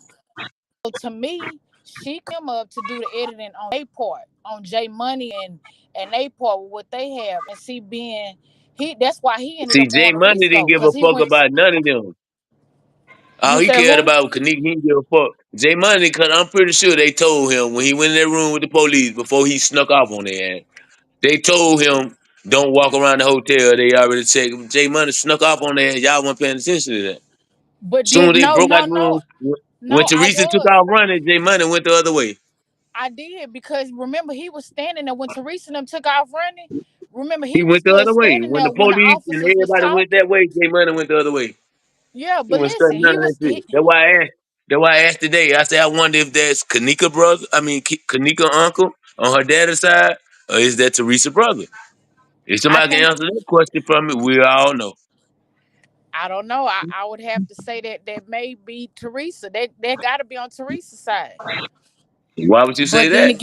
So to me, she come up to do the editing on their part, on J Money and they part with what they have. And see being he that's why he ended
See,
up
Jay
going to
Money didn't
Risco.
give a
Cause he
fuck
went
about none of them. All
you
he
say
cared
who?
about was Kenneka. He didn't give a fuck. Jay Money, cause I'm pretty sure they told him when he went in that room with the police before he snuck off on their ass. They told him don't walk around the hotel. They already checked. Jay Money snuck off on their ass. Y'all weren't paying attention to that.
But
Soon
then
as they
no,
broke out
no,
the
no,
room, when
no, I
Teresa took
was.
off running, J Money went the other way.
I did because remember he was standing there when Teresa and them took off running. Remember
He
he was
went the
still
other way.
standing
When
there
the
when the
police and
officers was
everybody went
talking.
that way, J Money went the other way.
Yeah,
He
but
went straight
listen,
none of that shit. That's why I asked. That's why I asked today. I said I wonder if that's Kenneka brother. I mean Kenneka uncle on her dad's side, or is that Teresa brother? If
I
somebody can
think
answer that question for me, we all know.
I don't know. I would have to say that may be Teresa. That got to be on Teresa's side.
Why would you say that?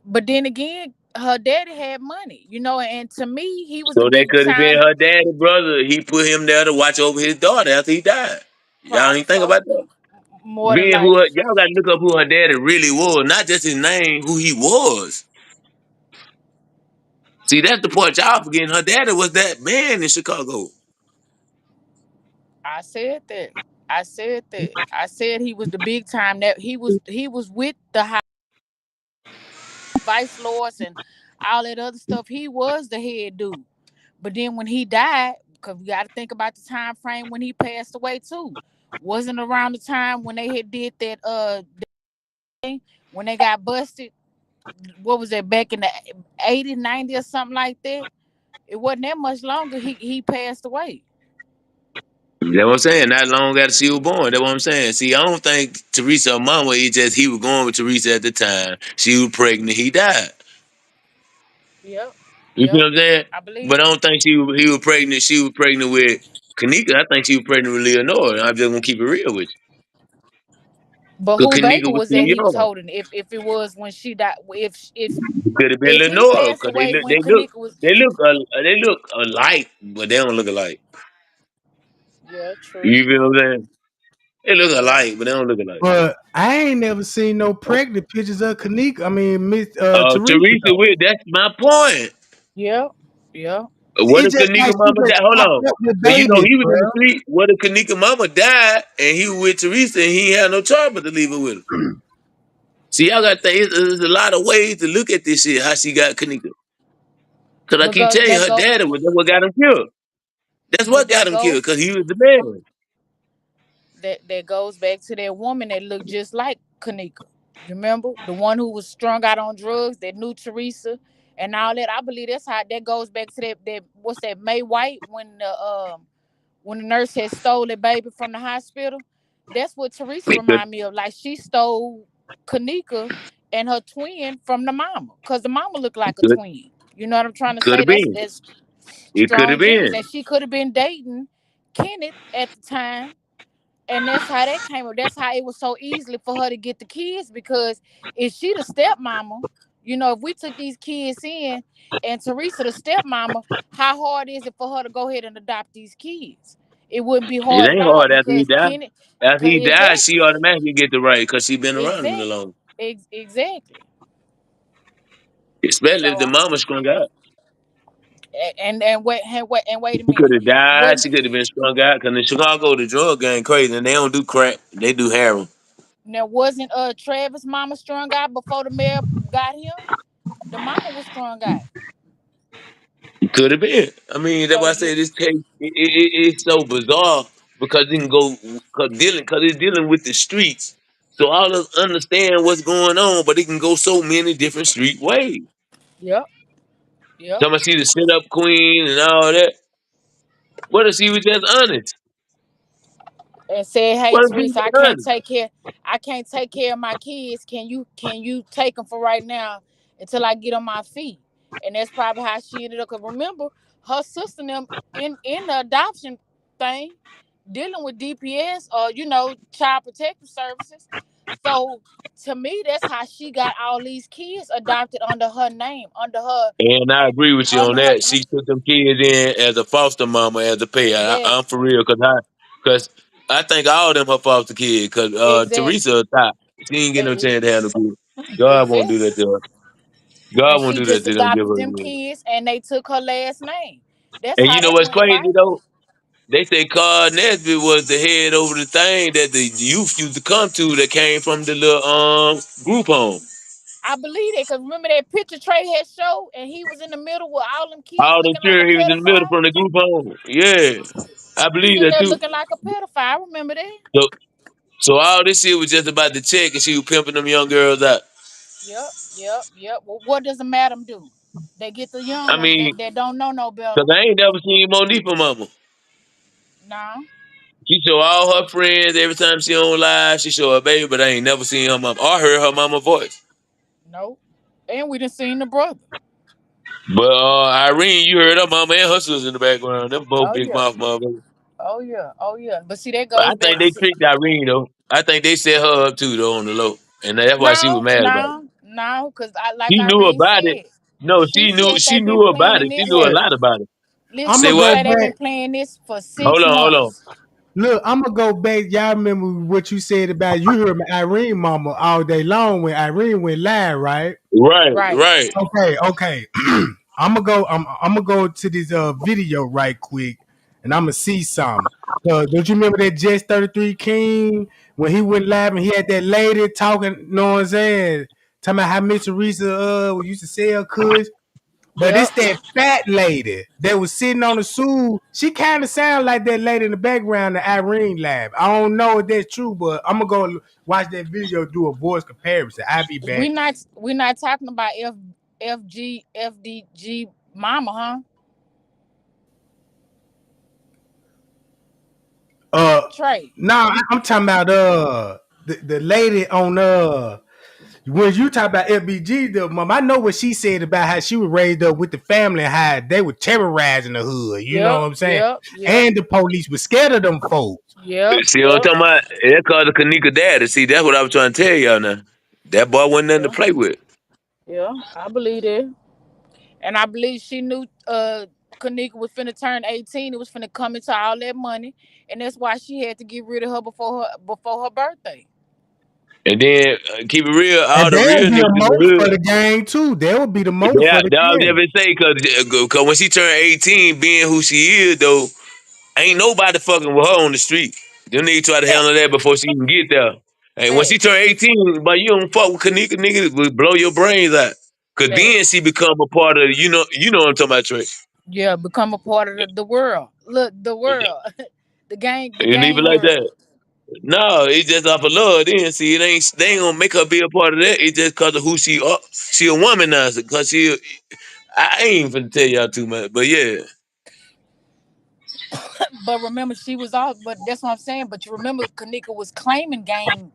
But then again, her daddy had money, and to me, he was the
So that
big
could have been
time.
her daddy brother. He put him there to watch over his daughter after he died. Y'all
Probably
ain't think
so,
about that.
more than
Being
likely.
y'all gotta look up who her daddy really was, not just his name, who he was. See, that's the part y'all forgetting. Her daddy was that man in Chicago.
I said that. I said that. I said he was the big time. That he was with the high vice lords and all that other stuff. He was the head dude. But then when he died, because we got to think about the time frame when he passed away too. Wasn't around the time when they had did that thing, when they got busted. What was that, back in the 80s, 90s or something like that? It wasn't that much longer. He passed away.
That's what I'm saying. Not long after she was born. That's what I'm saying. See, I don't think Teresa, her mama, it just he was going with Teresa at the time. She was pregnant. He died.
Yep.
You feel
Yep.
what I'm saying?
I believe
But I
that.
don't think he was pregnant. She was pregnant with Kenneka. I think she was pregnant with Leonora. I'm just gonna keep it real with you.
But
Cause
who
Kenneka
baby
was
was
still
that he was
young.
holding? If it was when she died,
It could have been
if he
Lenora.
passed
Cause
away when Kanika was.
they look alike, but they don't look alike.
Yeah, true.
You feel what I'm saying? They look
Yeah.
alike, but they don't look alike.
But I ain't never seen no pregnant pictures of Kenneka. I mean, Miss Teresa
Teresa,
though.
that's my point.
Yeah. Yeah.
What
It's
if
just
Kanika
like she
mama
just
died? Hold
popped
on.
up with
Cause
babies,
he was
bro.
in the street. What if Kanika mama died and he was with Teresa and he had no choice but to leave her with her? See, y'all got to think there's a lot of ways to look at this shit, how she got Kanika. Cause I keep
Because
telling you, her daddy was that's what got him killed. That's
but
what got
that
him killed,
goes
cause he was the man.
that goes back to that woman that looked just like Kanika. You remember the one who was strung out on drugs that knew Teresa and all that. I believe that's how that goes back to that what's that, May White, when the nurse had stole the baby from the hospital. That's what Teresa
It could
remind me of. Like she stole Kanika and her twin from the mama, cause the mama looked like a
could
twin. You know what I'm trying to
could
say?
have
That's
been.
that's
It could have
strong genes,
been.
and she could have been dating Kenneth at the time, and that's how that came up. That's how it was so easily for her to get the kids, because if she the stepmama, if we took these kids in and Teresa the stepmama, how hard is it for her to go ahead and adopt these kids? It wouldn't be
It
hard at
ain't
all
hard after he
because
died.
Kenneth,
After
cause
he died, she
exactly,
automatically get the right because she been around him the
exactly,
long.
exactly.
Especially if
So
the mama strung out.
and wait a
She could
minute.
have died.
What
She could have been strung out. Cause in Chicago, the drug gang crazy, and they don't do crack. They do heroin.
now wasn't Travis mama strung out before the mayor got him? The mama was strung out.
It could have been. I mean, that's
So
why I say this case it's so bizarre because it can go because it's dealing with the streets. So all of us understand what's going on, but it can go so many different street ways.
yep, yep.
Somebody see the sit up queen and all that. What if she was just honest?
And said, "Hey
What if she
Teresa,
was honest?
I can't take care of my kids. Can you take them for right now until I get on my feet?" And that's probably how she ended up. Cause remember, her sister and them in the adoption thing, dealing with DPS or child protective services. So to me, that's how she got all these kids adopted under her name,
And I agree with you on
under her.
that. She took them kids in as a foster mama as a pay. I'm
Yes,
for real because I think all of them her foster kids because
exactly,
Teresa a top. She ain't getting no
E-
chance to have no kids. God won't do that
exactly.
to her.
And
God won't
she
do that
just
to them. Give
adopted
her
them
kids.
kids and they took her last name. That's
And
how
you know
that
what's
went
crazy
about.
though? They say Carl Nesbitt was the head over the thing that the youth used to come to that came from the little group home.
I believe it because remember that picture Trey had showed and he was in the middle with all them kids
All them
looking like a
children he was in the middle
pedophile.
from the group home. Yeah. I
He was
believe
in
that
there
too.
looking like a pedophile. I remember that.
So, so all this shit was just about the check, and she was pimping them young girls out.
Yep, yep, yep. Well, what does a madam do? They get the young
I
ones
mean,
that don't know no better.
cause I ain't never seen Monique for mama.
Nah,
She show all her friends every time she on live. She show her baby, but I ain't never seen her mama or heard her mama voice.
nope. And we done seen the brother.
But Irene, you heard her mama and her sister in the background. Them both
Oh
big
yeah,
mouth motherfuckers.
oh yeah, oh yeah. But see, that
But I
goes back
think
to
they tricked Irene though. I think they set her up too though on the low, and that's why she was
no,
mad about it.
no, no. Cause I, like
She knew
Irene
about it.
said,
No,
she said
she
they've been
knew about
planning
it. She
this.
knew a
Look,
lot about it.
I'm
Listen,
Say
gonna
she
go
what?
said they've
back.
been planning this for
Hold
six
on, hold on.
months.
Look, I'm gonna go back. Y'all remember what you said about you heard my Irene mama all day long when Irene went live, right?
Right,
Right.
right.
Okay. I'm gonna go to this video right quick, and I'm gonna see something. Don't you remember that Jess 33 King when he went live and he had that lady talking? You know what I'm saying? Talking about how Miss Teresa used to sell kush. But it's
Yep.
that fat lady that was sitting on the stool. She kind of sounds like that lady in the background, the Irene Lab. I don't know if that's true, but I'm gonna go watch that video, do a voice comparison. I'll be back.
We not talking about FDG mama, huh?
Uh,
Trey.
I'm talking about the lady on when you talk about FBG, the mom, I know what she said about how she was raised up with the family and how they were terrorizing the hood. You know
Yep,
what I'm saying?
yep, yep,
And the police were scared of them folks.
yep,
See what I'm
yep,
talking about? They called the Kenneka daddy. See, that's what I was trying to tell y'all now. That boy wasn't nothing to
yeah,
play with.
yeah. I believe it. And I believe she knew Kenneka was finna turn 18. It was finna come into all that money. And that's why she had to get rid of her before her birthday.
And then keep it real,
And
all the
there'll
real
be a
niggas in the
motive for
hood.
the gang too. There will be the motive
Yeah,
for the
that was
gang.
ever say cause when she turned 18, being who she is though, ain't nobody fucking with her on the street. Them niggas try to handle that before she even get there. And when she
Facts.
turned 18, but you don't fuck with Kenneka, niggas will blow your brains out. Cause then
Facts.
she become a part of you know what I'm talking about, Trey.
Yeah, become a part of the world. Look, the world. The
And even
gang
like
world.
that. No, it's just off of love. Then see, they ain't gonna make her be a part of that. It's just cause of who she are. She a womanizer. Cause I ain't finna tell y'all too much, but yeah.
But remember, she was all. But that's what I'm saying. But you remember, Kenneka was claiming gang.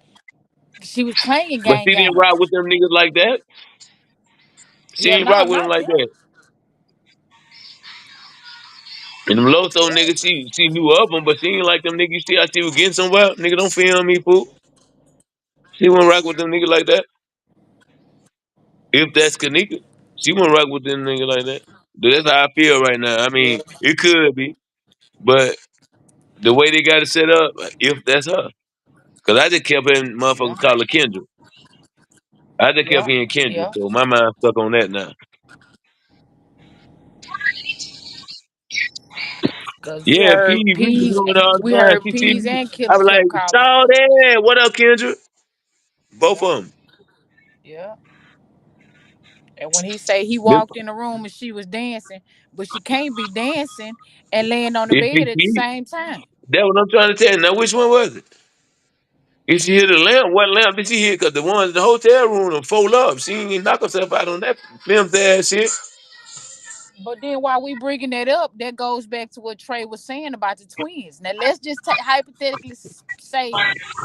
She was claiming
But
gang
she didn't
gang.
rock with them niggas like that. She
Yeah,
ain't
no,
rock with them
not
like
them.
that. And them Loso niggas, she knew of them, but she ain't like them niggas. You see how she was getting somewhere? Nigga, don't film me, fool. She wouldn't rock with them niggas like that. If that's Kanika, she wouldn't rock with them niggas like that. But that's how I feel right now. I
Yeah,
mean, it could be, but the way they got it set up, if that's her. Cause I just kept hearing
yeah,
motherfuckers call her Kendra. I just kept
yeah,
hearing Kendra,
yeah.
so my mind stuck on that now.
Cause
Yeah, P be doing it all
We
the time.
heard
She see
Peas
me.
and
I
Killers
was like,
kept calling her.
"Shout out, what up, Kendra?" Both
Yeah,
of them.
yeah. And when he say he walked in the room and she was dancing, but she can't be dancing and laying on the
If she
bed at the
see,
same time.
that's what I'm trying to tell you. Now, which one was it? If she hit the lamp, what lamp did she hit? Because the ones in the hotel room them fold up. She ain't knock herself out on that film ass shit.
But then while we bringing that up, that goes back to what Trey was saying about the twins. Now let's just hypothetically say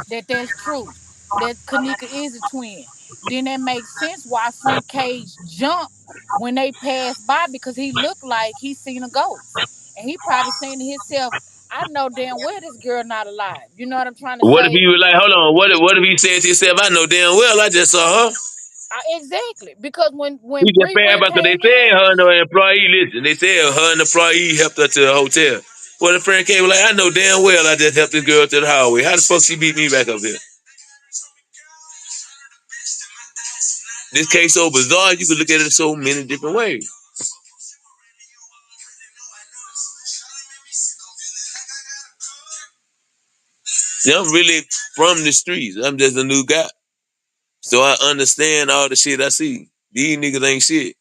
that that's true, that Kanika is a twin. Then that makes sense why Frank Cage jumped when they passed by because he looked like he seen a ghost, and he probably saying to himself, "I know damn well this girl not alive." You know what I'm trying to
What if
say?
he was like, hold on, what if he said to himself, I know damn well I just saw her.
Exactly, because
He
when
just
Bree
fed
Bree
back because they
came
said
in,
her and the employee, listen, they said her and the employee helped her to the hotel. Well, the friend came like, I know damn well I just helped this girl to the hallway. How the fuck she beat me back up here? This case so bizarre, you can look at it so many different ways. See, I'm really from the streets. I'm just a new guy. So I understand all the shit I see. These niggas ain't shit.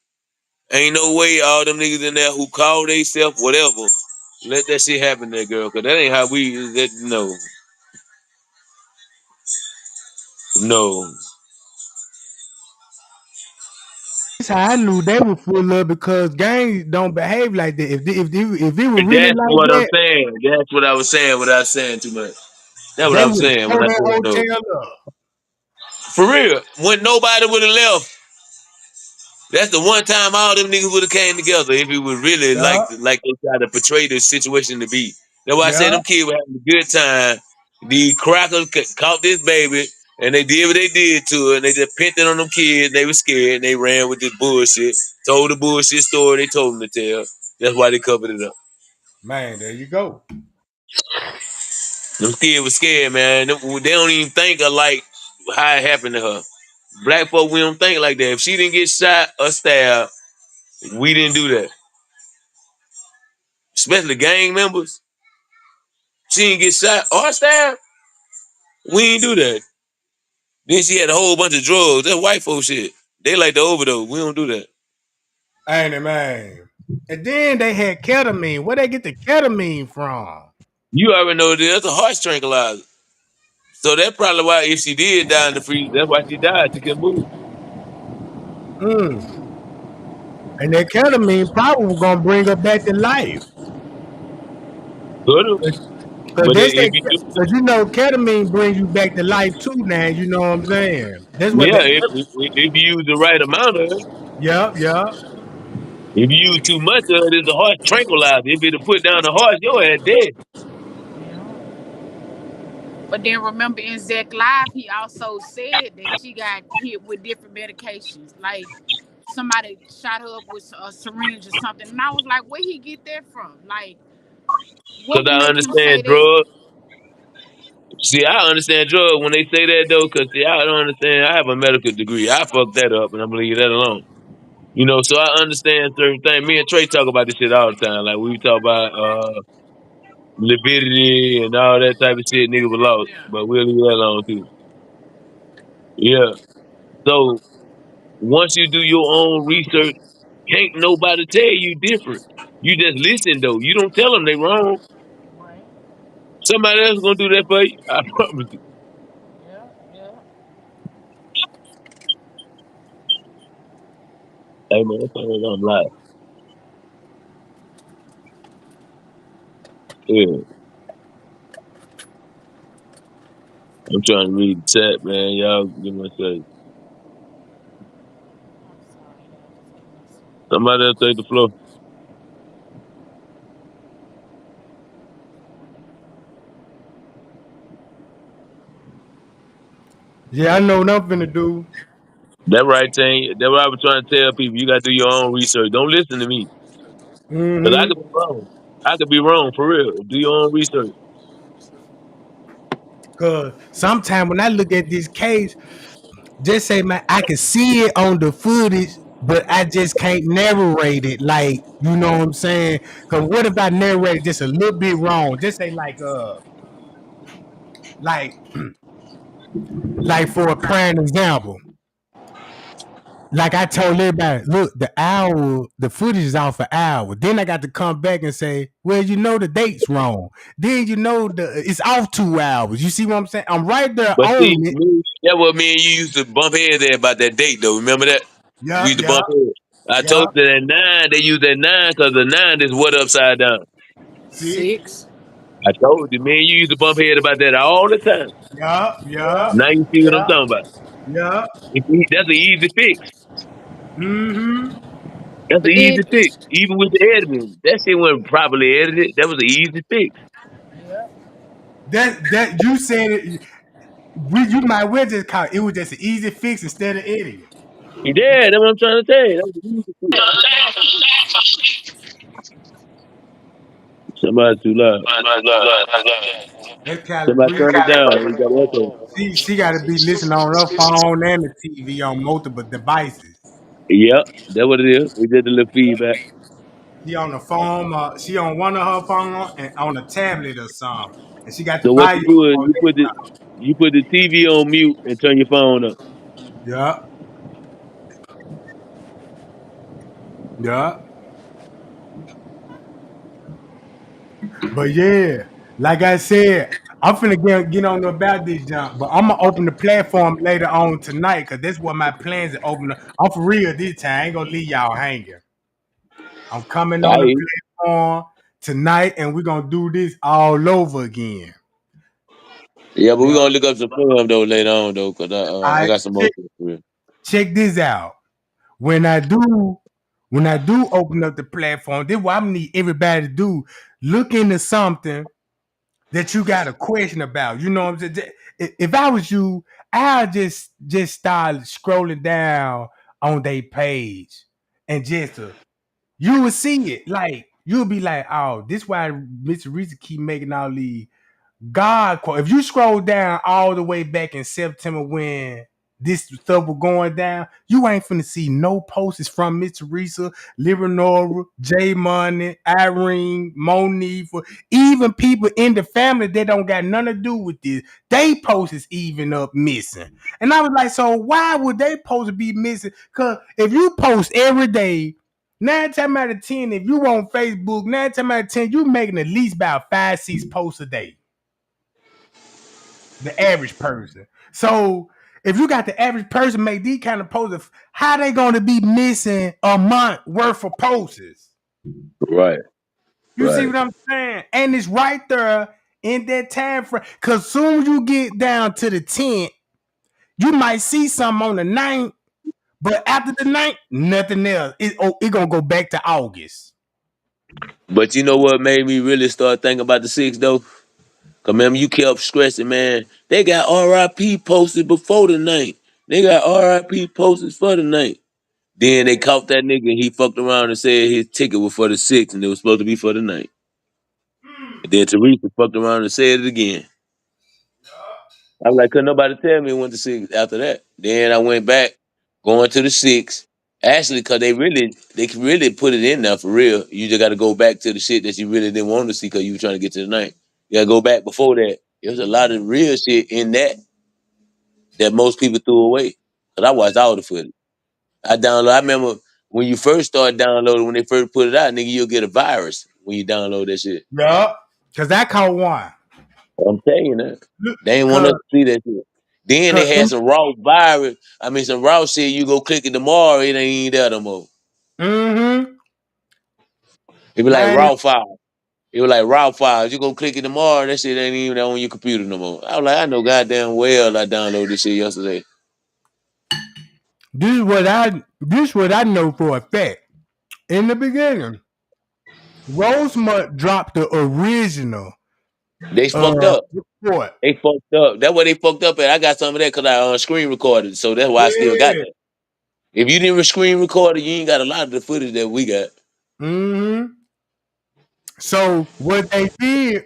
Ain't no way all them niggas in there who call theyself whatever Let that shit happen to that girl, cause that ain't how we. That no, no.
That's how I knew they were full of because gangs don't behave like that. If it were really
That's
like
what I'm
that,
saying. That's what I was saying without saying too much. That's what
they
I was
would have
saying when
tore
I
that
said no.
hotel up.
For real, when nobody would have left, that's the one time all them niggas would have came together. If it was really
Yeah,
like they tried to portray the situation to be. That's why I say
yeah.
them kids were having a good time. The crackers caught this baby, and they did what they did to her, and they just pinned it on them kids. They were scared, and they ran with this bullshit. Told the bullshit story they told them to tell. That's why they covered it up.
Man, there you go.
Them kids was scared, man. They don't even think of like how it happened to her. Black folk, we don't think like that. If she didn't get shot or stabbed, we didn't do that. Especially gang members. She didn't get shot or stabbed, we didn't do that. Then she had a whole bunch of drugs. That's white folk shit. They like to overdose. We don't do that.
Ain't it, man? And then they had ketamine. Where they get the ketamine from?
You already know this. That's a heart tranquilizer. So that's probably why if she did die in the freeze, that's why she died. She couldn't move.
Mm. And that ketamine probably was gonna bring her back to life.
Could have.
Cause
But
they say,
if you do,
cause you know, ketamine brings you back to life too. Now you know what I'm saying. That's what
yeah,
they.
if you use the right amount of it.
Yep, yep.
If you use too much of it, it's a heart tranquilizer. If it'll put down the heart, your ass dead.
Yeah. But then remember in Zach Live, he also said that she got hit with different medications. Like somebody shot her up with a syringe or something. And I was like, where he get that from? Like, what
Cause
would
I
make him say
understand
that?
drugs. See, I understand drugs when they say that though, cause see, I don't understand. I have a medical degree. I fucked that up, and I'm gonna leave that alone. You know, so I understand certain things. Me and Trey talk about this shit all the time. Like we talk about lividity and all that type of shit. Nigga was lost, but we'll leave that alone too. Yeah. So once you do your own research, can't nobody tell you different. You just listen though. You don't tell them they wrong.
Right.
Somebody else gonna do that for you. I promise you.
Yeah, yeah.
Hey man, that's all I'm live. Yeah. I'm trying to read the chat, man. Y'all give me a second.
I'm sorry, y'all. Just give me a second.
Somebody else take the floor.
Yeah, I know what I'm finna do.
That right thing. That's what I was trying to tell people. You gotta do your own research. Don't listen to me. Cause I
Mm-hmm.
could be wrong. I could be wrong for real. Do your own research.
Cause sometimes when I look at this case, just say man, I can see it on the footage, but I just can't narrate it. Like, you know what I'm saying? Cause what if I narrate it just a little bit wrong? Just say like like for a prime example. Like I told everybody, look, the footage is off an hour. Then I got to come back and say, well, you know the date's wrong. Then you know it's off 2 hours. You see what I'm saying? I'm right there
But see,
on it.
that what me and you used to bump heads at about that date though. Remember that? We
Yeah,
used to
yeah,
bump heads. I
yeah.
told you that 9, they use that 9 because the 9 is what upside down.
See?
6.
I told you, me and you used to bump head about that all the time.
Yeah, yeah,
Now you see what I'm talking about.
yeah.
That's an easy fix.
Mm-hmm.
That's an
But
easy
then,
fix. Even with the editing, that shit wasn't properly edited. That was an easy fix.
yeah.
That you said it. You might well just call it. It was just an easy fix instead of editing.
Yeah, that's what I'm trying to tell you. That was an easy fix. Somebody too loud.
That's Cali
Somebody
Bree.
turn it down. You got echo.
She got to be listening on her phone and the TV on multiple devices.
Yep, that's what it is. We did the little feedback.
She on the phone. She on one of her phone and on a tablet or something, and she got the
So what you
volume
do is
on.
you put the TV on mute and turn your phone up.
Yeah, yeah. But yeah, like I said, I'm finna get on about this jump, but I'm gonna open the platform later on tonight because that's what my plans to open. I'm for real this time. I ain't gonna leave y'all hanging. I'm coming on the
I
platform tonight, and we're gonna do this all over again.
Yeah, but
You
we're
know,
gonna look up some film though later on though, cause I
I
got some more
check,
shit for real.
check this out. When I do, when I do open up the platform, this is what I need everybody to do. Look into something that you got a question about. You know what I'm saying? If I was you, I'll just start scrolling down on their page and you will see it. Like you'll be like, oh, this why Mr. Reese keep making all these God quote. If you scroll down all the way back in September when this stuff was going down, you ain't finna see no posts from Miss Teresa, Leonora, J Money, Irene, Monique, even people in the family that don't got nothing to do with this. They posts is even up missing. And I was like, so why would they post to be missing? Cause if you post every day, 9 times out of 10, if you on Facebook, 9 times out of 10, you making at least about 5, 6 posts a day, the average person. So if you got the average person make these kind of posts, how they going to be missing a month worth of posts?
Right,
You see
right.
what I'm saying? And it's right there in that time frame. Cause soon you get down to the 10th, you might see something on the 9th, but after the 9th, nothing else. It gonna go back to August.
But you know what made me really start thinking about the six though? Cause remember you kept stressing, man. They got R.I.P. posted before the night. They got R.I.P. posted for the night. Then they caught that nigga and he fucked around and said his ticket was for the six and it was supposed to be for the night. And then Teresa fucked around and said it again. I was like, couldn't nobody tell me it went to six after that. Then I went back, going to the six. Actually, cause they really put it in there for real. You just gotta go back to the shit that you really didn't want to see cause you were trying to get to the night. You gotta go back before that. There's a lot of real shit in that most people threw away. Cause I watched all the footage. I remember when you first started downloading, when they first put it out, nigga, you'll get a virus when you download that shit.
Yup. Cause I caught one.
I'm telling you that.
Look,
They ain't want
cause,
us to see that shit. Then they
cause
had some raw virus. I mean, some raw shit. You go click it tomorrow, it ain't there no more.
mm-hmm.
It be like
Man,
raw file. It was like raw files. You go click it tomorrow, that shit ain't even on your computer no more. I was like, I know goddamn well I downloaded this shit yesterday.
this is what I know for a fact. In the beginning, Rosemont dropped the original
They fucked up.
report.
They fucked up. That's what they fucked up at. I got some of that because I screen recorded, so that's why I still got
Yeah.
that. If you didn't screen record it, you ain't got a lot of the footage that we got.
Mm-hmm. So what they did,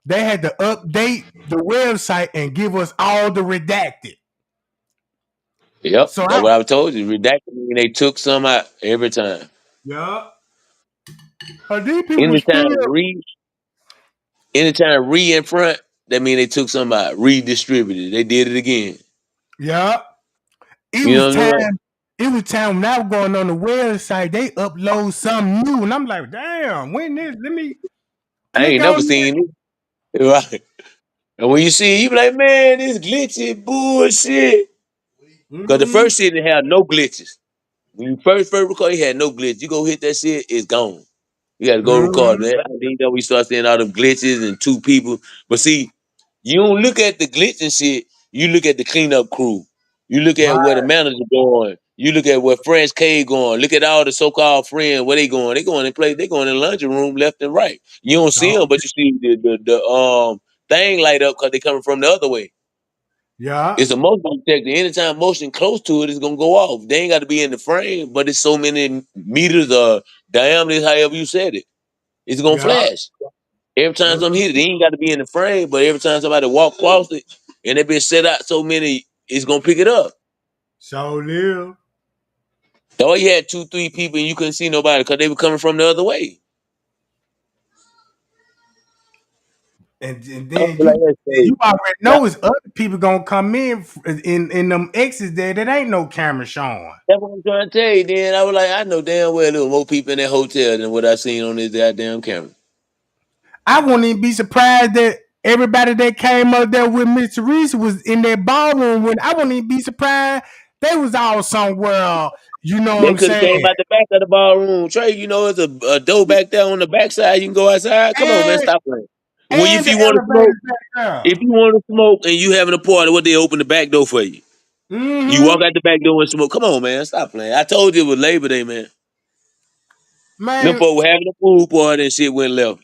they had to update the website and give us all the redacted.
Yep,
So
that's what I told you. Redacted mean they took some out every time.
yeah, these people
Anytime
still,
re, anytime re in front, that mean they took some out. Redistributed. They did it again.
yeah. It
You
was
know what I'm saying?
time. It was time when I was going on the website. They upload something new, and I'm like, damn, when this? Let me
I
click
ain't never
on it.
seen it. Right. And when you see it, you be like, man, this glitchy bullshit. Because the
Mm-hmm.
first shit didn't have no glitches. When you first record, it had no glitch. You go hit that shit, it's gone. You got to go record
Mm-hmm.
that. Then we start seeing all them glitches and two people. But see, you don't look at the glitch and shit. You look at the cleanup crew. You look at where the
Right.
manager going. You look at where French K going. Look at all the so-called friends. Where they going? They going in place. They going in the lunchroom room left and right. You don't see
So
them, but you see the thing light up because they coming from the other way.
yeah,
It's a motion detector. Anytime motion close to it, it's gonna go off. They ain't got to be in the frame, but it's so many meters or diameters, however you said it. It's gonna
yeah.
flash. Every time something hit it, they ain't got to be in the frame, but every time somebody walk across it and they been set out so many, it's gonna pick it up.
So live.
Or you had two, three people and you couldn't see nobody because they were coming from the other way.
And
I
then
feel like that
you
shit.
already
Now,
know it's other people gonna come in them X's there that ain't no camera showing.
that's what I'm trying to tell you. Then I was like, I know damn well there were more people in that hotel than what I seen on this goddamn camera.
I wouldn't even be surprised that everybody that came up there with Mr. Reese was in that ballroom. When I wouldn't even be surprised they was all somewhere. You know what
They
I'm
could have
saying?
came out the back of the ballroom. Trey, you know, it's a door back there on the backside. You can go outside. Come on, man,
And
stop playing. When if
and the
you want to smoke,
elevators back there.
if you want to smoke and you having a party, what they open the back door for you? You
Mm-hmm.
walk out the back door and smoke. Come on, man, stop playing. I told you it was Labor Day, man. Them
Man,
folks were having a pool party and shit went left.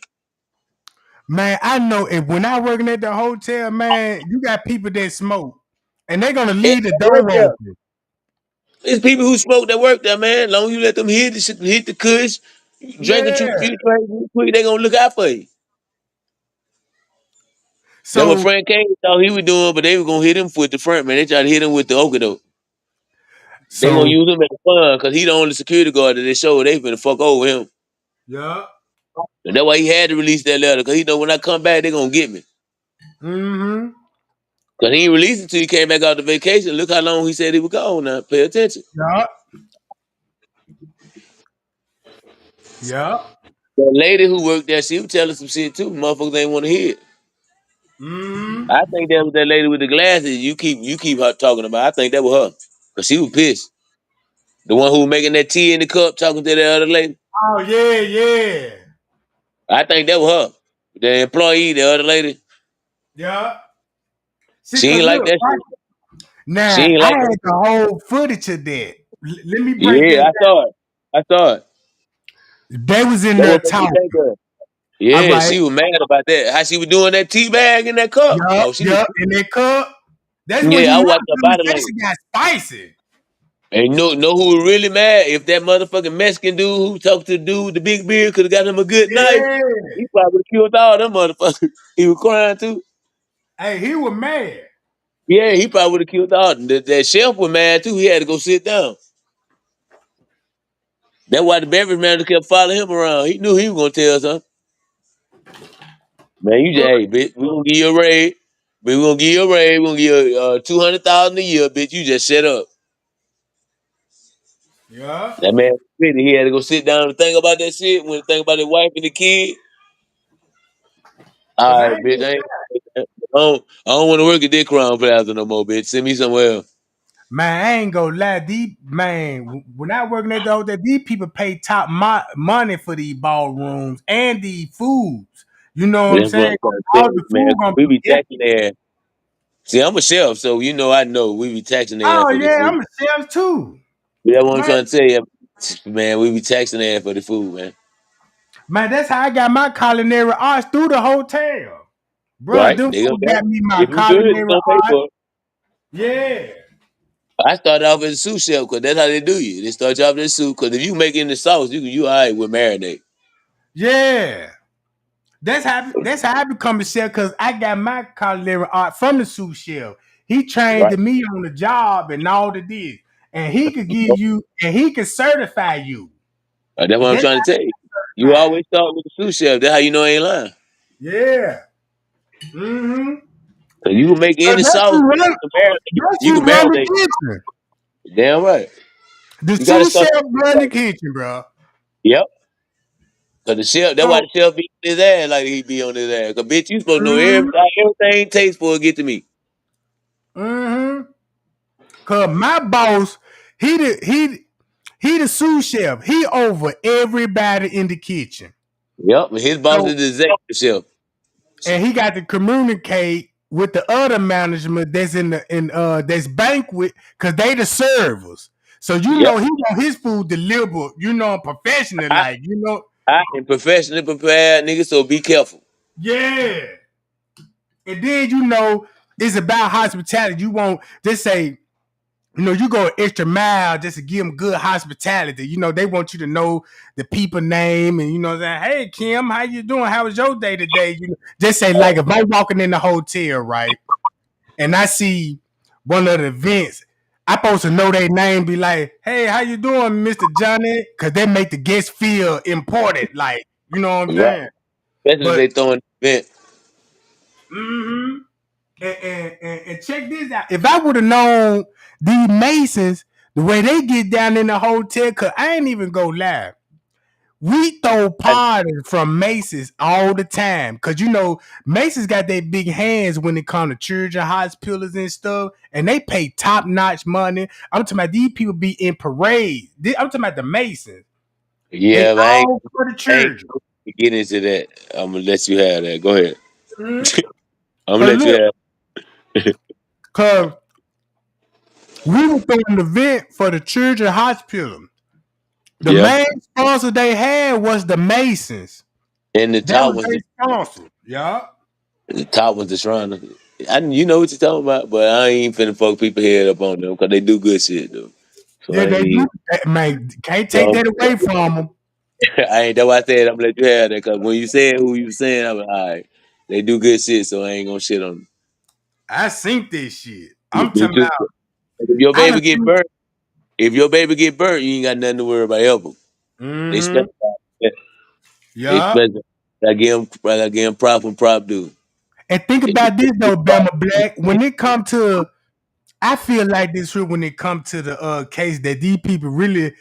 man, I know if when I working at the hotel, man, you got people that smoke. And they're gonna
And
leave the
that work
door
there.
open.
It's people who smoke that work there, man. Long as you let them hit the kush, drink a
Yeah.
few drinks real quick, they gonna look out for you. That's what
So
Frank Kane thought he was doing, but they were gonna hit him with the front, man. They tried to hit him with the okado. They gonna
so
use him as a fun because he the only security guard that they showed they finna fuck over him.
yeah.
And that's why he had to release that letter because he know when I come back they gonna get me.
Mm-hmm.
Cause he ain't released it till he came back out the vacation. Look how long he said he was gone. Now pay attention.
Yeah. Yeah.
The lady who worked there, she was telling some shit too. Motherfuckers ain't want to hear it.
Mm-hmm.
I think that was that lady with the glasses you keep her talking about. I think that was her. Cause she was pissed. The one who was making that tea in the cup talking to the other lady.
Oh yeah, yeah.
I think that was her. The employee, the other lady.
Yeah. See,
She
cause
ain't like
look,
that
right
shit. She
now
ain't
I
like that
had
shit.
the whole footage of that. Let me break
Yeah,
that
I
down.
saw it. I saw it.
They was in
That
there
what made me
talking.
think of it.
All
Yeah,
right.
she was mad about that. How she was doing that tea bag in that cup.
Yup,
Oh, she was.
yup, in that cup. That's when
Yeah,
you
I
know
watched her
the
body language.
conversation got spicy.
And know who was really mad? If that motherfucking Mexican dude who talked to the dude with the big beard could have got him a good knife,
Yeah.
he probably would have killed all them motherfuckers. He was crying too.
Hey, he was mad.
Yeah, he probably would have killed all. That chef was mad too. He had to go sit down. That's why the beverage manager kept following him around. He knew he was gonna tell something. Man, you just
But
hey, bitch, we gonna give you a raise. We gonna give you a raise. We gonna give you 200,000 a year, bitch. You just shut up.
yeah.
That man, he had to go sit down and think about that shit. When think about his wife and the kid.
Cause
All
I
right,
ain't
bitch.
gonna
I don't want to work at this Crown Plaza no more, bitch. Send me somewhere else.
man, I ain't gonna lie. These man, when I working at the hotel, these people pay top money for these ballrooms and these foods. You know what I'm
That's what
saying?
I'm trying to tell
All
you,
the
man.
food gonna
We be
be
taxing
empty.
their. See, I'm a chef, so I know we be taxing their
Oh
for the
yeah,
food.
I'm a chef too.
That's what I'm
Man,
trying to tell you, man. We be taxing their for the food, man.
man, that's how I got my culinary arts through the hotel. Bro,
Right?
them
They
folks
gonna
got me my
if you good, they
culinary
gonna pay
arts.
for it.
Yeah.
I started off as a sous chef because that's how they do you. They start you off as a sous because if you make it in the sauce, you all right with marinade.
Yeah. That's how I become a chef because I got my culinary art from the sous chef. He trained
Right?
me on the job and all the this. And he could give you and he could certify you.
That's what I'm
That's
trying to tell you. You
certified.
always start with the sous chef. That's how you know I ain't lying.
Yeah. Mm-hmm.
Cause you can make any sauce, but
That's
you
who
can
run the
marinate.
kitchen.
Damn right.
The
You gotta
sous
start.
chef run the kitchen, bro.
Yep. Cause the chef, that's why
So
the chef be on his ass like he be on his ass. Cause bitch, you supposed to know
mm-hmm,
everything takes for it get to me.
mm-hmm. Cause my boss, he the sous chef. He over everybody in the kitchen.
Yep. And his boss
So
is the executive chef.
and he got to communicate with the other management that's that's banquet because they the servers. So you
Yep.
know he want his food delivered, professional
I,
like,
I am professionally prepared, nigga. So be careful.
yeah. And then it's about hospitality. You won't just say, you go an extra mile just to give them good hospitality. They want you to know the people name and say, hey Kim, how you doing? How was your day today? Just say like if I'm walking in the hotel, right? And I see one of the events, I supposed to know their name, be like, hey, how you doing, Mr. Johnny? Cause they make the guests feel important, like, you know what I'm
Right.
saying?
Especially if
But
they throwing the event.
mm-hmm. And check this out. If I would have known these Masons, the way they get down in the hotel, cause I ain't even go live. We throw parties from Macy's all the time. Cause you know, Macy's got their big hands when it comes to children hospitals and stuff, and they pay top-notch money. I'm talking about these people be in parades. I'm talking about the Masons. They
Yeah, but
all for the
I ain't
children.
gonna get into that. I'm gonna let you have that. Go ahead.
Mhm.
I'm gonna
Cause
let you
look,
have.
cause we were throwing an event for the children hospital. The
Yeah,
main sponsor they had was the Masons.
and the
That
top
was
was
their sponsor. Yeah.
the top was the shrine. You know what you're talking about, but I ain't finna fuck people head up on them because they do good shit though. So
Yeah,
I
they
ain't.
do. Man, can't take
So
that away from them.
I ain't. That's why I said I'm gonna let you have that because when you said who you saying, I'm like, all right, they do good shit, so I ain't gonna shit on them.
I seen this shit. I'm
Me
talking
too.
about.
If your
I
baby
done
get
seen.
burnt, if your baby get burnt, you ain't got nothing to worry about ever. They
Mm-hmm.
special. They
Yeah.
special. I give him prop and prop do.
And think about this though, Bama Black. When it come to, I feel like this shit when it come to the case that these people really,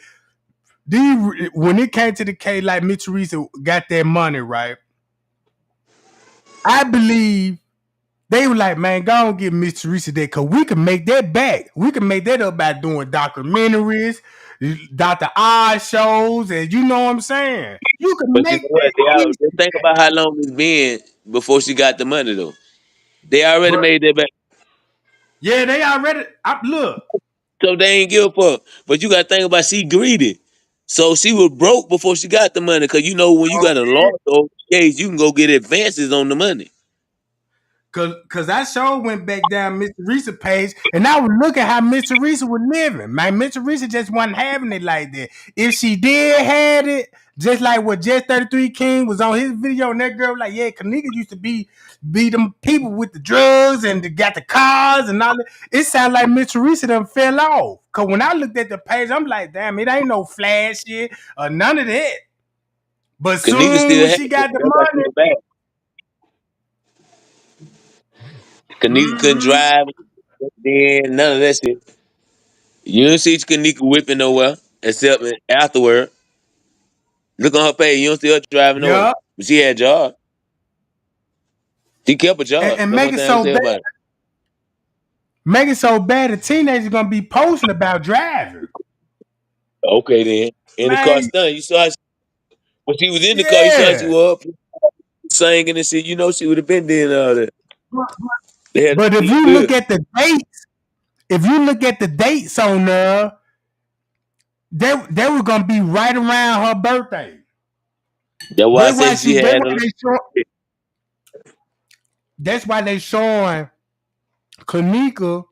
when it came to the case, like Mitch Reese got that money right. I believe they were like, man, go and get Mr. Reese that because we can make that back. We can make that up by doing documentaries, Dr. Oz shows, and you know what I'm saying? You can
But you
make
know what?
that
Just
easy
think
back.
about how long it's been before she got the money though. They already
But
made that back,
yeah, they already look.
so they ain't give a fuck. But you got to think about she greedy, so she was broke before she got the money. Cause you know when you got a law case, you can go get advances on the money.
Cause that show went back down Mr. Reese's page, and I was looking how Mr. Reese was living. Man, Mr. Reese just wasn't having it like that. If she did had it, just like what Jet 33 King was on his video, and that girl was like, yeah, Kenneka used to be them people with the drugs and got the cars and all that. It sounded like Mr. Reese done fell off. Cause when I looked at the page, I'm like, damn, it ain't no flash shit or none of that. But
Kanika
soon
still
when
had
she
it.
got the
That's why she
money,
was bad. Kanika couldn't
mm-hmm,
drive. Then none of that shit. You don't see Kanika whipping nowhere except afterward. Look on her page. You don't see her driving nowhere.
yeah,
But she had a job. She kept a
and,
job.
and
That's
make
one
it
thing I can
so
say
bad.
about it.
Make it so bad the teenagers gonna be posting about driving.
Okay then. In the car
Man,
stunt, you saw when she was in the car, you saw she
yeah.
was up singing and shit. You know she would have been doing all that. They had
But
to
if
look
you look
good.
at the dates, if you look at the dates on there, they were gonna be right around her birthday.
That's why I said she
That's
had
why
a
they show that's why they showing Kanika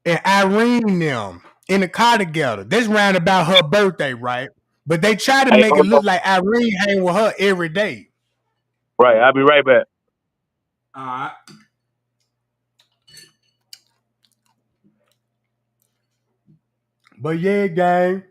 and Irene them in the car together. That's round about her birthday, right? But they try to
Hey,
make it
hold on.
look like Irene hang with her every day.
Right, I'll be right back.
All right. But yeah, gang.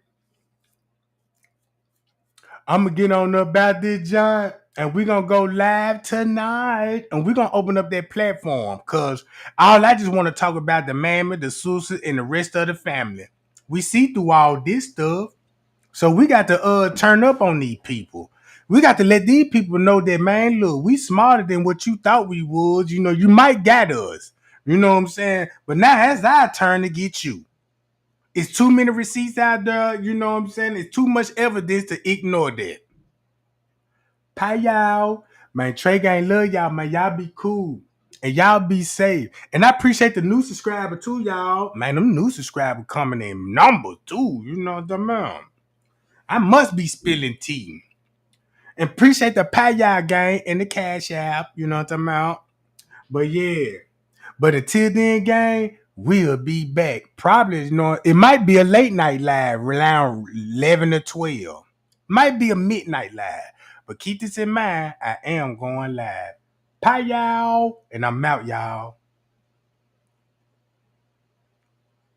I'm gonna get on about this, John, and we're gonna go live tonight, and we're gonna open up that platform because all I just want to talk about the mammy, the Susan, and the rest of the family. We see through all this stuff, so we got to turn up on these people. We got to let these people know that, man, look, we smarter than what you thought we would. You know, you might get us. You know what I'm saying? But now it's our turn to get you. It's too many receipts out there. You know what I'm saying? It's too much evidence to ignore that. Pie y'all. Man, Trey Gang love y'all, man. Y'all be cool. And y'all be safe. And I appreciate the new subscriber too, y'all. Man, them new subscribers coming in numbers too. You know what I mean? I must be spilling tea. And appreciate the pie y'all gang and the cash app. You know what I'm about? But yeah. But until then, gang, we'll be back. Probably, you know, it might be a late night live around 11 or 12. Might be a midnight live. But keep this in mind, I am going live. Bye, y'all. And I'm out, y'all.